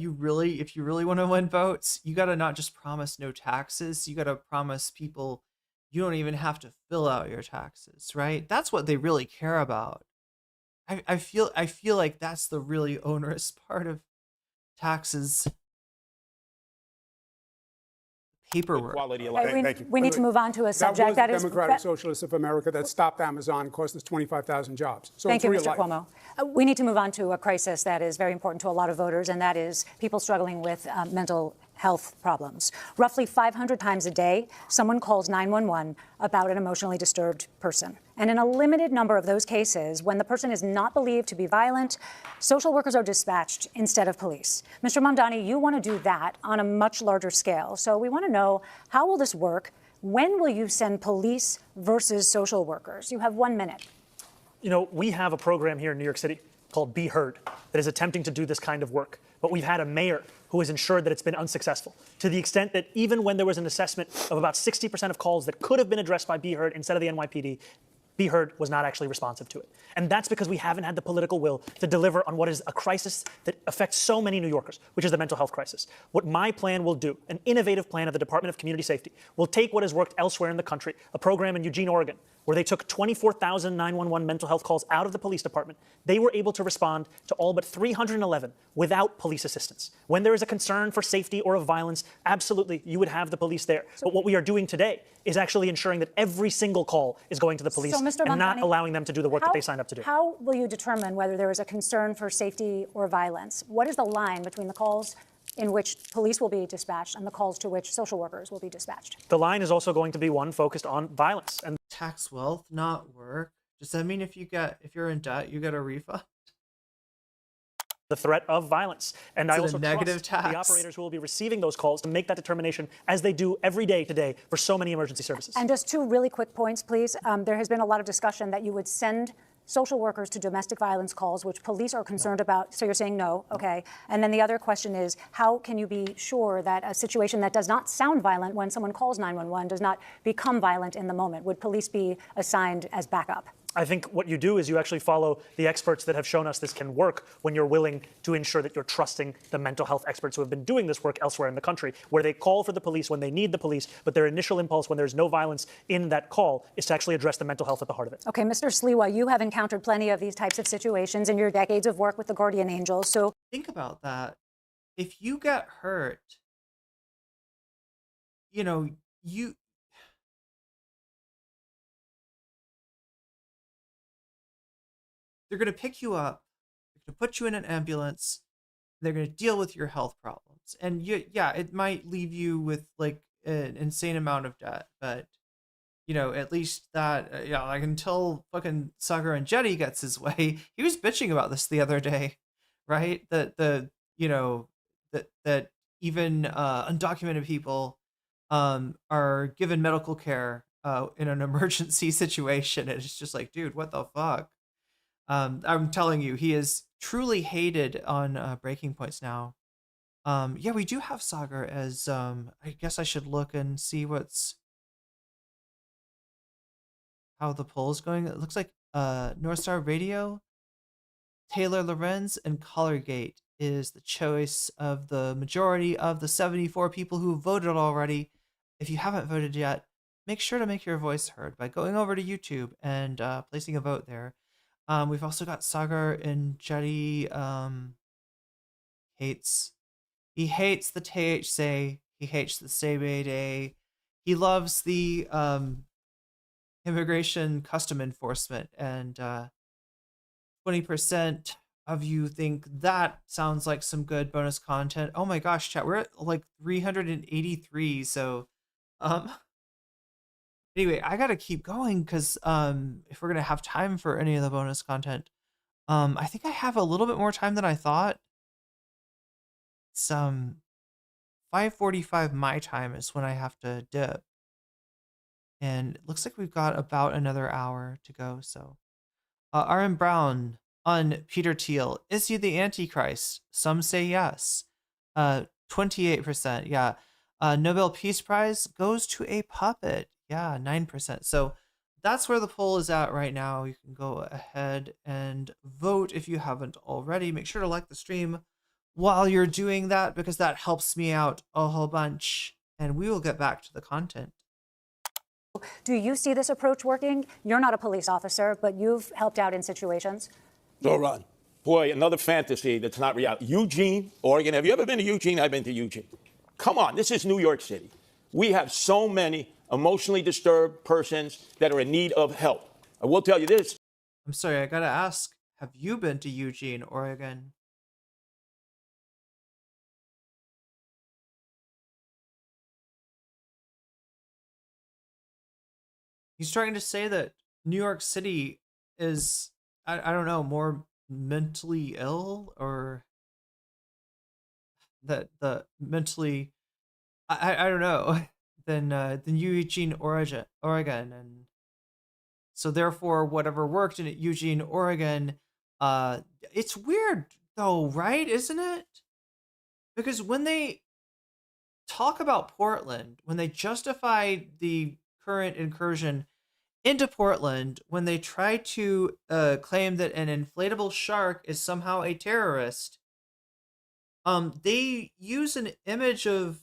If you really want to win votes, you got to not just promise no taxes. You got to promise people you don't even have to fill out your taxes, right? That's what they really care about. I feel like that's the really onerous part of taxes. Paperwork. Quality of life. Thank you. We need to move on to a subject that was the Democratic Socialists of America that stopped Amazon, cost us 25,000 jobs. So Thank you, it's Mr. real life. Cuomo. We need to move on to a crisis that is very important to a lot of voters, and that is people struggling with mental health problems. Roughly 500 times a day, someone calls 911 about an emotionally disturbed person. And in a limited number of those cases, when the person is not believed to be violent, social workers are dispatched instead of police. Mr. Mamdani, you want to do that on a much larger scale. So we want to know, how will this work? When will you send police versus social workers? You have 1 minute. You know, we have a program here in New York City called Be Heard that is attempting to do this kind of work. But we've had a mayor who has ensured that it's been unsuccessful, to the extent that even when there was an assessment of about 60% of calls that could have been addressed by Be Heard instead of the NYPD, Be Heard was not actually responsive to it. And that's because we haven't had the political will to deliver on what is a crisis that affects so many New Yorkers, which is the mental health crisis. What my plan will do, an innovative plan of the Department of Community Safety, will take what has worked elsewhere in the country, a program in Eugene, Oregon, where they took 24,000 911 mental health calls out of the police department. They were able to respond to all but 311 without police assistance. When there is a concern for safety or of violence, absolutely, you would have the police there. But what we are doing today is actually ensuring that every single call is going to the police and not allowing them to do the work that they signed up to do. How will you determine whether there is a concern for safety or violence? What is the line between the calls in which police will be dispatched and the calls to which social workers will be dispatched? The line is also going to be one focused on violence. And tax wealth, not work. Does that mean if you're in debt, you get a refund? The threat of violence. And I also negative trust tax. the operators who will be receiving those calls to make that determination, as they do every day today for so many emergency services. And just 2 really quick points, please. There has been a lot of discussion that you would send social workers to domestic violence calls, which police are concerned about. So you're saying no, okay. And then the other question is, how can you be sure that a situation that does not sound violent when someone calls 911 does not become violent in the moment? Would police be assigned as backup? I think what you do is you actually follow the experts that have shown us this can work when you're willing to ensure that you're trusting the mental health experts who have been doing this work elsewhere in the country, where they call for the police when they need the police, but their initial impulse when there's no violence in that call is to actually address the mental health at the heart of it. Okay, Mr. Sliwa, you have encountered plenty of these types of situations in your decades of work with the Guardian Angels. So think about that. If you get hurt, you they're going to pick you up, they're going to put you in an ambulance, they're going to deal with your health problems. And yeah, it might leave you with like an insane amount of debt, but at least that, like until fucking Sagar and Jetty gets his way, he was bitching about this the other day, right? That that even undocumented people are given medical care in an emergency situation. And it's just like, dude, what the fuck? I'm telling you, he is truly hated on Breaking Points now. Yeah, we do have Sagar as, I guess I should look and see how the poll is going. It looks like North Star Radio, Taylor Lorenz, and Collargate is the choice of the majority of the 74 people who voted already. If you haven't voted yet, make sure to make your voice heard by going over to YouTube and placing a vote there. We've also got Sagar and Jetty. He hates the THC. He hates the CBD. He loves the immigration custom enforcement, and 20% of you think that sounds like some good bonus content. Oh my gosh, chat, we're at like 383. So anyway, I gotta keep going because if we're gonna have time for any of the bonus content, I think I have a little bit more time than I thought. It's 5:45 my time is when I have to dip. And it looks like we've got about another hour to go. So, R.M. Brown on Peter Thiel. Is he the Antichrist? Some say yes. 28%. Yeah. Nobel Peace Prize goes to a puppet. Yeah, 9%. So that's where the poll is at right now. You can go ahead and vote if you haven't already. Make sure to like the stream while you're doing that because that helps me out a whole bunch. And we will get back to the content. Do you see this approach working? You're not a police officer, but you've helped out in situations. Zohran, boy, another fantasy that's not reality. Eugene, Oregon. Have you ever been to Eugene? I've been to Eugene. Come on, this is New York City. We have so many emotionally disturbed persons that are in need of help. I will tell you this. I'm sorry, I gotta ask, have you been to Eugene, Oregon? He's trying to say that New York City is, I don't know, more mentally ill, or that the mentally, I don't know, than Eugene, Oregon, and so therefore whatever worked in Eugene, Oregon, it's weird though, right? Isn't it? Because when they talk about Portland, when they justify the current incursion into Portland, when they try to claim that an inflatable shark is somehow a terrorist, they use an image of,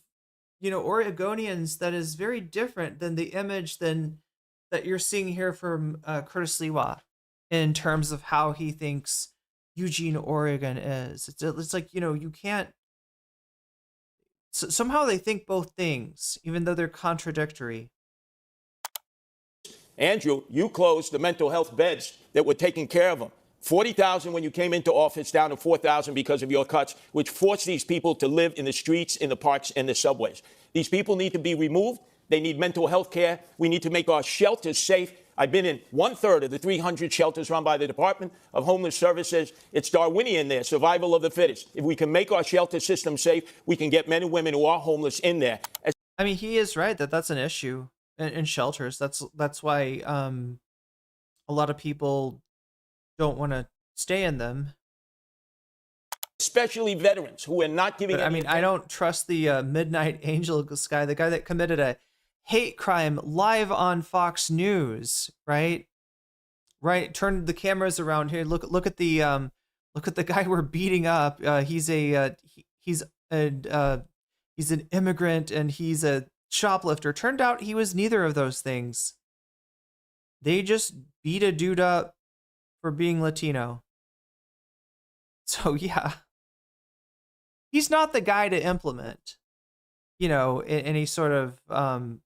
Oregonians that is very different than the image that you're seeing here from Curtis Sliwa in terms of how he thinks Eugene, Oregon is. It's like, you can't. So somehow they think both things, even though they're contradictory. Andrew, you closed the mental health beds that were taking care of them. 40,000 when you came into office, down to 4,000 because of your cuts, which forced these people to live in the streets, in the parks, and the subways. These people need to be removed. They need mental health care. We need to make our shelters safe. I've been in 1/3 of the 300 shelters run by the Department of Homeless Services. It's Darwinian there, survival of the fittest. If we can make our shelter system safe, we can get men and women who are homeless in there. I mean, he is right that's an issue in shelters. That's why a lot of people don't want to stay in them. Especially veterans who are not giving. But, I mean, I don't trust the Midnight Angel guy, the guy that committed a hate crime live on Fox News, right? Right. Turn the cameras around here. Look at the guy we're beating up. He's an immigrant and he's a shoplifter. Turned out he was neither of those things. They just beat a dude up for being Latino. So yeah, he's not the guy to implement, any sort of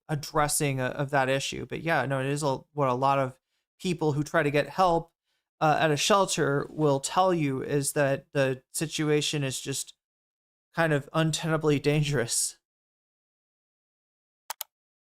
addressing of that issue. But yeah, no, it is what a lot of people who try to get help at a shelter will tell you is that the situation is just kind of untenably dangerous.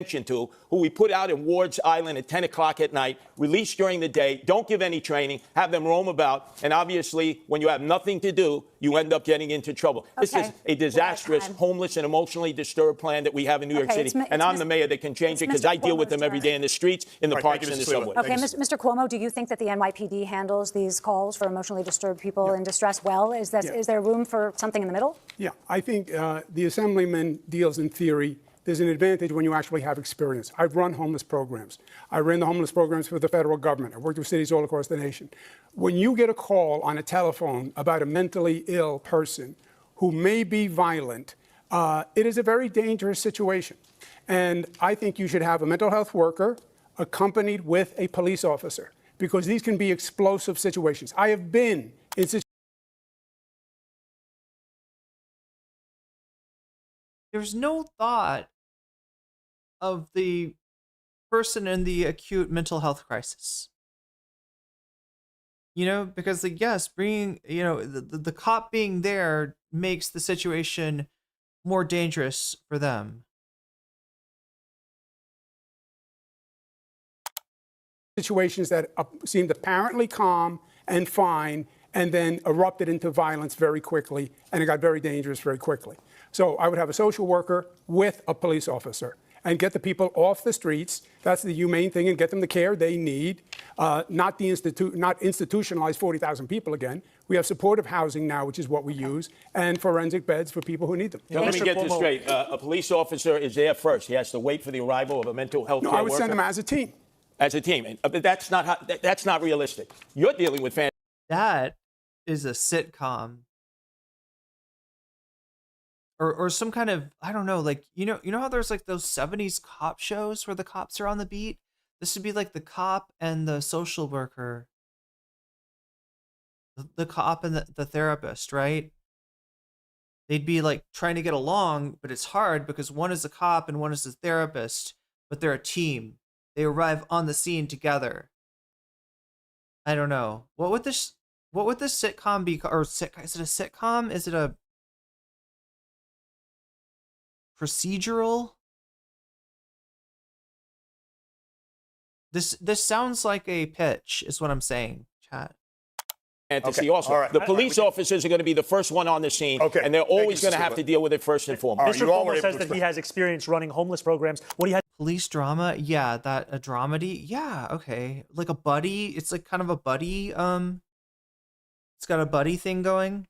To who we put out in Ward's Island at 10 o'clock at night, release during the day, don't give any training, have them roam about, and obviously when you have nothing to do, you end up getting into trouble. This is a disastrous, homeless, and emotionally disturbed plan that we have in New York City, and I'm the mayor that can change it because I deal with them every day in the streets, in the parks, and the subway. Okay, Mr. Cuomo, do you think that the NYPD handles these calls for emotionally disturbed people in distress well? Is there room for something in the middle? Yeah, I think the Assemblyman deals in theory. There's an advantage when you actually have experience. I've run homeless programs. I ran the homeless programs for the federal government. I worked with cities all across the nation. When you get a call on a telephone about a mentally ill person who may be violent, it is a very dangerous situation. And I think you should have a mental health worker accompanied with a police officer, because these can be explosive situations. I have been in situations. There's no thought of the person in the acute mental health crisis. You know, because yes, bringing, the cop being there makes the situation more dangerous for them. Situations that seemed apparently calm and fine and then erupted into violence very quickly, and it got very dangerous very quickly. So I would have a social worker with a police officer and get the people off the streets. That's the humane thing, and get them the care they need, not institutionalize 40,000 people again. We have supportive housing now, which is what we use, and forensic beds for people who need them. Let me get this straight. A police officer is there first. He has to wait for the arrival of a mental health care worker. I would send them as a team. As a team. But that's not realistic. You're dealing with fans. That is a sitcom. Or some kind of, I don't know, like, you know how there's like those 70s cop shows where the cops are on the beat? This would be like the cop and the social worker. The cop and the therapist, right? They'd be like trying to get along, but it's hard because one is a cop and one is a therapist, but they're a team. They arrive on the scene together. I don't know. What would this sitcom be? Or is it a sitcom? Is it a procedural? This sounds like a pitch, is what I'm saying, chat. fantasy also. Right. The police officers are going to be the first one on the scene, and they're always going to have to deal with it first and foremost. Mr. Cuomo says that he has experience running homeless programs. What do you have? Police drama? Yeah, that a dramedy? Yeah, okay. Like a buddy? It's like kind of a buddy, it's got a buddy thing going.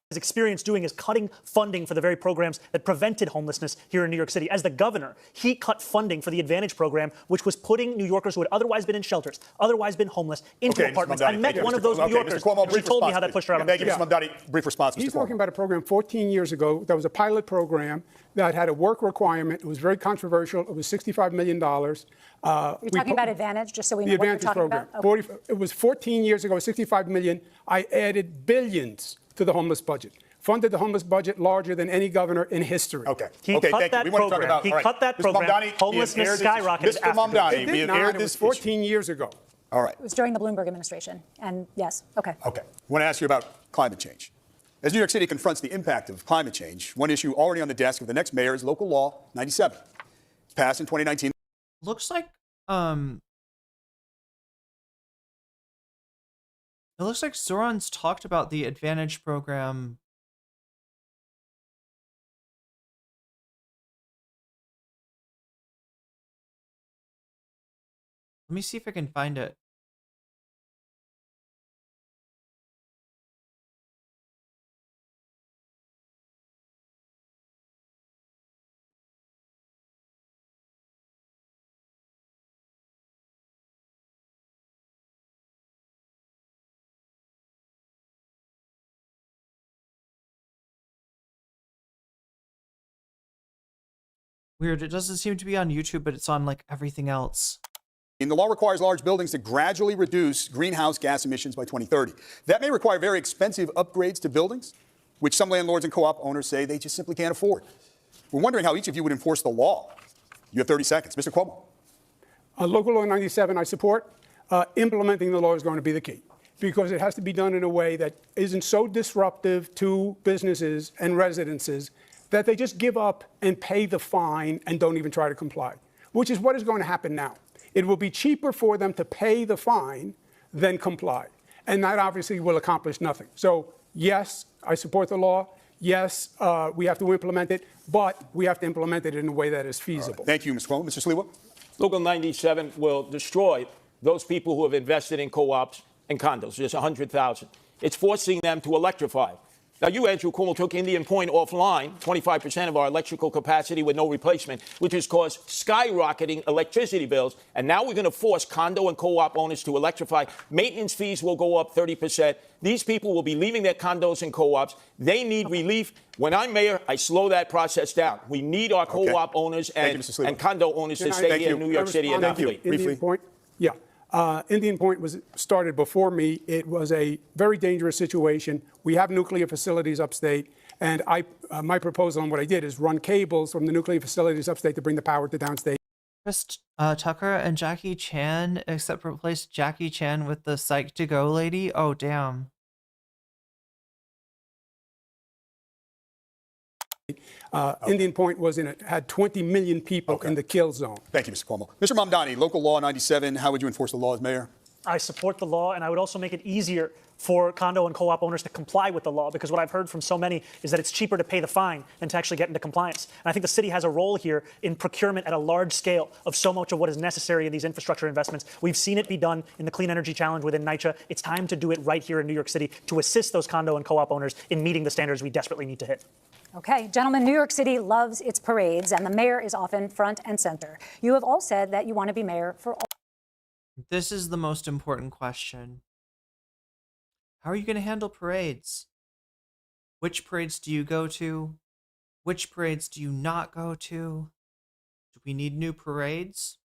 His experience doing is cutting funding for the very programs that prevented homelessness here in New York City. As the governor, he cut funding for the Advantage program, which was putting New Yorkers who had otherwise been in shelters, otherwise been homeless, into apartments. I met one of those New Yorkers. He told me how that pushed her out on the street. Mr. Mamdani, brief response, Mr. He's talking about a program 14 years ago that was a pilot program that had a work requirement. It was very controversial. It was $65 million. You're talking about Advantage, just so we know what you're talking program. about? Okay. It was 14 years ago, $65 million. I added billions to the homeless budget. Funded the homeless budget larger than any governor in history. Okay. He cut that program. He cut that program. Homelessness skyrocketed. Mr. Mamdani, we have aired it this was 14 years ago. All right. It was during the Bloomberg administration. And yes, okay. Okay. I want to ask you about climate change. As New York City confronts the impact of climate change, one issue already on the desk of the next mayor is Local Law 97. It's passed in 2019. Looks like it looks like Zohran's talked about the Advantage program. Let me see if I can find it. Weird, it doesn't seem to be on YouTube, but it's on like everything else. The law requires large buildings to gradually reduce greenhouse gas emissions by 2030. That may require very expensive upgrades to buildings, which some landlords and co-op owners say they just simply can't afford. We're wondering how each of you would enforce the law. You have 30 seconds. Mr. Cuomo. Local Law 97, I support. Implementing the law is going to be the key. because it has to be done in a way that isn't so disruptive to businesses and residences that they just give up and pay the fine and don't even try to comply, which is what is going to happen now. It will be cheaper for them to pay the fine than comply. And that obviously will accomplish nothing. So, yes, I support the law. Yes, we have to implement it, but we have to implement it in a way that is feasible. Thank you, Mr. Cuomo. Mr. Sliwa? Local 97 will destroy those people who have invested in co-ops and condos. There's 100,000. It's forcing them to electrify. Now, you, Andrew Cuomo, took Indian Point offline, 25% of our electrical capacity with no replacement, which has caused skyrocketing electricity bills. And now we're going to force condo and co-op owners to electrify. Maintenance fees will go up 30%. These people will be leaving their condos and co-ops. They need relief. When I'm mayor, I slow that process down. We need our co-op owners and condo owners to stay here in New York City and not flee. Indian Point? Yeah. Indian Point was started before me. It was a very dangerous situation. We have nuclear facilities upstate, and my proposal on what I did is run cables from the nuclear facilities upstate to bring the power to downstate. Chris Tucker and Jackie Chan, except replace Jackie Chan with the Psych to Go lady. Oh, damn. Indian Point had 20 million people in the kill zone. Thank you, Mr. Cuomo. Mr. Mamdani, local law 97, how would you enforce the law as mayor? I support the law, and I would also make it easier for condo and co-op owners to comply with the law, because what I've heard from so many is that it's cheaper to pay the fine than to actually get into compliance. And I think the city has a role here in procurement at a large scale of so much of what is necessary in these infrastructure investments. We've seen it be done in the Clean Energy Challenge within NYCHA. It's time to do it right here in New York City to assist those condo and co-op owners in meeting the standards we desperately need to hit. Okay, gentlemen, New York City loves its parades, and the mayor is often front and center. You have all said that you want to be mayor for all. This is the most important question. How are you going to handle parades? Which parades do you go to? Which parades do you not go to? Do we need new parades?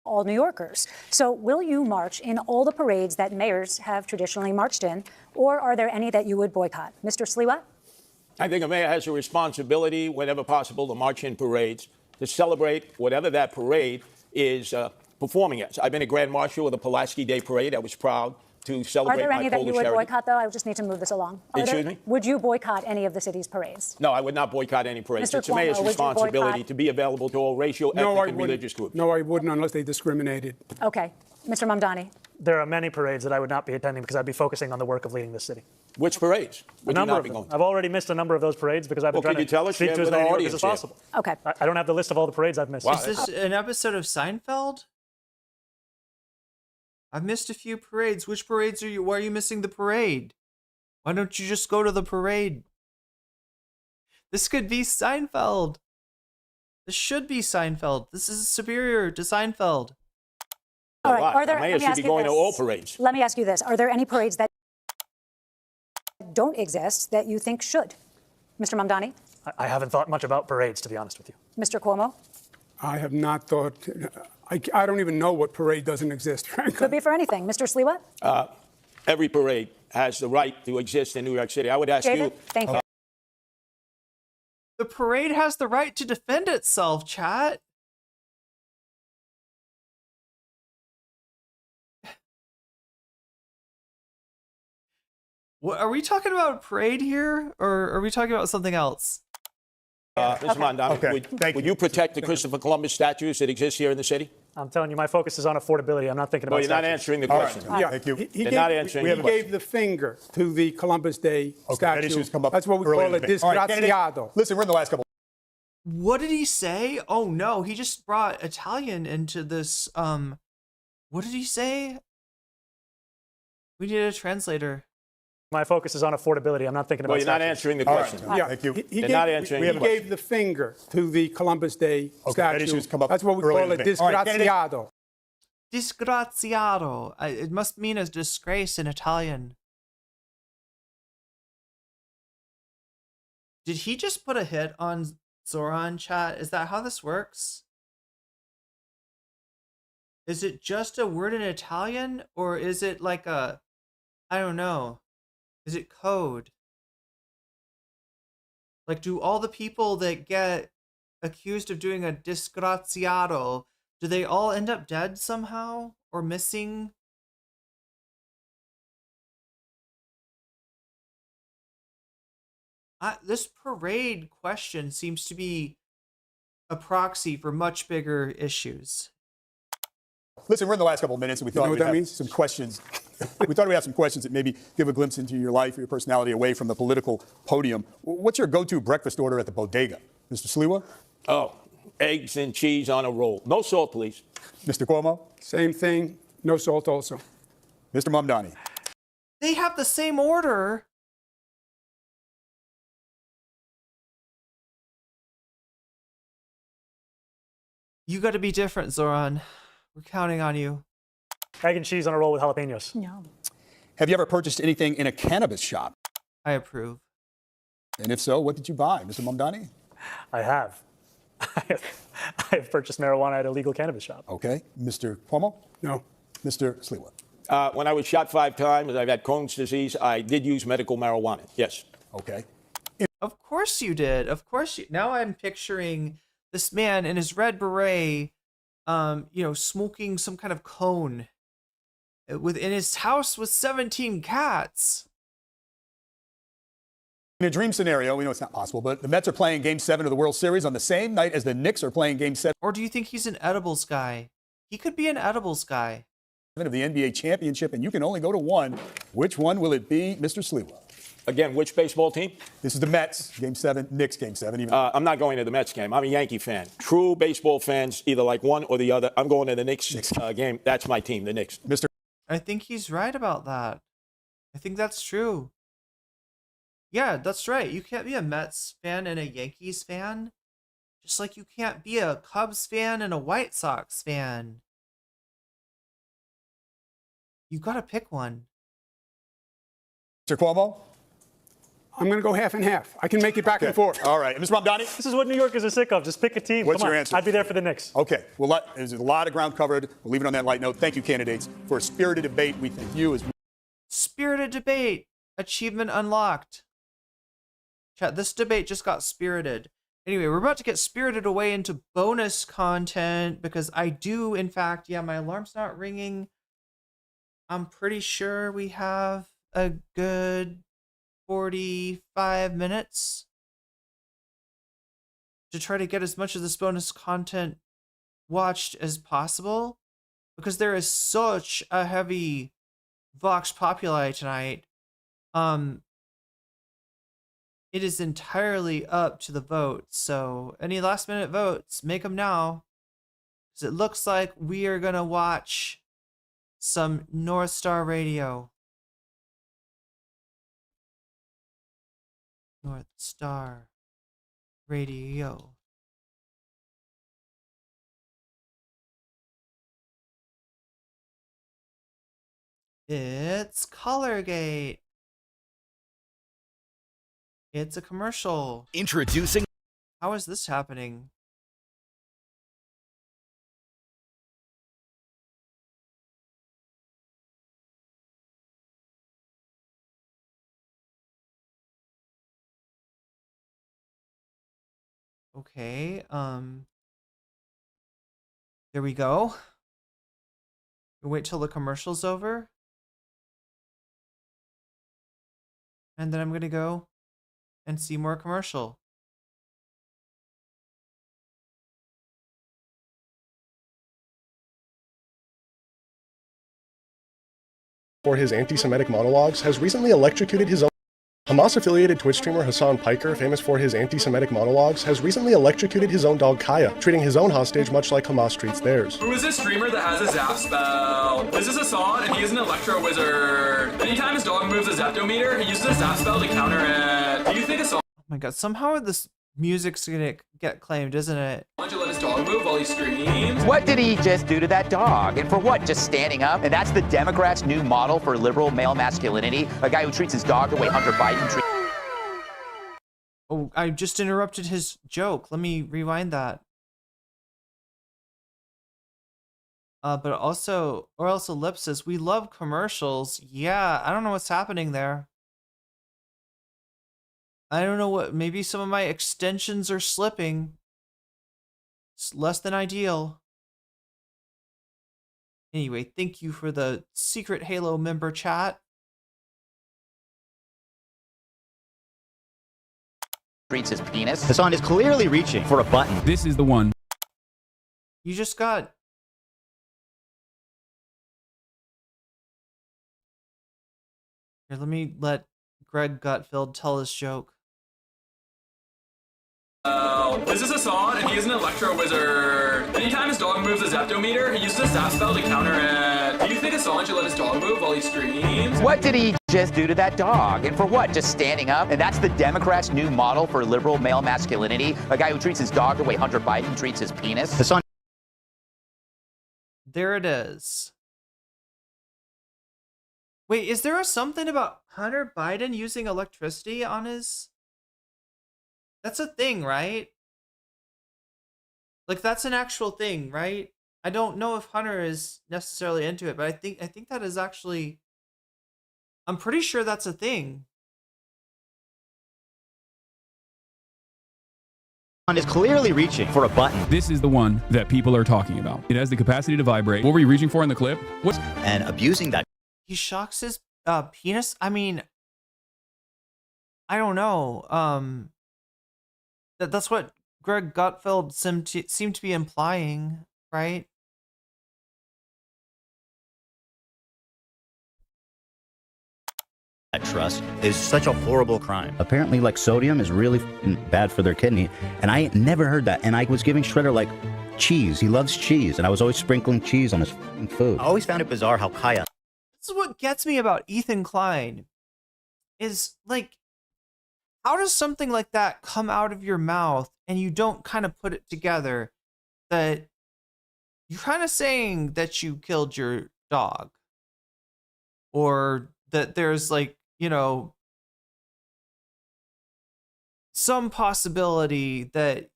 All New Yorkers. So will you march in all the parades that mayors have traditionally marched in, or are there any that you would boycott? Mr. Sliwa? I think a mayor has a responsibility, whenever possible, to march in parades, to celebrate whatever that parade is performing as. I've been a Grand Marshal of the Pulaski Day Parade. I was proud to celebrate my Polish heritage. Are there any that you would boycott, though? I just need to move this along. Excuse me? Would you boycott any of the city's parades? No, I would not boycott any parades. Mr. It's a mayor's Cuomo, would you responsibility boycott? to be available to all racial, ethnic, and religious groups. No, I wouldn't unless they discriminated. Okay. Mr. Mamdani? There are many parades that I would not be attending because I'd be focusing on the work of leading this city. Which parades? A number of them. I've already missed a number of those parades because I've been trying to speak to as many New Yorkers as possible. Okay. I don't have the list of all the parades I've missed. Is this an episode of Seinfeld? I've missed a few parades. Which parades are you? Why are you missing the parade? Why don't you just go to the parade? This could be Seinfeld. This should be Seinfeld. This is superior to Seinfeld. All right. Are there, the mayor should be going to all parades. Let me ask you this. Are there any parades that don't exist that you think should? Mr. Mamdani? I haven't thought much about parades, to be honest with you. Mr. Cuomo? I have not thought. I don't even know what parade doesn't exist, frankly. Could be for anything. Mr. Sliwa? Every parade has the right to exist in New York City. I would ask David? you. Thank you. The parade has the right to defend itself, chat. What, are we talking about a parade here, or are we talking about something else? Mr. Mamdani, would you protect the Christopher Columbus statues that exist here in the city? I'm telling you, my focus is on affordability. I'm not thinking about Well, you're not statues. answering the question. Yeah, Thank you. You're not answering the He question. gave the finger to the Columbus Day That statue. issue's come up That's what we earlier call in a the debate. All right, disgraziato. Listen, we're in the last couple. What did he say? Oh no, he just brought Italian into this. What did he say? We need a translator. My focus is on affordability. I'm not thinking about Well, you're not statues. answering the question. Yeah, Thank you. He You're gave, not answering the he question. gave the finger to the Columbus Day That statue. issue's come up That's what we earlier call in a the debate. All right, disgraziato. Disgraziato. It must mean a disgrace in Italian. Did he just put a hit on Zohran, chat? Is that how this works? Is it just a word in Italian, or is it like a, I don't know, is it code? Like, do all the people that get accused of doing a disgraziato, do they all end up dead somehow or missing? This parade question seems to be a proxy for much bigger issues. Listen, we're in the last couple of minutes, and we thought we'd have some questions. We thought we'd have some questions that maybe give a glimpse into your life, your personality, away from the political podium. What's your go-to breakfast order at the bodega? Mr. Sliwa? Oh, eggs and cheese on a roll. No salt, please. Mr. Cuomo? Same thing, no salt also. Mr. Mamdani? They have the same order. You got to be different, Zohran. We're counting on you. Egg and cheese on a roll with jalapenos. No. Have you ever purchased anything in a cannabis shop? I approve. And if so, what did you buy, Mr. Mamdani? I have. I have purchased marijuana at a legal cannabis shop. Okay. Mr. Cuomo? No. Mr. Sliwa? When I was shot 5 times, I've had Crohn's disease. I did use medical marijuana. Yes. Okay. Of course you did. Of course you. Now I'm picturing this man in his red beret, smoking some kind of cone within his house with 17 cats. In a dream scenario, we know it's not possible, but the Mets are playing Game 7 of the World Series on the same night as the Knicks are playing Game 7. Or do you think he's an edibles guy? He could be an edibles guy. Of the NBA championship, and you can only go to one. Which one will it be, Mr. Sliwa? Again, which baseball team? This is the Mets, Game 7, Knicks, Game 7. I'm not going to the Mets game. I'm a Yankee fan. True baseball fans either like one or the other. I'm going to the Knicks game. That's my team, the Knicks. Mr. I think he's right about that. I think that's true. Yeah, that's right. You can't be a Mets fan and a Yankees fan. Just like you can't be a Cubs fan and a White Sox fan. You gotta pick one. Mr. Cuomo? I'm going to go half and half. I can make it back and forth. All right. Mr. Mamdani? This is what New Yorkers are sick of. Just pick a team. What's Come on. your answer? I'd be there for the Knicks. Okay. Well, there's a lot of ground covered. We'll leave it on that light note. Thank you, candidates, for a spirited debate. We thank you as Spirited debate. Achievement unlocked. Chat, this debate just got spirited. Anyway, we're about to get spirited away into bonus content because I do, in fact, my alarm's not ringing. I'm pretty sure we have a good 45 minutes to try to get as much of this bonus content watched as possible because there is such a heavy Vox Populi tonight. It is entirely up to the votes, so any last minute votes, make them now, because it looks like we are gonna watch some North Star Radio. North Star Radio. It's Colorgate. It's a commercial. Introducing. How is this happening? Okay, there we go. Wait till the commercial's over. And then I'm gonna go and see more commercial. For his anti-Semitic monologues, has recently electrocuted his own. Hamas-affiliated Twitch streamer Hasan Piker, famous for his anti-Semitic monologues, has recently electrocuted his own dog Kaya, treating his own hostage much like Hamas treats theirs. Who is this streamer that has a zap spell? This is Hasan, and he is an electro wizard. Anytime his dog moves a zeptometer, he uses a zap spell to counter it. Do you think Hasan... Oh my god, somehow this music's gonna get claimed, isn't it? Why don't you let his dog move while he streams? What did he just do to that dog? And for what? Just standing up? And that's the Democrats' new model for liberal male masculinity? A guy who treats his dog the way Hunter Biden treats... Oh, I just interrupted his joke. Let me rewind that. But also, or else ellipsis, we love commercials. Yeah, I don't know what's happening there. I don't know what, maybe some of my extensions are slipping. It's less than ideal. Anyway, thank you for the secret Halo member chat. treats his penis. Hasan is clearly reaching for a button. This is the one. You just got... Here, let me let Greg Gutfeld tell his joke. This is Hasan, and he is an electro wizard. Anytime his dog moves a zeptometer, he uses a zap spell to counter it. Do you think Hasan should let his dog move while he streams? What did he just do to that dog? And for what? Just standing up? And that's the Democrats' new model for liberal male masculinity? A guy who treats his dog the way Hunter Biden treats his penis? Hasan. There it is. Wait, is there something about Hunter Biden using electricity on his... That's a thing, right? Like, that's an actual thing, right? I don't know if Hunter is necessarily into it, but I think that is actually... I'm pretty sure that's a thing. Is clearly reaching for a button. This is the one that people are talking about. It has the capacity to vibrate. What were you reaching for in the clip? What's... And abusing that. He shocks his penis? I mean... I don't know. That's what Greg Gutfeld seemed to be implying, right? That trust is such a horrible crime. Apparently, like, sodium is really bad for their kidney, and I never heard that. And I was giving Shredder, like, cheese. He loves cheese, and I was always sprinkling cheese on his food. I always found it bizarre how Kaya... This is what gets me about Ethan Klein, is, like, how does something like that come out of your mouth and you don't kind of put it together that you're kind of saying that you killed your dog, or that there's, like, you know, some possibility that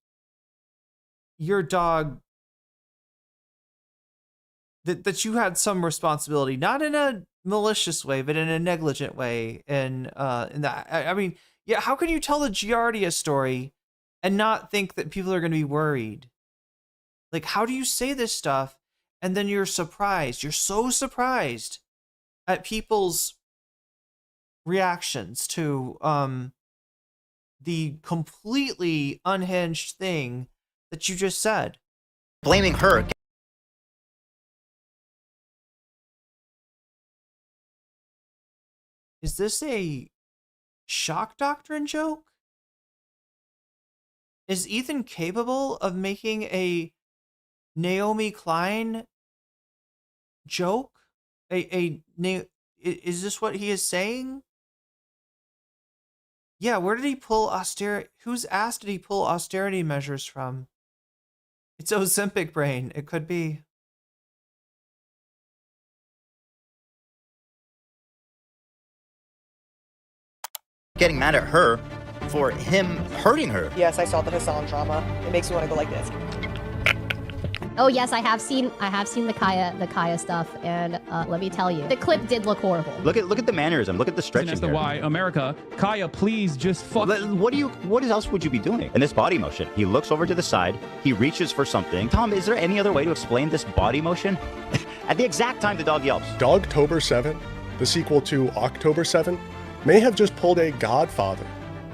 your dog, that you had some responsibility, not in a malicious way, but in a negligent way. And in that, I mean, yeah, how can you tell the Giardia story and not think that people are going to be worried? Like, how do you say this stuff and then you're surprised? You're so surprised at people's reactions to the completely unhinged thing that you just said. Blaming her. Is this a shock doctrine joke? Is Ethan capable of making a Naomi Klein joke? Is this what he is saying? Yeah, where did he pull austerity? Whose ass did he pull austerity measures from? It's Ozempic brain. It could be. Getting mad at her for him hurting her. Yes, I saw the Hasan drama. It makes me want to go like this. Oh yes, I have seen the Kaya stuff, and let me tell you, the clip did look horrible. Look at the mannerism. Look at the stretching. That's the why America. Kaya, please just fuck. What else would you be doing? And this body motion. He looks over to the side. He reaches for something. Tom, is there any other way to explain this body motion? At the exact time the dog yelps. Dogtober 7, the sequel to October 7, may have just pulled a Godfather,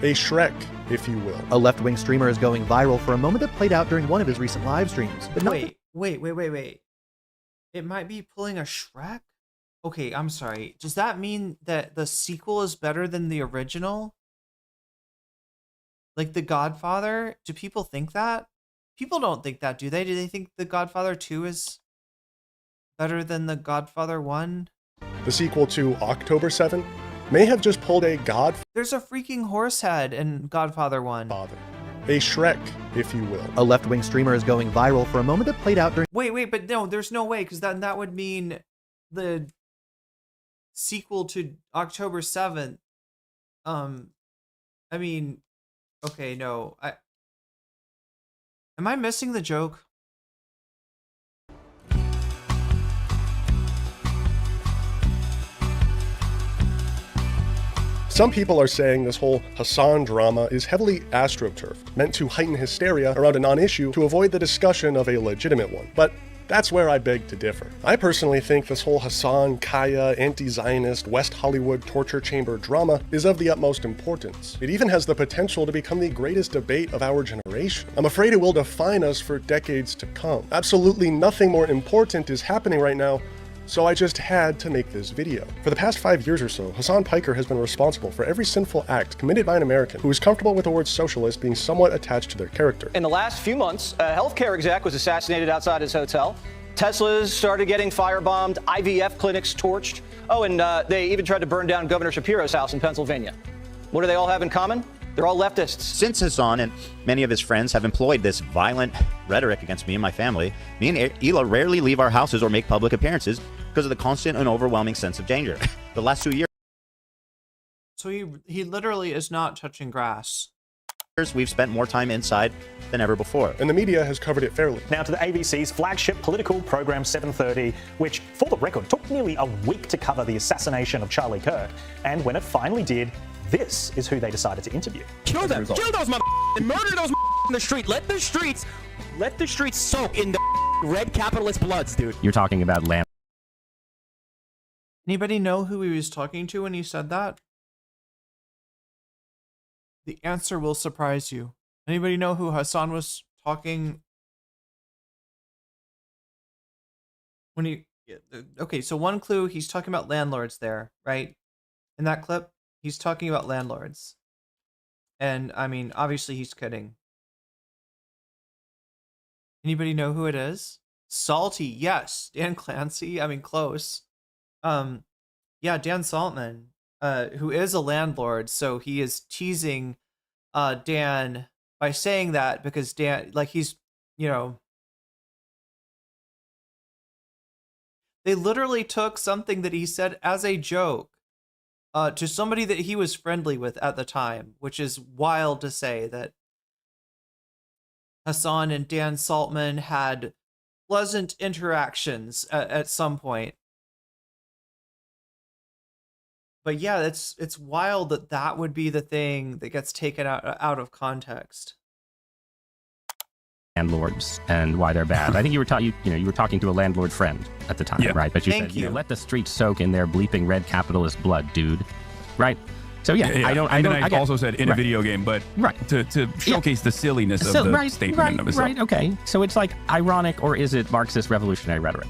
a Shrek, if you will. A left-wing streamer is going viral for a moment that played out during one of his recent live streams. But wait. It might be pulling a Shrek? Okay, I'm sorry. Does that mean that the sequel is better than the original? Like The Godfather? Do people think that? People don't think that, do they? Do they think The Godfather 2 is better than The Godfather 1? The sequel to October 7 may have just pulled a Godfather. There's a freaking horse head in Godfather 1. A Shrek, if you will. A left-wing streamer is going viral for a moment that played out during... Wait, but no, there's no way, because that would mean the sequel to October 7th. I mean, okay, no. Am I missing the joke? Some people are saying this whole Hasan drama is heavily astroturfed, meant to heighten hysteria around a non-issue to avoid the discussion of a legitimate one. But That's where I beg to differ. I personally think this whole Hasan, Kaya, anti-Zionist, West Hollywood torture chamber drama is of the utmost importance. It even has the potential to become the greatest debate of our generation. I'm afraid it will define us for decades to come. Absolutely nothing more important is happening right now, so I just had to make this video. For the past 5 years or so, Hasan Piker has been responsible for every sinful act committed by an American who is comfortable with the word socialist being somewhat attached to their character. In the last few months, a healthcare exec was assassinated outside his hotel. Teslas started getting firebombed, IVF clinics torched. Oh, and they even tried to burn down Governor Shapiro's house in Pennsylvania. What do they all have in common? They're all leftists. Since Hasan and many of his friends have employed this violent rhetoric against me and my family, me and Hila rarely leave our houses or make public appearances because of the constant and overwhelming sense of danger. The last 2 years. So he literally is not touching grass. We've spent more time inside than ever before. And the media has covered it fairly. Now to the ABC's flagship political program 7:30, which, for the record, took nearly a week to cover the assassination of Charlie Kirk. And when it finally did, this is who they decided to interview. Kill them! Kill those and murder those in the street! Let the streets soak in the red capitalist bloods, dude. You're talking about land. Anybody know who he was talking to when he said that? The answer will surprise you. Anybody know who Hasan was talking when he... Okay, so one clue, he's talking about landlords there, right? In that clip, he's talking about landlords. And, I mean, obviously he's kidding. Anybody know who it is? Salty, yes. Dan Clancy, I mean, close. Yeah, Dan Saltman, who is a landlord, so he is teasing Dan by saying that because Dan, like, he's, you know, they literally took something that he said as a joke to somebody that he was friendly with at the time, which is wild to say that Hasan and Dan Saltman had pleasant interactions at some point. But yeah, it's wild that that would be the thing that gets taken out of context. Landlords and why they're bad. I think you were talking to a landlord friend at the time, right? But you said, let the streets soak in their bleeping red capitalist blood, dude. Right? So yeah. I also said in a video game, but to showcase the silliness of the statement of itself. Right, okay. So it's like ironic, or is it Marxist revolutionary rhetoric?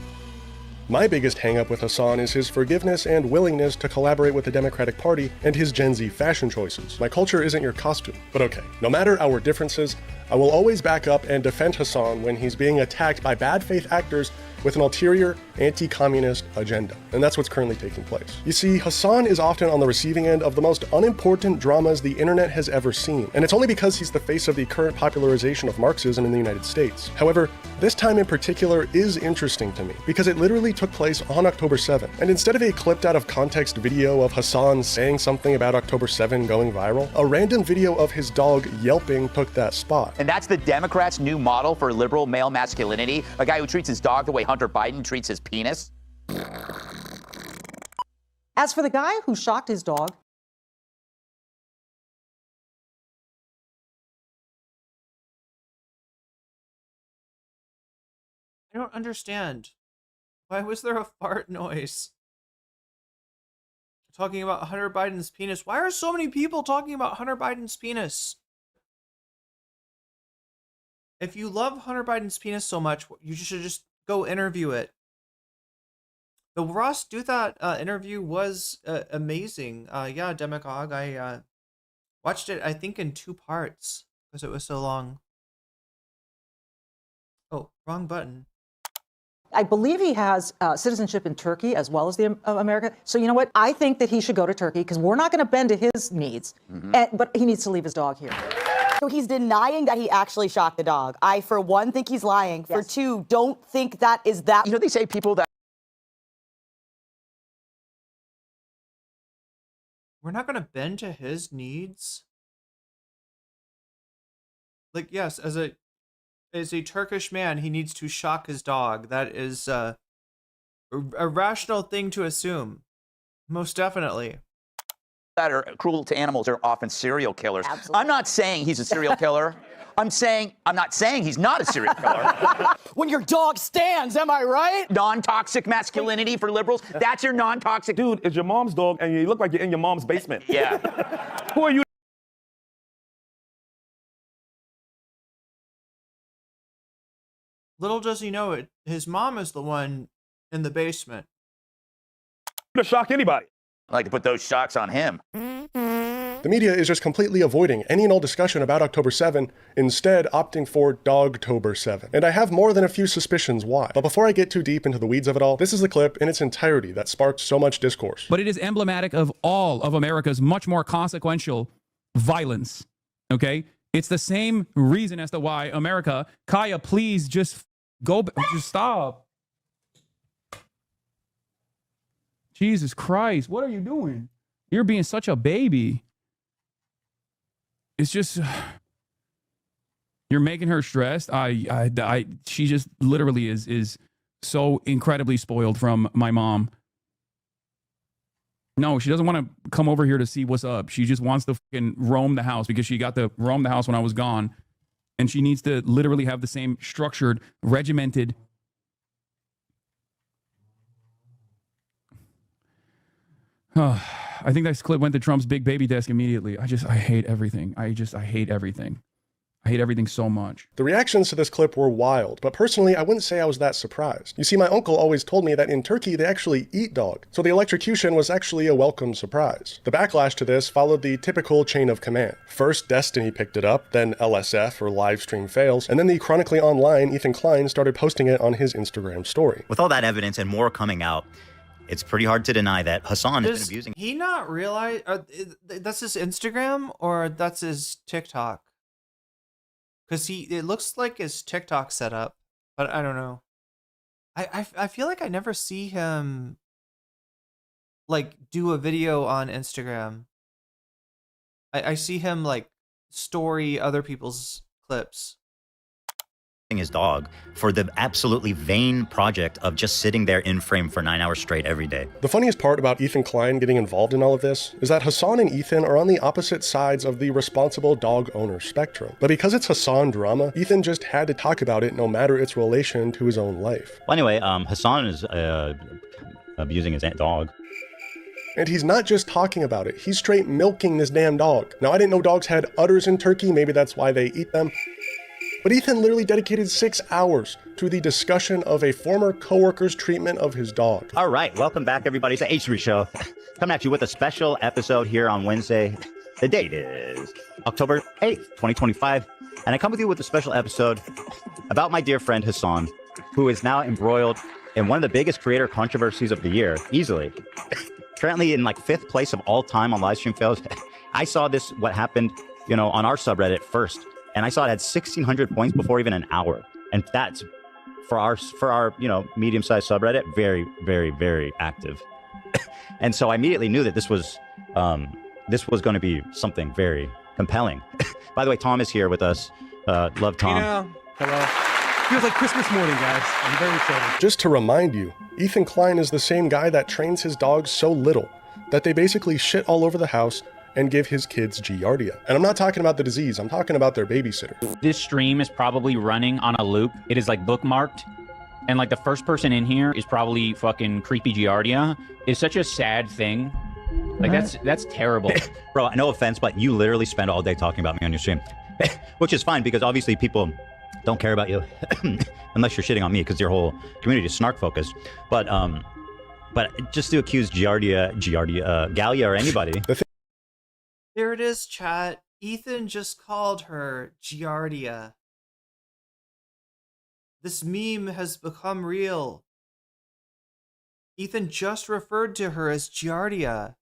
My biggest hang-up with Hasan is his forgiveness and willingness to collaborate with the Democratic Party and his Gen Z fashion choices. My culture isn't your costume. But okay, no matter our differences, I will always back up and defend Hasan when he's being attacked by bad faith actors with an ulterior anti-communist agenda. And that's what's currently taking place. You see, Hasan is often on the receiving end of the most unimportant dramas the internet has ever seen. And it's only because he's the face of the current popularization of Marxism in the United States. However, this time in particular is interesting to me because it literally took place on October 7th. And instead of a clipped out of context video of Hasan saying something about October 7 going viral, a random video of his dog yelping took that spot. And that's the Democrats' new model for liberal male masculinity, a guy who treats his dog the way Hunter Biden treats his penis. As for the guy who shocked his dog, I don't understand. Why was there a fart noise? Talking about Hunter Biden's penis. Why are so many people talking about Hunter Biden's penis? If you love Hunter Biden's penis so much, you should just go interview it. The Ross Douthat interview was amazing. Yeah, Demagogue. I watched it, I think, in 2 parts because it was so long. Oh, wrong button. I believe he has citizenship in Turkey as well as America. So you know what? I think that he should go to Turkey because we're not going to bend to his needs. But he needs to leave his dog here. So he's denying that he actually shot the dog. I, for one, think he's lying. For two, don't think that is that. You know, they say people that... We're not going to bend to his needs? Like, yes, as a Turkish man, he needs to shock his dog. That is a rational thing to assume. Most definitely. That are cruel to animals are often serial killers. Absolutely. I'm not saying he's a serial killer. I'm not saying he's not a serial killer. When your dog stands, am I right? Non-toxic masculinity for liberals. That's your non-toxic. Dude, it's your mom's dog, and you look like you're in your mom's basement. Yeah. Who are you? Little does he know it, his mom is the one in the basement. To shock anybody. I like to put those shocks on him. The media is just completely avoiding any and all discussion about October 7, instead opting for Dogtober 7. And I have more than a few suspicions why. But before I get too deep into the weeds of it all, this is the clip in its entirety that sparked so much discourse. But it is emblematic of all of America's much more consequential violence, okay? It's the same reason as to why America, Kaya, please just just stop. Jesus Christ, what are you doing? You're being such a baby. It's just, you're making her stressed. She just literally is so incredibly spoiled from my mom. No, she doesn't want to come over here to see what's up. She just wants to fucking roam the house because she got to roam the house when I was gone. And she needs to literally have the same structured, regimented. I think that clip went to Trump's big baby desk immediately. I hate everything. I hate everything. I hate everything so much. The reactions to this clip were wild, but personally, I wouldn't say I was that surprised. You see, my uncle always told me that in Turkey, they actually eat dog, so the electrocution was actually a welcome surprise. The backlash to this followed the typical chain of command. First, Destiny picked it up, then LSF, or live stream fails, and then the chronically online Ethan Klein started posting it on his Instagram story. With all that evidence and more coming out, it's pretty hard to deny that Hasan has been abusing. He not realize that's his Instagram or that's his TikTok? Because it looks like his TikTok setup, but I don't know. I feel like I never see him like do a video on Instagram. I see him like story other people's clips. His dog for the absolutely vain project of just sitting there in frame for 9 hours straight every day. The funniest part about Ethan Klein getting involved in all of this is that Hasan and Ethan are on the opposite sides of the responsible dog owner spectrum. But because it's Hasan drama, Ethan just had to talk about it no matter its relation to his own life. Well, anyway, Hasan is abusing his dog. And he's not just talking about it, he's straight milking this damn dog. Now, I didn't know dogs had udders in Turkey, maybe that's why they eat them. But Ethan literally dedicated 6 hours to the discussion of a former coworker's treatment of his dog. All right, welcome back, everybody. It's the H3 Show. Coming at you with a special episode here on Wednesday. The date is October 8th, 2025. And I come with you with a special episode about my dear friend Hasan, who is now embroiled in one of the biggest creator controversies of the year, easily. Currently in like 5th place of all time on live stream fails. I saw this, what happened, on our subreddit first. And I saw it had 1,600 points before even an hour. And that's, for our medium-sized subreddit, very, very, very active. And so I immediately knew that this was going to be something very compelling. By the way, Tom is here with us. Love Tom. Hello. Feels like Christmas morning, guys. I'm very excited. Just to remind you, Ethan Klein is the same guy that trains his dogs so little that they basically shit all over the house and give his kids Giardia. And I'm not talking about the disease, I'm talking about their babysitter. This stream is probably running on a loop. It is like bookmarked. And like the first person in here is probably fucking creepy Giardia. It's such a sad thing. Like that's terrible. Bro, no offense, but you literally spend all day talking about me on your stream. Which is fine because obviously people don't care about you unless you're shitting on me because your whole community is snark focused. But just to accuse Giardia, Galia or anybody. There it is, chat. Ethan just called her Giardia. This meme has become real. Ethan just referred to her as Giardia.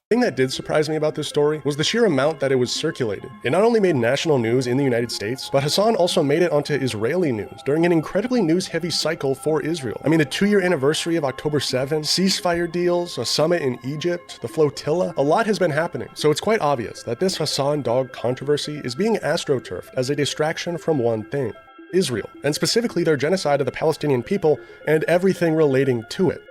The thing that did surprise me about this story was the sheer amount that it was circulated. It not only made national news in the United States, but Hasan also made it onto Israeli news during an incredibly news-heavy cycle for Israel. I mean, the 2-year anniversary of October 7, ceasefire deals, a summit in Egypt, the flotilla, a lot has been happening. So it's quite obvious that this Hasan dog controversy is being astroturfed as a distraction from one thing: Israel, and specifically their genocide of the Palestinian people and everything relating to it.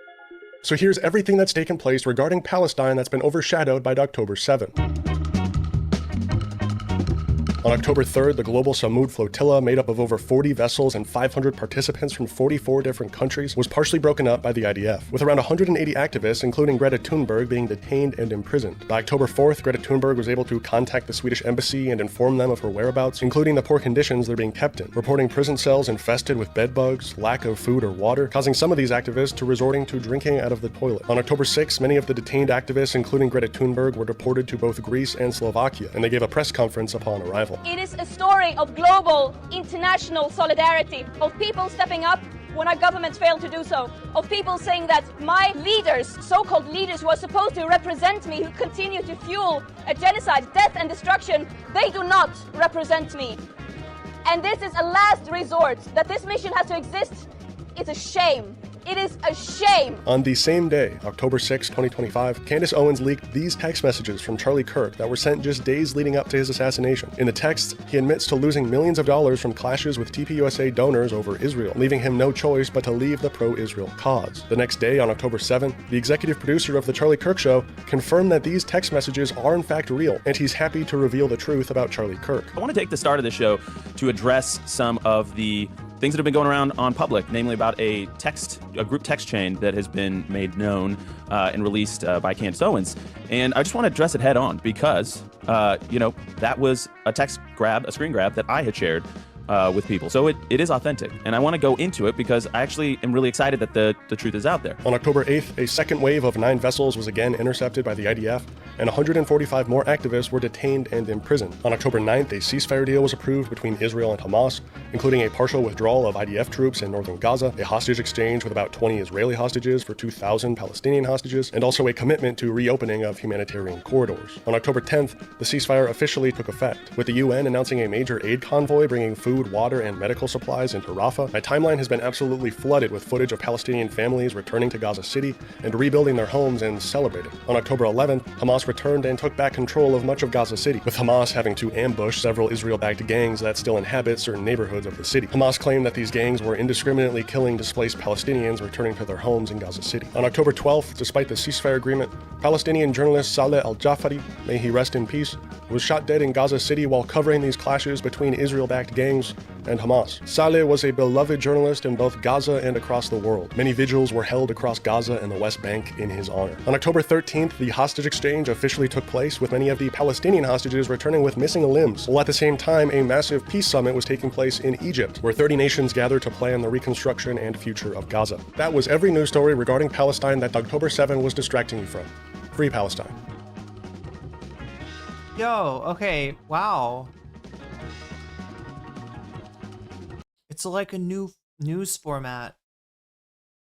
So here's everything that's taken place regarding Palestine that's been overshadowed by Dogtober 7. On On October 3rd, the global Samud flotilla, made up of over 40 vessels and 500 participants from 44 different countries, was partially broken up by the IDF, with around 180 activists, including Greta Thunberg, being detained and imprisoned. By October 4th, Greta Thunberg was able to contact the Swedish embassy and inform them of her whereabouts, including the poor conditions they're being kept in, reporting prison cells infested with bed bugs, lack of food or water, causing some of these activists to resorting to drinking out of the toilet. On October 6th, many of the detained activists, including Greta Thunberg, were deported to both Greece and Slovakia, and they gave a press conference upon arrival. It is a story of global, international solidarity, of people stepping up when our governments fail to do so, of people saying that my leaders, so-called leaders who are supposed to represent me, who continue to fuel a genocide, death and destruction, they do not represent me. And this is a last resort. That this mission has to exist is a shame. It is a shame. On the same day, October 6, 2025, Candace Owens leaked these text messages from Charlie Kirk that were sent just days leading up to his assassination. In the text, he admits to losing millions of dollars from clashes with TPUSA donors over Israel, leaving him no choice but to leave the pro-Israel cause. The next day, on October 7, the executive producer of The Charlie Kirk Show confirmed that these text messages are in fact real, and he's happy to reveal the truth about Charlie Kirk. I want to take the start of the show to address some of the things that have been going around on public, namely about a group text chain that has been made known and released by Candace Owens. And I just want to address it head on because, that was a screen grab that I had shared with people. So it is authentic. And I want to go into it because I actually am really excited that the truth is out there. On October 8th, a second wave of 9 vessels was again intercepted by the IDF, and 145 more activists were detained and imprisoned. On October 9th, a ceasefire deal was approved between Israel and Hamas, including a partial withdrawal of IDF troops in northern Gaza, a hostage exchange with about 20 Israeli hostages for 2,000 Palestinian hostages, and also a commitment to reopening of humanitarian corridors. On October 10th, the ceasefire officially took effect, with the UN announcing a major aid convoy bringing food, water, and medical supplies into Rafah. My timeline has been absolutely flooded with footage of Palestinian families returning to Gaza City and rebuilding their homes and celebrating. On October 11th, Hamas returned and took back control of much of Gaza City, with Hamas having to ambush several Israel-backed gangs that still inhabit certain neighborhoods of the city. Hamas claimed that these gangs were indiscriminately killing displaced Palestinians returning to their homes in Gaza City. On October 12th, despite the ceasefire agreement, Palestinian journalist Saleh al-Jafari, may he rest in peace, was shot dead in Gaza City while covering these clashes between Israel-backed gangs and Hamas. Saleh was a beloved journalist in both Gaza and across the world. Many vigils were held across Gaza and the West Bank in his honor. On October 13th, the hostage exchange officially took place, with many of the Palestinian hostages returning with missing limbs, while at the same time a massive peace summit was taking place in Egypt, where 30 nations gathered to plan the reconstruction and future of Gaza. That was every news story regarding Palestine that Dogtober 7 was distracting you from. Free Palestine. Yo, okay, wow. It's like a new news format.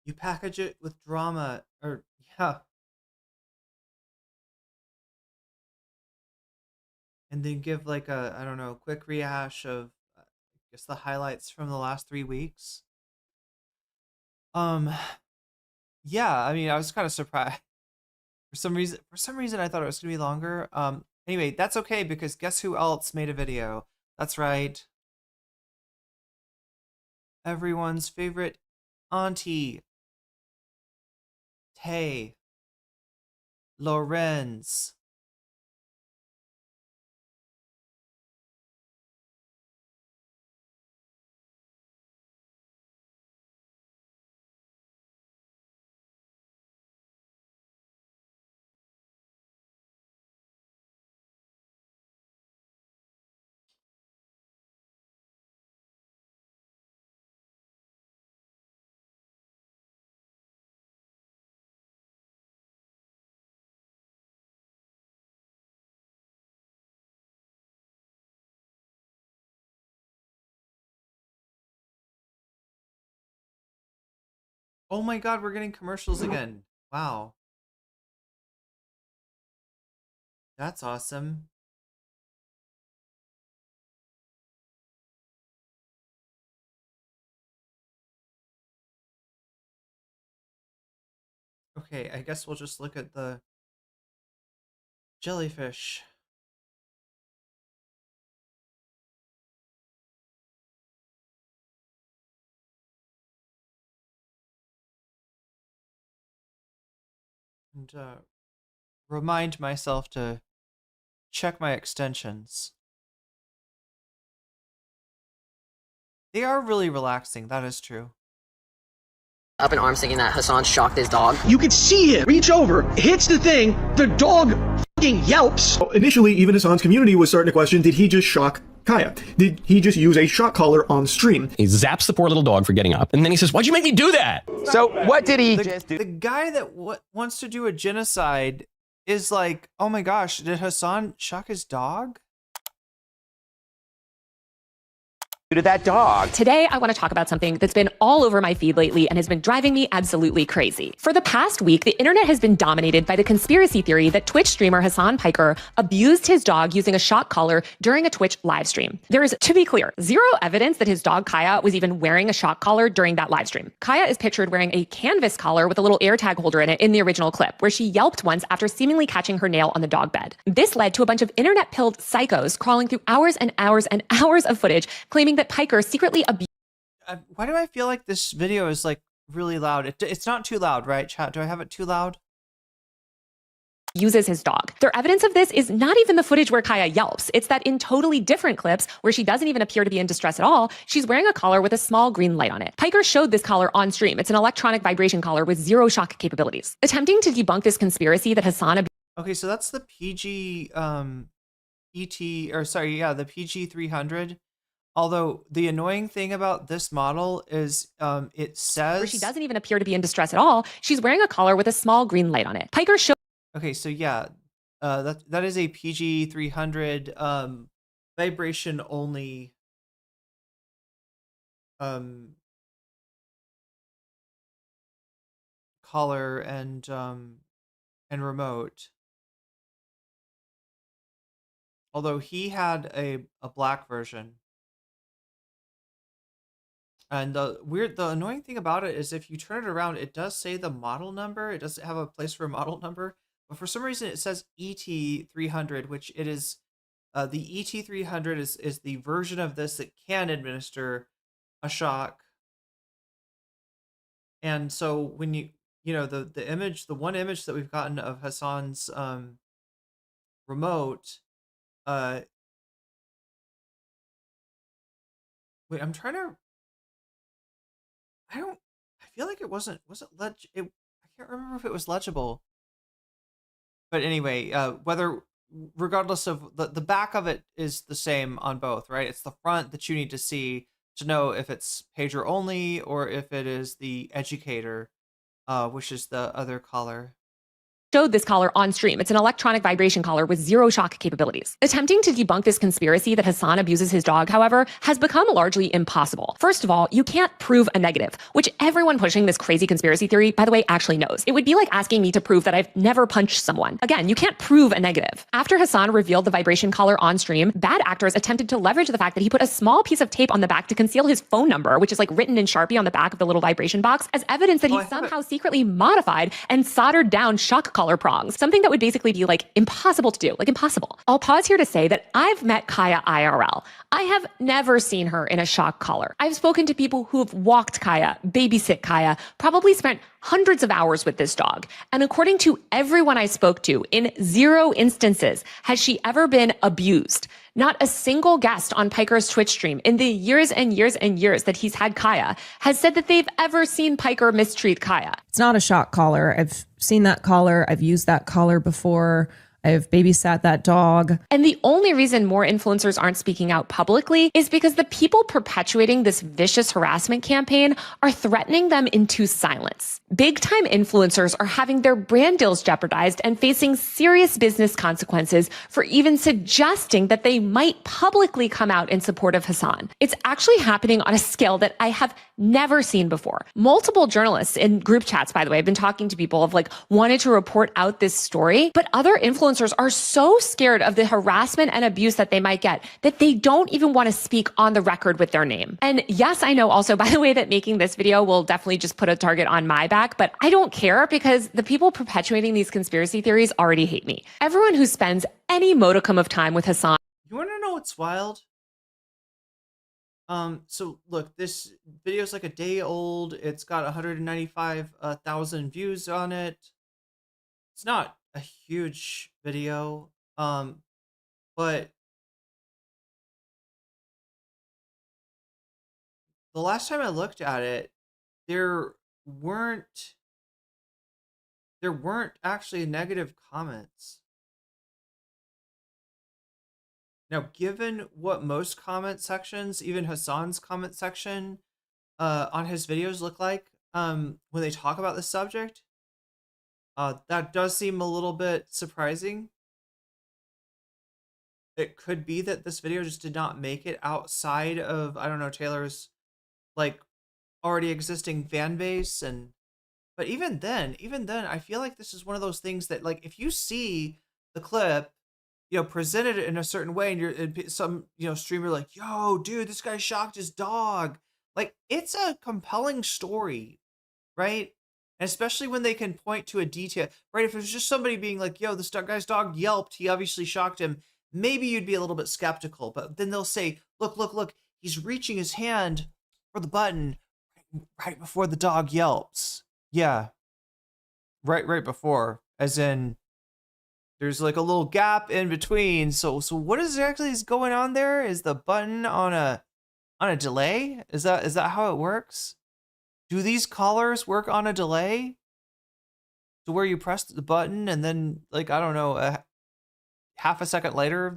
You package it with drama, or yeah. And then give like a, I don't know, quick rehash of, I guess, the highlights from the last 3 weeks. Yeah, I mean, I was kind of surprised. For some reason, I thought it was gonna be longer. Anyway, that's okay because guess who else made a video? That's right. Everyone's favorite auntie, Tay Lorenz. Oh my god, we're getting commercials again. Wow. That's awesome. Okay, I guess we'll just look at the jellyfish. And remind myself to check my extensions. They are really relaxing. That is true. Up in arms thinking that Hasan shocked his dog. You can see him reach over, hits the thing, the dog fucking yelps. Initially, even Hasan's community was starting to question, did he just shock Kaya? Did he just use a shock collar on stream? He zaps the poor little dog for getting up, and then he says, "Why'd you make me do that?" So what did he just do? The guy that wants to do a genocide is like, oh my gosh, did Hasan shock his dog? To that dog. Today, I want to talk about something that's been all over my feed lately and has been driving me absolutely crazy. For the past week, the internet has been dominated by the conspiracy theory that Twitch streamer Hasan Piker abused his dog using a shock collar during a Twitch live stream. There is, to be clear, zero evidence that his dog Kaya was even wearing a shock collar during that live stream. Kaya is pictured wearing a canvas collar with a little AirTag holder in it in the original clip, where she yelped once after seemingly catching her nail on the dog bed. This led to a bunch of internet-pilled psychos crawling through hours and hours and hours of footage claiming that Piker secretly abused. Why do I feel like this video is like really loud? It's not too loud, right, chat? Do I have it too loud? Uses his dog. Their evidence of this is not even the footage where Kaya yelps. It's that in totally different clips where she doesn't even appear to be in distress at all, she's wearing a collar with a small green light on it. Piker showed this collar on stream. It's an electronic vibration collar with zero shock capabilities. Attempting to debunk this conspiracy that Hasan Okay, so that's the PG the PG 300. Although the annoying thing about this model is it says where she doesn't even appear to be in distress at all, she's wearing a collar with a small green light on it. Piker showed. Okay, so yeah, that is a PG 300 vibration only collar and remote. Although he had a black version. And the annoying thing about it is if you turn it around, it does say the model number. It doesn't have a place for a model number, but for some reason it says ET300, which it is. The ET300 is the version of this that can administer a shock. And so when the one image that we've gotten of Hasan's remote, wait, I'm trying to. I feel like it wasn't I can't remember if it was legible. But anyway, regardless of the back of it is the same on both, right? It's the front that you need to see to know if it's pager only or if it is the educator, which is the other collar. Showed this collar on stream. It's an electronic vibration collar with zero shock capabilities. Attempting to debunk this conspiracy that Hasan abuses his dog, however, has become largely impossible. First of all, you can't prove a negative, which everyone pushing this crazy conspiracy theory, by the way, actually knows. It would be like asking me to prove that I've never punched someone. Again, you can't prove a negative. After Hasan revealed the vibration collar on stream, bad actors attempted to leverage the fact that he put a small piece of tape on the back to conceal his phone number, which is like written in Sharpie on the back of the little vibration box, as evidence that he somehow secretly modified and soldered down shock collar prongs, something that would basically be like impossible to do, like impossible. I'll pause here to say that I've met Kaya IRL. I have never seen her in a shock collar. I've spoken to people who have walked Kaya, babysit Kaya, probably spent hundreds of hours with this dog. And according to everyone I spoke to, in 0 instances has she ever been abused. Not a single guest on Piker's Twitch stream in the years and years and years that he's had Kaya has said that they've ever seen Piker mistreat Kaya. It's not a shock collar. I've seen that collar. I've used that collar before. I've babysat that dog. And the only reason more influencers aren't speaking out publicly is because the people perpetuating this vicious harassment campaign are threatening them into silence. Big-time influencers are having their brand deals jeopardized and facing serious business consequences for even suggesting that they might publicly come out in support of Hasan. It's actually happening on a scale that I have never seen before. Multiple journalists in group chats, by the way, have been talking to people have wanted to report out this story, but other influencers are so scared of the harassment and abuse that they might get that they don't even want to speak on the record with their name. And yes, I know also, by the way, that making this video will definitely just put a target on my back, but I don't care because the people perpetuating these conspiracy theories already hate me. Everyone who spends any modicum of time with Hasan. You want to know what's wild? So look, this video is like a day old. It's got 195,000 views on it. It's not a huge video, but the last time I looked at it, there weren't actually negative comments. Now, given what most comment sections, even Hasan's comment section on his videos look like when they talk about the subject, that does seem a little bit surprising. It could be that this video just did not make it outside of, I don't know, Taylor's like already existing fan base. But even then, I feel like this is one of those things that, like, if you see the clip, you know, presented in a certain way, and some, you know, streamer like, yo, dude, this guy shocked his dog. Like, it's a compelling story, right? And especially when they can point to a detail, right? If it was just somebody being like, yo, this guy's dog yelped, he obviously shocked him, maybe you'd be a little bit skeptical. But then they'll say, look, he's reaching his hand for the button right before the dog yelps. Yeah. Right before, as in there's like a little gap in between. So what exactly is going on there? Is the button on a delay? Is that how it works? Do these collars work on a delay? To where you press the button and then, like, I don't know, half a second later,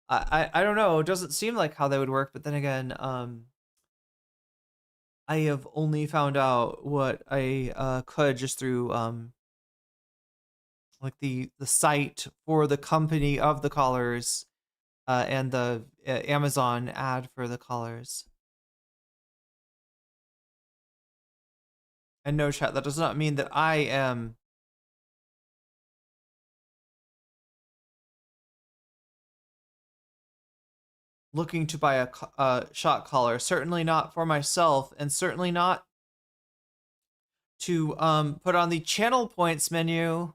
I don't know. It doesn't seem like how they would work. But then again, I have only found out what I could just through like the site for the company of the collars and the Amazon ad for the collars. And no, chat, that does not mean that I am looking to buy a shock collar. Certainly not for myself, and certainly not to put on the channel points menu.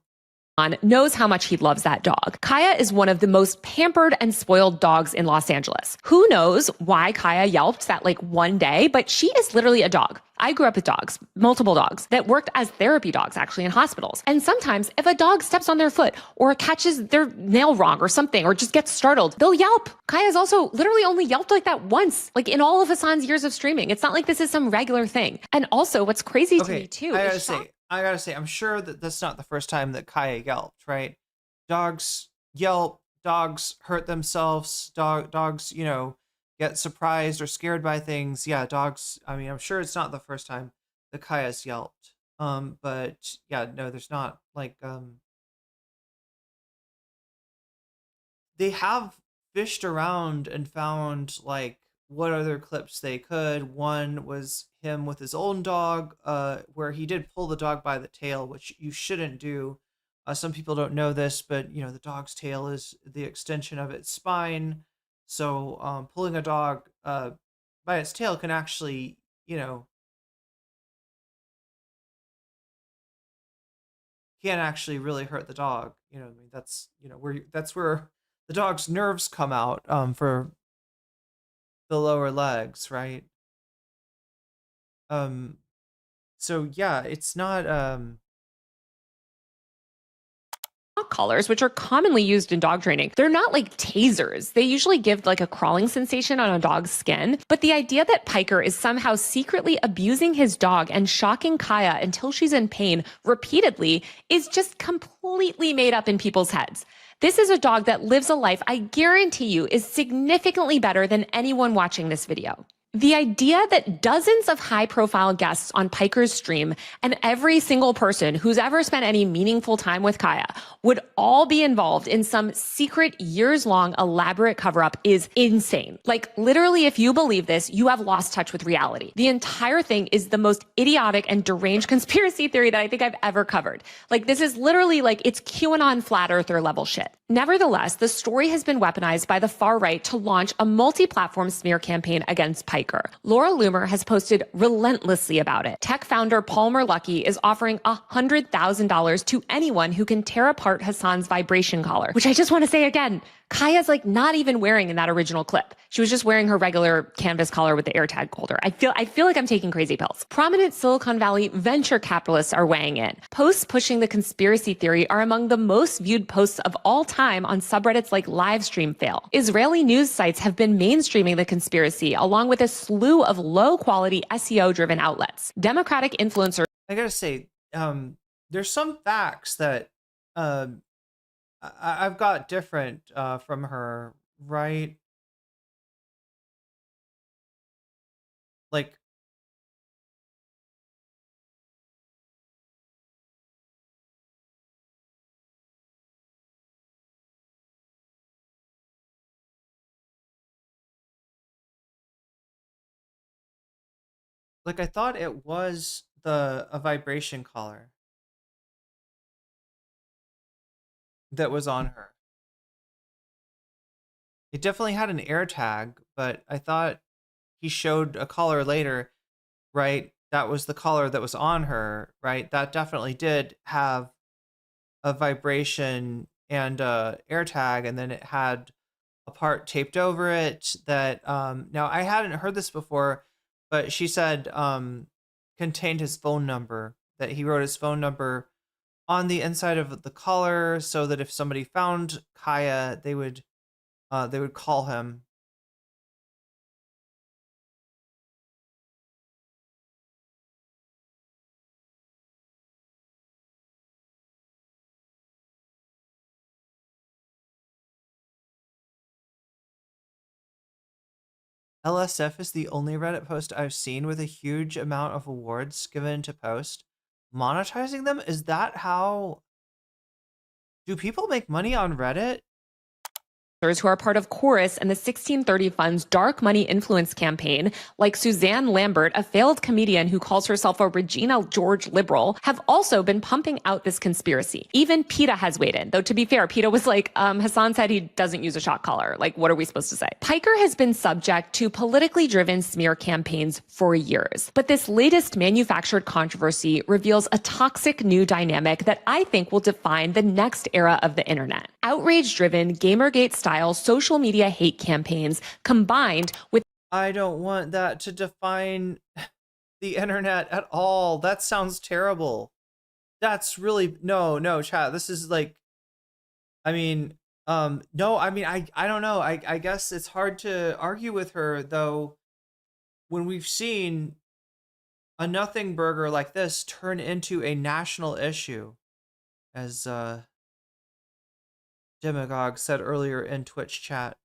Knows how much he loves that dog. Kaya is one of the most pampered and spoiled dogs in Los Angeles. Who knows why Kaya yelped that like one day, but she is literally a dog. I grew up with dogs, multiple dogs, that worked as therapy dogs actually in hospitals. And sometimes if a dog steps on their foot or catches their nail wrong or something, or just gets startled, they'll yelp. Kaya's also literally only yelped like that once, like in all of Hasan's years of streaming. It's not like this is some regular thing. And also what's crazy to me too, I gotta say, I'm sure that that's not the first time that Kaya yelped, right? Dogs yelp, dogs hurt themselves, dogs, you know, get surprised or scared by things. Yeah, dogs, I mean, I'm sure it's not the first time that Kaya's yelped. But yeah, no, there's not, like, they have fished around and found, like, what other clips they could. One was him with his own dog, where he did pull the dog by the tail, which you shouldn't do. Some people don't know this, but you know, the dog's tail is the extension of its spine. So pulling a dog by its tail can actually, you know, can actually really hurt the dog. You know, I mean, that's, you know, that's where the dog's nerves come out for the lower legs, right? So yeah, it's not collars, which are commonly used in dog training. They're not like tasers. They usually give like a crawling sensation on a dog's skin. But the idea that Piker is somehow secretly abusing his dog and shocking Kaya until she's in pain repeatedly is just completely made up in people's heads. This is a dog that lives a life I guarantee you is significantly better than anyone watching this video. The idea that dozens of high-profile guests on Piker's stream and every single person who's ever spent any meaningful time with Kaya would all be involved in some secret, years-long, elaborate cover-up is insane. Like, literally, if you believe this, you have lost touch with reality. The entire thing is the most idiotic and deranged conspiracy theory that I think I've ever covered. Like, this is literally like, it's QAnon flat earther level shit. Nevertheless, the story has been weaponized by the far right to launch a multi-platform smear campaign against Piker. Laura Loomer has posted relentlessly about it. Tech founder Palmer Luckey is offering $100,000 to anyone who can tear apart Hasan's vibration collar, which I just want to say again, Kaya's like not even wearing in that original clip. She was just wearing her regular canvas collar with the AirTag holder. I feel like I'm taking crazy pills. Prominent Silicon Valley venture capitalists are weighing in. Posts pushing the conspiracy theory are among the most viewed posts of all time time on subreddits like Livestreamfail. Israeli news sites have been mainstreaming the conspiracy, along with a slew of low-quality SEO-driven outlets. Democratic influencers... I gotta say, there's some facts that I've got different from her, right? Like, I thought it was a vibration collar that was on her. It definitely had an air tag, but I thought he showed a collar later, right? That was the collar that was on her, right? That definitely did have a vibration and air tag, and then it had a part taped over it that now I hadn't heard this before, but she said contained his phone number, that he wrote his phone number on the inside of the collar so that if somebody found Kaya, they would call him. LSF is the only Reddit post I've seen with a huge amount of awards given to post. Monetizing them? Is that how... Do people make money on Reddit? who are part of Chorus and the 1630 Fund's dark money influence campaign, like Suzanne Lambert, a failed comedian who calls herself a Regina George liberal, have also been pumping out this conspiracy. Even PETA has weighed in, though to be fair, PETA was like, Hasan said he doesn't use a shock collar. Like, what are we supposed to say? Piker has been subject to politically driven smear campaigns for years, but this latest manufactured controversy reveals a toxic new dynamic that I think will define the next era of the internet. Outrage-driven, Gamergate-style social media hate campaigns combined with... I don't want that to define the internet at all. That sounds terrible. That's really... No, chat. This is like... I mean, no, I mean, I don't know. I guess it's hard to argue with her, though, when we've seen a nothing burger like this turn into a national issue, as Demagogue said earlier in Twitch chat.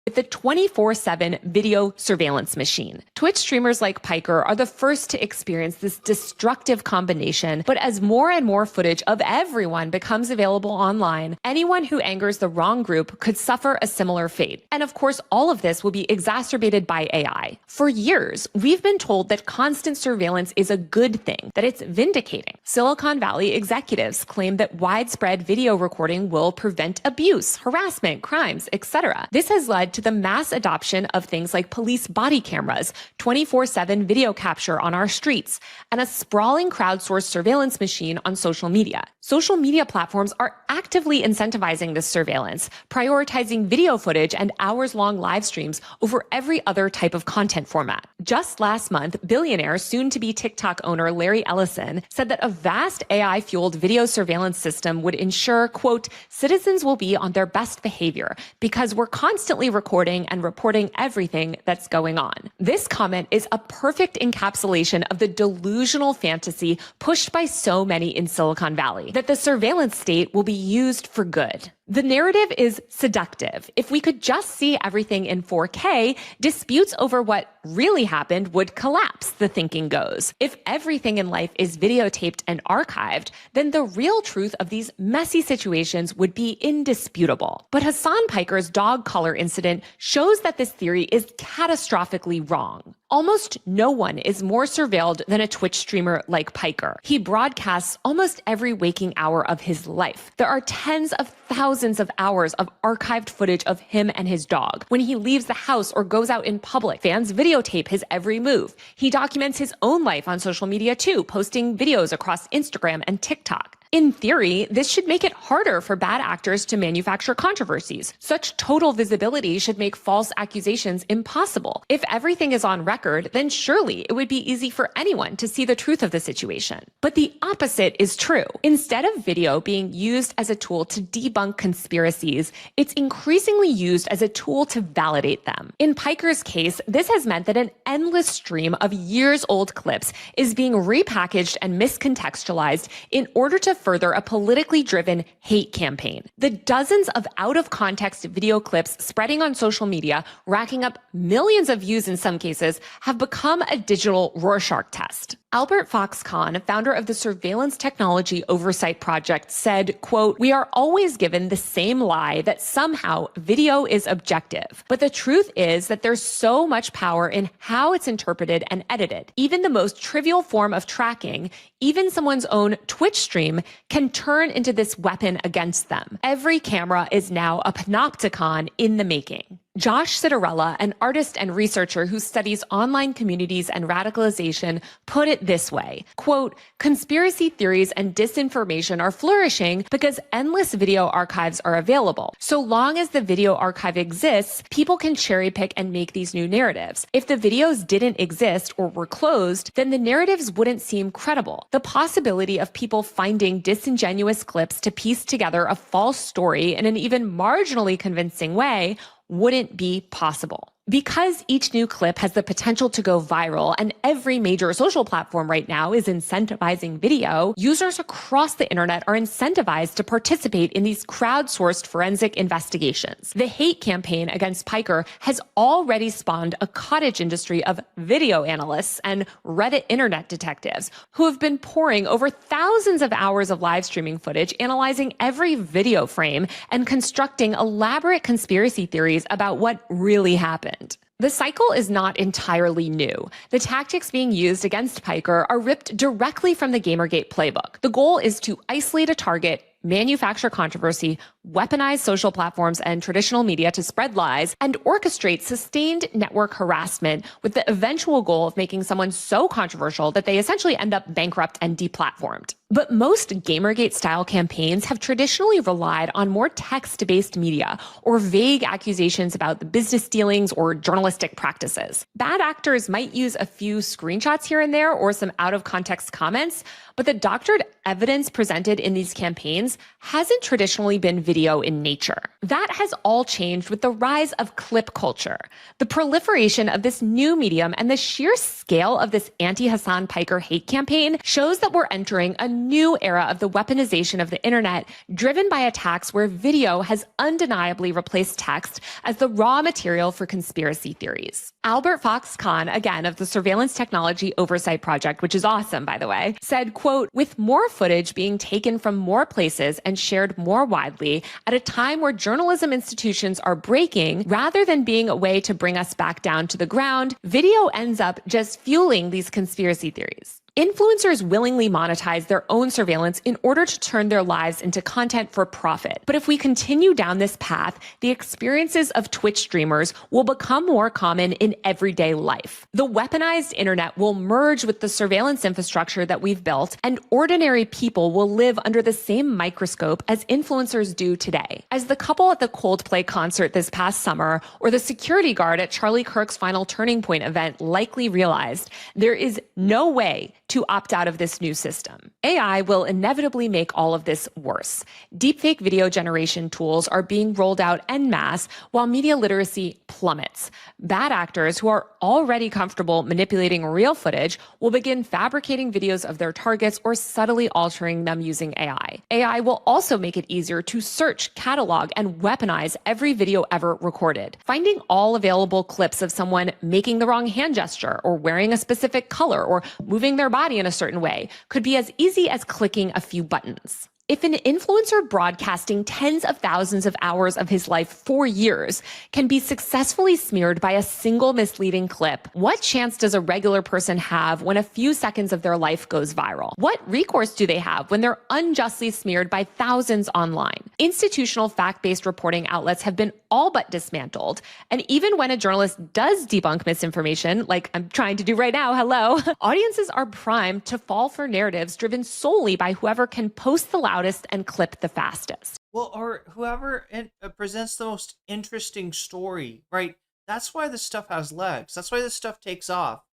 With the 24/7 video surveillance machine, Twitch streamers like Piker are the first to experience this destructive combination, but as more and more footage of everyone becomes available online, anyone who angers the wrong group could suffer a similar fate. And of course, all of this will be exacerbated by AI. For years, we've been told that constant surveillance is a good thing, that it's vindicating. Silicon Valley executives claim that widespread video recording will prevent abuse, harassment, crimes, etc. This has led to the mass adoption of things like police body cameras, 24/7 video capture on our streets, and a sprawling crowdsourced surveillance machine on social media. Social media platforms are actively incentivizing this surveillance, prioritizing video footage and hours-long live streams over every other type of content format. Just last month, billionaire, soon-to-be TikTok owner Larry Ellison said that a vast AI-fueled video surveillance system would ensure, quote, citizens will be on their best behavior because we're constantly recording and reporting everything that's going on. This comment is a perfect encapsulation of the delusional fantasy pushed by so many in Silicon Valley, that the surveillance state will be used for good. The narrative is seductive. If we could just see everything in 4K, disputes over what really happened would collapse, the thinking goes. If everything in life is videotaped and archived, then the real truth of these messy situations would be indisputable. But Hasan Piker's dog collar incident shows that this theory is catastrophically wrong. Almost no one is more surveilled than a Twitch streamer like Piker. He broadcasts almost every waking hour of his life. There are tens of thousands of hours of archived footage of him and his dog. When he leaves the house or goes out in public, fans videotape his every move. He documents his own life on social media too, posting videos across Instagram and TikTok. In theory, this should make it harder for bad actors to manufacture controversies. Such total visibility should make false accusations impossible. If everything is on record, then surely it would be easy for anyone to see the truth of the situation. But the opposite is true. Instead of video being used as a tool to debunk conspiracies, it's increasingly used as a tool to validate them. In Piker's case, this has meant that an endless stream of years-old clips is being repackaged and miscontextualized in order to further a politically driven hate campaign. The dozens of out-of-context video clips spreading on social media, racking up millions of views in some cases, have become a digital Rorschach test. Albert Fox Kahn, founder of the Surveillance Technology Oversight Project, said, quote, "We are always given the same lie that somehow video is objective. But the truth is that there's so much power in how it's interpreted and edited. Even the most trivial form of tracking, even someone's own Twitch stream, can turn into this weapon against them. Every camera is now a panopticon in the making." Josh Citarella, an artist and researcher who studies online communities and radicalization, put it this way, quote, "Conspiracy theories and disinformation are flourishing because endless video archives are available. So long as the video archive exists, people can cherry pick and make these new narratives. If the videos didn't exist or were closed, then the narratives wouldn't seem credible. The possibility of people finding disingenuous clips to piece together a false story in an even marginally convincing way wouldn't be possible. Because each new clip has the potential to go viral and every major social platform right now is incentivizing video, users across the internet are incentivized to participate in these crowdsourced forensic investigations. The hate campaign against Piker has already spawned a cottage industry of video analysts and Reddit internet detectives who have been pouring over thousands of hours of live streaming footage, analyzing every video frame and constructing elaborate conspiracy theories about what really happened. The cycle is not entirely new. The tactics being used against Piker are ripped directly from the Gamergate playbook. The goal is to isolate a target, manufacture controversy, weaponize social platforms and traditional media to spread lies, and orchestrate sustained network harassment with the eventual goal of making someone so controversial that they essentially end up bankrupt and deplatformed. But most Gamergate-style campaigns have traditionally relied on more text-based media or vague accusations about the business dealings or journalistic practices. Bad actors might use a few screenshots here and there or some out-of-context comments, but the doctored evidence presented in these campaigns hasn't traditionally been video in nature. That has all changed with the rise of clip culture. The proliferation of this new medium and the sheer scale of this anti-Hasan Piker hate campaign shows that we're entering a new era of the weaponization of the internet, driven by attacks where video has undeniably replaced text as the raw material for conspiracy theories. Albert Fox Kahn, again of the Surveillance Technology Oversight Project, which is awesome, by the way, said, quote, "With more footage being taken from more places and shared more widely at a time where journalism institutions are breaking, rather than being a way to bring us back down to the ground, video ends up just fueling these conspiracy theories." Influencers willingly monetize their own surveillance in order to turn their lives into content for profit. But if we continue down this path, the experiences of Twitch streamers will become more common in everyday life. The weaponized internet will merge with the surveillance infrastructure that we've built, and ordinary people will live under the same microscope as influencers do today. As the couple at the Coldplay concert this past summer, or the security guard at Charlie Kirk's Final Turning Point event likely realized, there is no way to opt out of this new system. AI will inevitably make all of this worse. Deepfake video generation tools are being rolled out en masse while media literacy plummets. Bad actors who are already comfortable manipulating real footage will begin fabricating videos of their targets or subtly altering them using AI. AI will also make it easier to search, catalog, and weaponize every video ever recorded. Finding all available clips of someone making the wrong hand gesture or wearing a specific color or moving their body in a certain way could be as easy as clicking a few buttons. If an influencer broadcasting tens of thousands of hours of his life for years can be successfully smeared by a single misleading clip, what chance does a regular person have when a few seconds of their life goes viral? What recourse do they have when they're unjustly smeared by thousands online? Institutional fact-based reporting outlets have been all but dismantled. And even when a journalist does debunk misinformation, like I'm trying to do right now, hello, audiences are primed to fall for narratives driven solely by whoever can post the loudest and clip the fastest. Well, or whoever presents the most interesting story, right? That's why this stuff has legs. That's why this stuff takes off,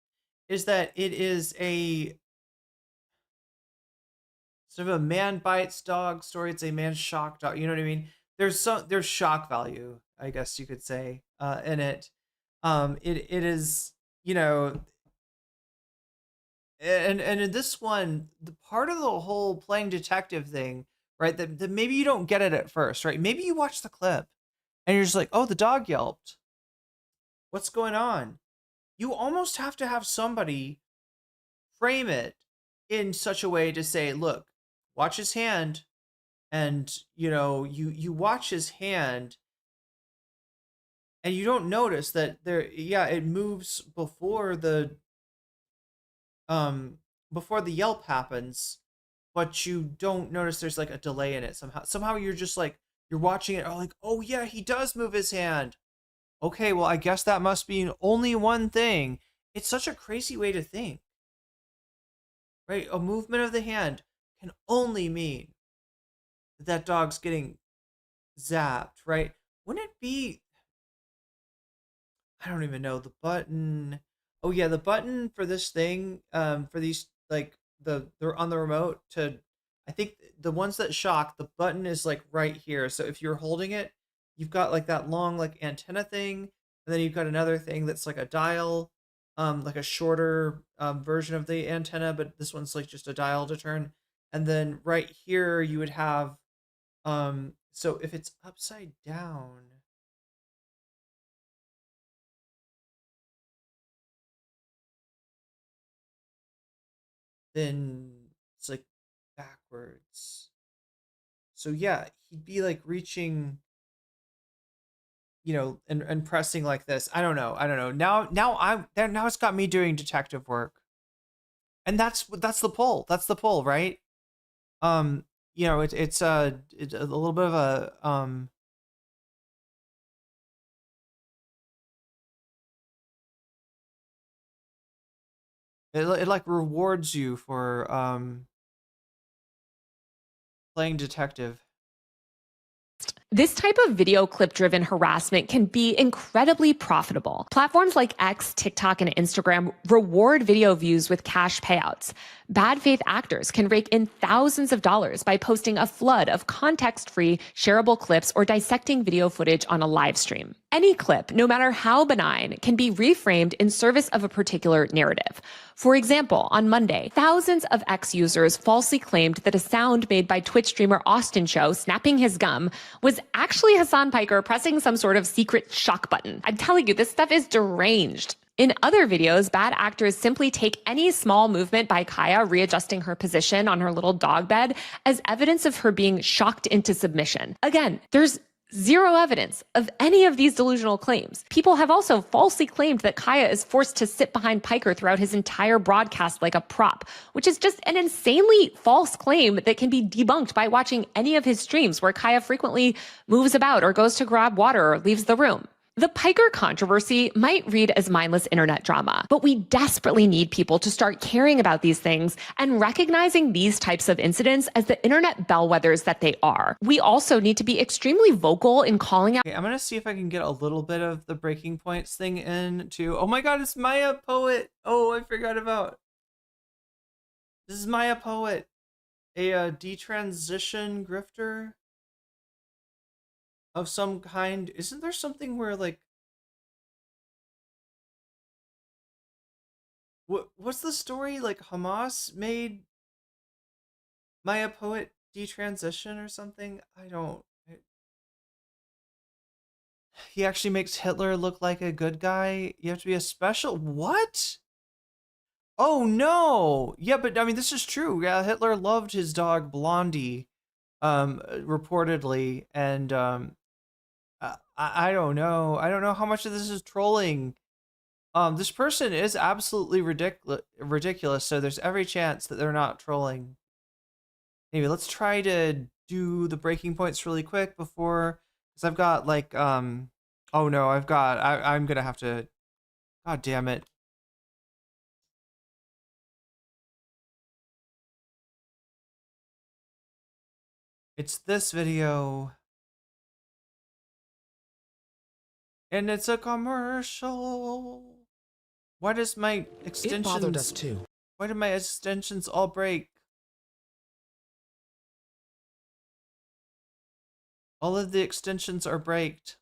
is that it is a sort of a man bites dog story. It's a man shocked dog. You know what I mean? There's shock value, I guess you could say, in it. It is, you know, and in this one, the part of the whole playing detective thing, right? That maybe you don't get it at first, right? Maybe you watch the clip and you're just like, oh, the dog yelped. What's going on? You almost have to have somebody frame it in such a way to say, look, watch his hand. And, you know, you watch his hand and you don't notice that it moves before the yelp happens, but you don't notice there's like a delay in it somehow you're just like, you're watching it, like, oh yeah, he does move his hand. Okay, well, I guess that must be only one thing. It's such a crazy way to think, right? A movement of the hand can only mean that dog's getting zapped, right? Wouldn't it be, I don't even know, the button. Oh yeah, the button for this thing, for these, like, they're on the remote to, I think the ones that shock, the button is like right here. So if you're holding it, you've got like that long like antenna thing, and then you've got another thing that's like a dial, like a shorter version of the antenna, but this one's like just a dial to turn. And then right here you would have, so if it's upside down, then it's like backwards. So yeah, he'd be like reaching, you know, and pressing like this. I don't know. Now it's got me doing detective work. And that's the pull. That's the pull, right? You know, it's a little bit of a it like rewards you for playing detective. This type of video clip-driven harassment can be incredibly profitable. Platforms like X, TikTok, and Instagram reward video views with cash payouts. Bad faith actors can rake in thousands of dollars by posting a flood of context-free, shareable clips or dissecting video footage on a live stream. Any clip, no matter how benign, can be reframed in service of a particular narrative. For example, on Monday, thousands of X users falsely claimed that a sound made by Twitch streamer Austin Show snapping his gum was actually Hasan Piker pressing some sort of secret shock button. I'm telling you, this stuff is deranged. In other videos, bad actors simply take any small movement by Kaya readjusting her position on her little dog bed as evidence of her being shocked into submission. Again, there's zero evidence of any of these delusional claims. People have also falsely claimed that Kaya is forced to sit behind Piker throughout his entire broadcast like a prop, which is just an insanely false claim that can be debunked by watching any of his streams where Kaya frequently moves about or goes to grab water or leaves the room. The Piker controversy might read as mindless internet drama, but we desperately need people to start caring about these things and recognizing these types of incidents as the internet bellwethers that they are. We also need to be extremely vocal in calling out. Okay, I'm gonna see if I can get a little bit of the breaking points thing in too. Oh my god, it's Maya Poet. Oh, I forgot about. This is Maya Poet, a detransition grifter of some kind. Isn't there something where like, what's the story, like Hamas made Maya Poet detransition or something? He actually makes Hitler look like a good guy. You have to be a special, what? Oh no. Yeah, but I mean, this is true. Yeah, Hitler loved his dog Blondie. reportedly, and I don't know. I don't know how much of this is trolling. This person is absolutely ridiculous, so there's every chance that they're not trolling. Anyway, let's try to do the breaking points really quick before, because I've got like, oh no, I'm gonna have to, god damn it. It's this video. And it's a commercial. Why does my extensions... It bothered us too. Why did my extensions all break? All of the extensions are braked.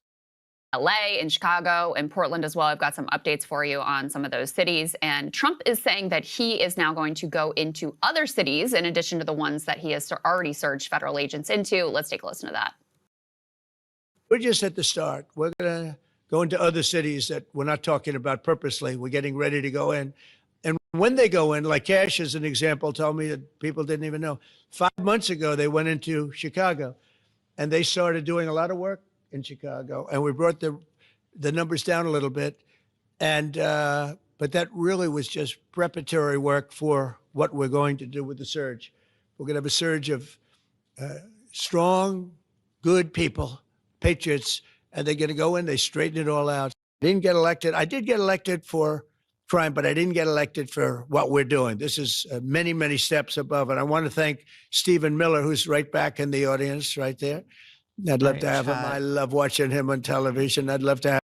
LA, in Chicago, and Portland as well. I've got some updates for you on some of those cities. And Trump is saying that he is now going to go into other cities in addition to the ones that he has already surged federal agents into. Let's take a listen to that. We're just at the start. We're going to go into other cities that we're not talking about purposely. We're getting ready to go in. And when they go in, like Cash as an example, told me that people didn't even know. 5 months ago, they went into Chicago and they started doing a lot of work in Chicago. And we brought the numbers down a little bit. And but that really was just preparatory work for what we're going to do with the surge. We're going to have a surge of strong, good people, patriots, and they're going to go in, they straighten it all out. I didn't get elected. I did get elected for crime, but I didn't get elected for what we're doing. This is many, many steps above. And I want to thank Stephen Miller, who's right back in the audience right there. I'd love to have him. I love watching him on television. I'd love to have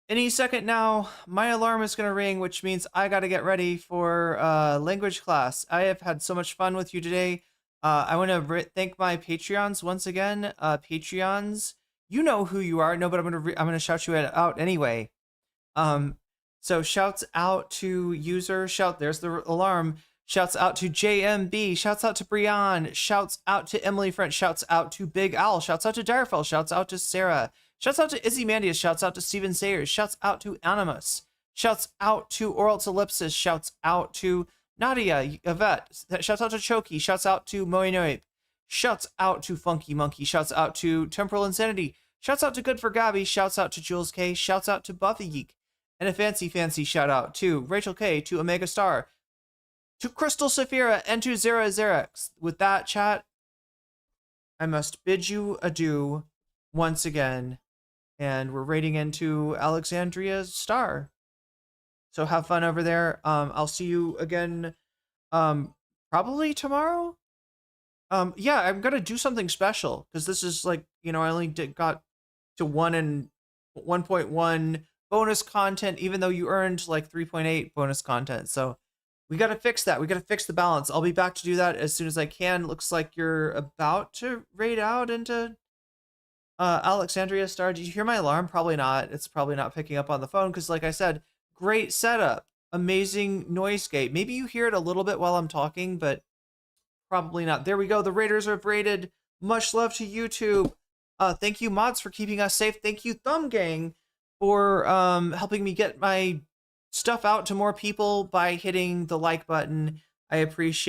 Any second now, my alarm is going to ring, which means I got to get ready for language class. I have had so much fun with you today. I want to thank my Patreons once again. Patreons, you know who you are. No, but I'm gonna shout you out anyway. So shouts out to user, there's the alarm. Shouts out to JMB, shouts out to Brian, shouts out to Emily French, shouts out to Big Owl, shouts out to Darefell, shouts out to Sarah, shouts out to Izzy Mandius, shouts out to Steven Sayers, shouts out to Animus, shouts out to Oral Ellipsis, shouts out to Nadia, Yvette, shouts out to Choki, shouts out to Moinoip, shouts out to Funky Monkey, shouts out to Temporal Insanity, shouts out to Good for Gabby, shouts out to Jules K, shouts out to Buffy Geek, and a fancy shout out to Rachel K, to Omega Star, to Crystal Saphira, and to Zera Xerex. With that, chat, I must bid you adieu once again, and we're raiding into Alexandria's star. So have fun over there. I'll see you again, probably tomorrow. Yeah, I'm gonna do something special because this is like, you know, I only got to 1.1 bonus content, even though you earned like 3.8 bonus content. So we got to fix that. We got to fix the balance. I'll be back to do that as soon as I can. Looks like you're about to raid out into Alexandria Star. Did you hear my alarm? Probably not. It's probably not picking up on the phone because, like I said, great setup, amazing noise gate. Maybe you hear it a little bit while I'm talking, but probably not. There we go. The raiders are raided. Much love to YouTube. Thank you, mods, for keeping us safe. Thank you, Thumb Gang, for helping me get my stuff out to more people by hitting the like button. I appreciate